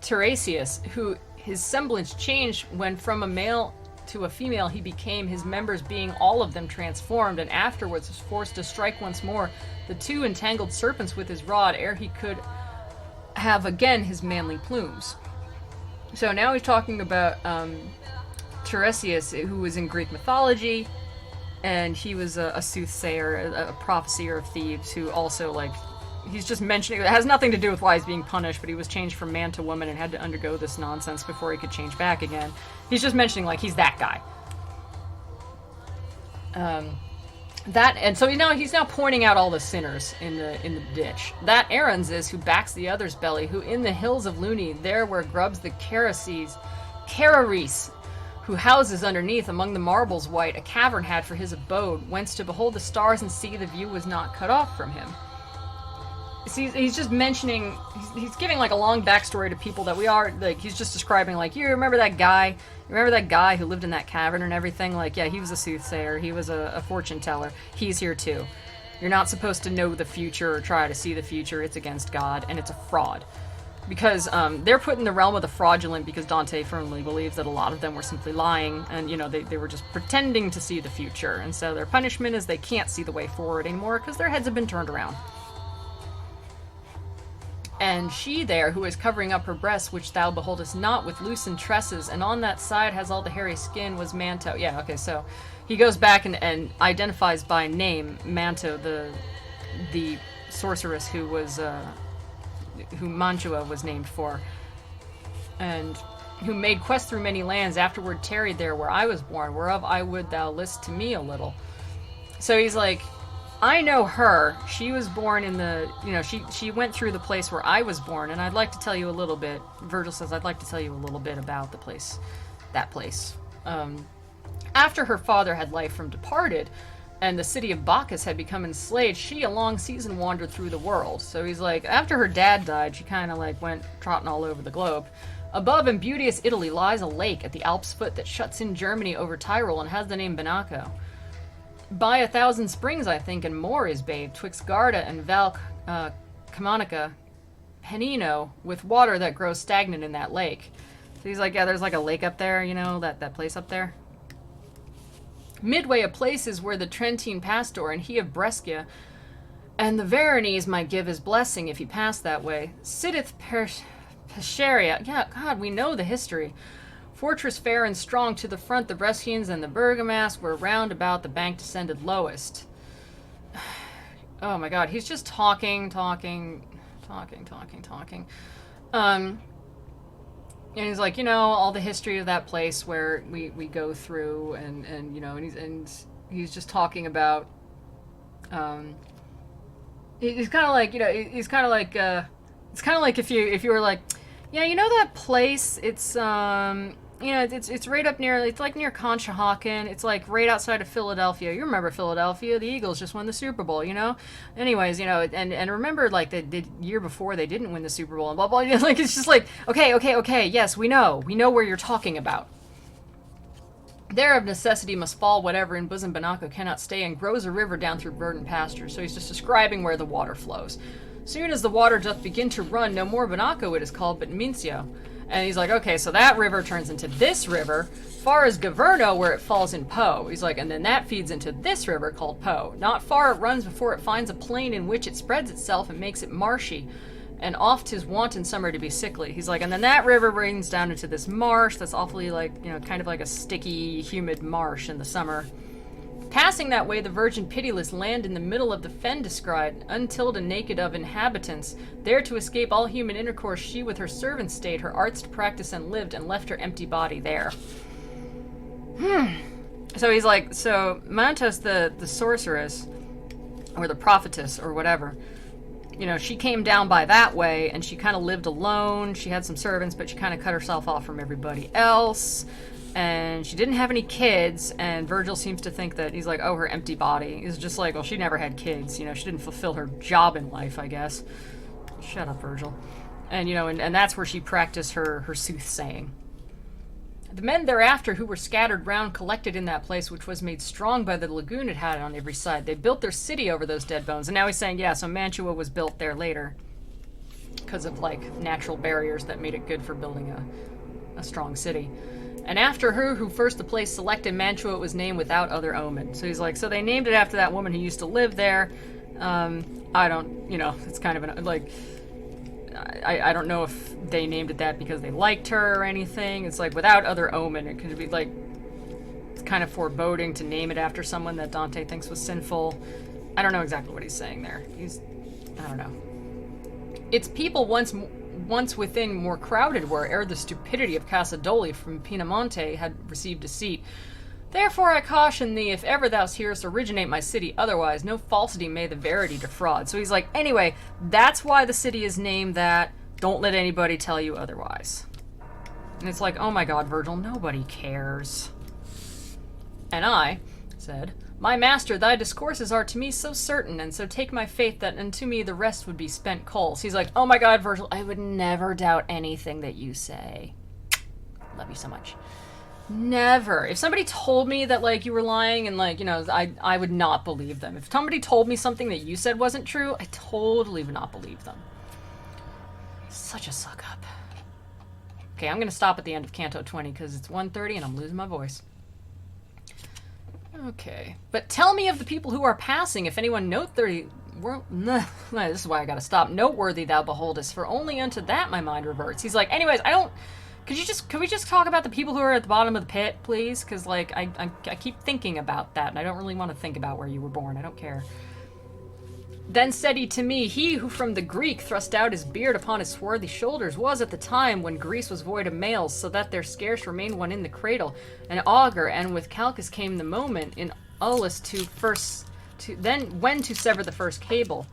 Tiresias, who his semblance changed when from a male to a female he became, his members being all of them transformed, and afterwards was forced to strike once more the two entangled serpents with his rod, ere he could have again his manly plumes. So now he's talking about Tiresias, who was in Greek mythology, and he was a soothsayer, a prophesier of thieves, who also, like, he's just mentioning, it has nothing to do with why he's being punished, but he was changed from man to woman and had to undergo this nonsense before he could change back again. He's just mentioning, like, he's that guy. And so he's now pointing out all the sinners in the ditch. That Aaron's is who backs the other's belly, who in the hills of Luni, there where grubs the Cararis, who houses underneath among the marbles white, a cavern had for his abode, whence to behold the stars and see the view was not cut off from him. See, he's just mentioning, he's giving like a long backstory to people that we are, like, he's just describing, like, you remember that guy? You remember that guy who lived in that cavern and everything? Like, yeah, he was a soothsayer, he was a fortune teller. He's here too. You're not supposed to know the future or try to see the future. It's against God, and it's a fraud. Because they're put in the realm of the fraudulent because Dante firmly believes that a lot of them were simply lying, and, you know, they were just pretending to see the future. And so their punishment is they can't see the way forward anymore because their heads have been turned around. And she there, who is covering up her breasts, which thou beholdest not, with loosened tresses, and on that side has all the hairy skin, was Manto. Yeah, okay, so he goes back and identifies by name Manto, the sorceress who was, who Mantua was named for, and who made quest through many lands, afterward tarried there where I was born, whereof I would thou list to me a little. So he's like, I know her. She was born in the, you know, she went through the place where I was born, and I'd like to tell you a little bit. Virgil says, I'd like to tell you a little bit about the place, that place. After her father had life from departed, and the city of Bacchus had become enslaved, she a long season wandered through the world. So he's like, after her dad died, she kind of like went trotting all over the globe. Above in beauteous Italy lies a lake at the Alps' foot that shuts in Germany over Tyrol and has the name Benaco. By 1,000 springs, I think, and more is bathed, twixt Garda and Val Camonica, Penino, with water that grows stagnant in that lake. So he's like, yeah, there's like a lake up there, you know, that place up there. Midway a place is where the Trentine Pastor and he of Brescia, and the Veronese might give his blessing if he passed that way, sitteth Pescaria. Yeah, God, we know the history. Fortress fair and strong to the front, the Brescians and the Bergamasque were round about the bank descended lowest. Oh my God, he's just talking. And he's like, you know, all the history of that place where we go through, and you know, and he's just talking about. He's kind of like, you know, he's kind of like, it's kind of like if you were like, yeah, you know that place, it's you know, it's right up near, it's like near Conshohocken. It's like right outside of Philadelphia. You remember Philadelphia? The Eagles just won the Super Bowl, you know? Anyways, you know, and remember, like, the year before they didn't win the Super Bowl and blah, blah, like, it's just like, okay, yes, we know where you're talking about. There of necessity must fall whatever in bosom Benaco cannot stay, and grows a river down through verdant pastures. So he's just describing where the water flows. Soon as the water doth begin to run, no more Benaco it is called, but Mincio. And he's like, okay, so that river turns into this river, far as Gaverno, where it falls in Po. He's like, and then that feeds into this river called Po. Not far it runs before it finds a plain in which it spreads itself and makes it marshy, and oft 'tis wont in summer to be sickly. He's like, and then that river rains down into this marsh that's awfully like, you know, kind of like a sticky, humid marsh in the summer. Passing that way, the Virgin Pitiless land in the middle of the fen described, untilled and naked of inhabitants. There to escape all human intercourse, she with her servants stayed, her arts to practice and lived, and left her empty body there. So he's like, so Mantos, the sorceress, or the prophetess, or whatever, you know, she came down by that way, and she kind of lived alone. She had some servants, but she kind of cut herself off from everybody else. And she didn't have any kids, and Virgil seems to think that he's like, oh, her empty body is just like, well, she never had kids, you know, she didn't fulfill her job in life, I guess. Shut up, Virgil. And, you know, and that's where she practiced her soothsaying. The men thereafter who were scattered round collected in that place, which was made strong by the lagoon it had on every side. They built their city over those dead bones. And now he's saying, yeah, so Mantua was built there later because of, like, natural barriers that made it good for building a strong city. And after her who first the place selected, Mantua was named without other omen. So he's like, so they named it after that woman who used to live there. I don't, you know, it's kind of an, like, I don't know if they named it that because they liked her or anything. It's like, without other omen, it could be like, it's kind of foreboding to name it after someone that Dante thinks was sinful. I don't know exactly what he's saying there. I don't know. Its people once within more crowded were, ere the stupidity of Casadoli from Piemonte had received a seat. Therefore I caution thee, if ever thou hearest originate my city otherwise, no falsity may the verity defraud. So he's like, anyway, that's why the city is named that. Don't let anybody tell you otherwise. And it's like, oh my god, Virgil, nobody cares. And I said, my master, thy discourses are to me so certain, and so take my faith that unto me the rest would be spent coals. He's like, oh my god, Virgil, I would never doubt anything that you say. Love you so much. Never. If somebody told me that, like, you were lying and, like, you know, I would not believe them. If somebody told me something that you said wasn't true, I totally would not believe them. Such a suck-up. Okay, I'm gonna stop at the end of Canto 20 because it's 1:30 and I'm losing my voice. Okay. But tell me of the people who are passing, if anyone noteworthy... This is why I gotta stop. Noteworthy thou beholdest, for only unto that my mind reverts. He's like, anyways, I don't... Could we just talk about the people who are at the bottom of the pit, please? Because, like, I keep thinking about that, and I don't really want to think about where you were born. I don't care. Then said he to me, he who from the Greek thrust out his beard upon his swarthy shoulders was at the time when Greece was void of males, so that there scarce remained one in the cradle, an augur, and with Calchas came the moment in Aulis when to sever the first cable.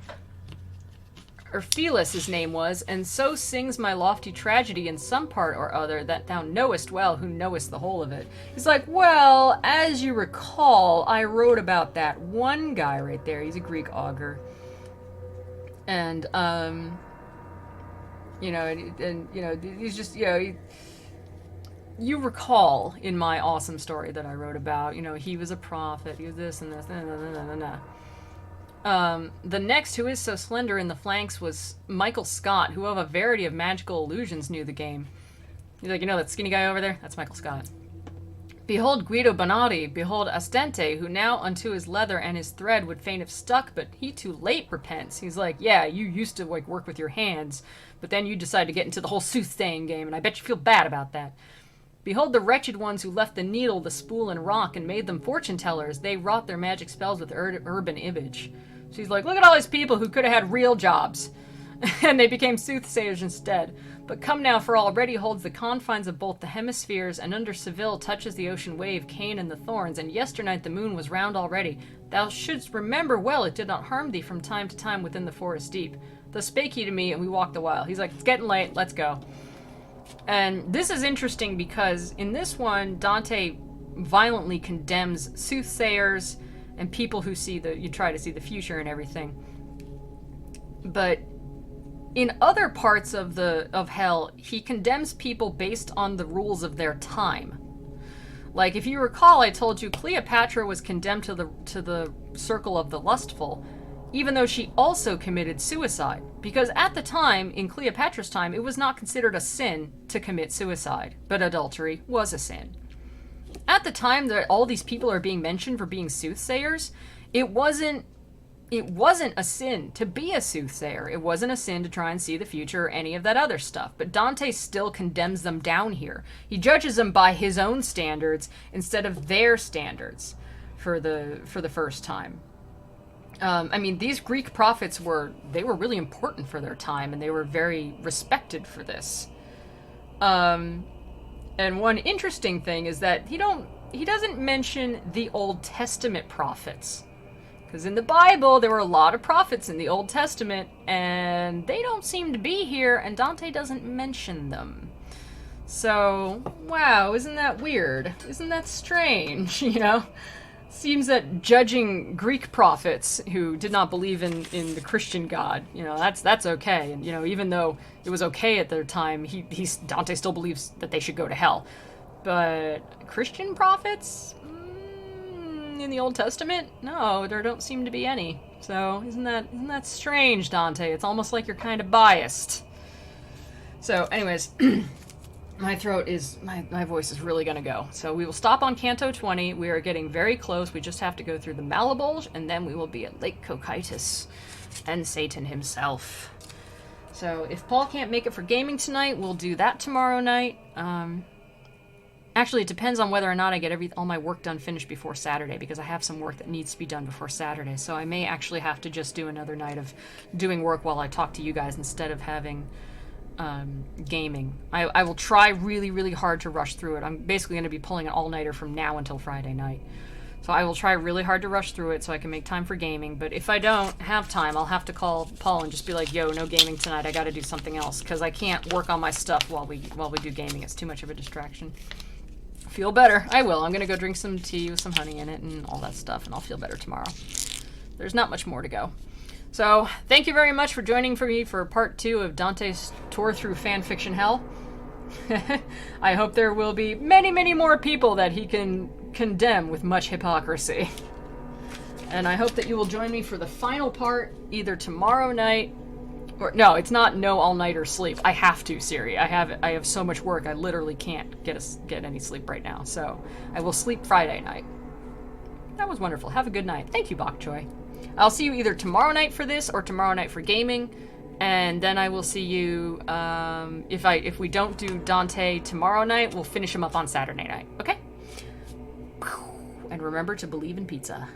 Erphelis his name was, and so sings my lofty tragedy in some part or other that thou knowest well, who knowest the whole of it. He's like, well, as you recall, I wrote about that one guy right there. He's a Greek augur. And, you know, and you know, he's just, you know, you recall in my awesome story that I wrote about, you know, he was a prophet, he was this and this, the next who is so slender in the flanks was Michael Scott, who of a variety of magical illusions knew the game. He's like, you know that skinny guy over there? That's Michael Scott. Behold Guido Bonatti, behold Astante, who now unto his leather and his thread would fain have stuck, but he too late repents. He's like, yeah, you used to, like, work with your hands, but then you decided to get into the whole soothsaying game, and I bet you feel bad about that. Behold the wretched ones who left the needle, the spool, and rock, and made them fortune-tellers. They wrought their magic spells with urban image. She's like, look at all these people who could have had real jobs, and they became soothsayers instead. But come now, for already holds the confines of both the hemispheres, and under Seville touches the ocean wave, Cain and the thorns, and yesternight the moon was round already. Thou shouldst remember well it did not harm thee from time to time within the forest deep. Thus spake he to me, and we walked a while. He's like, it's getting late, let's go. And this is interesting because in this one, Dante violently condemns soothsayers and people who you try to see the future and everything. But in other parts of hell, he condemns people based on the rules of their time. Like, if you recall, I told you Cleopatra was condemned to the circle of the lustful, even though she also committed suicide. Because at the time, in Cleopatra's time, it was not considered a sin to commit suicide, but adultery was a sin. At the time that all these people are being mentioned for being soothsayers, it wasn't a sin to be a soothsayer. It wasn't a sin to try and see the future or any of that other stuff. But Dante still condemns them down here. He judges them by his own standards instead of their standards. for the first time. I mean, these Greek prophets were really important for their time, and they were very respected for this. And one interesting thing is that he doesn't mention the Old Testament prophets. Because in the Bible, there were a lot of prophets in the Old Testament, and they don't seem to be here, and Dante doesn't mention them. So, wow, isn't that weird? Isn't that strange, you know? Seems that judging Greek prophets who did not believe in the Christian God, you know, that's okay. And, you know, even though it was okay at their time, Dante still believes that they should go to hell. But Christian prophets? In the Old Testament? No, there don't seem to be any. So, isn't that strange, Dante? It's almost like you're kind of biased. So, anyways, my throat is, my voice is really gonna go. So we will stop on Canto 20. We are getting very close. We just have to go through the Malabulge, and then we will be at Lake Cocytus and Satan himself. So if Paul can't make it for gaming tonight, we'll do that tomorrow night. Actually, it depends on whether or not I get all my work done finished before Saturday, because I have some work that needs to be done before Saturday. So I may actually have to just do another night of doing work while I talk to you guys instead of having gaming. I will try really, really hard to rush through it. I'm basically going to be pulling an all-nighter from now until Friday night. So I will try really hard to rush through it so I can make time for gaming. But if I don't have time, I'll have to call Paul and just be like, yo, no gaming tonight. I got to do something else, because I can't work on my stuff while we do gaming. It's too much of a distraction. Feel better. I will. I'm going to go drink some tea with some honey in it and all that stuff, and I'll feel better tomorrow. There's not much more to go. So, thank you very much for joining me for part 2 of Dante's tour through fanfiction hell. I hope there will be many, many more people that he can condemn with much hypocrisy. And I hope that you will join me for the final part either tomorrow night, or no, it's not no all-nighter sleep. I have to, Siri. I have so much work, I literally can't get any sleep right now. So, I will sleep Friday night. That was wonderful. Have a good night. Thank you, Bok Choy. I'll see you either tomorrow night for this or tomorrow night for gaming, and then I will see you, if we don't do Dante tomorrow night, we'll finish him up on Saturday night, okay? And remember to believe in pizza.